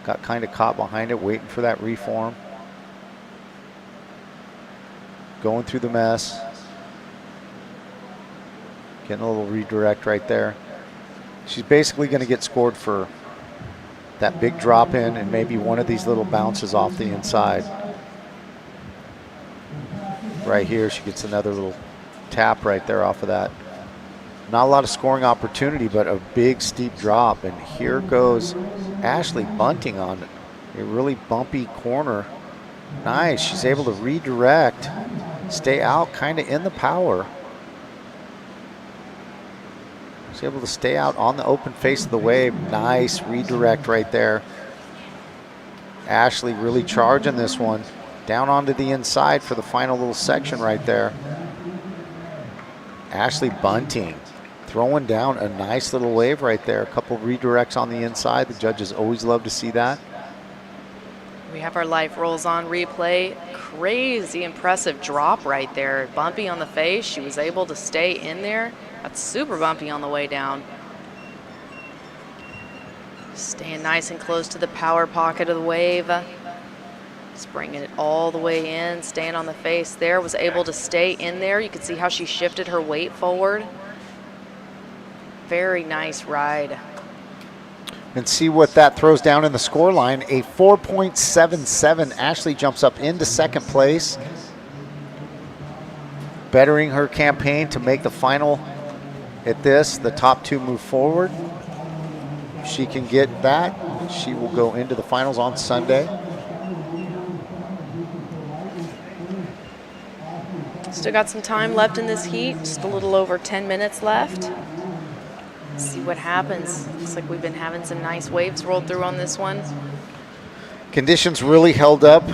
Got kind of caught behind it, waiting for that reform. Going through the mess. Getting a little redirect right there. She's basically going to get scored for that big drop in and maybe one of these little bounces off the inside. Right here, she gets another little tap right there off of that. Not a lot of scoring opportunity, but a big steep drop. And here goes Ashley Bunting on a really bumpy corner. Nice, she's able to redirect, stay out kind of in the power. She's able to stay out on the open face of the wave. Nice redirect right there. Ashley really charging this one. Down onto the inside for the final little section right there. Ashley Bunting throwing down a nice little wave right there. A couple redirects on the inside. The judges always love to see that. We have our life rolls on replay. Crazy impressive drop right there. Bumpy on the face. She was able to stay in there. That's super bumpy on the way down. Staying nice and close to the power pocket of the wave. Just bringing it all the way in, staying on the face there. Was able to stay in there. You can see how she shifted her weight forward. Very nice ride. And see what that throws down in the score line. A 4.77. Ashley jumps up into second place. Bettering her campaign to make the final at this. The top two move forward. If she can get that, she will go into the finals on Sunday. Still got some time left in this heat. Just a little over 10 minutes left. Let's see what happens. Looks like we've been having some nice waves rolled through on this one. Conditions really held up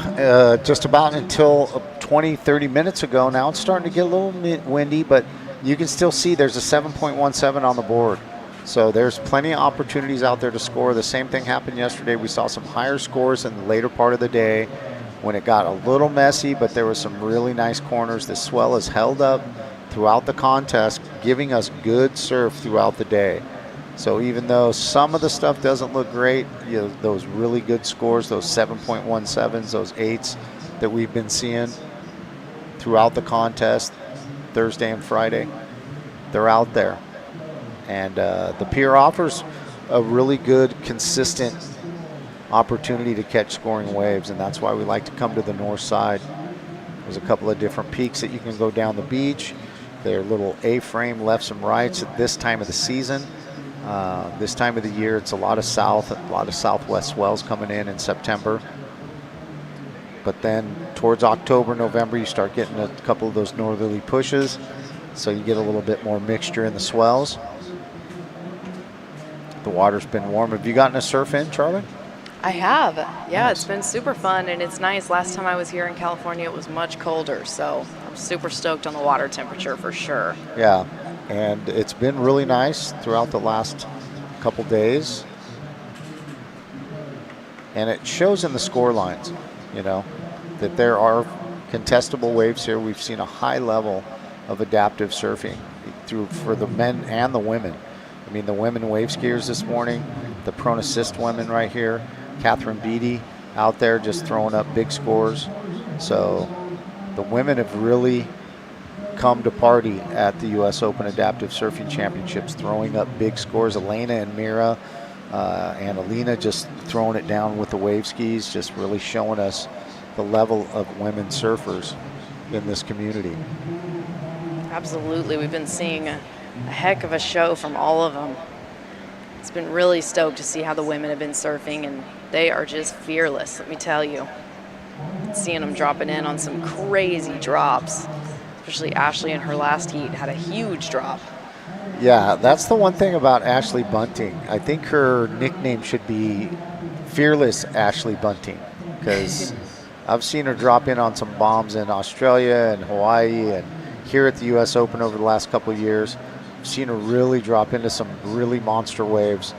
just about until 20, 30 minutes ago. Now it's starting to get a little windy, but you can still see there's a 7.17 on the board. So there's plenty of opportunities out there to score. The same thing happened yesterday. We saw some higher scores in the later part of the day when it got a little messy, but there were some really nice corners. The swell has held up throughout the contest, giving us good surf throughout the day. So even though some of the stuff doesn't look great, you know, those really good scores, those 7.17s, those 8s that we've been seeing throughout the contest, Thursday and Friday, they're out there. And the pier offers a really good, consistent opportunity to catch scoring waves, and that's why we like to come to the north side. There's a couple of different peaks that you can go down the beach. They're little A-frame lefts and rights at this time of the season. This time of the year, it's a lot of southwest swells coming in September. But then towards October, November, you start getting a couple of those northerly pushes, so you get a little bit more mixture in the swells. The water's been warm. Have you gotten a surf in, Charlie? I have. Yeah, it's been super fun and it's nice. Last time I was here in California, it was much colder, so I'm super stoked on the water temperature for sure. Yeah, and it's been really nice throughout the last couple days. And it shows in the score lines, you know, that there are contestable waves here. We've seen a high level of adaptive surfing for the men and the women. I mean, the women wave skiers this morning, the prone assist women right here, Catherine Beatty out there just throwing up big scores. So the women have really come to party at the U.S. Open Adaptive Surfing Championships, throwing up big scores. Elena and Mira and Alina just throwing it down with the wave skis, just really showing us the level of women surfers in this community. Absolutely. We've been seeing a heck of a show from all of them. It's been really stoked to see how the women have been surfing, and they are just fearless, let me tell you. Seeing them dropping in on some crazy drops, especially Ashley in her last heat had a huge drop. Yeah, that's the one thing about Ashley Bunting. I think her nickname should be Fearless Ashley Bunting, because I've seen her drop in on some bombs in Australia and Hawaii and here at the U.S. Open over the last couple of years. I've seen her really drop into some really monster waves,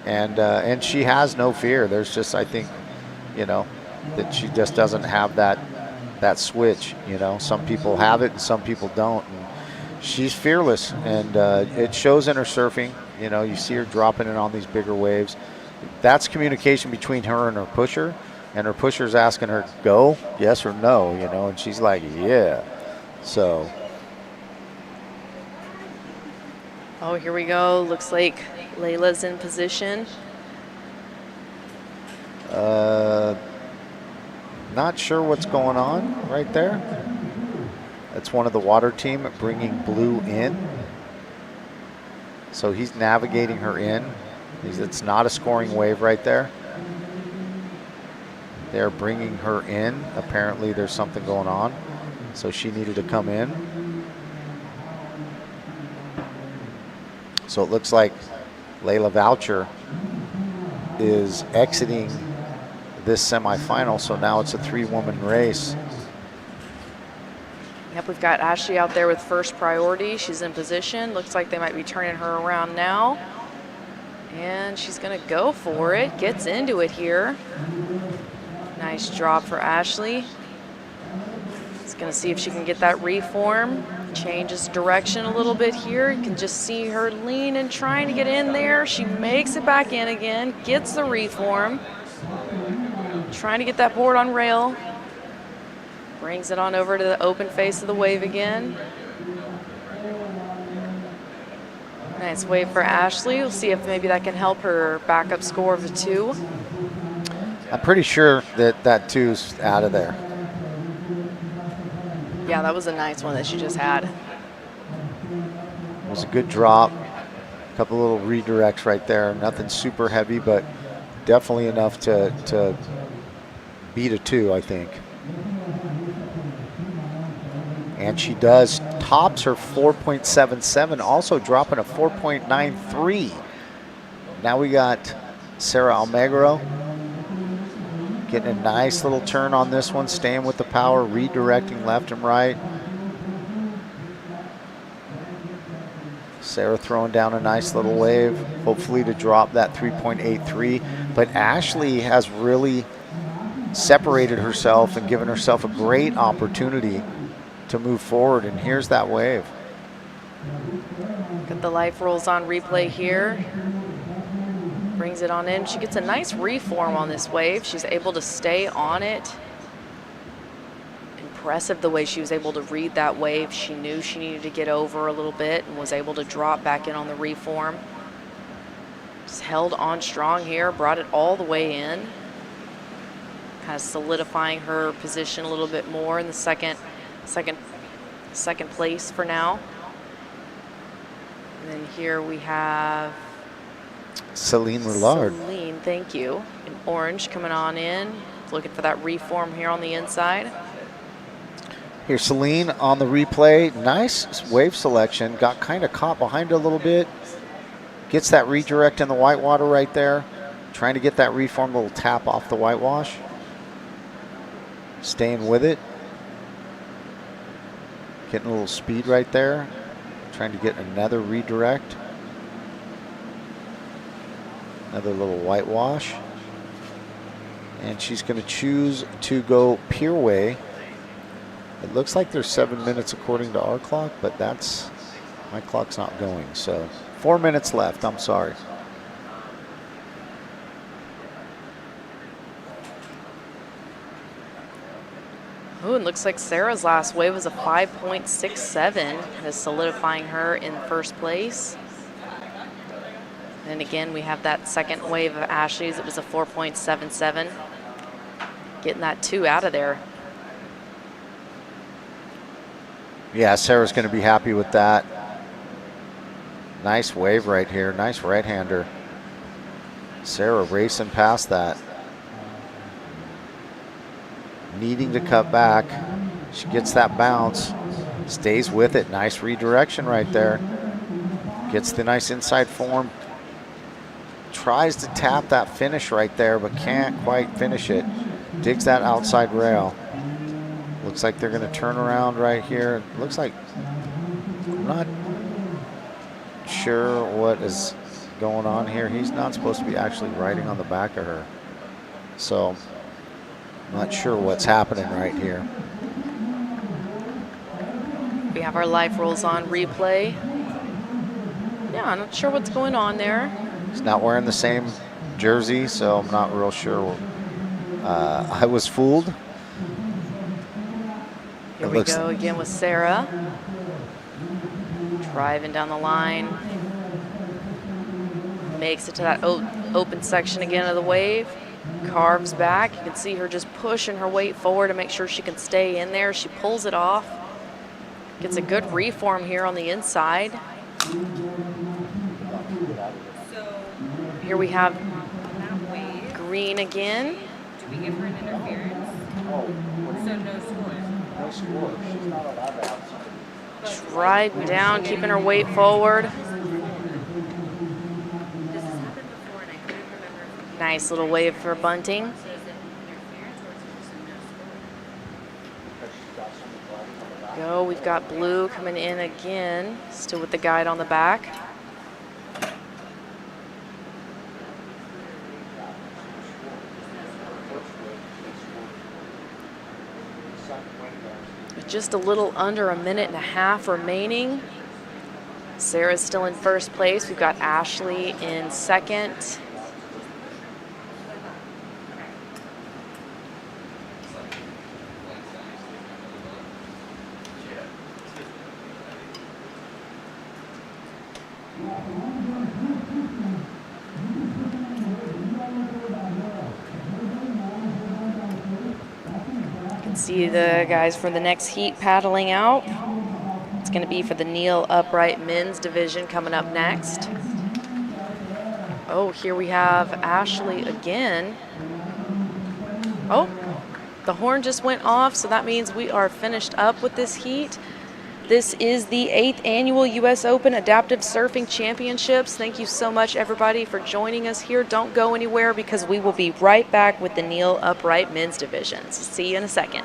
and she has no fear. There's just, I think, you know, that she just doesn't have that switch. You know, some people have it and some people don't. And she's fearless, and it shows in her surfing. You know, you see her dropping it on these bigger waves. That's communication between her and her pusher, and her pusher's asking her, go, yes or no, you know, and she's like, yeah. So. Oh, here we go. Looks like Layla's in position. Not sure what's going on right there. That's one of the water team bringing Blue in. So he's navigating her in. It's not a scoring wave right there. They're bringing her in. Apparently there's something going on. So she needed to come in. So it looks like Layla Voucher is exiting this semifinal. So now it's a 3-woman race. Yep, we've got Ashley out there with first priority. She's in position. Looks like they might be turning her around now. And she's going to go for it. Gets into it here. Nice drop for Ashley. She's going to see if she can get that reform. Changes direction a little bit here. You can just see her lean and trying to get in there. She makes it back in again. Gets the reform. Trying to get that board on rail. Brings it on over to the open face of the wave again. Nice wave for Ashley. We'll see if maybe that can help her backup score of a 2. I'm pretty sure that 2's out of there. Yeah, that was a nice one that she just had. It was a good drop. A couple little redirects right there. Nothing super heavy, but definitely enough to beat a 2, I think. And she does, tops her 4.77, also dropping a 4.93. Now we got Sarah Almagro getting a nice little turn on this one, staying with the power, redirecting left and right. Sarah throwing down a nice little wave, hopefully to drop that 3.83. But Ashley has really separated herself and given herself a great opportunity to move forward, and here's that wave. Got the life rolls on replay here. Brings it on in. She gets a nice reform on this wave. She's able to stay on it. Impressive the way she was able to read that wave. She knew she needed to get over a little bit and was able to drop back in on the reform. Just held on strong here, brought it all the way in. Kind of solidifying her position a little bit more in the second place for now. And then here we have Celine Roulard. Celine, thank you. In orange coming on in. Looking for that reform here on the inside. Here's Celine on the replay. Nice wave selection. Got kind of caught behind a little bit. Gets that redirect in the whitewater right there. Trying to get that reform, little tap off the whitewash. Staying with it. Getting a little speed right there. Trying to get another redirect. Another little whitewash. And she's going to choose to go Pierway. It looks like there's 7 minutes according to our clock, but my clock's not going. So 4 minutes left, I'm sorry. Ooh, it looks like Sarah's last wave was a 5.67, is solidifying her in first place. And again, we have that second wave of Ashley's. It was a 4.77. Getting that 2 out of there. Yeah, Sarah's going to be happy with that. Nice wave right here. Nice right-hander. Sarah racing past that. Needing to cut back. She gets that bounce. Stays with it. Nice redirection right there. Gets the nice inside form. Tries to tap that finish right there, but can't quite finish it. Digs that outside rail. Looks like they're going to turn around right here. Looks like I'm not sure what is going on here. He's not supposed to be actually riding on the back of her. So, I'm not sure what's happening right here. We have our life rolls on replay. Yeah, I'm not sure what's going on there. He's not wearing the same jersey, so I'm not real sure. I was fooled. Here we go again with Sarah. Driving down the line. Makes it to that open section again of the wave. Carves back. You can see her just pushing her weight forward to make sure she can stay in there. She pulls it off. Gets a good reform here on the inside. Here we have Green again. Do we give her an interference? So no score. No score. She's not allowed to have something. Driving down, keeping her weight forward. This has happened before, and I couldn't remember. Nice little wave for bunting. So is it interference or is it just a no score? Go, we've got Blue coming in again, still with the guide on the back. With just a little under a minute and a half remaining. Sarah's still in first place. We've got Ashley in second. See the guys for the next heat paddling out. It's going to be for the kneel upright men's division coming up next. Oh, here we have Ashley again. Oh, the horn just went off, so that means we are finished up with this heat. This is the 8th annual U.S. Open Adaptive Surfing Championships. Thank you so much, everybody, for joining us here. Don't go anywhere because we will be right back with the kneel upright men's divisions. See you in a second.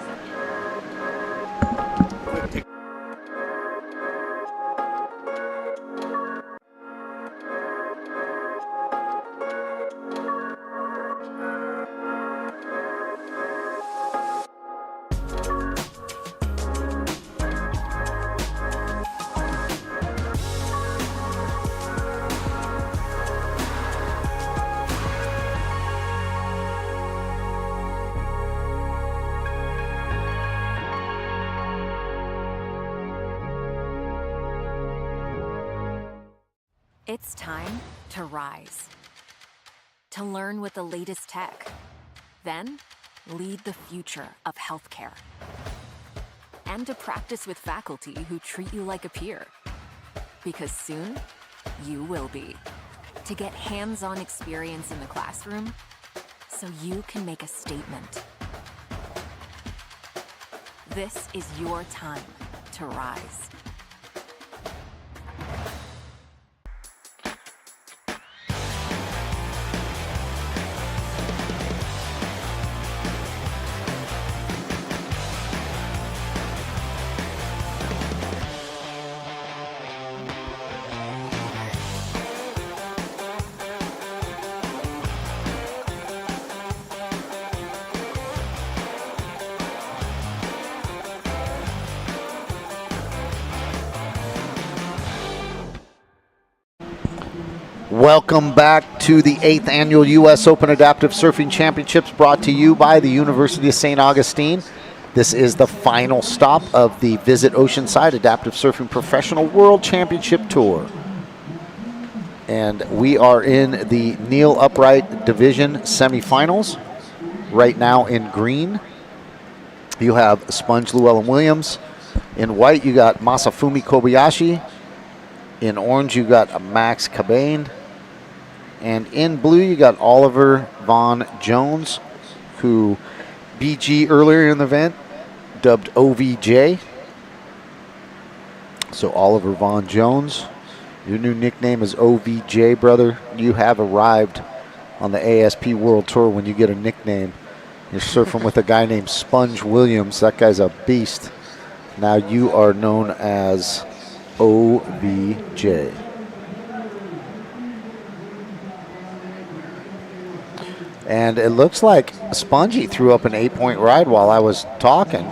It's time to rise. To learn with the latest tech. Then, lead the future of healthcare. And to practice with faculty who treat you like a peer. Because soon, you will be. To get hands-on experience in the classroom, so you can make a statement. This is your time to rise. Welcome back to the 8th annual U.S. Open Adaptive Surfing Championships, brought to you by the University of St. Augustine. This is the final stop of the Visit Oceanside Adaptive Surfing Professional World Championship Tour. And we are in the kneel upright division semifinals. Right now in green, you have Sponge Llewellyn Williams. In white, you got Masafumi Kobayashi. In orange, you got Max Cabane. And in blue, you got Oliver Vaughn Jones, who BG earlier in the event dubbed OVJ. So Oliver Vaughn Jones, your new nickname is OVJ, brother. You have arrived on the AASP World Tour when you get a nickname. You're surfing with a guy named Sponge Williams. That guy's a beast. Now you are known as OVJ. And it looks like Spongy threw up an 8-point ride while I was talking.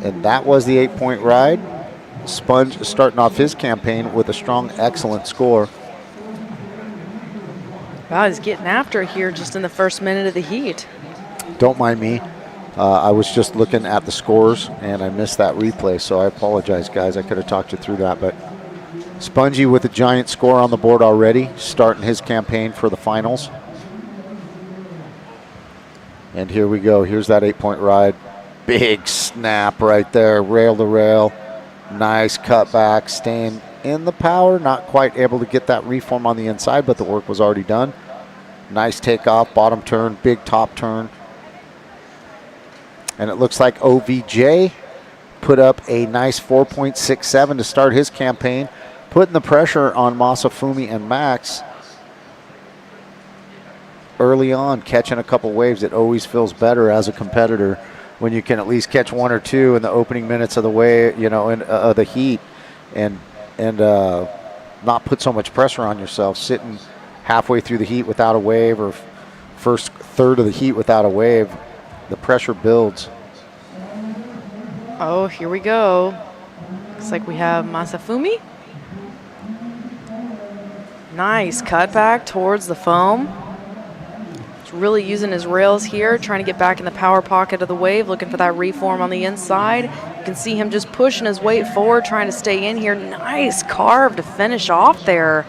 And that was the 8-point ride. Sponge starting off his campaign with a strong, excellent score. Wow, he's getting after it here just in the first minute of the heat. Don't mind me. I was just looking at the scores and I missed that replay, so I apologize, guys. I could have talked you through that, but Spongy with a giant score on the board already, starting his campaign for the finals. And here we go. Here's that 8-point ride. Big snap right there, rail to rail. Nice cutback, staying in the power. Not quite able to get that reform on the inside, but the work was already done. Nice takeoff, bottom turn, big top turn. And it looks like OVJ put up a nice 4.67 to start his campaign, putting the pressure on Masafumi and Max early on, catching a couple waves. It always feels better as a competitor when you can at least catch one or two in the opening minutes of the wave, you know, in the heat, and not put so much pressure on yourself sitting halfway through the heat without a wave, or first third of the heat without a wave. The pressure builds. Oh, here we go. Looks like we have Masafumi. Nice cutback towards the foam. He's really using his rails here, trying to get back in the power pocket of the wave, looking for that reform on the inside. You can see him just pushing his weight forward, trying to stay in here. Nice carve to finish off there.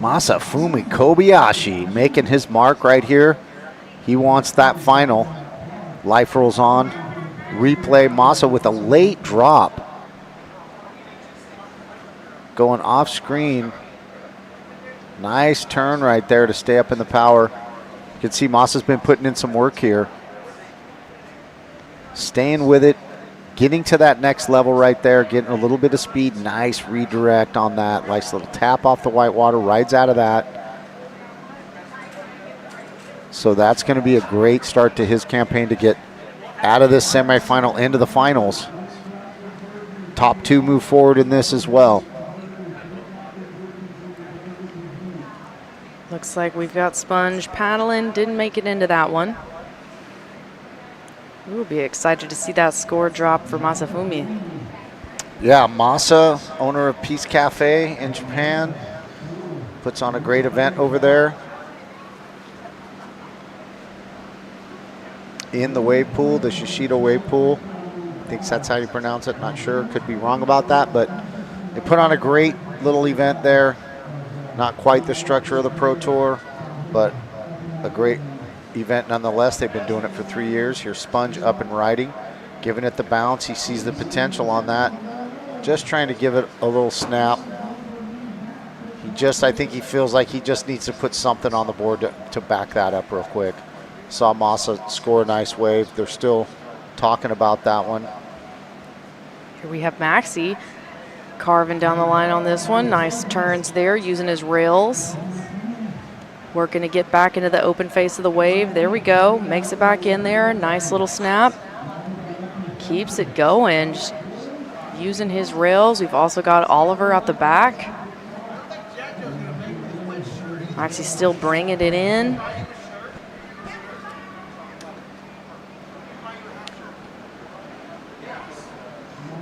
Masafumi Kobayashi making his mark right here. He wants that final. Life rolls on. Replay, Masa with a late drop. Going off screen. Nice turn right there to stay up in the power. You can see Masa's been putting in some work here. Staying with it. Getting to that next level right there. Getting a little bit of speed. Nice redirect on that. Nice little tap off the white water. Rides out of that. So that's going to be a great start to his campaign to get out of this semifinal into the finals. Top two move forward in this as well. Looks like we've got Sponge paddling. Didn't make it into that one. We'll be excited to see that score drop for Masafumi. Yeah, Masa, owner of Peace Cafe in Japan, puts on a great event over there. In the wave pool, the Shishido wave pool. I think that's how you pronounce it. Not sure, could be wrong about that, but they put on a great little event there. Not quite the structure of the Pro Tour, but a great event nonetheless. They've been doing it for 3 years. Here's Sponge up and riding, giving it the bounce. He sees the potential on that. Just trying to give it a little snap. I think he feels like he just needs to put something on the board to back that up real quick. Saw Masa score a nice wave. They're still talking about that one. Here we have Maxi carving down the line on this one. Nice turns there, using his rails. Working to get back into the open face of the wave. There we go. Makes it back in there. Nice little snap. Keeps it going. Just using his rails. We've also got Oliver out the back. Maxi still bringing it in.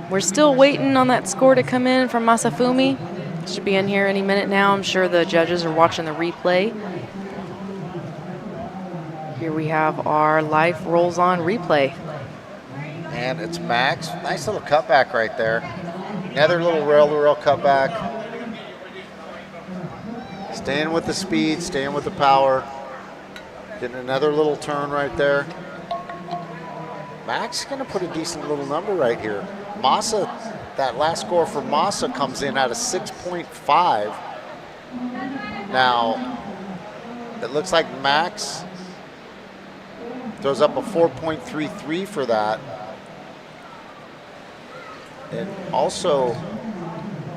We're still waiting on that score to come in from Masafumi. Should be in here any minute now. I'm sure the judges are watching the replay. Here we have our Life Rolls On replay. And it's Max. Nice little cutback right there. Another little rail-to-rail cutback. Staying with the speed, staying with the power. Getting another little turn right there. Max is going to put a decent little number right here. Masa, that last score for Masa comes in at a 6.5. Now, it looks like Max throws up a 4.33 for that. And also,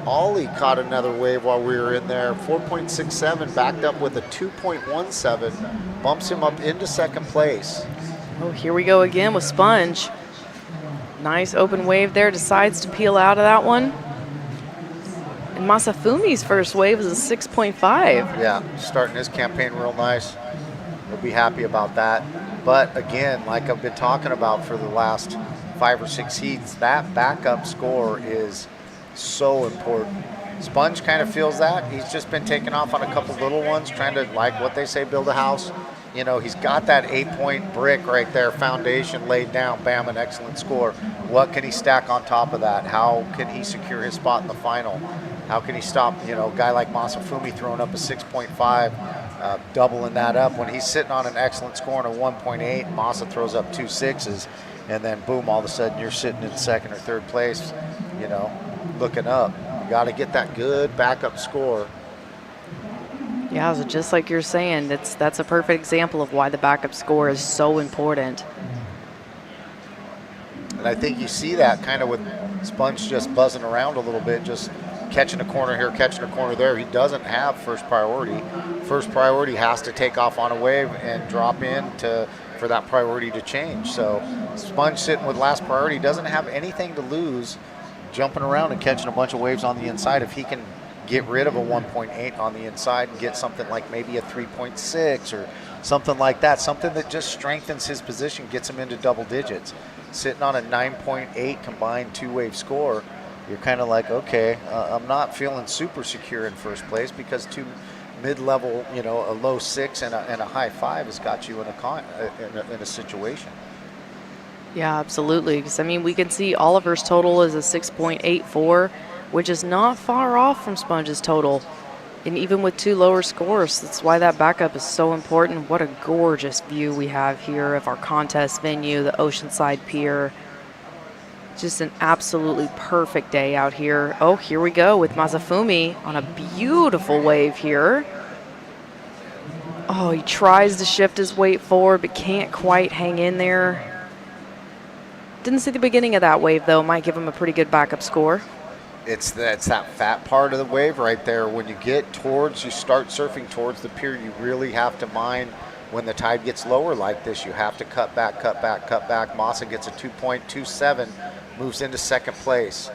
Ollie caught another wave while we were in there. 4.67, backed up with a 2.17, bumps him up into second place. Oh, here we go again with Sponge. Nice open wave there, decides to peel out of that one. And Masafumi's first wave is a 6.5. Yeah, starting his campaign real nice. We'll be happy about that. But again, like I've been talking about for the last 5 or 6 heats, that backup score is so important. Sponge kind of feels that. He's just been taking off on a couple little ones, trying to, like what they say, build a house. You know, he's got that 8-point brick right there, foundation laid down, bam, an excellent score. What can he stack on top of that? How can he secure his spot in the final? How can he stop, you know, a guy like Masafumi throwing up a 6.5, doubling that up when he's sitting on an excellent score and a 1.8, Masa throws up 2 6s, and then boom, all of a sudden you're sitting in second or third place, you know, looking up. You got to get that good backup score. Yeah, so just like you're saying, that's a perfect example of why the backup score is so important. And I think you see that kind of with Sponge just buzzing around a little bit, just catching a corner here, catching a corner there. He doesn't have first priority. First priority has to take off on a wave and drop in for that priority to change. So Sponge sitting with last priority doesn't have anything to lose, jumping around and catching a bunch of waves on the inside. If he can get rid of a 1.8 on the inside and get something like maybe a 3.6 or something like that, something that just strengthens his position, gets him into double digits. Sitting on a 9.8 combined 2-wave score, you're kind of like, okay, I'm not feeling super secure in first place because 2 mid-level, you know, a low 6 and a high 5 has got you in a situation. Yeah, absolutely. Because, I mean, we can see Oliver's total is a 6.84, which is not far off from Sponge's total. And even with 2 lower scores, that's why that backup is so important. What a gorgeous view we have here of our contest venue, the Oceanside Pier. Just an absolutely perfect day out here. Oh, here we go with Masafumi on a beautiful wave here. Oh, he tries to shift his weight forward, but can't quite hang in there. Didn't see the beginning of that wave, though. Might give him a pretty good backup score. It's that fat part of the wave right there. When you get towards, you start surfing towards the pier, you really have to mind when the tide gets lower like this. You have to cut back, cut back, cut back. Masa gets a 2.27, moves into second place.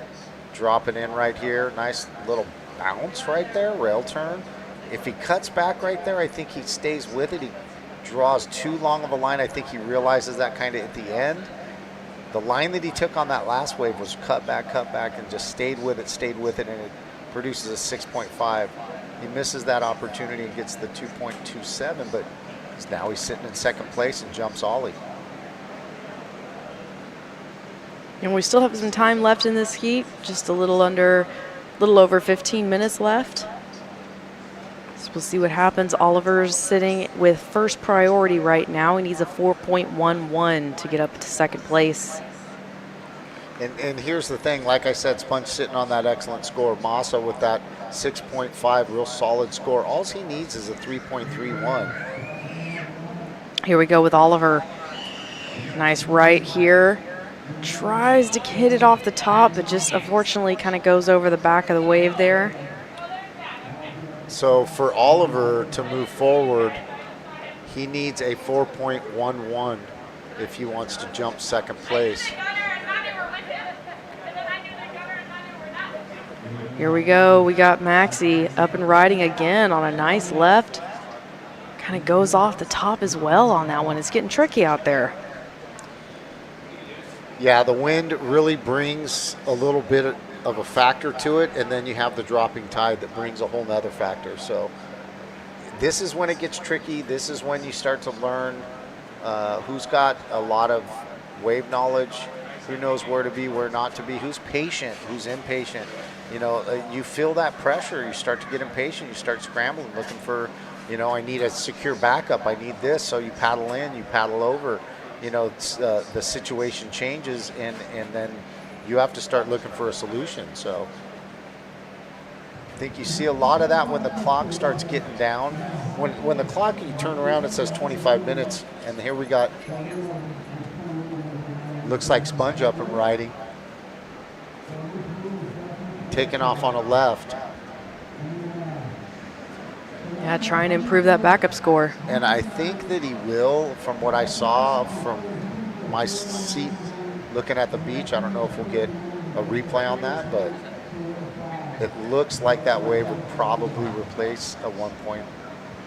Drop it in right here. Nice little bounce right there, rail turn. If he cuts back right there, I think he stays with it. He draws too long of a line. I think he realizes that kind of at the end. The line that he took on that last wave was cut back, and just stayed with it, and it produces a 6.5. He misses that opportunity and gets the 2.27, but now he's sitting in second place and jumps Ollie. And we still have some time left in this heat, just a little over 15 minutes left. So we'll see what happens. Oliver's sitting with first priority right now. He needs a 4.11 to get up to second place. And here's the thing, like I said, Sponge sitting on that excellent score. Masa with that 6.5, real solid score. All he needs is a 3.31. Here we go with Oliver. Nice right here. Tries to hit it off the top, but just unfortunately kind of goes over the back of the wave there. So for Oliver to move forward, he needs a 4.11 if he wants to jump second place. Here we go. We got Maxie up and riding again on a nice left. Kind of goes off the top as well on that one. It's getting tricky out there. Yeah, the wind really brings a little bit of a factor to it, and then you have the dropping tide that brings a whole nother factor. So this is when it gets tricky. This is when you start to learn who's got a lot of wave knowledge, who knows where to be, where not to be, who's patient, who's impatient. You know, you feel that pressure. You start to get impatient. You start scrambling, looking for, you know, I need a secure backup. I need this. So you paddle in, you paddle over. You know, the situation changes, and then you have to start looking for a solution. So I think you see a lot of that when the clock starts getting down. When the clock, you turn around, it says 25 minutes, and here we got, looks like Sponge up and riding. Taking off on a left. Yeah, trying to improve that backup score. And I think that he will, from what I saw from my seat looking at the beach. I don't know if we'll get a replay on that, but it looks like that wave would probably replace a 1 point.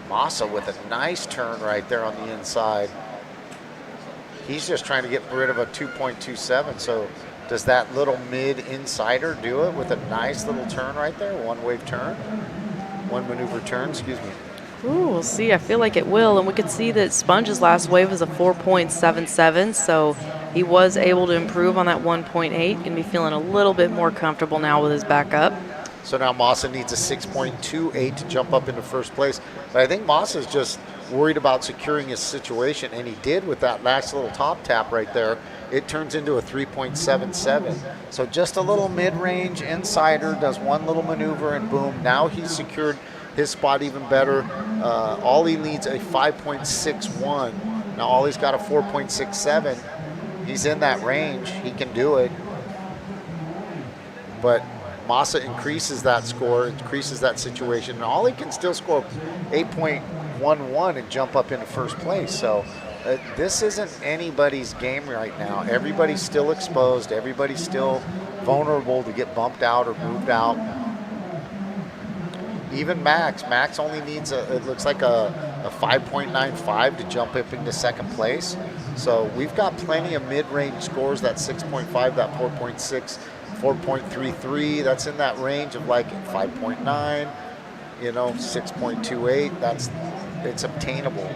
Massa with a nice turn right there on the inside. He's just trying to get rid of a 2.27. So does that little mid insider do it with a nice little turn right there? One wave turn, one maneuver turn, excuse me. Ooh, we'll see. I feel like it will. And we could see that Sponge's last wave was a 4.77. So he was able to improve on that 1.8. Going to be feeling a little bit more comfortable now with his backup. So now Massa needs a 6.28 to jump up into first place. But I think Massa's just worried about securing his situation, and he did with that last little top tap right there. It turns into a 3.77. So just a little mid-range insider, does one little maneuver, and boom, now he's secured his spot even better. Ollie needs a 5.61. Now Ollie's got a 4.67. He's in that range. He can do it. But Massa increases that score, increases that situation, and Ollie can still score 8.11 and jump up into first place. So this isn't anybody's game right now. Everybody's still exposed. Everybody's still vulnerable to get bumped out or moved out. Even Max only needs it looks like a 5.95 to jump up into second place. So we've got plenty of mid-range scores, that 6.5, that 4.6, 4.33, that's in that range of like 5.9, 6.28, it's obtainable.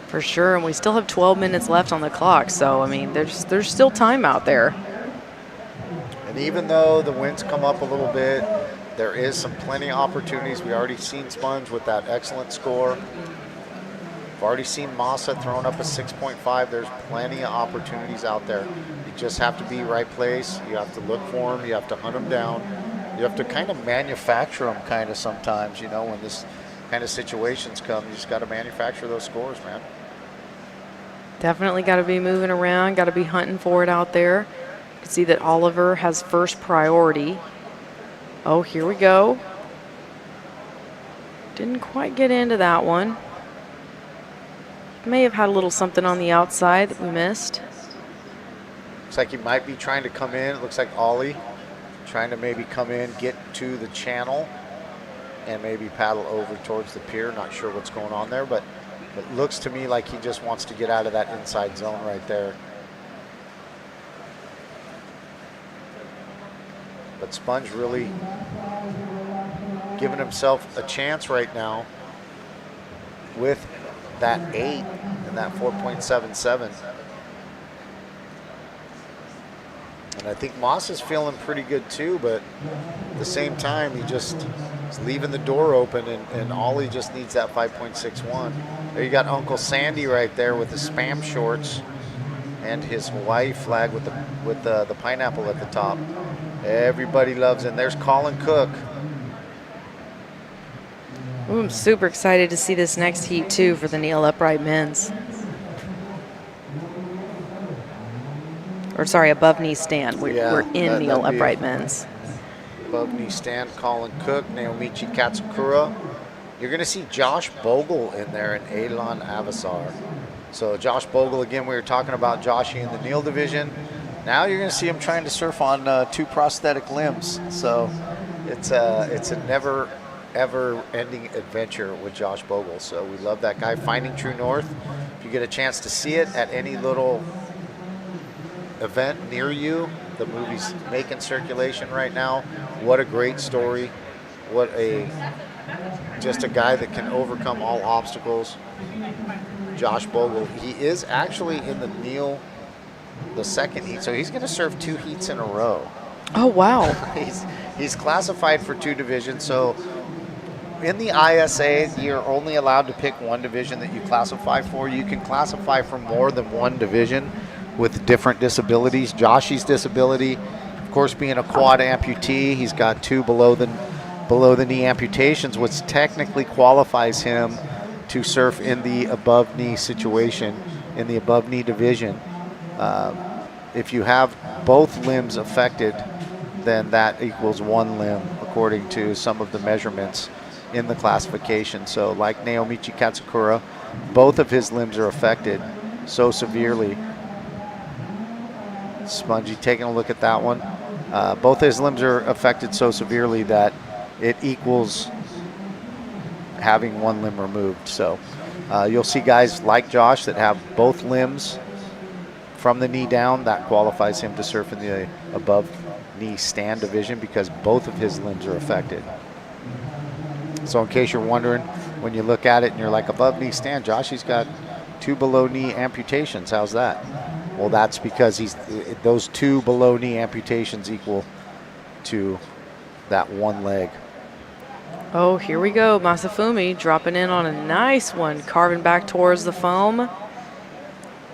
For sure, and we still have 12 minutes left on the clock, so I mean, there's still time out there. And even though the winds come up a little bit, there is some plenty of opportunities. We already seen Sponge with that excellent score. We've already seen Massa throwing up a 6.5. There's plenty of opportunities out there. You just have to be right place. You have to look for them. You have to hunt them down. You have to kind of manufacture them kind of sometimes, when this kind of situations come. You just got to manufacture those scores, man. Definitely got to be moving around, got to be hunting for it out there. You can see that Oliver has first priority. Oh, here we go. Didn't quite get into that one. May have had a little something on the outside that we missed. Looks like he might be trying to come in. It looks like Ollie trying to maybe come in, get to the channel, and maybe paddle over towards the pier. Not sure what's going on there, but it looks to me like he just wants to get out of that inside zone right there. But Sponge really giving himself a chance right now with that 8 and that 4.77. And I think Moss is feeling pretty good too, but at the same time, he just is leaving the door open, and Ollie just needs that 5.61. There you got Uncle Sandy right there with the spam shorts and his Hawaii flag with the pineapple at the top. Everybody loves it. And there's Colin Cook. Ooh, I'm super excited to see this next heat too for the kneel upright men's. Or sorry, above knee stand. We're in kneel upright men's. Above knee stand, Colin Cook, Naomichi Katsukura. You're going to see Josh Bogle in there and Elon Avasar. So Josh Bogle, again, we were talking about Joshy in the kneel division. Now you're going to see him trying to surf on 2 prosthetic limbs. So it's a never ever ending adventure with Josh Bogle. So we love that guy. Finding True North. If you get a chance to see it at any little event near you, the movie's making circulation right now. What a great story. Just a guy that can overcome all obstacles. Josh Bogle. He is actually in the kneel, the second heat, so he's going to serve 2 heats in a row. Oh, wow. He's classified for 2 divisions, so in the ISA, you're only allowed to pick 1 division that you classify for. You can classify for more than 1 division with different disabilities. Joshy's disability, of course, being a quad amputee, he's got 2 below the knee amputations, which technically qualifies him to surf in the above knee situation, in the above knee division. If you have both limbs affected, then that equals 1 limb according to some of the measurements in the classification. So like Naomichi Katsukura, both of his limbs are affected so severely Spongy taking a look at that one. Both his limbs are affected so severely that it equals having one limb removed. So you'll see guys like Josh that have both limbs from the knee down. That qualifies him to surf in the above knee stand division because both of his limbs are affected. So in case you're wondering, when you look at it and you're like, above knee stand, Josh, he's got 2 below knee amputations. How's that? Well, that's because those 2 below knee amputations equal to that one leg. Oh, here we go. Masafumi dropping in on a nice one, carving back towards the foam.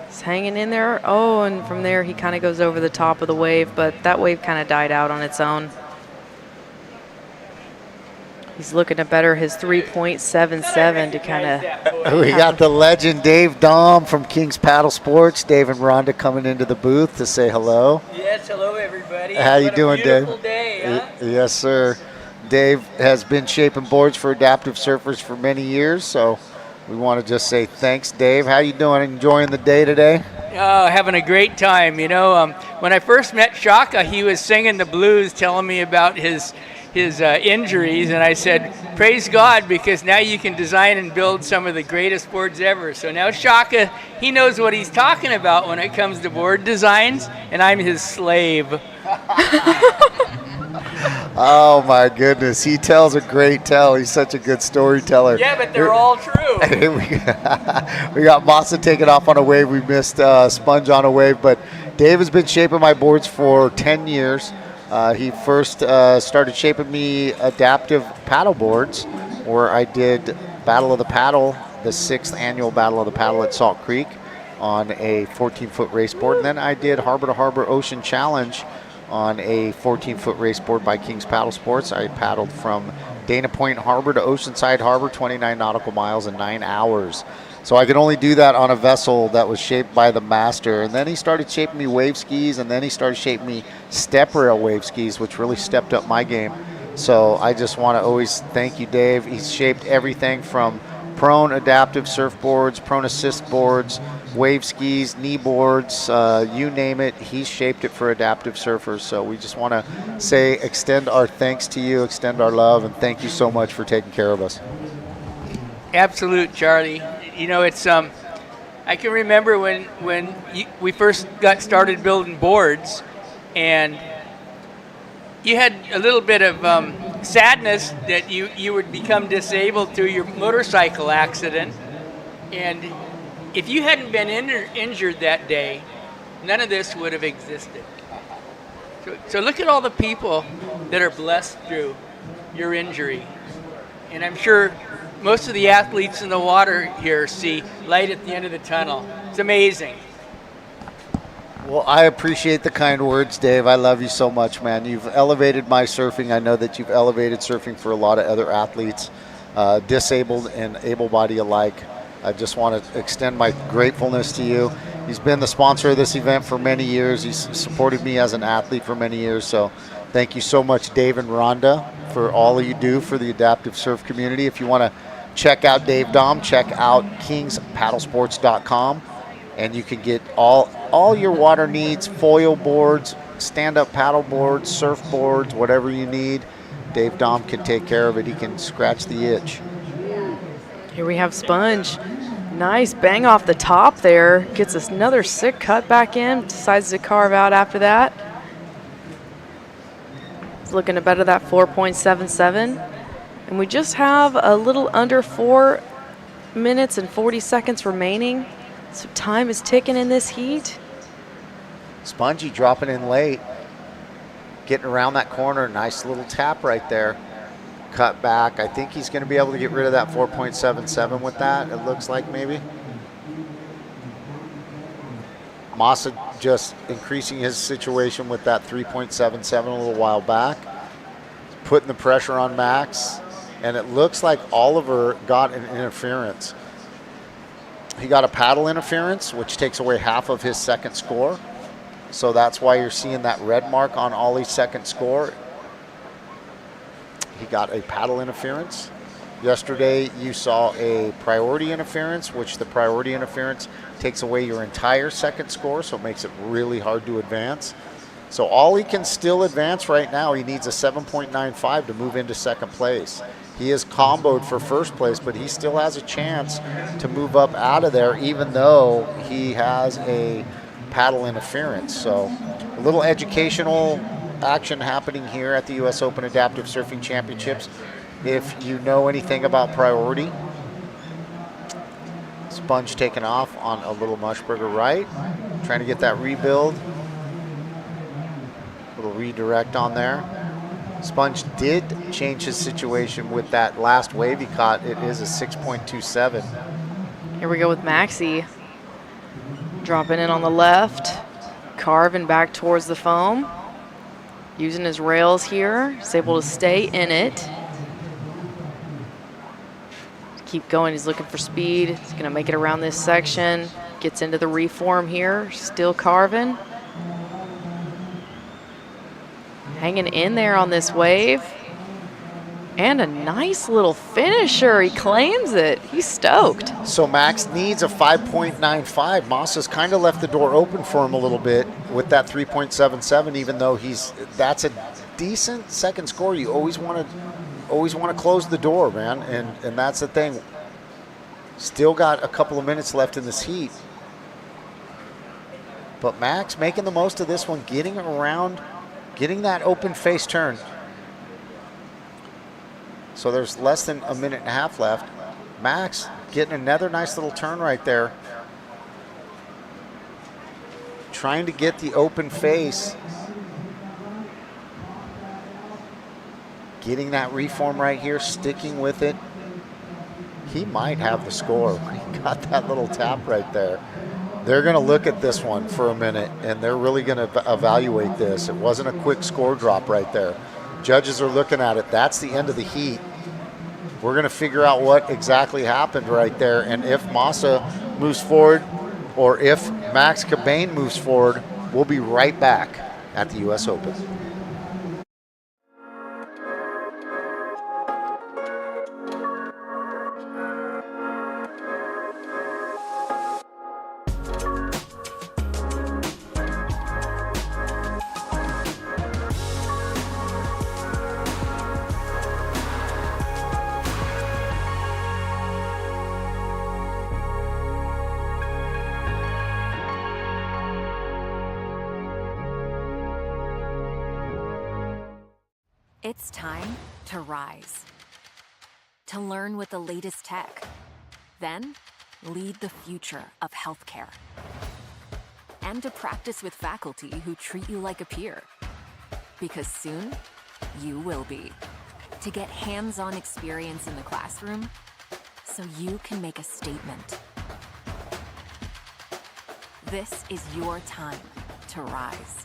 He's hanging in there. Oh, and from there he kind of goes over the top of the wave, but that wave kind of died out on its own. He's looking to better his 3.77 to kind of... We got the legend Dave Dahm from King's Paddle Sports. Dave and Rhonda coming into the booth to say hello. Yes, hello everybody. How you doing, Dave? Beautiful day, huh? Yes, sir. Dave has been shaping boards for adaptive surfers for many years, so we want to just say thanks, Dave. How you doing? Enjoying the day today? Oh, having a great time. You know, when I first met Shaka, he was singing the blues, telling me about his injuries, and I said, praise God, because now you can design and build some of the greatest boards ever. So now Shaka, he knows what he's talking about when it comes to board designs, and I'm his slave. Oh my goodness, he tells a great tale. He's such a good storyteller. Yeah, but they're all true. We got Masa taking off on a wave. We missed Sponge on a wave, but Dave has been shaping my boards for 10 years. He first started shaping me adaptive paddle boards, where I did Battle of the Paddle, the 6th annual Battle of the Paddle at Salt Creek on a 14-foot race board. And then I did Harbor to Harbor Ocean Challenge on a 14-foot race board by King's Paddle Sports. I paddled from Dana Point Harbor to Oceanside Harbor, 29 nautical miles in 9 hours. So I could only do that on a vessel that was shaped by the master. And then he started shaping me wave skis, and then he started shaping me step rail wave skis, which really stepped up my game. So I just want to always thank you, Dave. He's shaped everything from prone adaptive surfboards, prone assist boards, wave skis, knee boards, you name it. He's shaped it for adaptive surfers. So we just want to say, extend our thanks to you, extend our love, and thank you so much for taking care of us. Absolute, Charlie. You know, it's I can remember when we first got started building boards, and you had a little bit of sadness that you would become disabled through your motorcycle accident, and if you hadn't been injured that day, none of this would have existed. So look at all the people that are blessed through your injury, and I'm sure most of the athletes in the water here see light at the end of the tunnel. It's amazing. Well, I appreciate the kind words, Dave. I love you so much, man. You've elevated my surfing. I know that you've elevated surfing for a lot of other athletes, disabled and able-bodied alike. I just want to extend my gratefulness to you. He's been the sponsor of this event for many years. He's supported me as an athlete for many years. So thank you so much, Dave and Rhonda, for all you do for the adaptive surf community. If you want to check out Dave Dahm, check out kingspaddlesports.com, and you can get all your water needs, foil boards, stand-up paddle boards, surfboards, whatever you need. Dave Dahm can take care of it. He can scratch the itch. Here we have Sponge. Nice bang off the top there. Gets us another sick cut back in. Decides to carve out after that. He's looking to better that 4.77. And we just have a little under 4 minutes and 40 seconds remaining. So time is ticking in this heat. Spongy dropping in late. Getting around that corner. Nice little tap right there. Cut back. I think he's going to be able to get rid of that 4.77 with that, it looks like maybe. Masa just increasing his situation with that 3.77 a little while back. Putting the pressure on Max. And it looks like Oliver got an interference. He got a paddle interference, which takes away half of his second score. So that's why you're seeing that red mark on Ollie's second score. He got a paddle interference. Yesterday, you saw a priority interference, which the priority interference takes away your entire second score, so it makes it really hard to advance. So all he can still advance right now, he needs a 7.95 to move into second place. He is comboed for first place, but he still has a chance to move up out of there, even though he has a paddle interference. So a little educational action happening here at the U.S. Open Adaptive Surfing Championships. If you know anything about priority, sponge taken off on a little mushburger right, trying to get that rebuild. Little redirect on there. Sponge did change his situation with that last wave he caught. It is a 6.27. Here we go with Maxie. Dropping in on the left, carving back towards the foam. Using his rails here, he's able to stay in it. Keep going, he's looking for speed. He's gonna make it around this section. Gets into the reform here, still carving. Hanging in there on this wave. And a nice little finisher, he claims it. He's stoked. So Max needs a 5.95. Moss has kind of left the door open for him a little bit with that 3.77, even though that's a decent second score. You always want to close the door, man, and that's the thing. Still got a couple of minutes left in this heat. But Max making the most of this one, getting around, getting that open face turn. So there's less than a minute and a half left. Max getting another nice little turn right there. Trying to get the open face. Getting that reform right here, sticking with it. He might have the score. He got that little tap right there. They're going to look at this one for a minute, and they're really going to evaluate this. It wasn't a quick score drop right there. Judges are looking at it. That's the end of the heat. We're going to figure out what exactly happened right there, and if Massa moves forward or if Max Cabane moves forward, we'll be right back at the U.S. Open. It's time to rise. To learn with the latest tech. Then, lead the future of healthcare. And to practice with faculty who treat you like a peer. Because soon, you will be. To get hands-on experience in the classroom, so you can make a statement. This is your time to rise.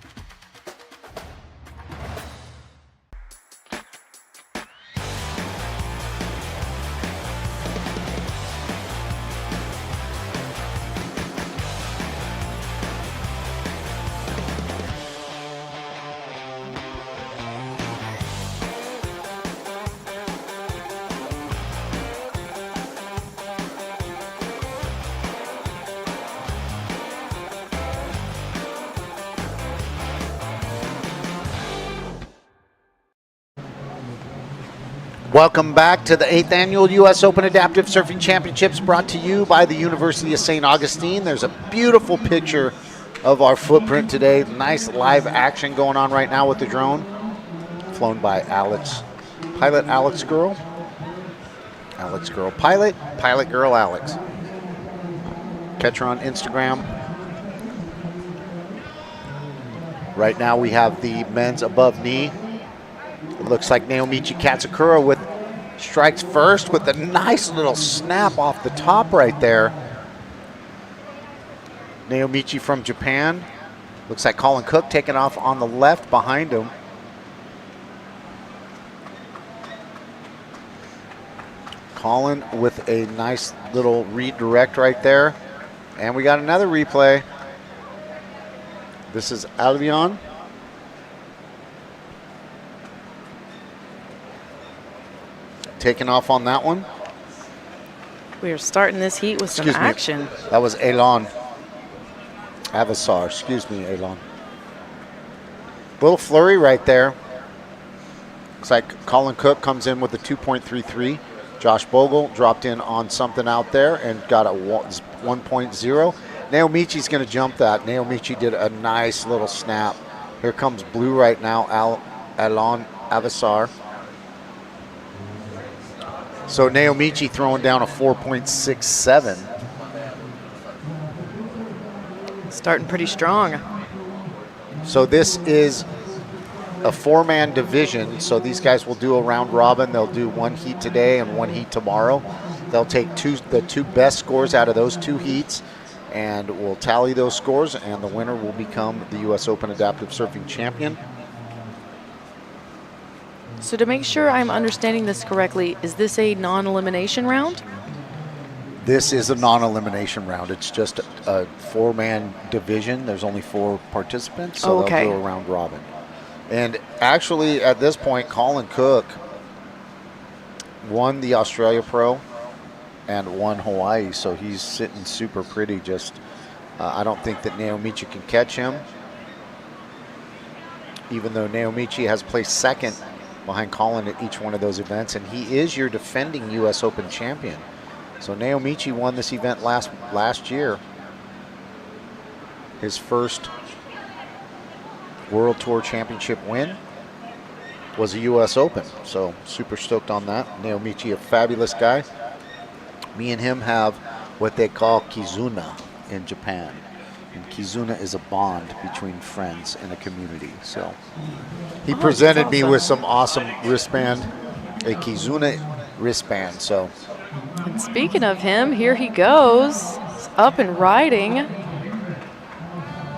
Welcome back to the 8th Annual U.S. Open Adaptive Surfing Championships, brought to you by the University of St. Augustine. There's a beautiful picture of our footprint today. Nice live action going on right now with the drone, flown by pilot Alex Girl. Alex Girl pilot girl Alex. Catch her on Instagram. Right now we have the men's above knee. It looks like Naomichi Katsukura with strikes first with a nice little snap off the top right there. Naomichi from Japan. Looks like Colin Cook taking off on the left behind him. Colin with a nice little redirect right there. And we got another replay. This is Albion. taking off on that one. We are starting this heat with some Excuse me. action. That was Elon Avasar. Excuse me, Elon. Little flurry right there. Looks like Colin Cook comes in with a 2.33. Josh Bogle dropped in on something out there and got a 1.0. Naomichi's going to jump that. Naomichi did a nice little snap. Here comes blue right now, Elon Avasar. So Naomichi throwing down a 4.67. Starting pretty strong. So this is a 4-man division. So these guys will do a round robin. They'll do one heat today and one heat tomorrow. They'll take the two best scores out of those 2 heats, and we'll tally those scores, and the winner will become the U.S. Open Adaptive Surfing Champion. So to make sure I'm understanding this correctly, is this a non-elimination round? This is a non-elimination round. It's just a 4-man division. There's only 4 participants, so Okay. they'll do a round robin. And actually, at this point, Colin Cook won the Australia Pro and won Hawaii, so he's sitting super pretty. Just, I don't think that Naomichi can catch him, even though Naomichi has placed second behind Colin at each one of those events, and he is your defending U.S. Open champion. So Naomichi won this event last year. His first World Tour Championship win was a U.S. Open, so super stoked on that. Naomichi, a fabulous guy. Me and him have what they call kizuna in Japan. And kizuna is a bond between friends in a community. So he presented me with some awesome wristband, a kizuna wristband. So, And speaking of him, here he goes. He's up and riding.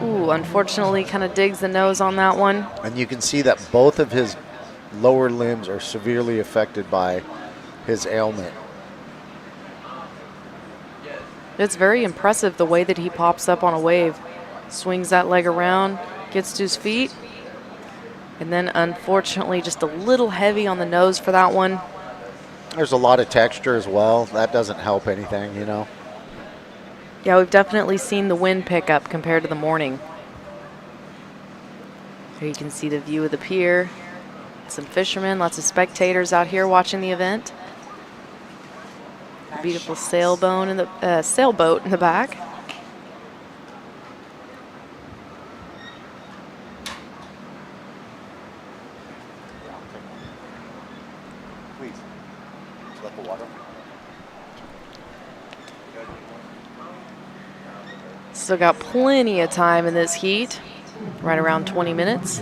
Ooh, unfortunately kind of digs the nose on that one. and you can see that both of his lower limbs are severely affected by his ailment. It's very impressive the way that he pops up on a wave. Swings that leg around, gets to his feet, and then unfortunately just a little heavy on the nose for that one. There's a lot of texture as well. That doesn't help anything, you know. Yeah, we've definitely seen the wind pick up compared to the morning. Here you can see the view of the pier. Some fishermen, lots of spectators out here watching the event. A beautiful sailboat in the back. Please, let the water. Still got plenty of time in this heat, right around 20 minutes.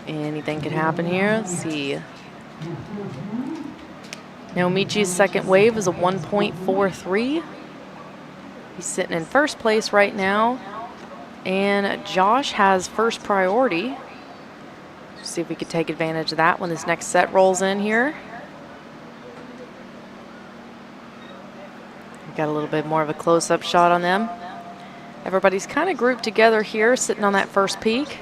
Anything could happen here. Let's see. Naomichi's second wave is a 1.43. He's sitting in first place right now. And Josh has first priority. See if we could take advantage of that when this next set rolls in here. We got a little bit more of a close-up shot on them. Everybody's kind of grouped together here, sitting on that first peak.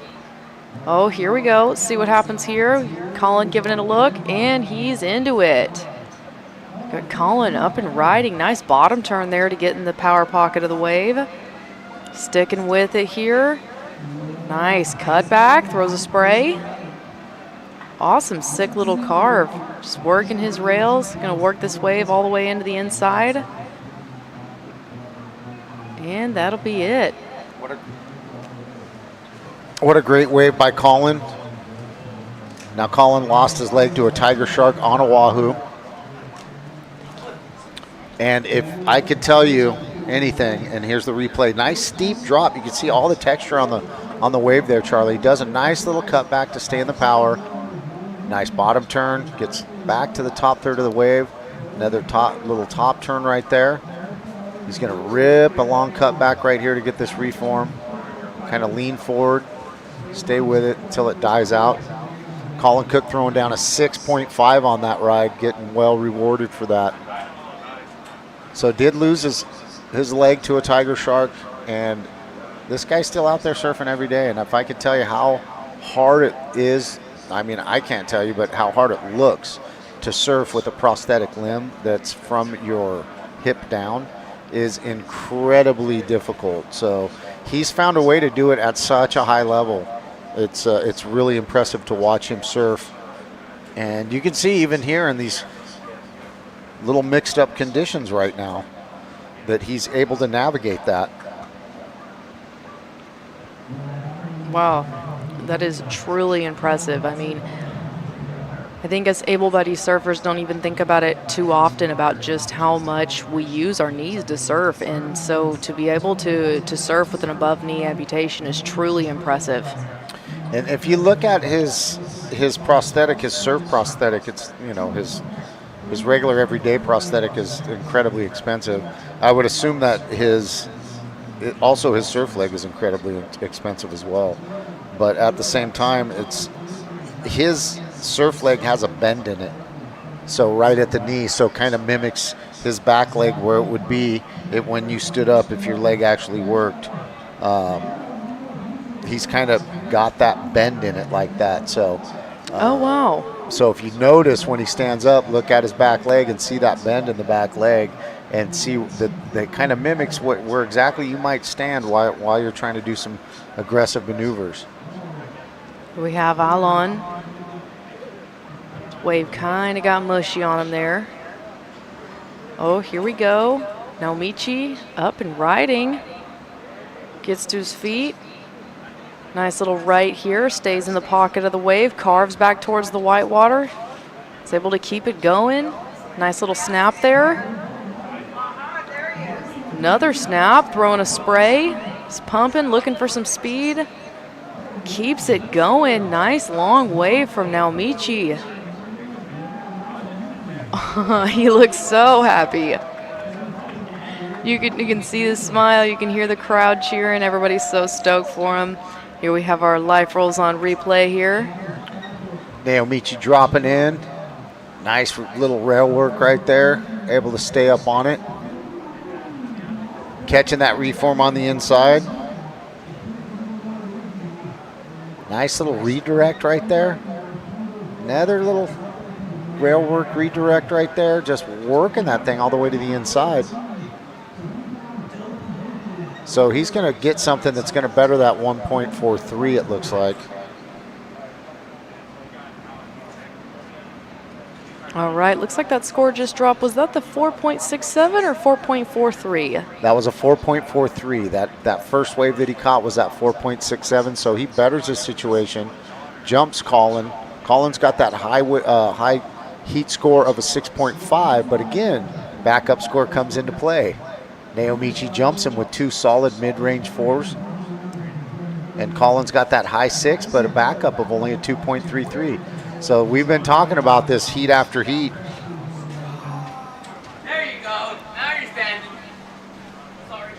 Oh, here we go. Let's see what happens here. Colin giving it a look, and he's into it. Got Colin up and riding. Nice bottom turn there to get in the power pocket of the wave. Sticking with it here. Nice cut back, throws a spray. Awesome, sick little carve. Just working his rails. Gonna work this wave all the way into the inside. And that'll be it. What a great wave by Colin. Now Colin lost his leg to a tiger shark on Oahu. And if I could tell you anything, and here's the replay, nice steep drop. You can see all the texture on the wave there, Charlie. Does a nice little cut back to stay in the power. Nice bottom turn, gets back to the top third of the wave. Another little top turn right there. He's gonna rip a long cut back right here to get this reform. Kind of lean forward, stay with it until it dies out. Colin Cook throwing down a 6.5 on that ride, getting well rewarded for that. So did lose his leg to a tiger shark, and this guy's still out there surfing every day. And if I could tell you how hard it is I mean, I can't tell you, but how hard it looks to surf with a prosthetic limb that's from your hip down is incredibly difficult. So he's found a way to do it at such a high level. It's really impressive to watch him surf. And you can see even here in these little mixed up conditions right now that he's able to navigate that. Wow, that is truly impressive. I mean, I think as able-bodied surfers don't even think about it too often about just how much we use our knees to surf. And so to be able to surf with an above-knee amputation is truly impressive. And if you look at his prosthetic, his surf prosthetic, it's, you know, his regular everyday prosthetic is incredibly expensive. I would assume that also his surf leg is incredibly expensive as well. But at the same time, his surf leg has a bend in it, so right at the knee, so kind of mimics his back leg where it would be when you stood up if your leg actually worked. He's kind of got that bend in it like that. So Oh, wow. so if you notice when he stands up, look at his back leg and see that bend in the back leg, and see that kind of mimics where exactly you might stand while you're trying to do some aggressive maneuvers. We have Alon. Wave kind of got mushy on him there. Oh, here we go. Now Michi up and riding. Gets to his feet. Nice little right here. Stays in the pocket of the wave. Carves back towards the white water. Is able to keep it going. Nice little snap there. Another snap. Throwing a spray. He's pumping, looking for some speed. Keeps it going. Nice long wave from Naomichi. He looks so happy. You can see the smile. You can hear the crowd cheering. Everybody's so stoked for him. Here we have our life rolls on replay here. Naomichi dropping in. Nice little rail work right there. Able to stay up on it. Catching that reform on the inside. Nice little redirect right there. Another little rail work redirect right there. Just working that thing all the way to the inside. So he's going to get something that's going to better that 1.43, it looks like. All right, looks like that score just dropped. Was that the 4.67 or 4.43? That was a 4.43. That first wave that he caught was that 4.67, so he betters his situation, jumps Colin. Colin's got that high heat score of a 6.5, but again, backup score comes into play. Naomichi jumps him with two solid mid-range fours, and Colin's got that high 6, but a backup of only a 2.33. So we've been talking about this heat after heat. There you go. Now you're standing. Sorry.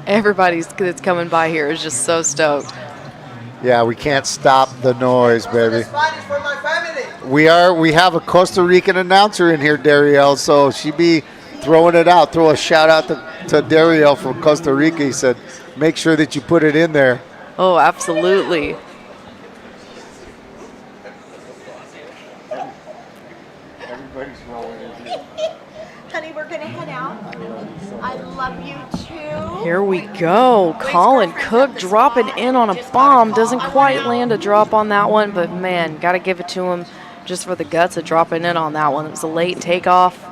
Everybody that's coming by here is just so stoked. Yeah, we can't stop the noise, baby. We have a Costa Rican announcer in here, Dariel, so she be throwing it out. Throw a shout out to Dariel from Costa Rica. He said, make sure that you put it in there. Oh, absolutely. Everybody's rolling in here. Honey, we're gonna head out. I love you too. Here we go. Colin Cook dropping in on a bomb. Doesn't quite land a drop on that one, but man, got to give it to him just for the guts of dropping in on that one. It was a late takeoff.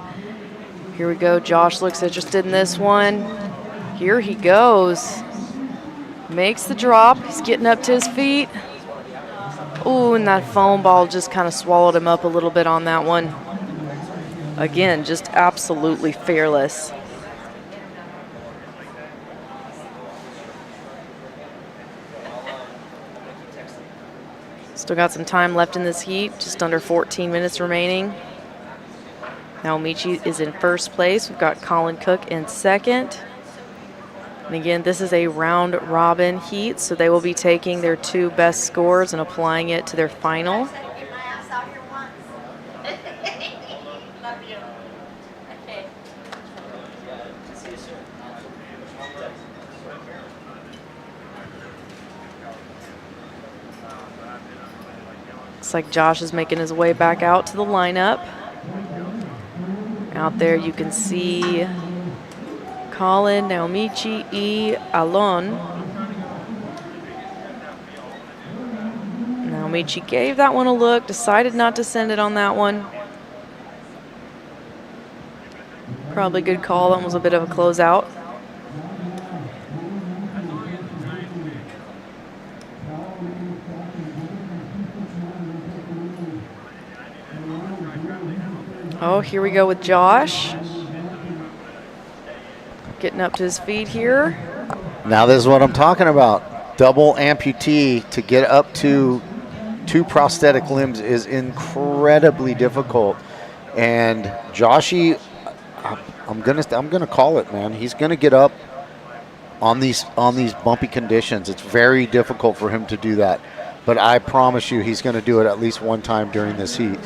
Here we go. Josh looks interested in this one. Here he goes. Makes the drop. He's getting up to his feet. Ooh, and that foam ball just kind of swallowed him up a little bit on that one. Again, just absolutely fearless. Still got some time left in this heat, just under 14 minutes remaining. Now Michi is in first place. We've got Colin Cook in second. And again, this is a round robin heat, so they will be taking their two best scores and applying it to their final. Get my ass out here once. Love you. Okay. Looks like Josh is making his way back out to the lineup. Out there you can see Colin, Naomichi, E, Alon. Naomichi gave that one a look, decided not to send it on that one. Probably good call. That was a bit of a closeout. Oh, here we go with Josh. Getting up to his feet here. Now this is what I'm talking about. Double amputee to get up to 2 prosthetic limbs is incredibly difficult. And Joshy, I'm gonna call it, man. He's gonna get up on these bumpy conditions. It's very difficult for him to do that. But I promise you, he's gonna do it at least one time during this heat.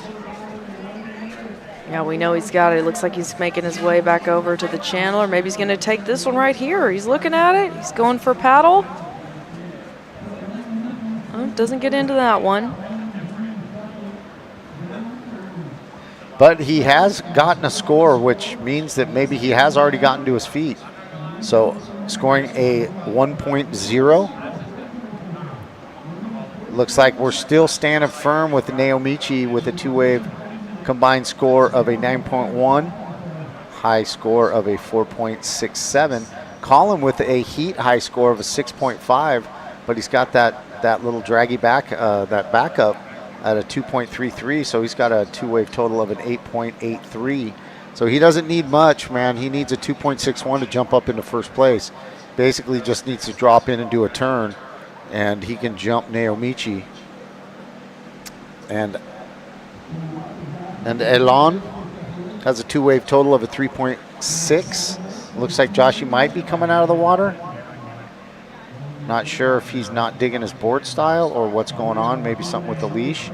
Yeah, we know he's got it. It looks like he's making his way back over to the channel, or maybe he's going to take this one right here. He's looking at it. He's going for paddle. Oh, doesn't get into that one. But he has gotten a score, which means that maybe he has already gotten to his feet. So scoring a 1.0. Looks like we're still standing firm with Naomichi with a 2-wave combined score of a 9.1, high score of a 4.67. Colin with a heat high score of a 6.5, but he's got that little draggy back, that backup at a 2.33, so he's got a 2-wave total of an 8.83. So he doesn't need much, man. He needs a 2.61 to jump up into first place. Basically just needs to drop in and do a turn, and he can jump Naomichi. And Elon has a 2-wave total of a 3.6. Looks like Joshy might be coming out of the water. Not sure if he's not digging his board style or what's going on. Maybe something with the leash.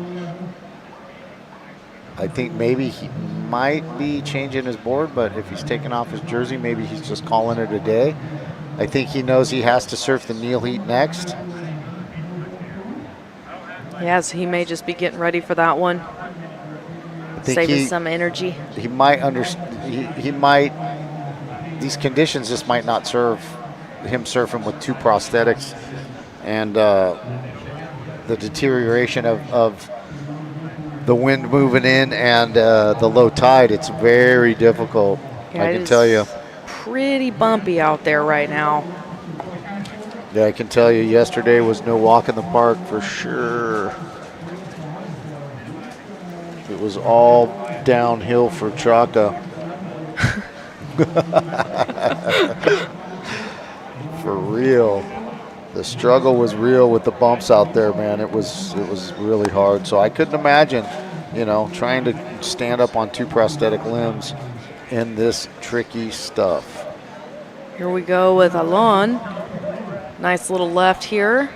I think maybe he might be changing his board, but if he's taking off his jersey, maybe he's just calling it a day. I think he knows he has to surf the Neil Heat next. Yes, he may just be getting ready for that one. Saving some energy. He might he might. These conditions just might not serve him surfing with 2 prosthetics, and the deterioration of the wind moving in and the low tide. It's very difficult. Yeah, I can tell you. Pretty bumpy out there right now. Yeah, I can tell you. Yesterday was no walk in the park for sure. It was all downhill for Chaka. For real. The struggle was real with the bumps out there, man. It was really hard. So I couldn't imagine, trying to stand up on 2 prosthetic limbs in this tricky stuff. Here we go with Alon. Nice little left here.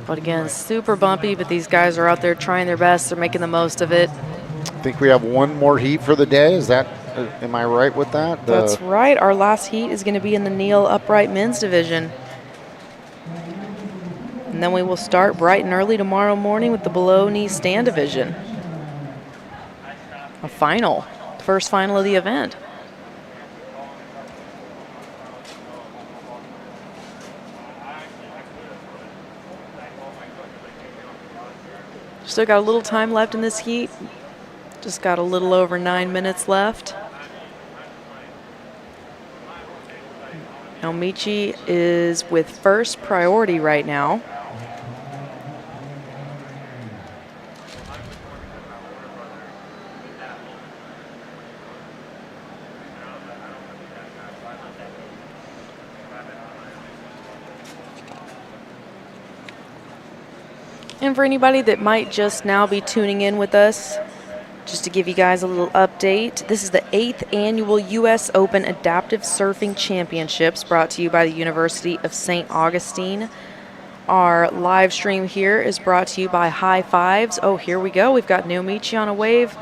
But again, super bumpy, but these guys are out there trying their best. They're making the most of it. I think we have one more heat for the day. Am I right with that? That's right. Our last heat is going to be in the Neil Upright Men's Division. And then we will start bright and early tomorrow morning with the below knee stand division. A final, first final of the event. Still got a little time left in this heat. Just got a little over 9 minutes left. Now Michi is with first priority right now. And for anybody that might just now be tuning in with us, just to give you guys a little update, this is the 8th annual U.S. Open Adaptive Surfing Championships brought to you by the University of St. Augustine. Our live stream here is brought to you by High Fives. Oh, here we go. We've got Naomichi on a wave.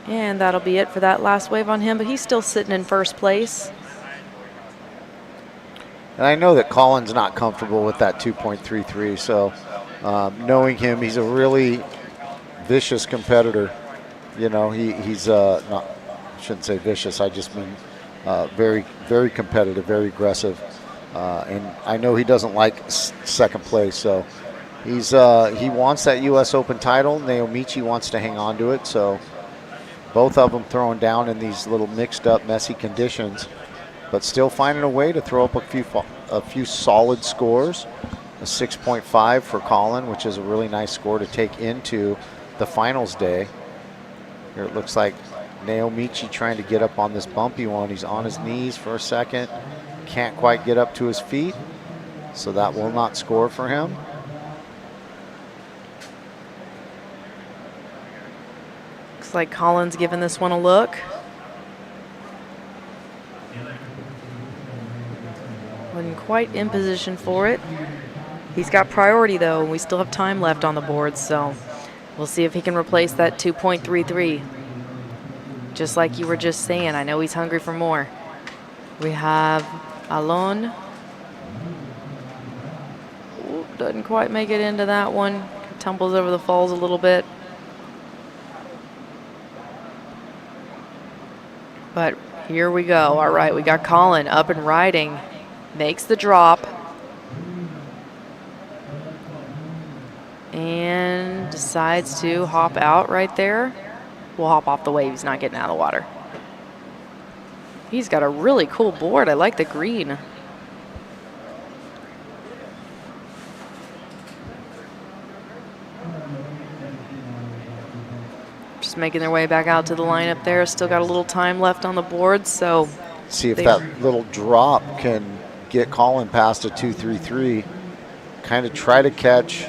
And that'll be it for that last wave on him, but he's still sitting in first place. And I know that Colin's not comfortable with that 2.33, so knowing him, he's a really vicious competitor. You know, he's not, I shouldn't say vicious, I just mean very, very competitive, very aggressive. And I know he doesn't like second place, so he wants that U.S. Open title. Naomichi wants to hang on to it, so both of them throwing down in these little mixed up, messy conditions, but still finding a way to throw up a few solid scores. A 6.5 for Colin, which is a really nice score to take into the finals day. Here it looks like Naomichi trying to get up on this bumpy one. He's on his knees for a second. Can't quite get up to his feet, so that will not score for him. Looks like Colin's giving this one a look. Wasn't quite in position for it. He's got priority though, and we still have time left on the board, so we'll see if he can replace that 2.33. Just like you were just saying, I know he's hungry for more. We have Alon. Ooh, doesn't quite make it into that one. Tumbles over the falls a little bit. But here we go. All right, we got Colin up and riding. Makes the drop. And decides to hop out right there. We'll hop off the wave. He's not getting out of the water. He's got a really cool board. I like the green. Just making their way back out to the lineup there. Still got a little time left on the board, so see if that little drop can get Colin past a 2.33. Kind of try to catch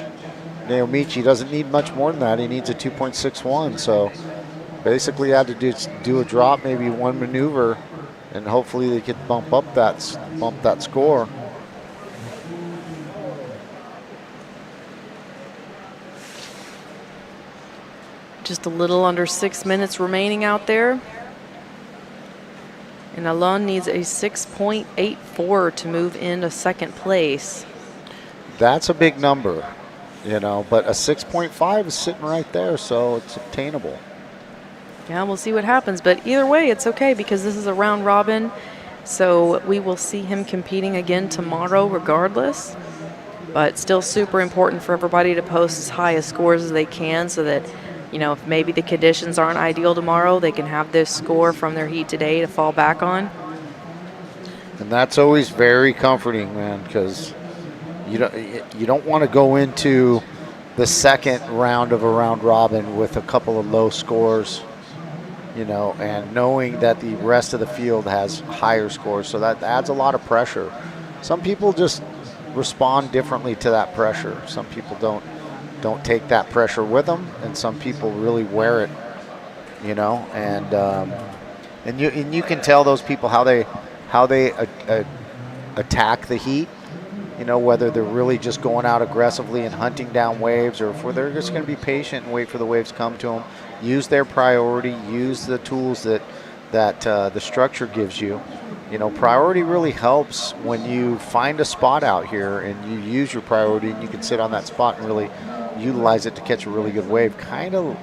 Naomichi. Doesn't need much more than that. He needs a 2.61. So basically had to do a drop, maybe one maneuver, and hopefully they could bump that score. Just a little under 6 minutes remaining out there. And Alon needs a 6.84 to move into second place. That's a big number, you know, but a 6.5 is sitting right there, so it's obtainable. Yeah, we'll see what happens, but either way, it's okay because this is a round robin, so we will see him competing again tomorrow regardless. But still super important for everybody to post as high a scores as they can so that, you know, if maybe the conditions aren't ideal tomorrow, they can have this score from their heat today to fall back on. And that's always very comforting, man, because you don't want to go into the second round of a round robin with a couple of low scores, you know, and knowing that the rest of the field has higher scores, so that adds a lot of pressure. Some people just respond differently to that pressure. Some people don't take that pressure with them, and some people really wear it, you know, and you can tell those people how they attack the heat, you know, whether they're really just going out aggressively and hunting down waves, or if they're just going to be patient and wait for the waves to come to them. Use their priority, use the tools that the structure gives you. You know, priority really helps when you find a spot out here and you use your priority, and you can sit on that spot and really utilize it to catch a really good wave, kind of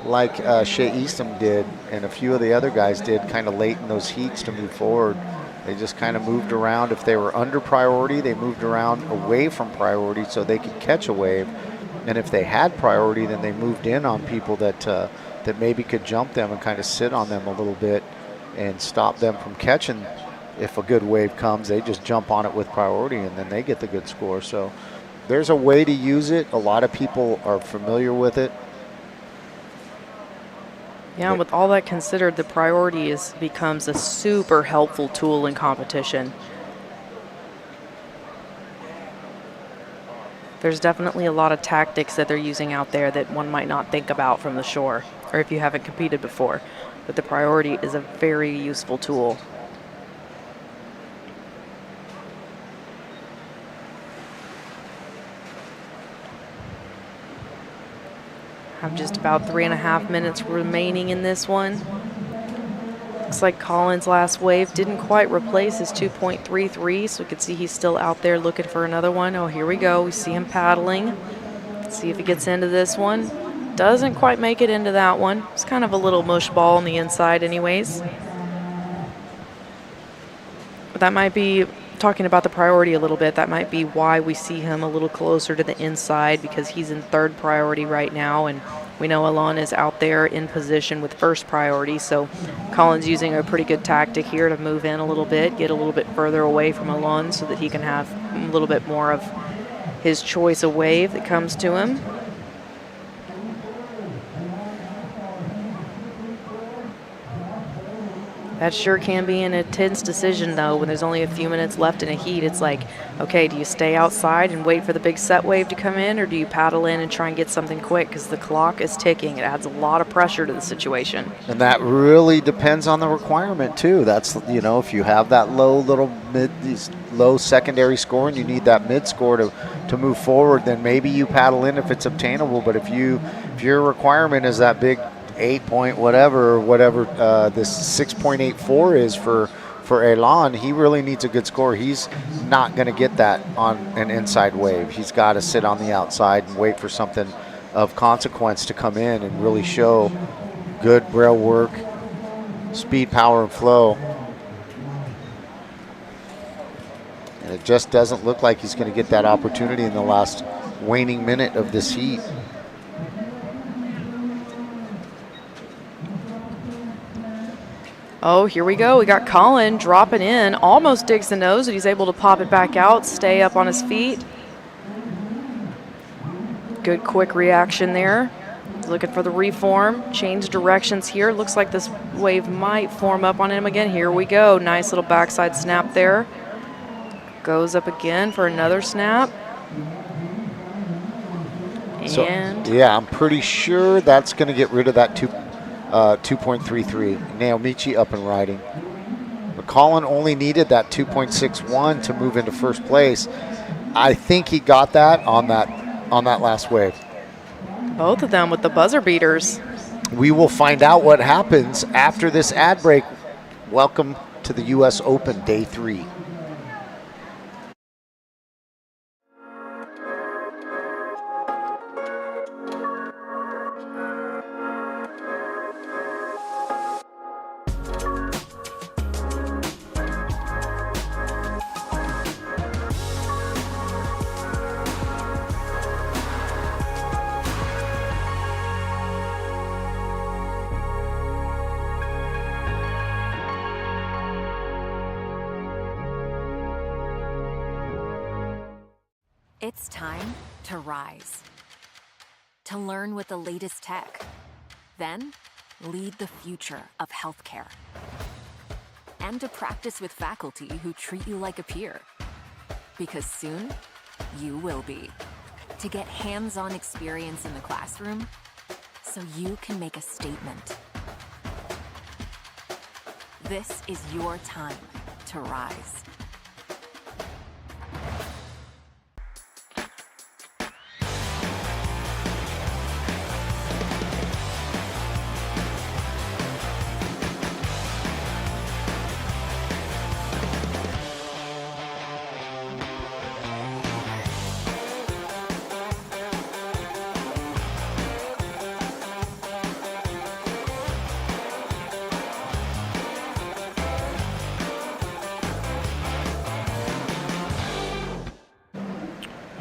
like Shea Eastham did and a few of the other guys did kind of late in those heats to move forward. They just kind of moved around. If they were under priority, they moved around away from priority so they could catch a wave. And if they had priority, then they moved in on people that maybe could jump them and kind of sit on them a little bit and stop them from catching. If a good wave comes, they just jump on it with priority, and then they get the good score. So there's a way to use it. A lot of people are familiar with it. Yeah, with all that considered, the priority becomes a super helpful tool in competition. There's definitely a lot of tactics that they're using out there that one might not think about from the shore, or if you haven't competed before. But the priority is a very useful tool. Have just about 3.5 minutes remaining in this one. Looks like Colin's last wave didn't quite replace his 2.33, so we can see he's still out there looking for another one. Oh, here we go. We see him paddling. Let's see if he gets into this one. Doesn't quite make it into that one. It's kind of a little mush ball on the inside anyways. But that might be, talking about the priority a little bit, that might be why we see him a little closer to the inside, because he's in third priority right now, and we know Alon is out there in position with first priority, so Colin's using a pretty good tactic here to move in a little bit, get a little bit further away from Alon so that he can have a little bit more of his choice of wave that comes to him. That sure can be an intense decision, though, when there's only a few minutes left in a heat. It's like, okay, do you stay outside and wait for the big set wave to come in, or do you paddle in and try and get something quick? Because the clock is ticking. It adds a lot of pressure to the situation. And that really depends on the requirement, too. That's, you know, if you have that low secondary score and you need that mid score to move forward, then maybe you paddle in if it's obtainable. But if your requirement is that big 8 point whatever this 6.84 is for Elon, he really needs a good score. He's not going to get that on an inside wave. He's got to sit on the outside and wait for something of consequence to come in and really show good rail work, speed, power, and flow. And it just doesn't look like he's going to get that opportunity in the last waning minute of this heat. Oh, here we go. We got Colin dropping in, almost digs the nose, and he's able to pop it back out, stay up on his feet. Good quick reaction there. Looking for the reform, change directions here. Looks like this wave might form up on him again. Here we go. Nice little backside snap there. Goes up again for another snap. And so, yeah, I'm pretty sure that's going to get rid of that 2.33. Naomichi up and riding. But Colin only needed that 2.61 to move into first place. I think he got that on that last wave. Both of them with the buzzer beaters. We will find out what happens after this ad break. Welcome to the U.S. Open Day 3. It's time to rise, to learn with the latest tech, then lead the future of healthcare, and to practice with faculty who treat you like a peer. Because soon, you will be. To get hands-on experience in the classroom, so you can make a statement. This is your time to rise.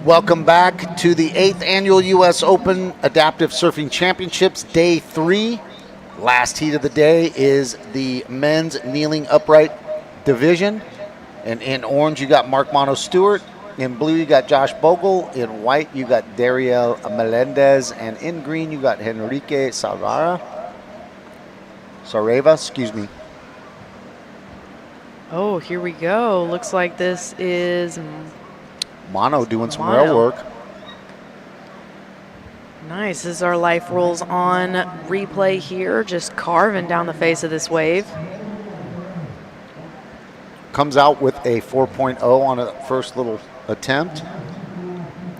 Welcome back to the 8th Annual U.S. Open Adaptive Surfing Championships, Day 3. Last heat of the day is the men's kneeling upright division. And in orange, you got Mark Mono Stewart. In blue, you got Josh Bogle. In white, you got Dariel Melendez. And in green, you got Henrique Sareva, excuse me. Oh, here we go. Looks like this is Mono doing some Mono. rail work. Nice. This is our life rules on replay here, just carving down the face of this wave. Comes out with a 4.0 on a first little attempt.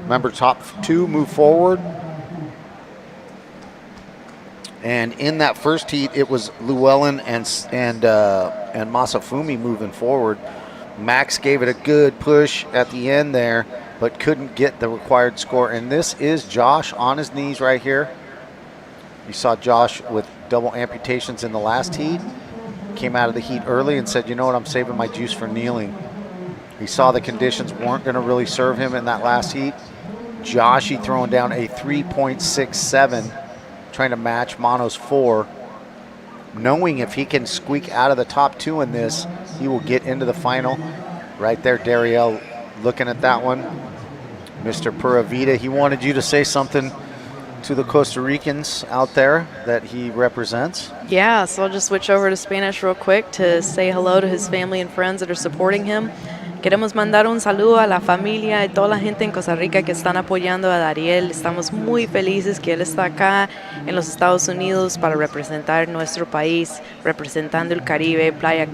Remember, top two move forward. And in that first heat, it was Llewellyn and Masafumi moving forward. Max gave it a good push at the end there, but couldn't get the required score. And this is Josh on his knees right here. You saw Josh with double amputations in the last heat. Came out of the heat early and said, you know what, I'm saving my juice for kneeling. He saw the conditions weren't going to really serve him in that last heat. Joshy throwing down a 3.67, trying to match Mono's 4, knowing if he can squeak out of the top 2 in this, he will get into the final. Right there, Dariel looking at that one. Mr. Pura Vida, he wanted you to say something to the Costa Ricans out there that he represents. Yeah, so I'll just switch over to Spanish real quick to say hello to his family and friends that are supporting him. Queremos mandar un saludo a la familia y toda la gente en Costa Rica que están apoyando a Dariel. Estamos muy felices que él está acá en los Estados Unidos para representar nuestro país, representando el Caribe, Playa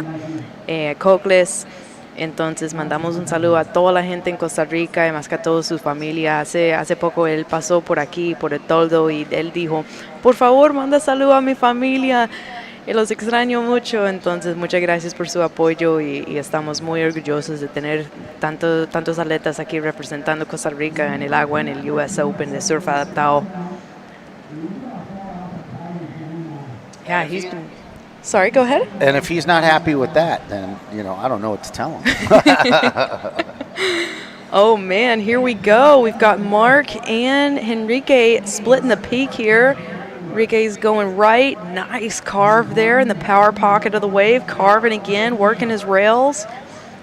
Cocles. Entonces mandamos un saludo a toda la gente en Costa Rica y más que a toda su familia. Hace poco él pasó por aquí, por el toldo, y él dijo, por favor, manda saludo a mi familia. Y los extraño mucho, entonces muchas gracias por su apoyo y estamos muy orgullosos de tener tantos atletas aquí representando Costa Rica en el agua en el US Open de surf adaptado. Yeah, he's been... Sorry, go ahead. And if he's not happy with that, then, you know, I don't know what to tell him. Oh, man, here we go. We've got Mark and Henrique splitting the peak here. Enrique's going right. Nice carve there in the power pocket of the wave. Carving again, working his rails,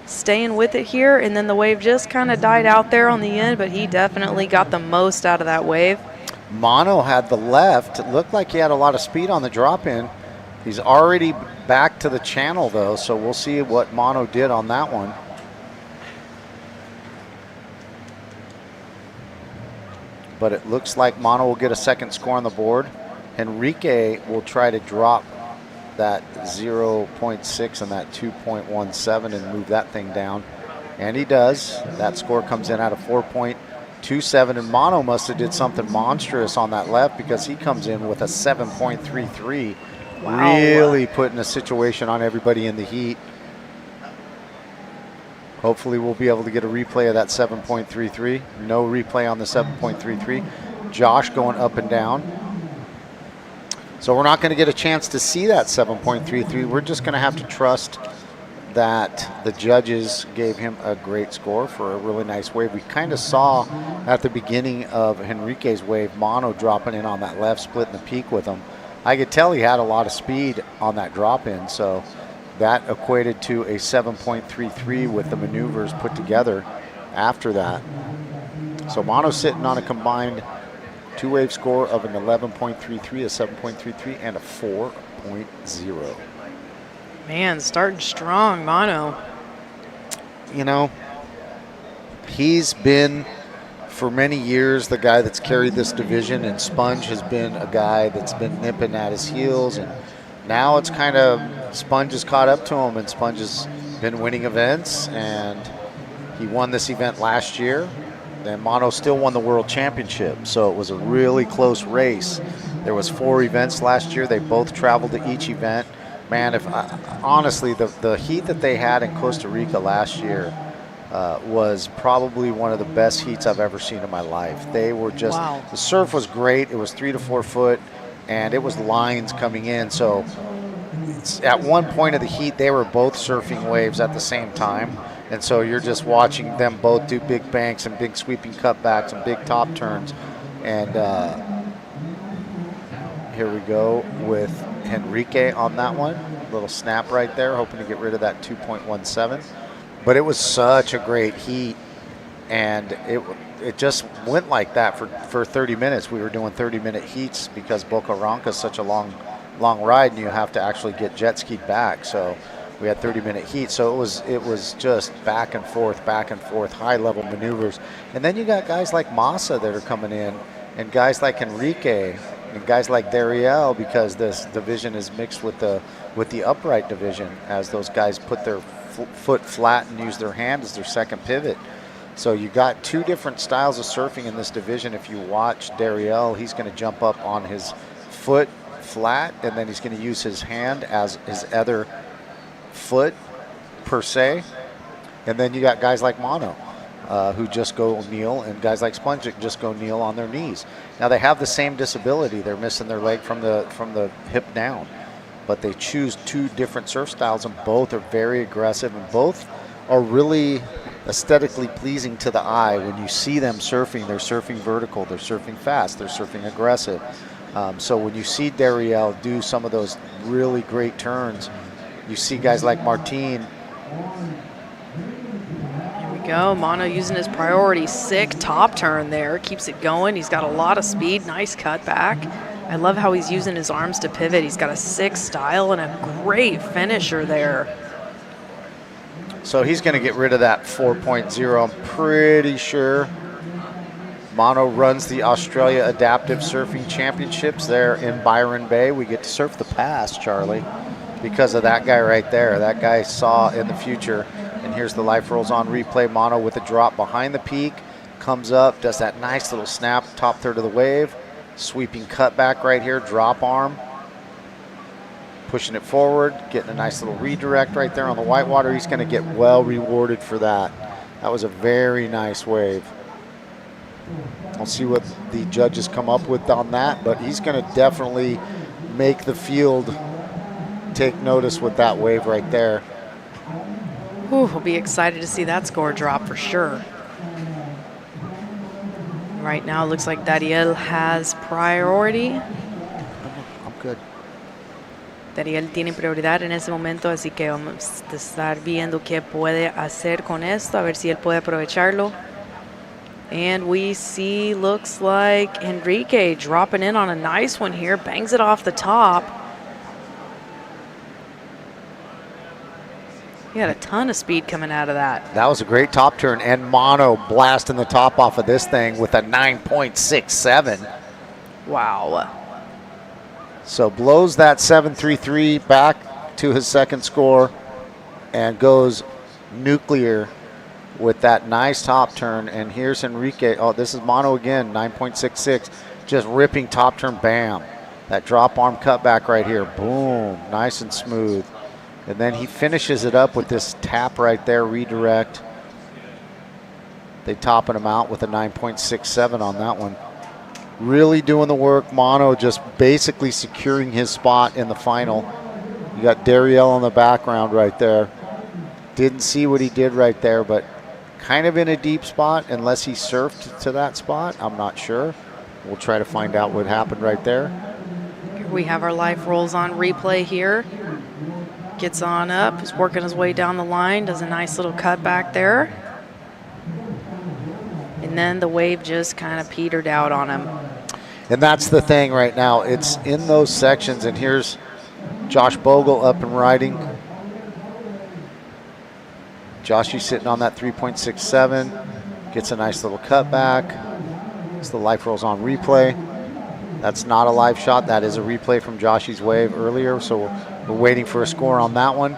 staying with it here. And then the wave just kind of died out there on the end, but he definitely got the most out of that wave. Mono had the left. It looked like he had a lot of speed on the drop-in. He's already back to the channel, though, so we'll see what Mono did on that one. But it looks like Mono will get a second score on the board. Enrique will try to drop that 0.6 and that 2.17 and move that thing down. And he does. That score comes in at a 4.27, and Mono must have did something monstrous on that left because he comes in with a 7.33. Wow. Really putting a situation on everybody in the heat. Hopefully we'll be able to get a replay of that 7.33. No replay on the 7.33. Josh going up and down. So we're not going to get a chance to see that 7.33. We're just going to have to trust that the judges gave him a great score for a really nice wave. We kind of saw at the beginning of Henrique's wave, Mono dropping in on that left, splitting the peak with him. I could tell he had a lot of speed on that drop-in, so that equated to a 7.33 with the maneuvers put together after that. So Mono's sitting on a combined two-wave score of an 11.33, a 7.33, and a 4.0. Man, starting strong, Mono. You know, he's been, for many years, the guy that's carried this division, and Sponge has been a guy that's been nipping at his heels, and now it's kind of Sponge has caught up to him, and Sponge has been winning events, and he won this event last year. And Mono still won the World Championship, so it was a really close race. There was 4 events last year. They both traveled to each event. Man, honestly, the heat that they had in Costa Rica last year was probably one of the best heats I've ever seen in my life. They were just, wow. The surf was great. It was 3 to 4 foot, and it was lines coming in. So at one point of the heat, they were both surfing waves at the same time. And so you're just watching them both do big banks and big sweeping cutbacks and big top turns. And here we go with Henrique on that one. Little snap right there, hoping to get rid of that 2.17. But it was such a great heat, and it just went like that for 30 minutes. We were doing 30-minute heats because Boca Ranca is such a long ride, and you have to actually get jet skied back. So we had 30-minute heat, so it was just back and forth, high-level maneuvers. And then you got guys like Massa that are coming in, and guys like Enrique, and guys like Dariel, because this division is mixed with the upright division, as those guys put their foot flat and use their hand as their second pivot. So you got 2 different styles of surfing in this division. If you watch Dariel, he's going to jump up on his foot flat, and then he's going to use his hand as his other foot, per se. And then you got guys like Mono, who just go kneel, and guys like Splungic just go kneel on their knees. Now they have the same disability. They're missing their leg from the hip down, but they choose two different surf styles, and both are very aggressive, and both are really aesthetically pleasing to the eye. When you see them surfing, they're surfing vertical, they're surfing fast, they're surfing aggressive. So when you see Dariel do some of those really great turns, you see guys like Martin. Here we go. Mono using his priority. Sick top turn there. Keeps it going. He's got a lot of speed. Nice cutback. I love how he's using his arms to pivot. He's got a sick style and a great finisher there. So he's going to get rid of that 4.0, I'm pretty sure. Mono runs the Australia Adaptive Surfing Championships there in Byron Bay. We get to surf the pass, Charlie, because of that guy right there. That guy saw in the future. And here's the life rolls on replay. Mono with a drop behind the peak, comes up, does that nice little snap, top third of the wave, sweeping cutback right here, drop arm, pushing it forward, getting a nice little redirect right there on the whitewater. He's going to get well rewarded for that. That was a very nice wave. I'll see what the judges come up with on that, but he's going to definitely make the field take notice with that wave right there. Ooh, we'll be excited to see that score drop for sure. Right now, it looks like Dariel has priority. I'm good. Dariel tiene prioridad en ese momento, así que vamos a estar viendo qué puede hacer con esto, a ver si él puede aprovecharlo. And we see, looks like Enrique dropping in on a nice one here, bangs it off the top. He had a ton of speed coming out of that. That was a great top turn, and Mono blasting the top off of this thing with a 9.67. Wow. So blows that 7.33 back to his second score and goes nuclear with that nice top turn. And here's Enrique. Oh, this is Mono again, 9.66. Just ripping top turn, bam. That drop arm cutback right here, boom, nice and smooth. And then he finishes it up with this tap right there, redirect. They topping him out with a 9.67 on that one. Really doing the work. Mono just basically securing his spot in the final. You got Dariel on the background right there. Didn't see what he did right there, but kind of in a deep spot unless he surfed to that spot. I'm not sure. We'll try to find out what happened right there. We have our life rolls on replay here. Gets on up, is working his way down the line, does a nice little cut back there. And then the wave just kind of petered out on him. And that's the thing right now. It's in those sections, and here's Josh Bogle up and riding. Joshy sitting on that 3.67, gets a nice little cutback. It's the life rolls on replay. That's not a live shot. That is a replay from Joshy's wave earlier, so we're waiting for a score on that one.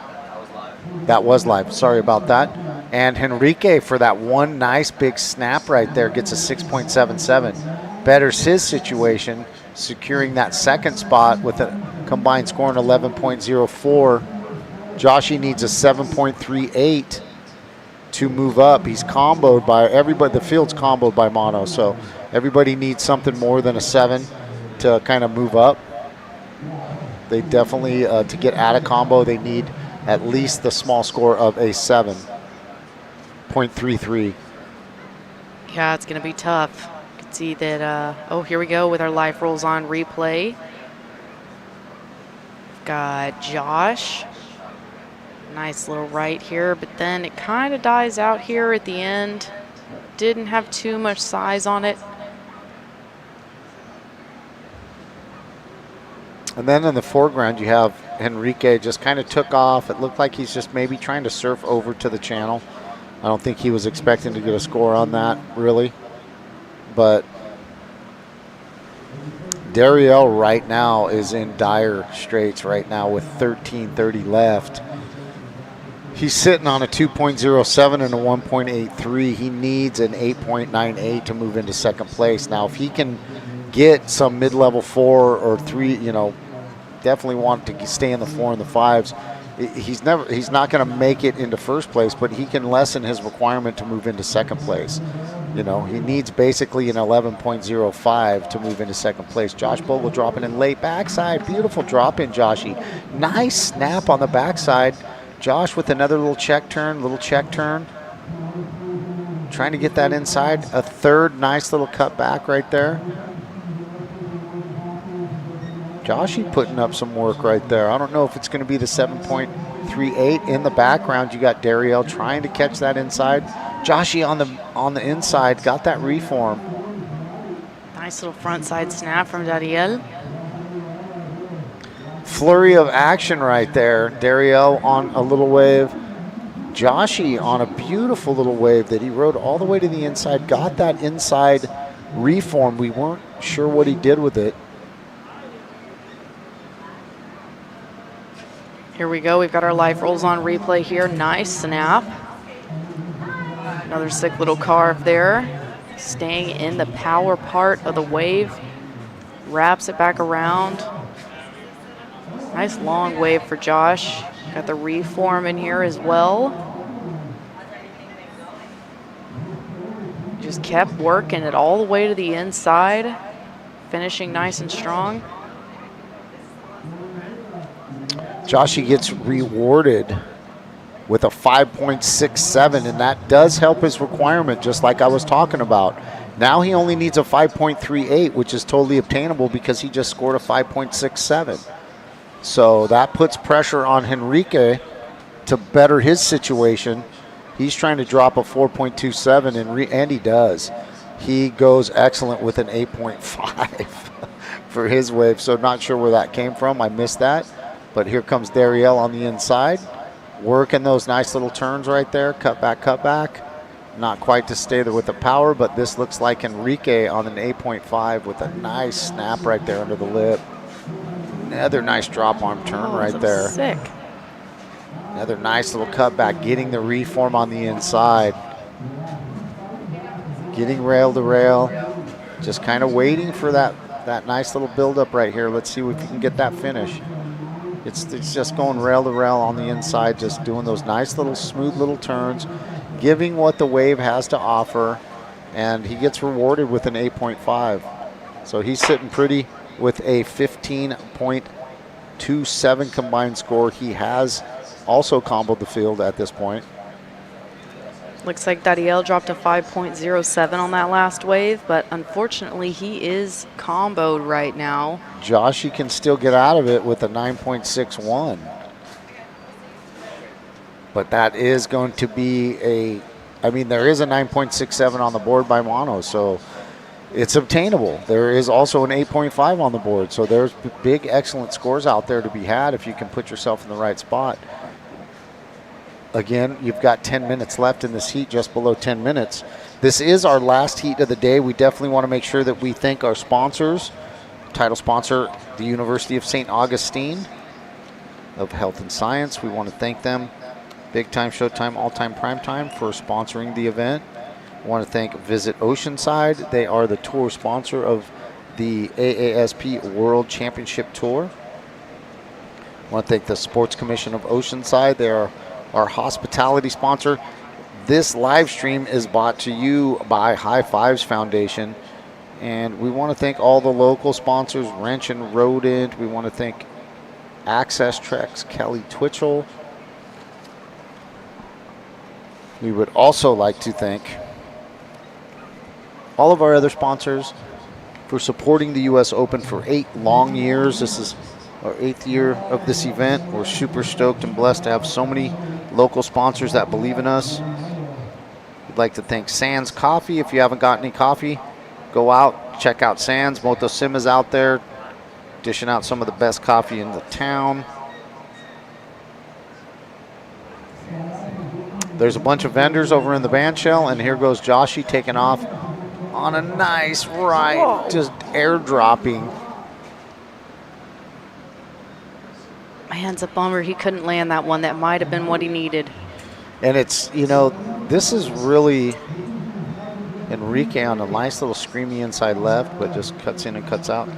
That was live. Sorry about that. And Henrique for that one nice big snap right there gets a 6.77. Betters his situation, securing that second spot with a combined score in 11.04. Joshy needs a 7.38 to move up. He's comboed by everybody. The field's comboed by Mono, so everybody needs something more than a 7 to kind of move up. They definitely, to get out of combo, they need at least the small score of a 7.33. Yeah, it's going to be tough. You can see that, oh, here we go with our life rolls on replay. We've got Josh. Nice little right here, but then it kind of dies out here at the end. Didn't have too much size on it. And then in the foreground, you have Henrique just kind of took off. It looked like he's just maybe trying to surf over to the channel. I don't think he was expecting to get a score on that, really. But Dariel right now is in dire straits right now with 13:30 left. He's sitting on a 2.07 and a 1.83. He needs an 8.98 to move into second place. Now, if he can get some mid-level 4 or 3, definitely want to stay in the 4 and the 5s. He's not going to make it into first place, but he can lessen his requirement to move into second place. You know, he needs basically an 11.05 to move into second place. Josh Bogle dropping in late backside. Beautiful drop in, Joshy. Nice snap on the backside. Josh with another little check turn. Trying to get that inside. A third nice little cut back right there. Joshy putting up some work right there. I don't know if it's going to be the 7.38. In the background, you got Dariel trying to catch that inside. Joshy on the inside, got that reform. Nice little front side snap from Dariel. Flurry of action right there. Dariel on a little wave. Joshy on a beautiful little wave that he rode all the way to the inside. Got that inside reform. We weren't sure what he did with it. Here we go. We've got our live rolls on replay here. Nice snap. Another sick little carve there. Staying in the power part of the wave. Wraps it back around. Nice long wave for Josh. Got the reform in here as well. Just kept working it all the way to the inside. Finishing nice and strong. Joshy gets rewarded with a 5.67, and that does help his requirement, just like I was talking about. Now he only needs a 5.38, which is totally obtainable because he just scored a 5.67. So that puts pressure on Henrique to better his situation. He's trying to drop a 4.27, and he does. He goes excellent with an 8.5 for his wave, so not sure where that came from. I missed that. But here comes Dariel on the inside, working those nice little turns right there. Cut back. Not quite to stay there with the power, but this looks like Enrique on an 8.5 with a nice snap right there under the lip. Another nice drop arm turn right there. Sick. Another nice little cutback, getting the reform on the inside. Getting rail to rail. Just kind of waiting for that nice little buildup right here. Let's see if we can get that finish. It's just going rail to rail on the inside, just doing those nice little smooth little turns, giving what the wave has to offer, and he gets rewarded with an 8.5. So he's sitting pretty with a 15.27 combined score. He has also comboed the field at this point. Looks like Dariel dropped a 5.07 on that last wave, but unfortunately he is comboed right now. Josh, you can still get out of it with a 9.61. But that is going to be there is a 9.67 on the board by Mono, so it's obtainable. There is also an 8.5 on the board, so there's big, excellent scores out there to be had if you can put yourself in the right spot. Again, you've got 10 minutes left in this heat, just below 10 minutes. This is our last heat of the day. We definitely want to make sure that we thank our sponsors. Title sponsor, the University of St. Augustine of Health and Science. We want to thank them, big time, showtime, all-time, prime time, for sponsoring the event. I want to thank Visit Oceanside. They are the tour sponsor of the AASP World Championship Tour. I want to thank the Sports Commission of Oceanside. They are our hospitality sponsor. This live stream is brought to you by HighFivesFoundation. And we want to thank all the local sponsors, Wrench and Rodent. We want to thank Access Treks, Kelly Twitchell. We would also like to thank all of our other sponsors for supporting the U.S. Open for 8 long years. This is our 8th year of this event. We're super stoked and blessed to have so many local sponsors that believe in us. We'd like to thank Sands Coffee. If you haven't got any coffee, go out, check out Sands. Moto Sim is out there dishing out some of the best coffee in the town. There's a bunch of vendors over in the band shell, and here goes Joshy taking off on a nice ride. Whoa. Just airdropping. Man, it's a bummer he couldn't land that one. That might have been what he needed. And it's, this is really Enrique on a nice little screamy inside left, but just cuts in and cuts out.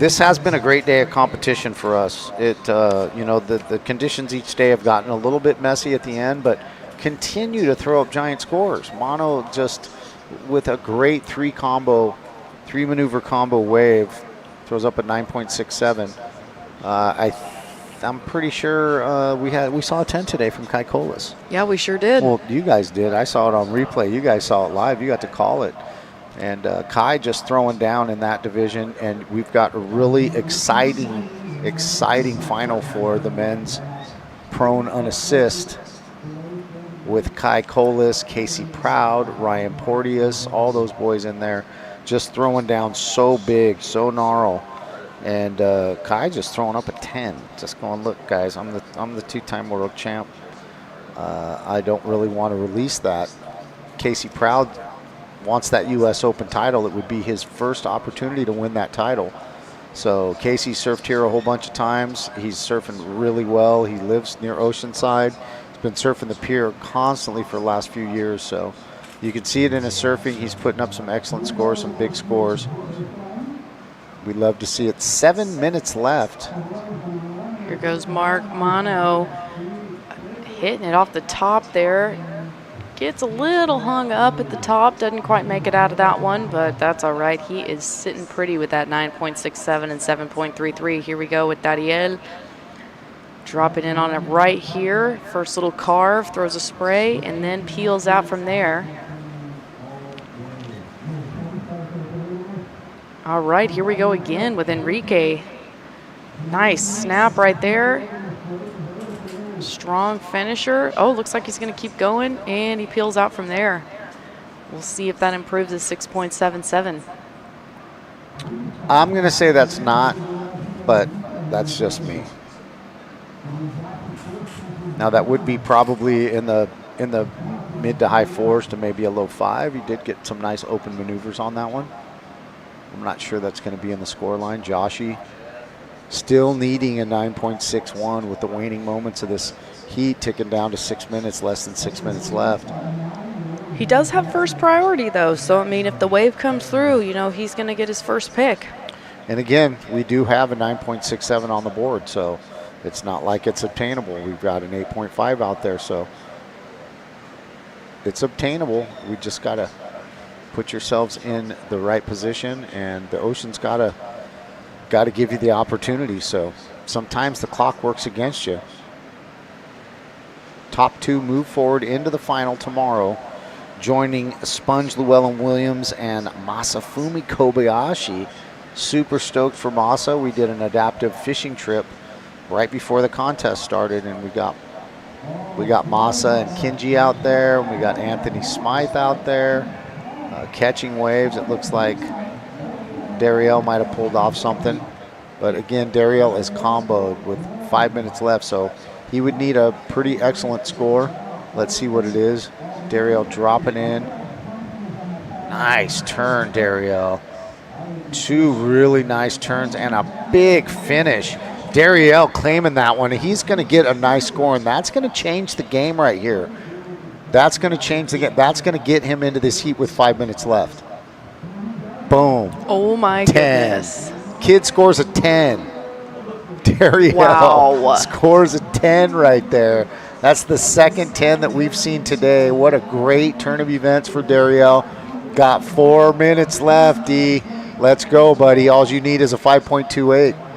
this has been a great day of competition for us. The conditions each day have gotten a little bit messy at the end, but continue to throw up giant scores. Mono just with a great three maneuver combo wave throws up a 9.67. I'm pretty sure we saw a 10 today from Kai Colas. Yeah, we sure did. Well, you guys did. I saw it on replay. You guys saw it live. You got to call it. And Kai just throwing down in that division, and we've got a really exciting final for the men's prone unassist with Kai Colas, Casey Proud, Ryan Porteous, all those boys in there just throwing down so big, so gnarl. And Kai just throwing up a 10. Just going, look, guys, I'm the two-time world champ. I don't really want to release that. Casey Proud wants that U.S. Open title. It would be his first opportunity to win that title. So Casey surfed here a whole bunch of times. He's surfing really well. He lives near Oceanside. He's been surfing the pier constantly for the last few years. So you can see it in his surfing. He's putting up some excellent scores, some big scores. We'd love to see it. 7 minutes left. Here goes Mark Mono hitting it off the top there. Gets a little hung up at the top, doesn't quite make it out of that one, but that's all right. He is sitting pretty with that 9.67 and 7.33. Here we go with Dariel. Dropping in on it right here. First little carve, throws a spray, and then peels out from there. All right, here we go again with Enrique. Nice snap right there. Strong finisher. Oh, looks like he's going to keep going, and he peels out from there. We'll see if that improves his 6.77. I'm going to say that's not, but that's just me. Now that would be probably in the mid to high fours to maybe a low 5. He did get some nice open maneuvers on that one. I'm not sure that's going to be in the score line. Joshy still needing a 9.61 with the waning moments of this heat ticking down to 6 minutes, less than 6 minutes left. He does have first priority, though. So, I mean, if the wave comes through, you know, he's going to get his first pick. And again, we do have a 9.67 on the board, so it's not like it's obtainable. We've got an 8.5 out there, so it's obtainable. We just got to put yourselves in the right position, and the ocean's got to give you the opportunity. So sometimes the clock works against you. Top two move forward into the final tomorrow, joining Sponge Llewellyn-Williams and Masafumi Kobayashi. Super stoked for Masa. We did an adaptive fishing trip right before the contest started, and we got Masa and Kinji out there, and we got Anthony Smythe out there catching waves. It looks like Dariel might have pulled off something, but again, Dariel is comboed with 5 minutes left, so he would need a pretty excellent score. Let's see what it is. Dariel dropping in. Nice turn, Dariel. Two really nice turns and a big finish. Dariel claiming that one. He's going to get a nice score, and that's going to change the game right here. That's going to change the game. That's going to get him into this heat with 5 minutes left. Boom. Oh, my 10. goodness. Kid scores a 10. Dariel scores a 10 right there. That's the second 10 that we've seen today. What a great turn of events for Dariel. Got 4 minutes left, D. Let's go, buddy. All you need is a 5.28.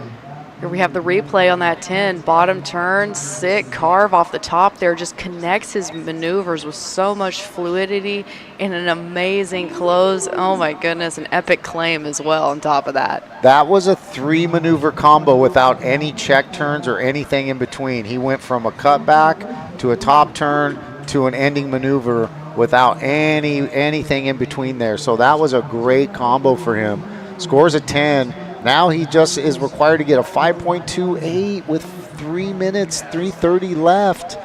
Here we have the replay on that 10. Bottom turn, sick carve off the top there. Just connects his maneuvers with so much fluidity and an amazing close. Oh my goodness, an epic claim as well on top of that. That was a 3 maneuver combo without any check turns or anything in between. He went from a cutback to a top turn to an ending maneuver without anything in between there. So that was a great combo for him. Scores a 10. Now he just is required to get a 5.28 with 3 minutes, 3:30 left.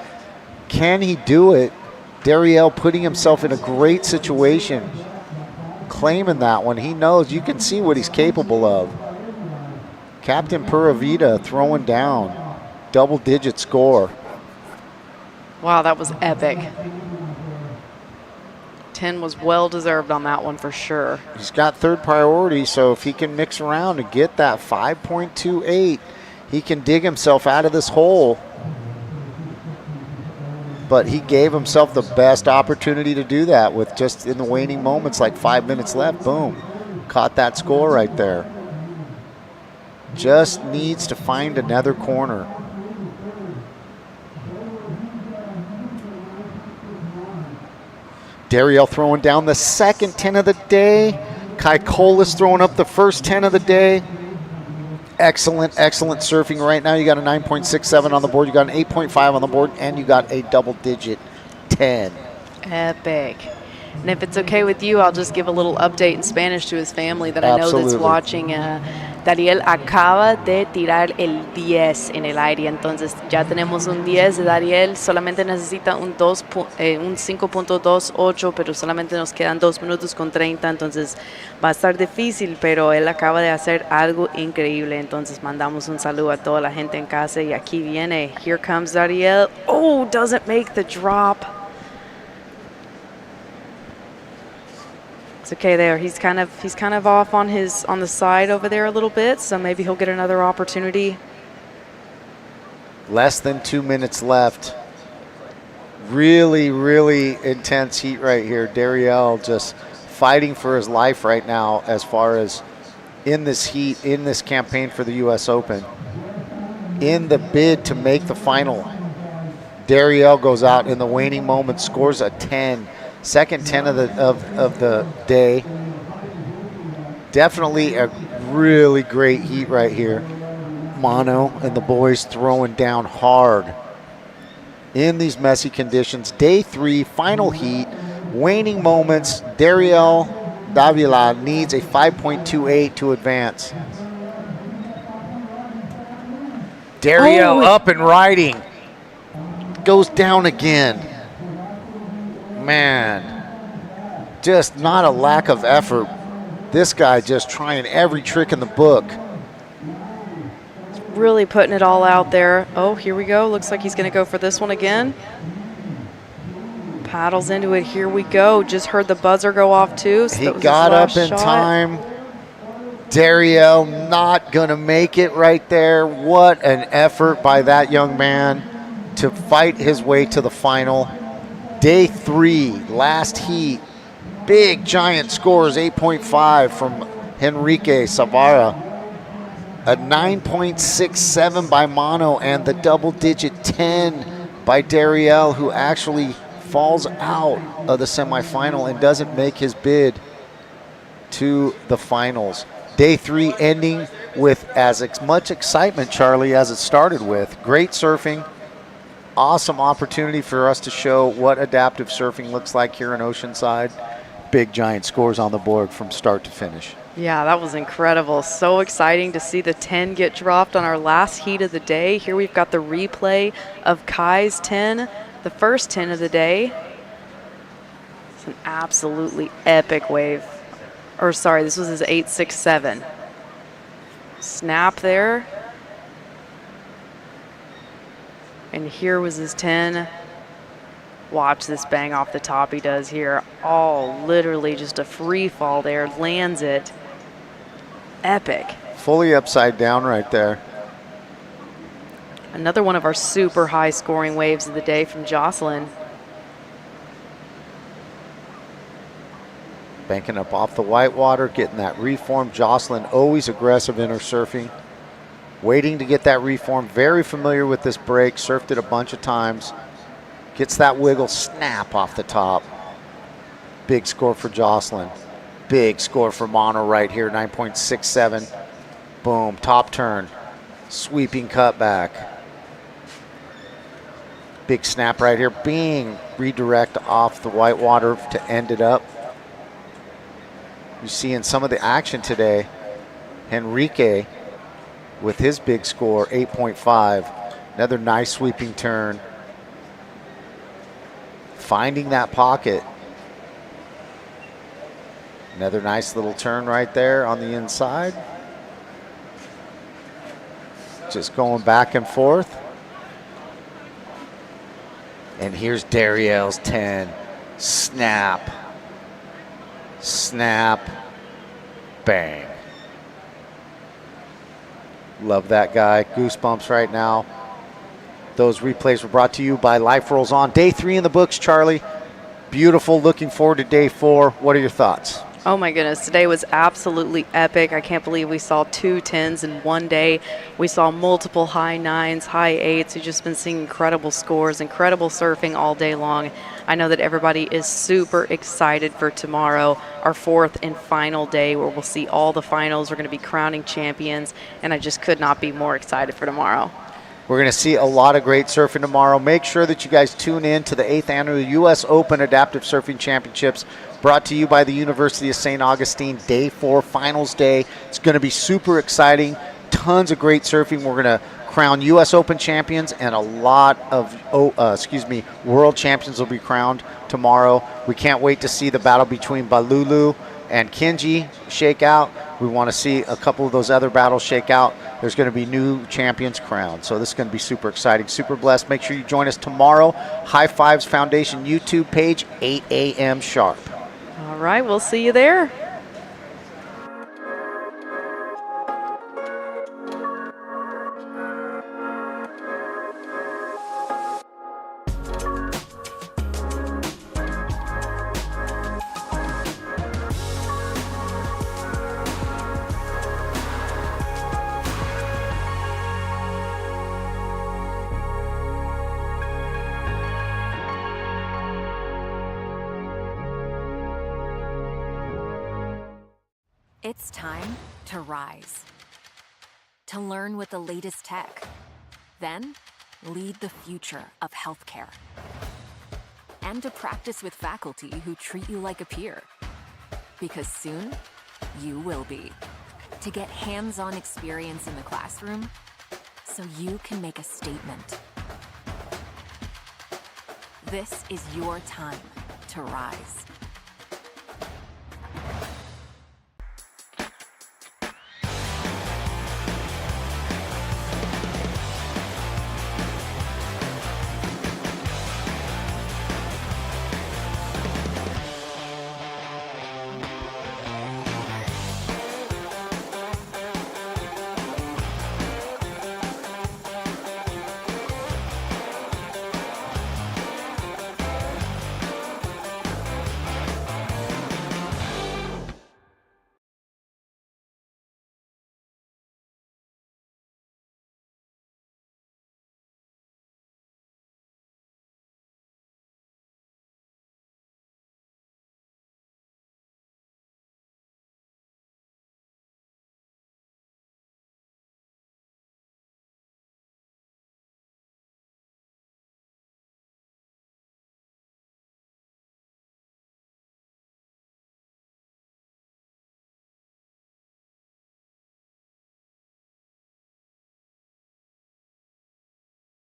Can he do it? Dariel putting himself in a great situation, claiming that one. He knows. You can see what he's capable of. Captain Pura Vida throwing down. Double-digit score. Wow, that was epic. 10 was well deserved on that one for sure. He's got third priority, so if he can mix around and get that 5.28, he can dig himself out of this hole. But he gave himself the best opportunity to do that with just in the waning moments, like 5 minutes left. Boom. Caught that score right there. Just needs to find another corner. Dariel throwing down the second 10 of the day. Kai Colas throwing up the first 10 of the day. Excellent, excellent surfing right now. You got a 9.67 on the board. You got an 8.5 on the board, and you got a double-digit 10. Epic. And if it's okay with you, I'll just give a little update in Spanish to his family that I know that's watching. Dariel acaba de tirar el 10 en el aire, entonces ya tenemos un 10 de Dariel, solamente necesita un 5.28, pero solamente nos quedan 2 minutos con 30, entonces va a estar difícil, pero él acaba de hacer algo increíble, entonces mandamos un saludo a toda la gente en casa y aquí viene, here comes Dariel, oh, doesn't make the drop. It's okay there. He's kind of off on the side over there a little bit, so maybe he'll get another opportunity. Less than 2 minutes left. Really, really intense heat right here. Dariel just fighting for his life right now as far as in this heat, in this campaign for the U.S. Open. In the bid to make the final. Dariel goes out in the waning moments, scores a 10. Second 10 of the day. Definitely a really great heat right here. Mono and the boys throwing down hard in these messy conditions. Day 3, final heat, waning moments. Dariel Davila needs a 5.28 to advance. Dariel up and riding. Goes down again. Man, just not a lack of effort. This guy just trying every trick in the book. Really putting it all out there. Oh, here we go. Looks like he's going to go for this one again. Paddles into it. Here we go. Just heard the buzzer go off too. So he got up in time. Dariel not going to make it right there. What an effort by that young man to fight his way to the final. Day 3, last heat, big giant scores, 8.5 from Henrique Savara, a 9.67 by Mono, and the double-digit 10 by Dariel, who actually falls out of the semifinal and doesn't make his bid to the finals. Day 3 ending with as much excitement, Charlie, as it started with. Great surfing. Awesome opportunity for us to show what adaptive surfing looks like here in Oceanside. Big giant scores on the board from start to finish. Yeah, that was incredible. So exciting to see the 10 get dropped on our last heat of the day. Here we've got the replay of Kai's 10, the first 10 of the day. It's an absolutely epic wave. Or sorry, this was his 8.67. Snap there. And here was his 10. Watch this bang off the top he does here. All literally just a free fall there. Lands it. Epic. Fully upside down right there. Another one of our super high scoring waves of the day from Jocelyn. Banking up off the whitewater, getting that reform. Jocelyn always aggressive in her surfing. Waiting to get that reform. Very familiar with this break. Surfed it a bunch of times. Gets that wiggle snap off the top. Big score for Jocelyn. Big score for Mono right here. 9.67. Boom. Top turn. Sweeping cutback. Big snap right here. Bing. Redirect off the whitewater to end it up. You see in some of the action today, Henrique with his big score, 8.5. Another nice sweeping turn. Finding that pocket. Another nice little turn right there on the inside. Just going back and forth. And here's Dariel's 10. Snap. snap, bang. Love that guy. Goosebumps right now. Those replays were brought to you by Life Rolls On. Day 3 in the books, Charlie. Beautiful. Looking forward to day 4. What are your thoughts? Oh my goodness, today was absolutely epic. I can't believe we saw 2 10s in one day. We saw multiple high 9s, high 8s. We've just been seeing incredible scores, incredible surfing all day long. I know that everybody is super excited for tomorrow, our 4th and final day where we'll see all the finals. We're going to be crowning champions, and I just could not be more excited for tomorrow. We're going to see a lot of great surfing tomorrow. Make sure that you guys tune in to the 8th Annual U.S. Open Adaptive Surfing Championships, brought to you by the University of St. Augustine. Day 4, finals day. It's going to be super exciting. Tons of great surfing. We're going to crown U.S. Open champions, and a lot of world champions will be crowned tomorrow. We can't wait to see the battle between Balulu and Kenji shake out. We want to see a couple of those other battles shake out. There's going to be new champions crowned. So this is going to be super exciting, super blessed. Make sure you join us tomorrow. HighFivesFoundation YouTube page, 8 a.m. sharp. All right, we'll see you there. It's time to rise. To learn with the latest tech. Then, lead the future of healthcare. And to practice with faculty who treat you like a peer. Because soon, you will be. To get hands-on experience in the classroom, so you can make a statement. This is your time to rise.